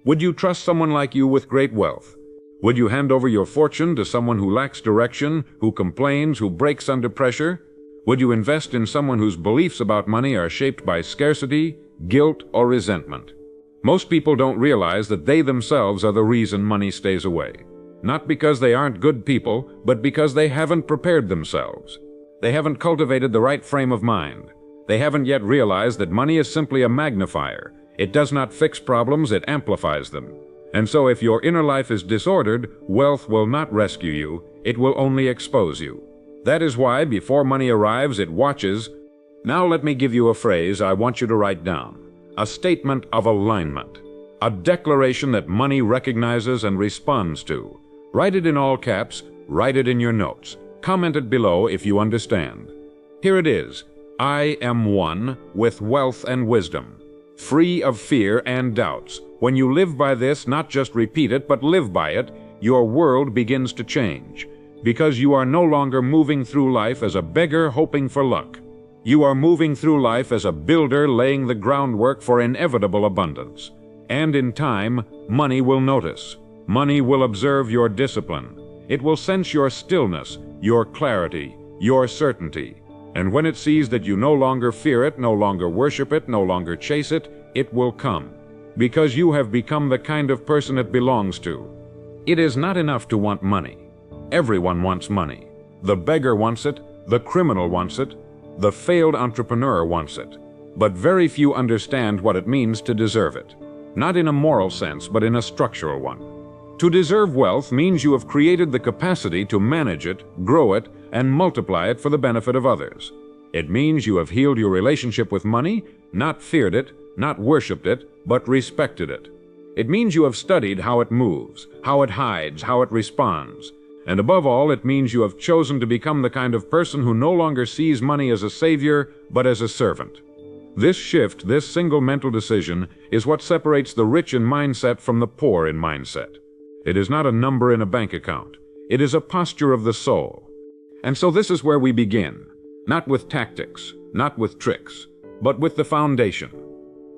Would you trust someone like you with great wealth? Would you hand over your fortune to someone who lacks direction, who complains, who breaks under pressure? Would you invest in someone whose beliefs about money are shaped by scarcity, guilt, or resentment? Most people don't realize that they themselves are the reason money stays away. Not because they aren't good people, but because they haven't prepared themselves. They haven't cultivated the right frame of mind. They haven't yet realized that money is simply a magnifier. It does not fix problems, it amplifies them. And so if your inner life is disordered, wealth will not rescue you, it will only expose you. That is why, before money arrives, it watches. Now let me give you a phrase I want you to write down. A statement of alignment. A declaration that money recognizes and responds to. Write it in all caps, write it in your notes. Comment it below if you understand. Here it is. I am one with wealth and wisdom, free of fear and doubts. When you live by this, not just repeat it, but live by it, your world begins to change. Because you are no longer moving through life as a beggar hoping for luck. You are moving through life as a builder laying the groundwork for inevitable abundance. And in time, money will notice. Money will observe your discipline. It will sense your stillness, your clarity, your certainty. And when it sees that you no longer fear it, no longer worship it, no longer chase it, it will come. Because you have become the kind of person it belongs to. It is not enough to want money. Everyone wants money. The beggar wants it, the criminal wants it, the failed entrepreneur wants it. But very few understand what it means to deserve it. Not in a moral sense, but in a structural one. To deserve wealth means you have created the capacity to manage it, grow it, and multiply it for the benefit of others. It means you have healed your relationship with money, not feared it, not worshipped it, but respected it. It means you have studied how it moves, how it hides, how it responds. And above all, it means you have chosen to become the kind of person who no longer sees money as a savior, but as a servant. This shift, this single mental decision, is what separates the rich in mindset from the poor in mindset. It is not a number in a bank account. It is a posture of the soul. And so this is where we begin, not with tactics, not with tricks, but with the foundation,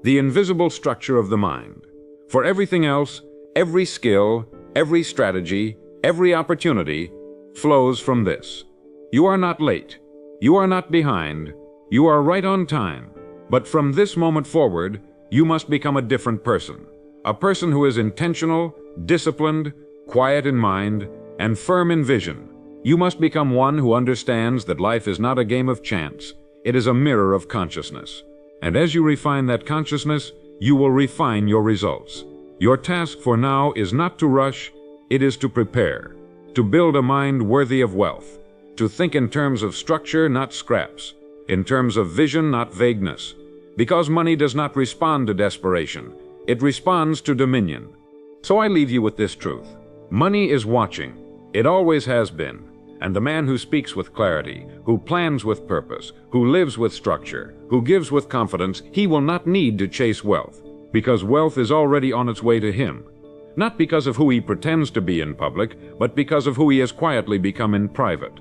the invisible structure of the mind. For everything else, every skill, every strategy, every opportunity flows from this. You are not late. You are not behind. You are right on time. But from this moment forward, you must become a different person. A person who is intentional, disciplined, quiet in mind, and firm in vision. You must become one who understands that life is not a game of chance. It is a mirror of consciousness. And as you refine that consciousness, you will refine your results. Your task for now is not to rush, it is to prepare, to build a mind worthy of wealth, to think in terms of structure, not scraps, in terms of vision, not vagueness. Because money does not respond to desperation, it responds to dominion. So I leave you with this truth. Money is watching. It always has been. And the man who speaks with clarity, who plans with purpose, who lives with structure, who gives with confidence, he will not need to chase wealth, because wealth is already on its way to him. Not because of who he pretends to be in public, but because of who he has quietly become in private.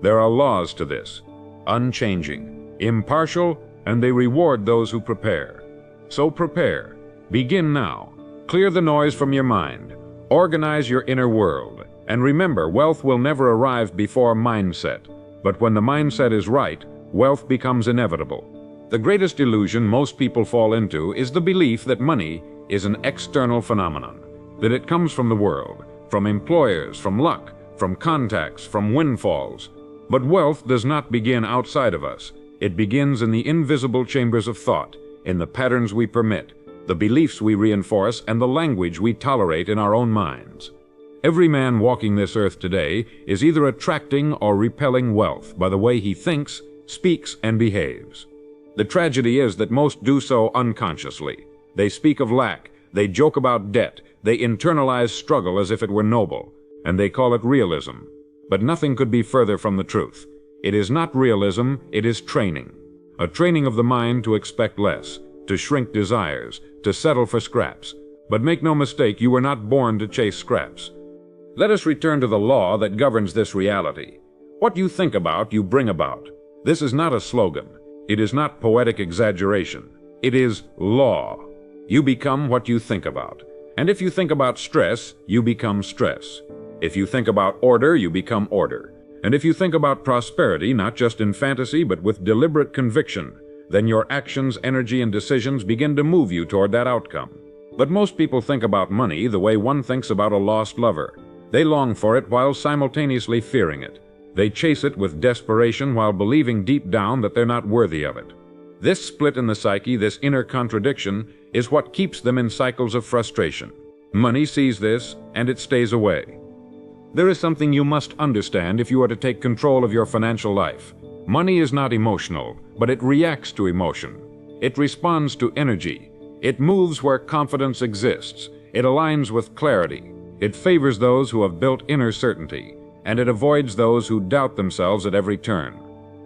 There are laws to this, unchanging, impartial, and they reward those who prepare. So prepare. Begin now. Clear the noise from your mind. Organize your inner world. And remember, wealth will never arrive before mindset. But when the mindset is right, wealth becomes inevitable. The greatest illusion most people fall into is the belief that money is an external phenomenon, that it comes from the world, from employers, from luck, from contacts, from windfalls. But wealth does not begin outside of us. It begins in the invisible chambers of thought, in the patterns we permit, the beliefs we reinforce, and the language we tolerate in our own minds. Every man walking this earth today is either attracting or repelling wealth by the way he thinks, speaks, and behaves. The tragedy is that most do so unconsciously. They speak of lack, they joke about debt, they internalize struggle as if it were noble, and they call it realism. But nothing could be further from the truth. It is not realism, it is training. A training of the mind to expect less, to shrink desires, to settle for scraps. But make no mistake, you were not born to chase scraps. Let us return to the law that governs this reality. What you think about, you bring about. This is not a slogan. It is not poetic exaggeration. It is law. You become what you think about. And if you think about stress, you become stress. If you think about order, you become order. And if you think about prosperity, not just in fantasy, but with deliberate conviction, then your actions, energy, and decisions begin to move you toward that outcome. But most people think about money the way one thinks about a lost lover. They long for it while simultaneously fearing it. They chase it with desperation while believing deep down that they're not worthy of it. This split in the psyche, this inner contradiction, is what keeps them in cycles of frustration. Money sees this, and it stays away. There is something you must understand if you are to take control of your financial life. Money is not emotional, but it reacts to emotion. It responds to energy. It moves where confidence exists. It aligns with clarity. It favors those who have built inner certainty, and it avoids those who doubt themselves at every turn.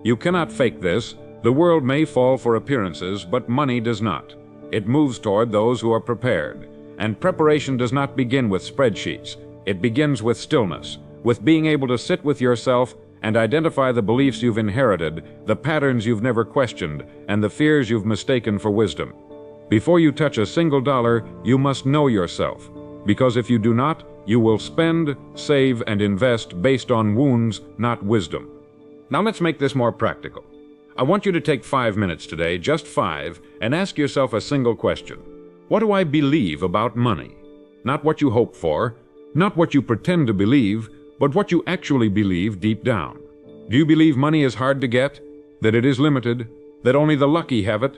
You cannot fake this. The world may fall for appearances, but money does not. It moves toward those who are prepared. And preparation does not begin with spreadsheets. It begins with stillness, with being able to sit with yourself and identify the beliefs you've inherited, the patterns you've never questioned, and the fears you've mistaken for wisdom. Before you touch a single dollar, you must know yourself. Because if you do not, you will spend, save, and invest based on wounds, not wisdom. Now let's make this more practical. I want you to take 5 minutes today, just 5, and ask yourself a single question. What do I believe about money? Not what you hope for, not what you pretend to believe, but what you actually believe deep down. Do you believe money is hard to get? That it is limited? That only the lucky have it?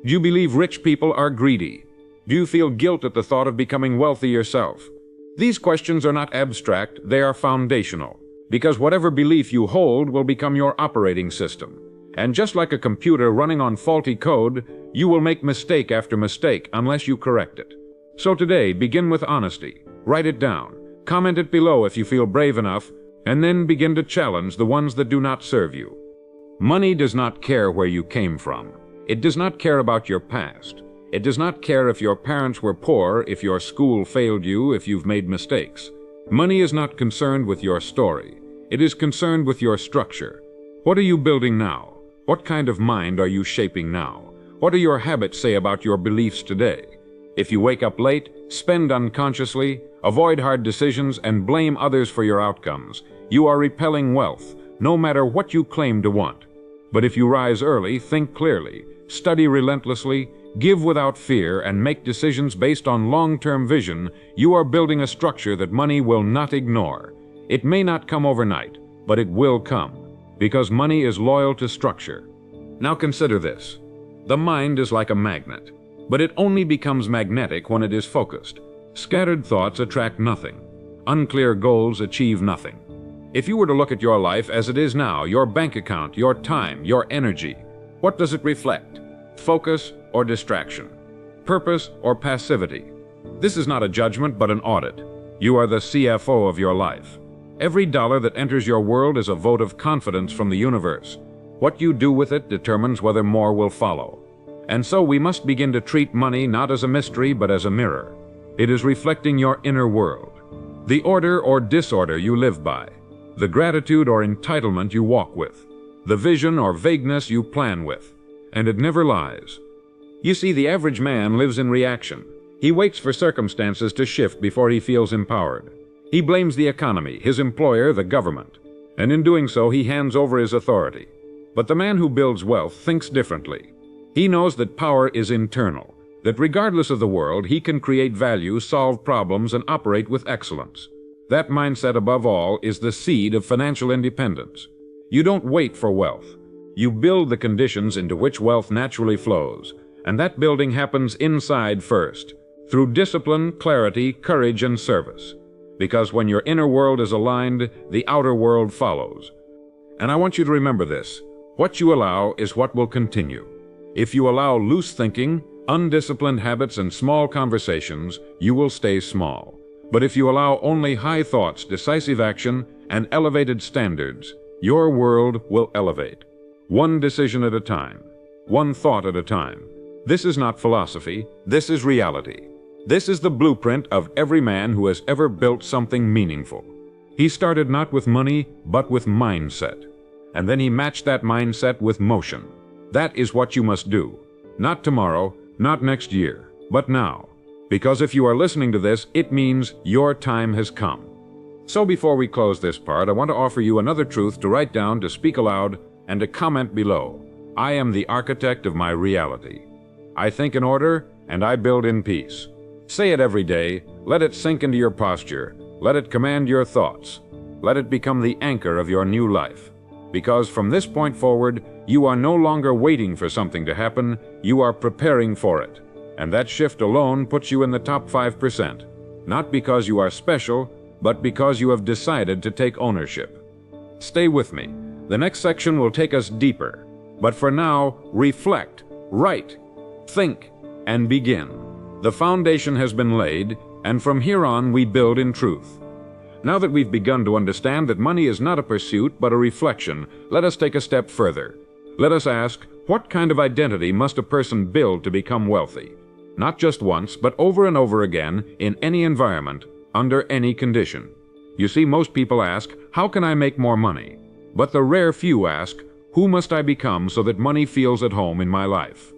Do you believe rich people are greedy? Do you feel guilt at the thought of becoming wealthy yourself? These questions are not abstract, they are foundational, because whatever belief you hold will become your operating system. And just like a computer running on faulty code, you will make mistake after mistake unless you correct it. So today, begin with honesty. Write it down. Comment it below if you feel brave enough, and then begin to challenge the ones that do not serve you. Money does not care where you came from. It does not care about your past. It does not care if your parents were poor, if your school failed you, if you've made mistakes. Money is not concerned with your story. It is concerned with your structure. What are you building now? What kind of mind are you shaping now? What do your habits say about your beliefs today? If you wake up late, spend unconsciously, avoid hard decisions, and blame others for your outcomes, you are repelling wealth, no matter what you claim to want. But if you rise early, think clearly, study relentlessly, give without fear, and make decisions based on long-term vision, you are building a structure that money will not ignore. It may not come overnight, but it will come, because money is loyal to structure. Now consider this. The mind is like a magnet, but it only becomes magnetic when it is focused. Scattered thoughts attract nothing. Unclear goals achieve nothing. If you were to look at your life as it is now, your bank account, your time, your energy, What does it reflect? Focus or distraction? Purpose or passivity? This is not a judgment but an audit. You are the CFO of your life. Every dollar that enters your world is a vote of confidence from the universe. What you do with it determines whether more will follow. And so we must begin to treat money not as a mystery but as a mirror. It is reflecting your inner world, the order or disorder you live by, the gratitude or entitlement you walk with, the vision or vagueness you plan with, and it never lies. You see, the average man lives in reaction. He waits for circumstances to shift before he feels empowered. He blames the economy, his employer, the government, and in doing so he hands over his authority. But the man who builds wealth thinks differently. He knows that power is internal, that regardless of the world, he can create value, solve problems, and operate with excellence. That mindset, above all, is the seed of financial independence. You don't wait for wealth. You build the conditions into which wealth naturally flows, and that building happens inside first, through discipline, clarity, courage, and service. Because when your inner world is aligned, the outer world follows. And I want you to remember this. What you allow is what will continue. If you allow loose thinking, undisciplined habits, and small conversations, you will stay small. But if you allow only high thoughts, decisive action, and elevated standards, your world will elevate. One decision at a time, one thought at a time. This is not philosophy, this is reality. This is the blueprint of every man who has ever built something meaningful. He started not with money, but with mindset. And then he matched that mindset with motion. That is what you must do. Not tomorrow, not next year, but now. Because if you are listening to this, it means your time has come. So before we close this part, I want to offer you another truth to write down, to speak aloud, and to comment below. I am the architect of my reality. I think in order, and I build in peace. Say it every day. Let it sink into your posture. Let it command your thoughts. Let it become the anchor of your new life. Because from this point forward, you are no longer waiting for something to happen, you are preparing for it. And that shift alone puts you in the top 5%. Not because you are special, but because you have decided to take ownership. Stay with me. The next section will take us deeper. But for now, reflect, write, think, and begin. The foundation has been laid, and from here on we build in truth. Now that we've begun to understand that money is not a pursuit but a reflection, let us take a step further. Let us ask, what kind of identity must a person build to become wealthy? Not just once, but over and over again, in any environment, under any condition. You see, most people ask, how can I make more money? But the rare few ask, who must I become so that money feels at home in my life?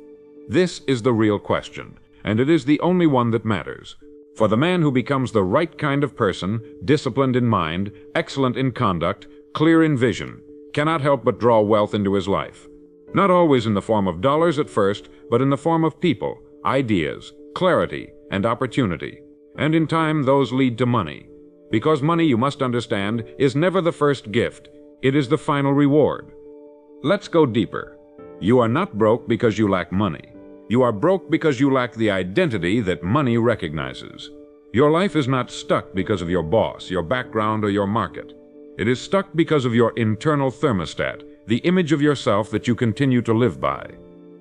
This is the real question, and it is the only one that matters. For the man who becomes the right kind of person, disciplined in mind, excellent in conduct, clear in vision, cannot help but draw wealth into his life. Not always in the form of dollars at first, but in the form of people, ideas, clarity, and opportunity. And in time, those lead to money. Because money, you must understand, is never the first gift. It is the final reward. Let's go deeper. You are not broke because you lack money. You are broke because you lack the identity that money recognizes. Your life is not stuck because of your boss, your background, or your market. It is stuck because of your internal thermostat, the image of yourself that you continue to live by.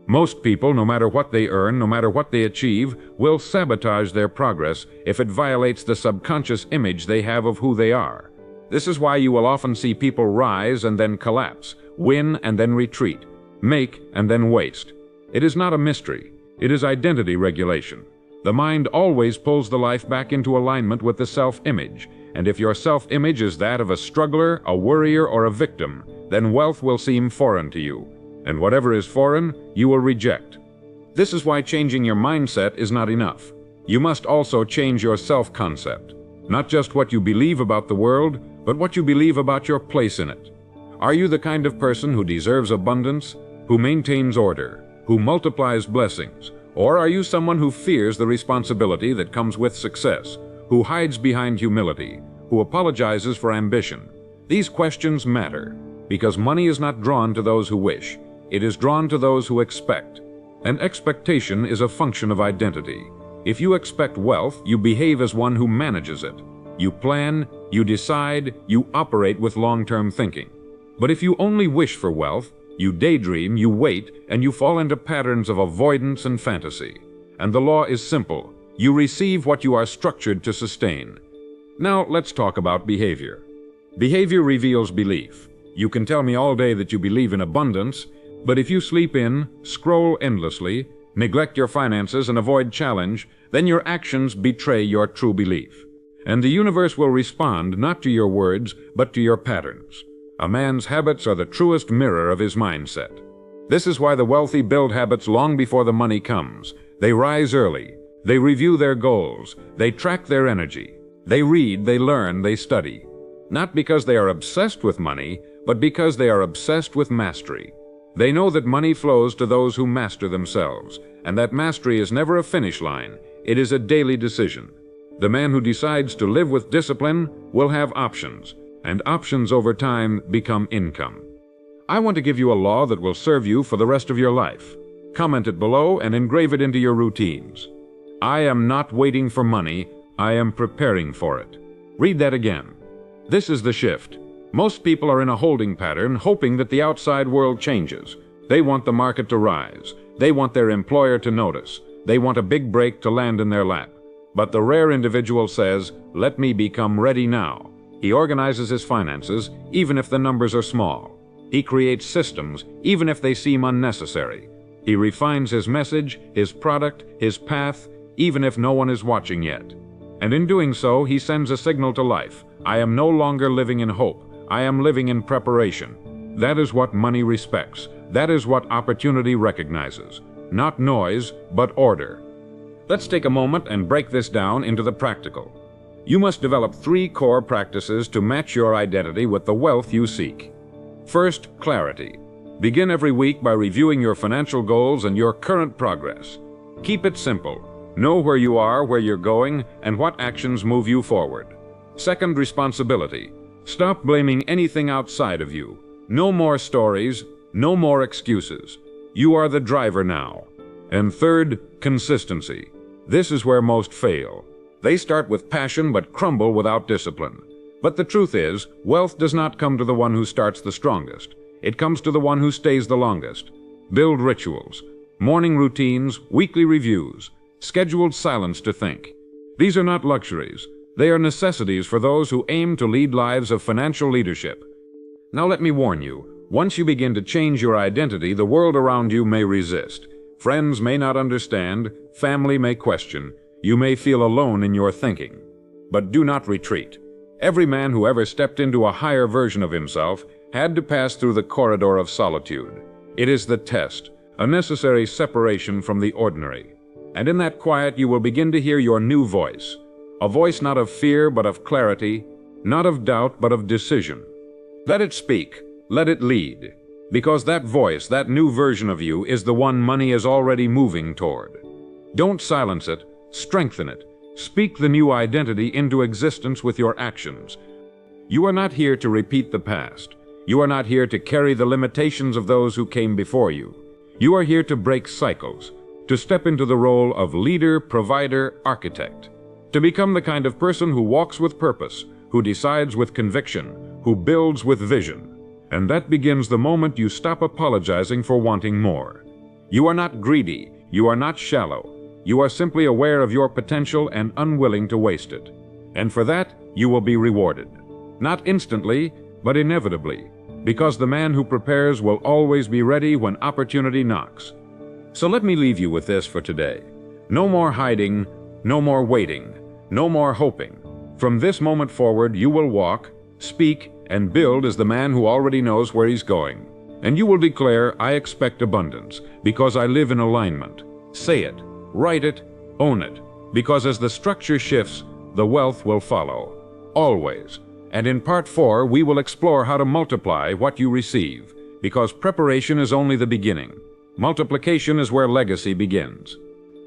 Most people, no matter what they earn, no matter what they achieve, will sabotage their progress if it violates the subconscious image they have of who they are. This is why you will often see people rise and then collapse, win and then retreat, make and then waste. It is not a mystery. It is identity regulation. The mind always pulls the life back into alignment with the self-image, and if your self-image is that of a struggler, a worrier, or a victim, then wealth will seem foreign to you, and whatever is foreign, you will reject. This is why changing your mindset is not enough. You must also change your self-concept, not just what you believe about the world, but what you believe about your place in it. Are you the kind of person who deserves abundance, who maintains order, who multiplies blessings? Or are you someone who fears the responsibility that comes with success, who hides behind humility, who apologizes for ambition? These questions matter, because money is not drawn to those who wish. It is drawn to those who expect. And expectation is a function of identity. If you expect wealth, you behave as one who manages it. You plan, you decide, you operate with long-term thinking. But if you only wish for wealth, You daydream, you wait, and you fall into patterns of avoidance and fantasy. And the law is simple. You receive what you are structured to sustain. Now let's talk about behavior. Behavior reveals belief. You can tell me all day that you believe in abundance, but if you sleep in, scroll endlessly, neglect your finances, and avoid challenge, then your actions betray your true belief. And the universe will respond not to your words, but to your patterns. A man's habits are the truest mirror of his mindset. This is why the wealthy build habits long before the money comes. They rise early. They review their goals. They track their energy. They read, they learn, they study. Not because they are obsessed with money, but because they are obsessed with mastery. They know that money flows to those who master themselves, and that mastery is never a finish line. It is a daily decision. The man who decides to live with discipline will have options, and options over time become income. I want to give you a law that will serve you for the rest of your life. Comment it below and engrave it into your routines. I am not waiting for money, I am preparing for it. Read that again. This is the shift. Most people are in a holding pattern, hoping that the outside world changes. They want the market to rise. They want their employer to notice. They want a big break to land in their lap. But the rare individual says, "Let me become ready now." He organizes his finances, even if the numbers are small. He creates systems, even if they seem unnecessary. He refines his message, his product, his path, even if no one is watching yet. And in doing so, he sends a signal to life. I am no longer living in hope. I am living in preparation. That is what money respects. That is what opportunity recognizes. Not noise, but order. Let's take a moment and break this down into the practical. You must develop 3 core practices to match your identity with the wealth you seek. First, clarity. Begin every week by reviewing your financial goals and your current progress. Keep it simple. Know where you are, where you're going, and what actions move you forward. Second, responsibility. Stop blaming anything outside of you. No more stories, no more excuses. You are the driver now. And third, consistency. This is where most fail. They start with passion but crumble without discipline. But the truth is, wealth does not come to the one who starts the strongest. It comes to the one who stays the longest. Build rituals, morning routines, weekly reviews, scheduled silence to think. These are not luxuries. They are necessities for those who aim to lead lives of financial leadership. Now let me warn you, once you begin to change your identity, the world around you may resist. Friends may not understand, family may question, you may feel alone in your thinking. But do not retreat. Every man who ever stepped into a higher version of himself had to pass through the corridor of solitude. It is the test, a necessary separation from the ordinary. And in that quiet you will begin to hear your new voice. A voice not of fear but of clarity, not of doubt but of decision. Let it speak, let it lead, because that voice, that new version of you, is the one money is already moving toward. Don't silence it, strengthen it. Speak the new identity into existence with your actions. You are not here to repeat the past. You are not here to carry the limitations of those who came before you. You are here to break cycles, to step into the role of leader, provider, architect, to become the kind of person who walks with purpose, who decides with conviction, who builds with vision. And that begins the moment you stop apologizing for wanting more. You are not greedy, you are not shallow. You are simply aware of your potential and unwilling to waste it. And for that, you will be rewarded. Not instantly, but inevitably, because the man who prepares will always be ready when opportunity knocks. So let me leave you with this for today. No more hiding, no more waiting, no more hoping. From this moment forward, you will walk, speak, and build as the man who already knows where he's going. And you will declare, I expect abundance, because I live in alignment. Say it, write it, own it, because as the structure shifts, the wealth will follow. Always. And in Part 4, we will explore how to multiply what you receive, because preparation is only the beginning. Multiplication is where legacy begins.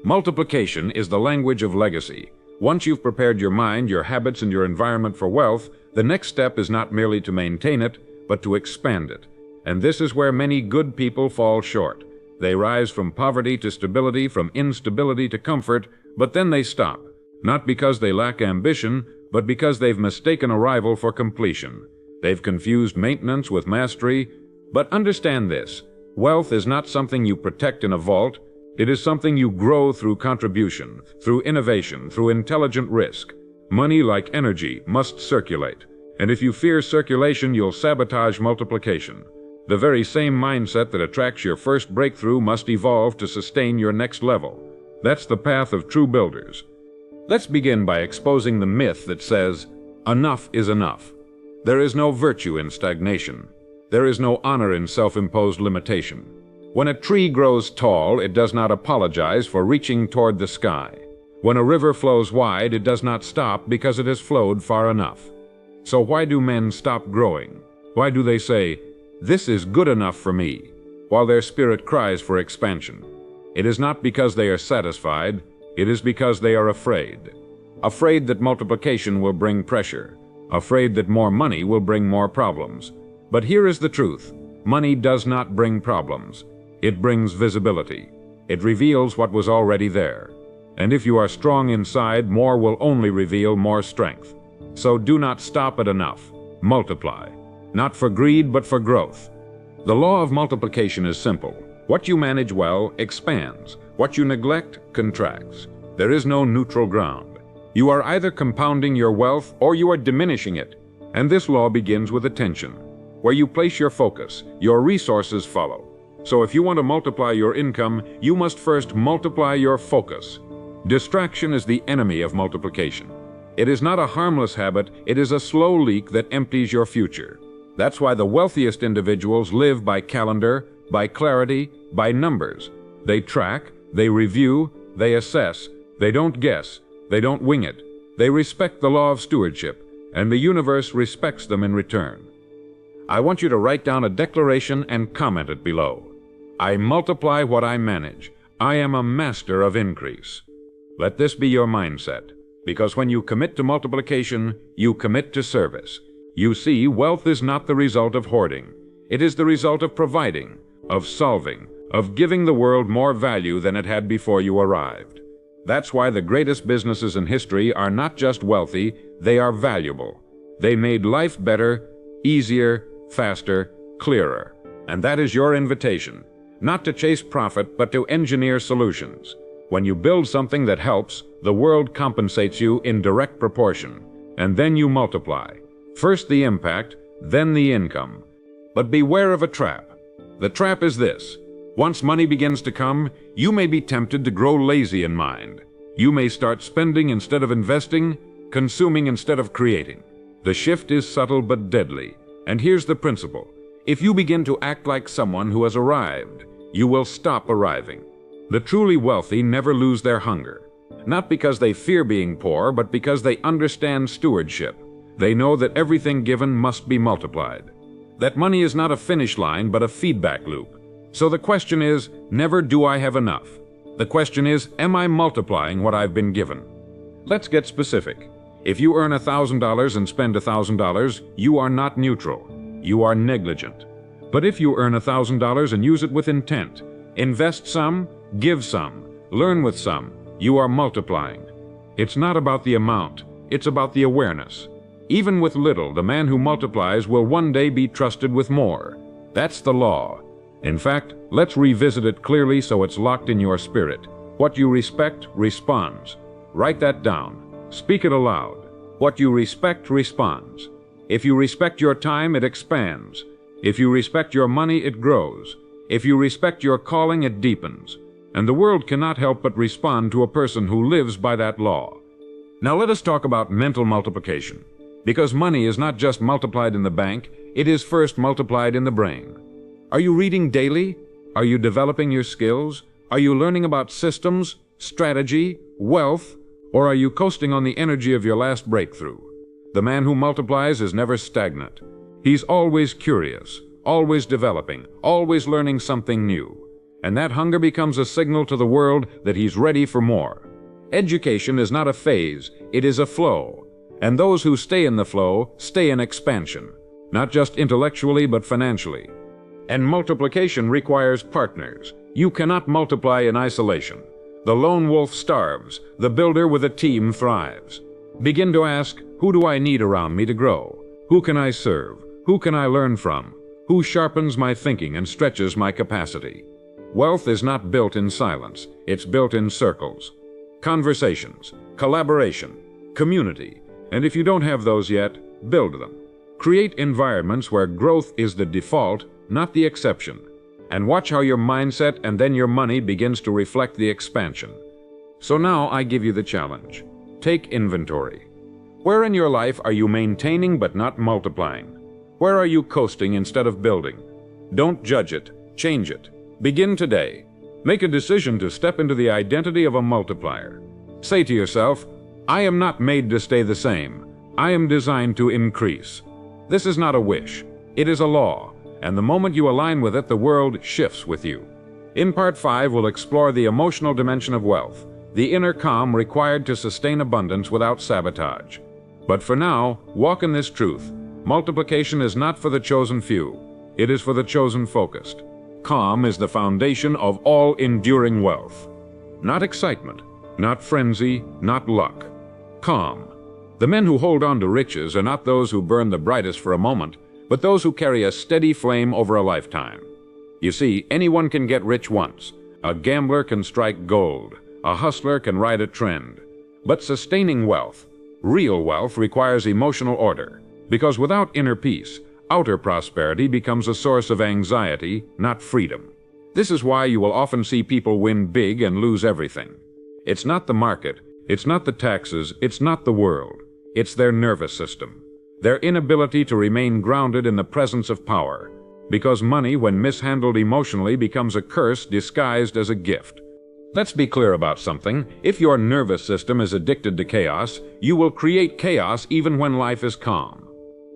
Multiplication is the language of legacy. Once you've prepared your mind, your habits, and your environment for wealth, the next step is not merely to maintain it, but to expand it. And this is where many good people fall short. They rise from poverty to stability, from instability to comfort, but then they stop. Not because they lack ambition, but because they've mistaken arrival for completion. They've confused maintenance with mastery, But understand this: wealth is not something you protect in a vault. It is something you grow through contribution, through innovation, through intelligent risk. Money, like energy, must circulate. And if you fear circulation, you'll sabotage multiplication. The very same mindset that attracts your first breakthrough must evolve to sustain your next level. That's the path of true builders. Let's begin by exposing the myth that says, enough is enough. There is no virtue in stagnation. There is no honor in self-imposed limitation. When a tree grows tall, it does not apologize for reaching toward the sky. When a river flows wide, it does not stop because it has flowed far enough. So why do men stop growing? Why do they say, "This is good enough for me," while their spirit cries for expansion? It is not because they are satisfied, it is because they are afraid. Afraid that multiplication will bring pressure. Afraid that more money will bring more problems. But here is the truth: money does not bring problems. It brings visibility. It reveals what was already there. And if you are strong inside, more will only reveal more strength. So do not stop at enough. Multiply. Not for greed, but for growth. The law of multiplication is simple. What you manage well expands. What you neglect contracts. There is no neutral ground. You are either compounding your wealth or you are diminishing it. And this law begins with attention. Where you place your focus, your resources follow. So if you want to multiply your income, you must first multiply your focus. Distraction is the enemy of multiplication. It is not a harmless habit, it is a slow leak that empties your future. That's why the wealthiest individuals live by calendar, by clarity, by numbers. They track, they review, they assess. They don't guess, they don't wing it. They respect the law of stewardship, and the universe respects them in return. I want you to write down a declaration and comment it below. I multiply what I manage. I am a master of increase. Let this be your mindset, because when you commit to multiplication, you commit to service. You see, wealth is not the result of hoarding. It is the result of providing, of solving, of giving the world more value than it had before you arrived. That's why the greatest businesses in history are not just wealthy, they are valuable. They made life better, easier, faster, clearer. And that is your invitation, not to chase profit, but to engineer solutions. When you build something that helps, the world compensates you in direct proportion, and then you multiply. First the impact, then the income. But beware of a trap. The trap is this: once money begins to come, you may be tempted to grow lazy in mind. You may start spending instead of investing, consuming instead of creating. The shift is subtle but deadly. And here's the principle: if you begin to act like someone who has arrived, you will stop arriving. The truly wealthy never lose their hunger. Not because they fear being poor, but because they understand stewardship. They know that everything given must be multiplied. That money is not a finish line, but a feedback loop. So the question is, never do I have enough. The question is, am I multiplying what I've been given? Let's get specific. If you earn $1,000 and spend $1,000, you are not neutral. You are negligent. But if you earn $1,000 and use it with intent, invest some, give some, learn with some, you are multiplying. It's not about the amount, it's about the awareness. Even with little, the man who multiplies will one day be trusted with more. That's the law. In fact, let's revisit it clearly so it's locked in your spirit. What you respect responds. Write that down. Speak it aloud. What you respect responds. If you respect your time, it expands. If you respect your money, it grows. If you respect your calling, it deepens. And the world cannot help but respond to a person who lives by that law. Now let us talk about mental multiplication. Because money is not just multiplied in the bank, it is first multiplied in the brain. Are you reading daily? Are you developing your skills? Are you learning about systems, strategy, wealth? Or are you coasting on the energy of your last breakthrough? The man who multiplies is never stagnant. He's always curious, always developing, always learning something new. And that hunger becomes a signal to the world that he's ready for more. Education is not a phase, it is a flow. And those who stay in the flow stay in expansion, not just intellectually but financially. And multiplication requires partners. You cannot multiply in isolation. The lone wolf starves, the builder with a team thrives. Begin to ask, who do I need around me to grow? Who can I serve? Who can I learn from? Who sharpens my thinking and stretches my capacity? Wealth is not built in silence, it's built in circles. Conversations, collaboration, community, and if you don't have those yet, build them. Create environments where growth is the default, not the exception. And watch how your mindset and then your money begins to reflect the expansion. So now I give you the challenge. Take inventory. Where in your life are you maintaining but not multiplying? Where are you coasting instead of building? Don't judge it, change it. Begin today. Make a decision to step into the identity of a multiplier. Say to yourself, I am not made to stay the same. I am designed to increase. This is not a wish. It is a law, and the moment you align with it, the world shifts with you. In Part 5, we'll explore the emotional dimension of wealth, the inner calm required to sustain abundance without sabotage. But for now, walk in this truth. Multiplication is not for the chosen few. It is for the chosen focused. Calm is the foundation of all enduring wealth. Not excitement, not frenzy, not luck. Calm. The men who hold on to riches are not those who burn the brightest for a moment, but those who carry a steady flame over a lifetime. You see, anyone can get rich once. A gambler can strike gold. A hustler can ride a trend. But sustaining wealth, real wealth, requires emotional order, because without inner peace, outer prosperity becomes a source of anxiety, not freedom. This is why you will often see people win big and lose everything. It's not the market, it's not the taxes, it's not the world. It's their nervous system, their inability to remain grounded in the presence of power, because money, when mishandled emotionally, becomes a curse disguised as a gift. Let's be clear about something. If your nervous system is addicted to chaos, you will create chaos even when life is calm.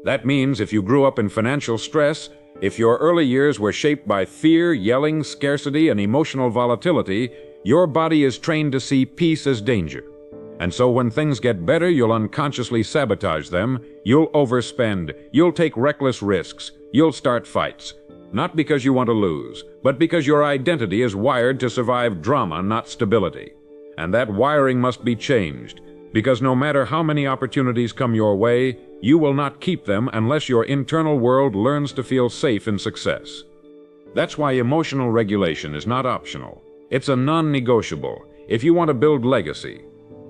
That means if you grew up in financial stress, if your early years were shaped by fear, yelling, scarcity, and emotional volatility, your body is trained to see peace as danger. And so when things get better, you'll unconsciously sabotage them, you'll overspend, you'll take reckless risks, you'll start fights. Not because you want to lose, but because your identity is wired to survive drama, not stability. And that wiring must be changed, because no matter how many opportunities come your way, you will not keep them unless your internal world learns to feel safe in success. That's why emotional regulation is not optional. It's a non-negotiable if you want to build legacy.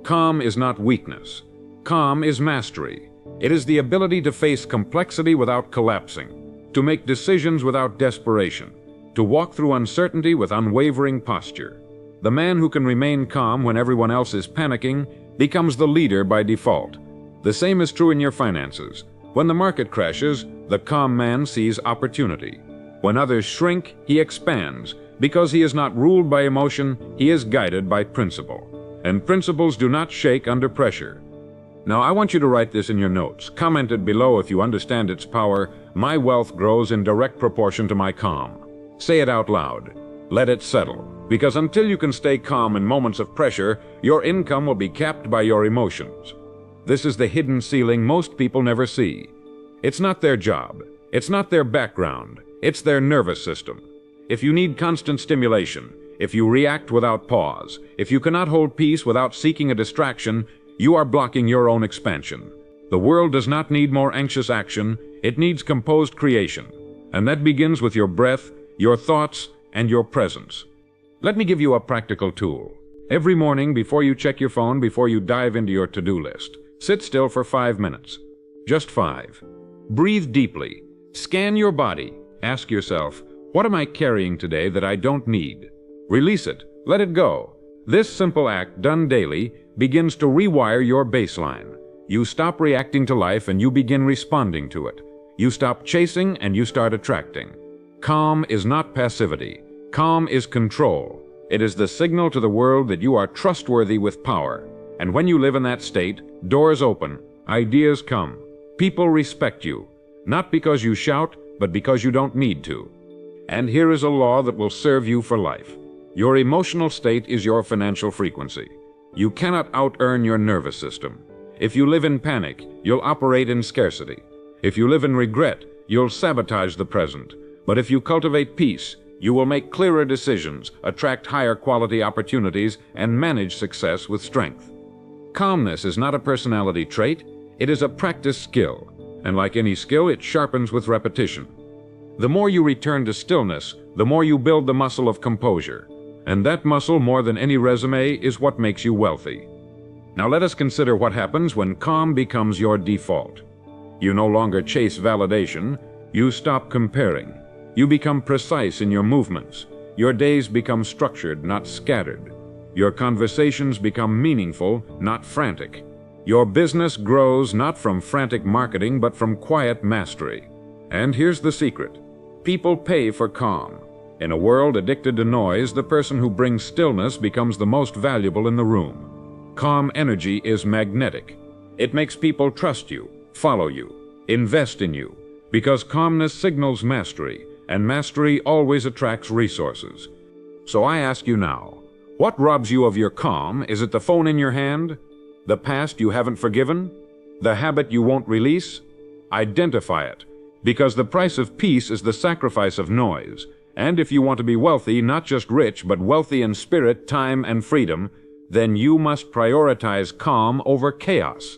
Calm is not weakness. Calm is mastery. It is the ability to face complexity without collapsing, to make decisions without desperation, to walk through uncertainty with unwavering posture. The man who can remain calm when everyone else is panicking becomes the leader by default. The same is true in your finances. When the market crashes, the calm man sees opportunity. When others shrink, he expands. Because he is not ruled by emotion, he is guided by principle. And principles do not shake under pressure. Now I want you to write this in your notes. Comment it below if you understand its power. My wealth grows in direct proportion to my calm. Say it out loud. Let it settle. Because until you can stay calm in moments of pressure, your income will be capped by your emotions. This is the hidden ceiling most people never see. It's not their job. It's not their background. It's their nervous system. If you need constant stimulation, if you react without pause, if you cannot hold peace without seeking a distraction, you are blocking your own expansion. The world does not need more anxious action, it needs composed creation. And that begins with your breath, your thoughts, and your presence. Let me give you a practical tool. Every morning before you check your phone, before you dive into your to-do list, sit still for 5 minutes. Just 5. Breathe deeply. Scan your body. Ask yourself, what am I carrying today that I don't need? Release it. Let it go. This simple act, done daily, begins to rewire your baseline. You stop reacting to life and you begin responding to it. You stop chasing and you start attracting. Calm is not passivity. Calm is control. It is the signal to the world that you are trustworthy with power. And when you live in that state, doors open, ideas come. People respect you, not because you shout, but because you don't need to. And here is a law that will serve you for life. Your emotional state is your financial frequency. You cannot out-earn your nervous system. If you live in panic, you'll operate in scarcity. If you live in regret, you'll sabotage the present. But if you cultivate peace, you will make clearer decisions, attract higher quality opportunities, and manage success with strength. Calmness is not a personality trait, it is a practice skill. And like any skill, it sharpens with repetition. The more you return to stillness, the more you build the muscle of composure. And that muscle, more than any resume, is what makes you wealthy. Now let us consider what happens when calm becomes your default. You no longer chase validation. You stop comparing. You become precise in your movements. Your days become structured, not scattered. Your conversations become meaningful, not frantic. Your business grows not from frantic marketing, but from quiet mastery. And here's the secret. People pay for calm. In a world addicted to noise, the person who brings stillness becomes the most valuable in the room. Calm energy is magnetic. It makes people trust you, follow you, invest in you, because calmness signals mastery, and mastery always attracts resources. So I ask you now, what robs you of your calm? Is it the phone in your hand? The past you haven't forgiven? The habit you won't release? Identify it, because the price of peace is the sacrifice of noise. And if you want to be wealthy, not just rich, but wealthy in spirit, time, and freedom, then you must prioritize calm over chaos.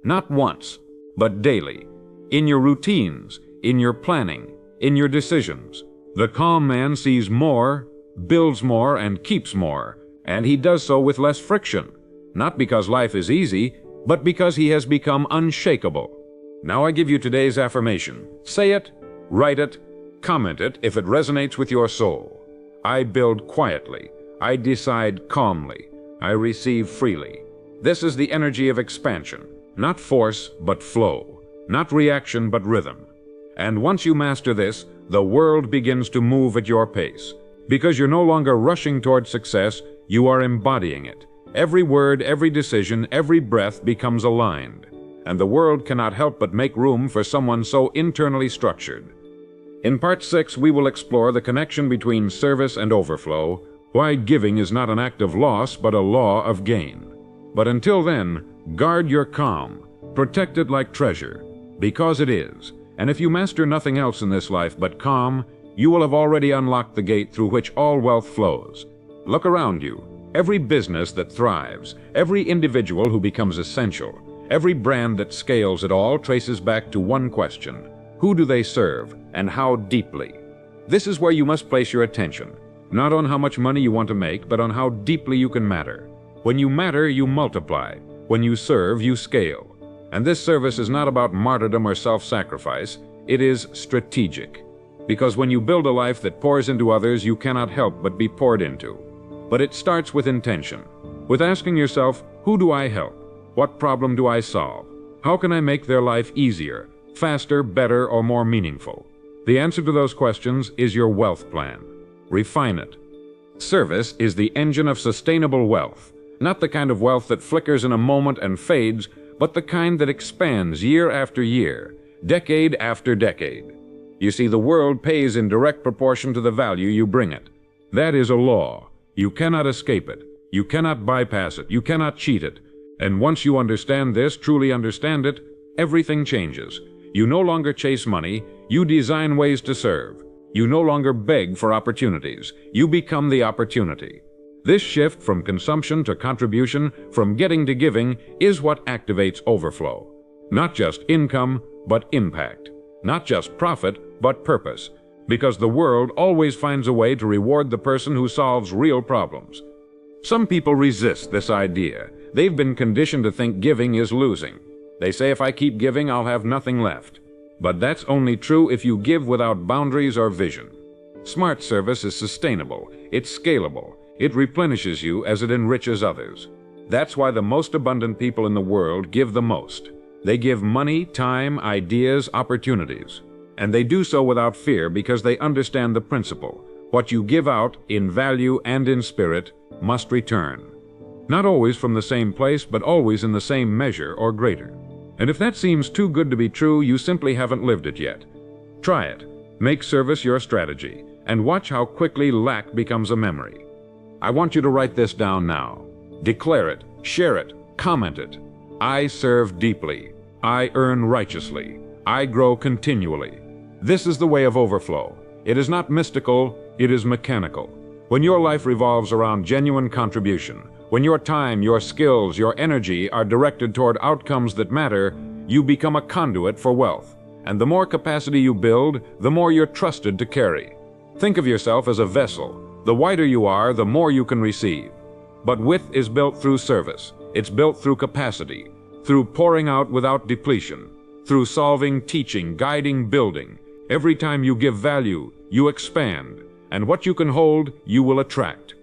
Not once, but daily. In your routines, in your planning, in your decisions. The calm man sees more, builds more, and keeps more, and he does so with less friction. Not because life is easy, but because he has become unshakable. Now I give you today's affirmation. Say it, write it, comment it if it resonates with your soul. I build quietly. I decide calmly. I receive freely. This is the energy of expansion. Not force, but flow. Not reaction, but rhythm. And once you master this, the world begins to move at your pace. Because you're no longer rushing toward success, you are embodying it. Every word, every decision, every breath becomes aligned. And the world cannot help but make room for someone so internally structured. In Part 6, we will explore the connection between service and overflow, why giving is not an act of loss, but a law of gain. But until then, guard your calm. Protect it like treasure, because it is. And if you master nothing else in this life but calm, you will have already unlocked the gate through which all wealth flows. Look around you. Every business that thrives, every individual who becomes essential, every brand that scales at all traces back to one question. Who do they serve, and how deeply? This is where you must place your attention, not on how much money you want to make, but on how deeply you can matter. When you matter, you multiply. When you serve, you scale. And this service is not about martyrdom or self-sacrifice. It is strategic. Because when you build a life that pours into others, you cannot help but be poured into. But it starts with intention, with asking yourself, who do I help? What problem do I solve? How can I make their life easier, faster, better, or more meaningful? The answer to those questions is your wealth plan. Refine it. Service is the engine of sustainable wealth, not the kind of wealth that flickers in a moment and fades, but the kind that expands year after year, decade after decade. You see, the world pays in direct proportion to the value you bring it. That is a law. You cannot escape it. You cannot bypass it. You cannot cheat it. And once you understand this, truly understand it, everything changes. You no longer chase money. You design ways to serve. You no longer beg for opportunities. You become the opportunity. This shift from consumption to contribution, from getting to giving, is what activates overflow. Not just income, but impact. Not just profit, but purpose. Because the world always finds a way to reward the person who solves real problems. Some people resist this idea. They've been conditioned to think giving is losing. They say if I keep giving, I'll have nothing left. But that's only true if you give without boundaries or vision. Smart service is sustainable. It's scalable. It replenishes you as it enriches others. That's why the most abundant people in the world give the most. They give money, time, ideas, opportunities. And they do so without fear because they understand the principle. What you give out, in value and in spirit, must return. Not always from the same place, but always in the same measure or greater. And if that seems too good to be true, you simply haven't lived it yet. Try it. Make service your strategy, and watch how quickly lack becomes a memory. I want you to write this down now. Declare it, share it, comment it. I serve deeply. I earn righteously. I grow continually. This is the way of overflow. It is not mystical, it is mechanical. When your life revolves around genuine contribution, when your time, your skills, your energy are directed toward outcomes that matter, you become a conduit for wealth. and the more capacity you build, the more you're trusted to carry. Think of yourself as a vessel. The wider you are, the more you can receive. But width is built through service. It's built through capacity, through pouring out without depletion, through solving, teaching, guiding, building. Every time you give value, you expand, and what you can hold, you will attract.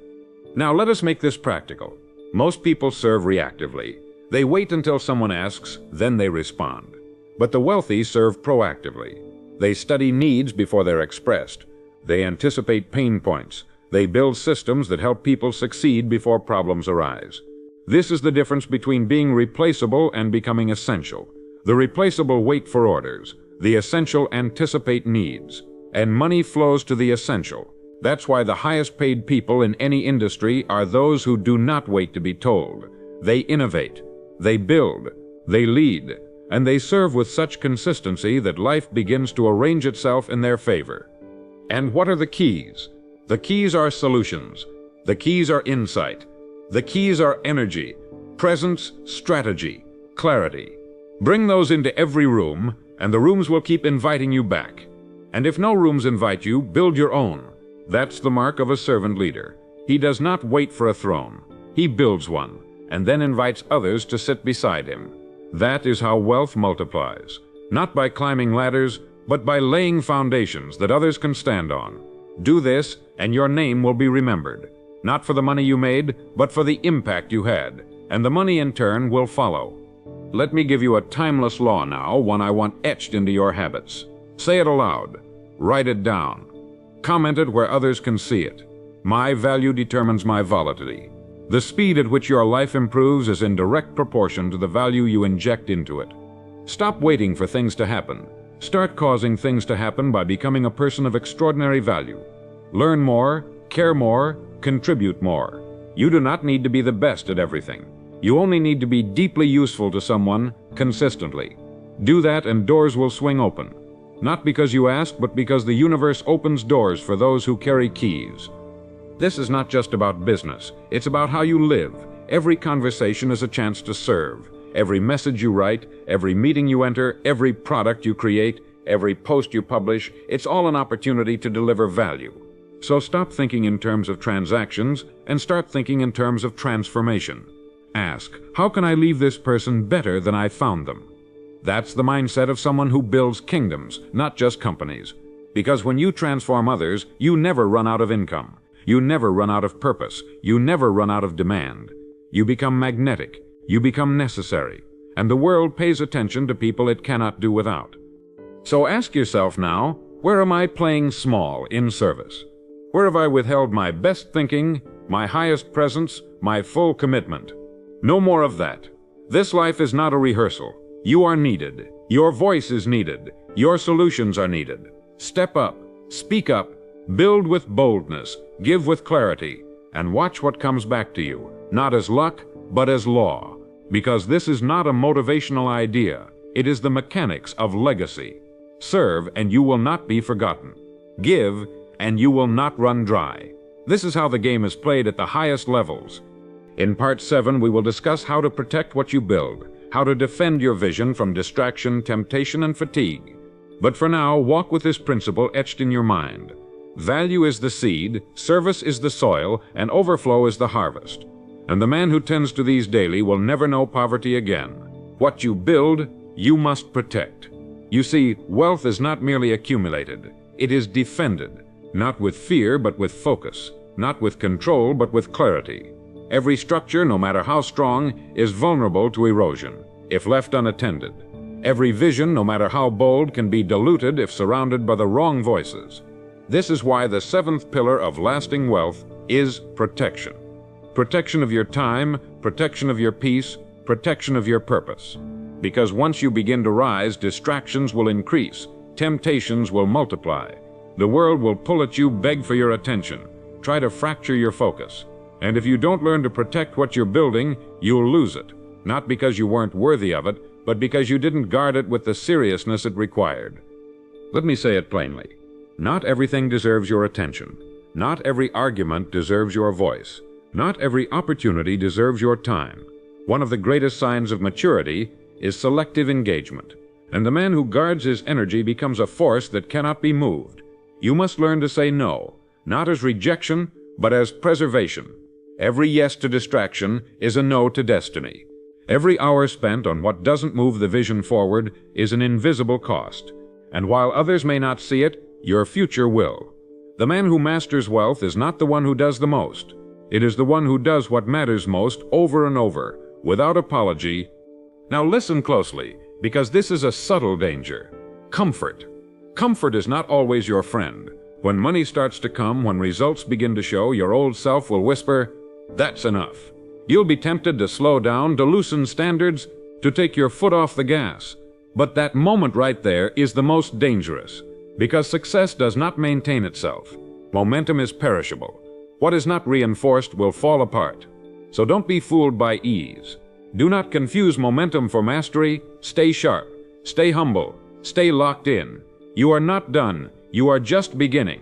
Now let us make this practical. Most people serve reactively. They wait until someone asks, then they respond. But the wealthy serve proactively. They study needs before they're expressed. They anticipate pain points. They build systems that help people succeed before problems arise. This is the difference between being replaceable and becoming essential. The replaceable wait for orders. The essential anticipate needs. And money flows to the essential. That's why the highest paid people in any industry are those who do not wait to be told. They innovate. They build. They lead. And they serve with such consistency that life begins to arrange itself in their favor. And what are the keys? The keys are solutions. The keys are insight. The keys are energy, presence, strategy, clarity. Bring those into every room, and the rooms will keep inviting you back. And if no rooms invite you, build your own. That's the mark of a servant leader. He does not wait for a throne. He builds one, and then invites others to sit beside him. That is how wealth multiplies, not by climbing ladders, but by laying foundations that others can stand on. Do this, and your name will be remembered, not for the money you made, but for the impact you had, and the money in turn will follow. Let me give you a timeless law now, one I want etched into your habits. Say it aloud. Write it down. Comment it where others can see it. My value determines my volatility. The speed at which your life improves is in direct proportion to the value you inject into it. Stop waiting for things to happen. Start causing things to happen by becoming a person of extraordinary value. Learn more, care more, contribute more. You do not need to be the best at everything. You only need to be deeply useful to someone consistently. Do that and doors will swing open. Not because you ask, but because the universe opens doors for those who carry keys. This is not just about business. It's about how you live. Every conversation is a chance to serve. Every message you write, every meeting you enter, every product you create, every post you publish, it's all an opportunity to deliver value. So stop thinking in terms of transactions and start thinking in terms of transformation. Ask, how can I leave this person better than I found them? That's the mindset of someone who builds kingdoms, not just companies. Because when you transform others, you never run out of income. You never run out of purpose. You never run out of demand. You become magnetic. You become necessary. And the world pays attention to people it cannot do without. So ask yourself now, where am I playing small in service? Where have I withheld my best thinking, my highest presence, my full commitment? No more of that. This life is not a rehearsal. You are needed. Your voice is needed. Your solutions are needed. Step up. Speak up. Build with boldness. Give with clarity. And watch what comes back to you, not as luck, but as law. Because this is not a motivational idea. It is the mechanics of legacy. Serve, and you will not be forgotten. Give, and you will not run dry. This is how the game is played at the highest levels. In Part 7, we will discuss how to protect what you build, how to defend your vision from distraction, temptation, and fatigue. But for now, walk with this principle etched in your mind. Value is the seed, service is the soil, and overflow is the harvest. And the man who tends to these daily will never know poverty again. What you build, you must protect. You see, wealth is not merely accumulated. It is defended, not with fear, but with focus, not with control, but with clarity. Every structure, no matter how strong, is vulnerable to erosion, if left unattended. Every vision, no matter how bold, can be diluted if surrounded by the wrong voices. This is why the seventh pillar of lasting wealth is protection. Protection of your time, protection of your peace, protection of your purpose. Because once you begin to rise, distractions will increase, temptations will multiply. The world will pull at you, beg for your attention, try to fracture your focus. And if you don't learn to protect what you're building, you'll lose it. Not because you weren't worthy of it, but because you didn't guard it with the seriousness it required. Let me say it plainly. Not everything deserves your attention. Not every argument deserves your voice. Not every opportunity deserves your time. One of the greatest signs of maturity is selective engagement. And the man who guards his energy becomes a force that cannot be moved. You must learn to say no, not as rejection, but as preservation. Every yes to distraction is a no to destiny. Every hour spent on what doesn't move the vision forward is an invisible cost. And while others may not see it, your future will. The man who masters wealth is not the one who does the most. It is the one who does what matters most over and over, without apology. Now listen closely, because this is a subtle danger. Comfort. Comfort is not always your friend. When money starts to come, when results begin to show, your old self will whisper, "That's enough." You'll be tempted to slow down, to loosen standards, to take your foot off the gas. But that moment right there is the most dangerous, because success does not maintain itself. Momentum is perishable. What is not reinforced will fall apart. So don't be fooled by ease. Do not confuse momentum for mastery. Stay sharp. Stay humble. Stay locked in. You are not done. You are just beginning.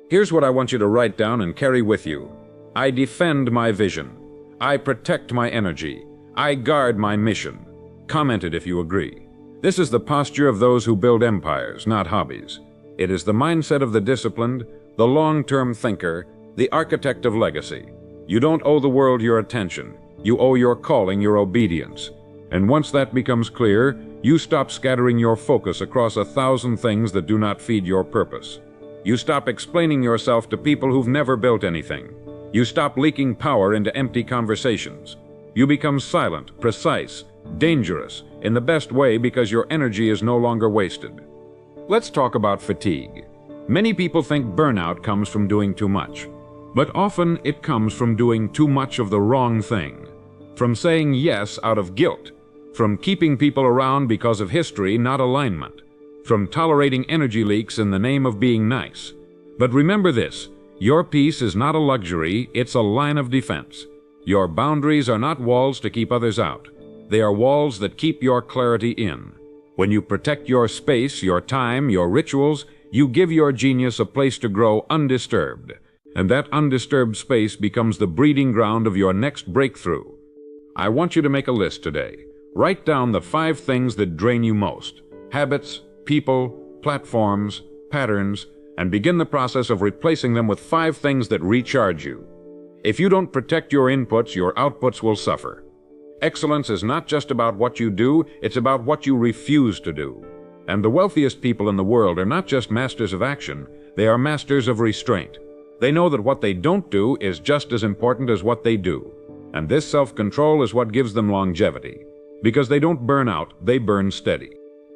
Here's what I want you to write down and carry with you. I defend my vision. I protect my energy. I guard my mission. Comment it if you agree. This is the posture of those who build empires, not hobbies. It is the mindset of the disciplined, the long-term thinker, the architect of legacy. You don't owe the world your attention. You owe your calling your obedience. And once that becomes clear, you stop scattering your focus across 1,000 things that do not feed your purpose. You stop explaining yourself to people who've never built anything. You stop leaking power into empty conversations. You become silent, precise, dangerous, in the best way because your energy is no longer wasted. Let's talk about fatigue. Many people think burnout comes from doing too much, but often it comes from doing too much of the wrong thing, from saying yes out of guilt, from keeping people around because of history, not alignment, from tolerating energy leaks in the name of being nice. But remember this, your peace is not a luxury, it's a line of defense. Your boundaries are not walls to keep others out. They are walls that keep your clarity in. When you protect your space, your time, your rituals, you give your genius a place to grow undisturbed. And that undisturbed space becomes the breeding ground of your next breakthrough. I want you to make a list today. Write down the 5 things that drain you most. Habits, people, platforms, patterns, and begin the process of replacing them with 5 things that recharge you. If you don't protect your inputs, your outputs will suffer. Excellence is not just about what you do, it's about what you refuse to do. And the wealthiest people in the world are not just masters of action, they are masters of restraint. They know that what they don't do is just as important as what they do. And this self-control is what gives them longevity. Because they don't burn out, they burn steady.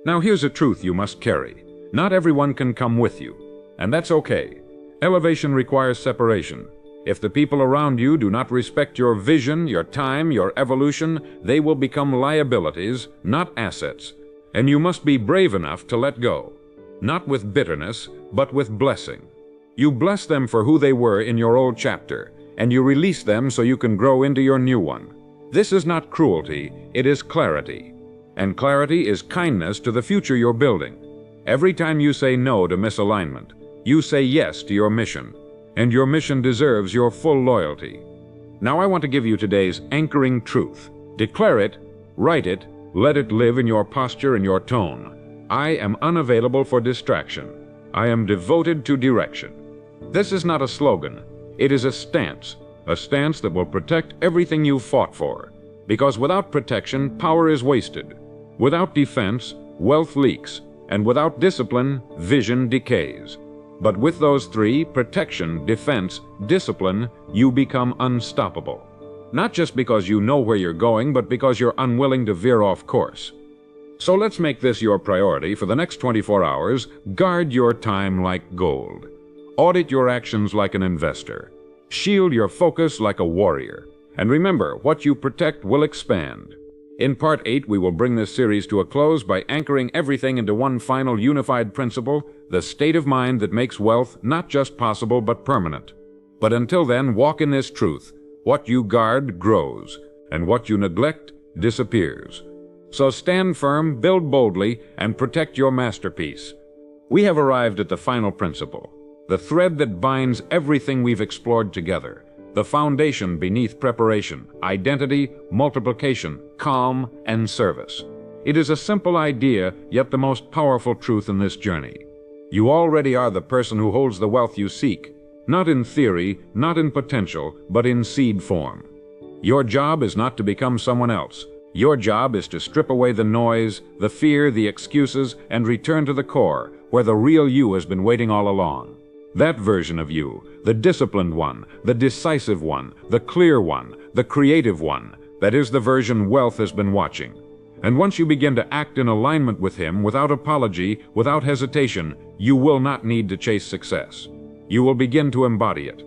Now here's a truth you must carry. Not everyone can come with you. And that's okay. Elevation requires separation. If the people around you do not respect your vision, your time, your evolution, they will become liabilities, not assets. And you must be brave enough to let go. Not with bitterness, but with blessing. You bless them for who they were in your old chapter, and you release them so you can grow into your new one. This is not cruelty, it is clarity. And clarity is kindness to the future you're building. Every time you say no to misalignment, you say yes to your mission. And your mission deserves your full loyalty. Now I want to give you today's anchoring truth. Declare it, write it, let it live in your posture and your tone. I am unavailable for distraction. I am devoted to direction. This is not a slogan. It is a stance that will protect everything you've fought for. Because without protection, power is wasted. Without defense, wealth leaks. And without discipline, vision decays. But with those 3, protection, defense, discipline, you become unstoppable. Not just because you know where you're going, but because you're unwilling to veer off course. So let's make this your priority for the next 24 hours. Guard your time like gold. Audit your actions like an investor. Shield your focus like a warrior. And remember, what you protect will expand. In Part 8, we will bring this series to a close by anchoring everything into one final unified principle, the state of mind that makes wealth not just possible but permanent. But until then, walk in this truth. What you guard grows, and what you neglect disappears. So stand firm, build boldly, and protect your masterpiece. We have arrived at the final principle, the thread that binds everything we've explored together. The foundation beneath preparation, identity, multiplication, calm, and service. It is a simple idea, yet the most powerful truth in this journey. You already are the person who holds the wealth you seek, not in theory, not in potential, but in seed form. Your job is not to become someone else. Your job is to strip away the noise, the fear, the excuses, and return to the core, where the real you has been waiting all along. That version of you, the disciplined one, the decisive one, the clear one, the creative one, that is the version wealth has been watching. And once you begin to act in alignment with him, without apology, without hesitation, you will not need to chase success. You will begin to embody it.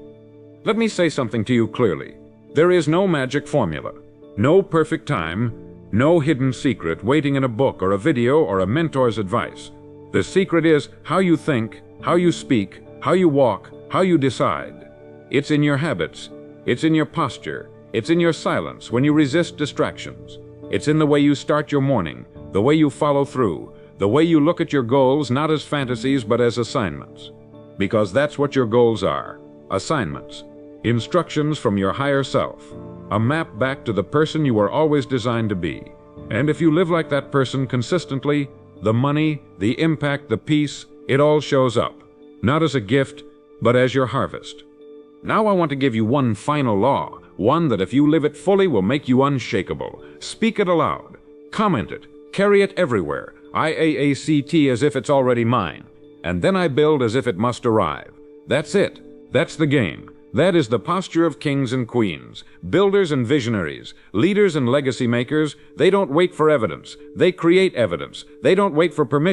Let me say something to you clearly. There is no magic formula, no perfect time, no hidden secret waiting in a book or a video or a mentor's advice. The secret is how you think, how you speak, how you walk, how you decide. It's in your habits. It's in your posture. It's in your silence when you resist distractions. It's in the way you start your morning, the way you follow through, the way you look at your goals not as fantasies but as assignments. Because that's what your goals are, assignments. Instructions from your higher self. A map back to the person you were always designed to be. And if you live like that person consistently, the money, the impact, the peace, it all shows up. Not as a gift, but as your harvest. Now I want to give you one final law, one that if you live it fully will make you unshakable. Speak it aloud. Comment it. Carry it everywhere. IAACT as if it's already mine. And then I build as if it must arrive. That's it. That's the game. That is the posture of kings and queens, builders and visionaries, leaders and legacy makers. They don't wait for evidence. They create evidence. They don't wait for permission.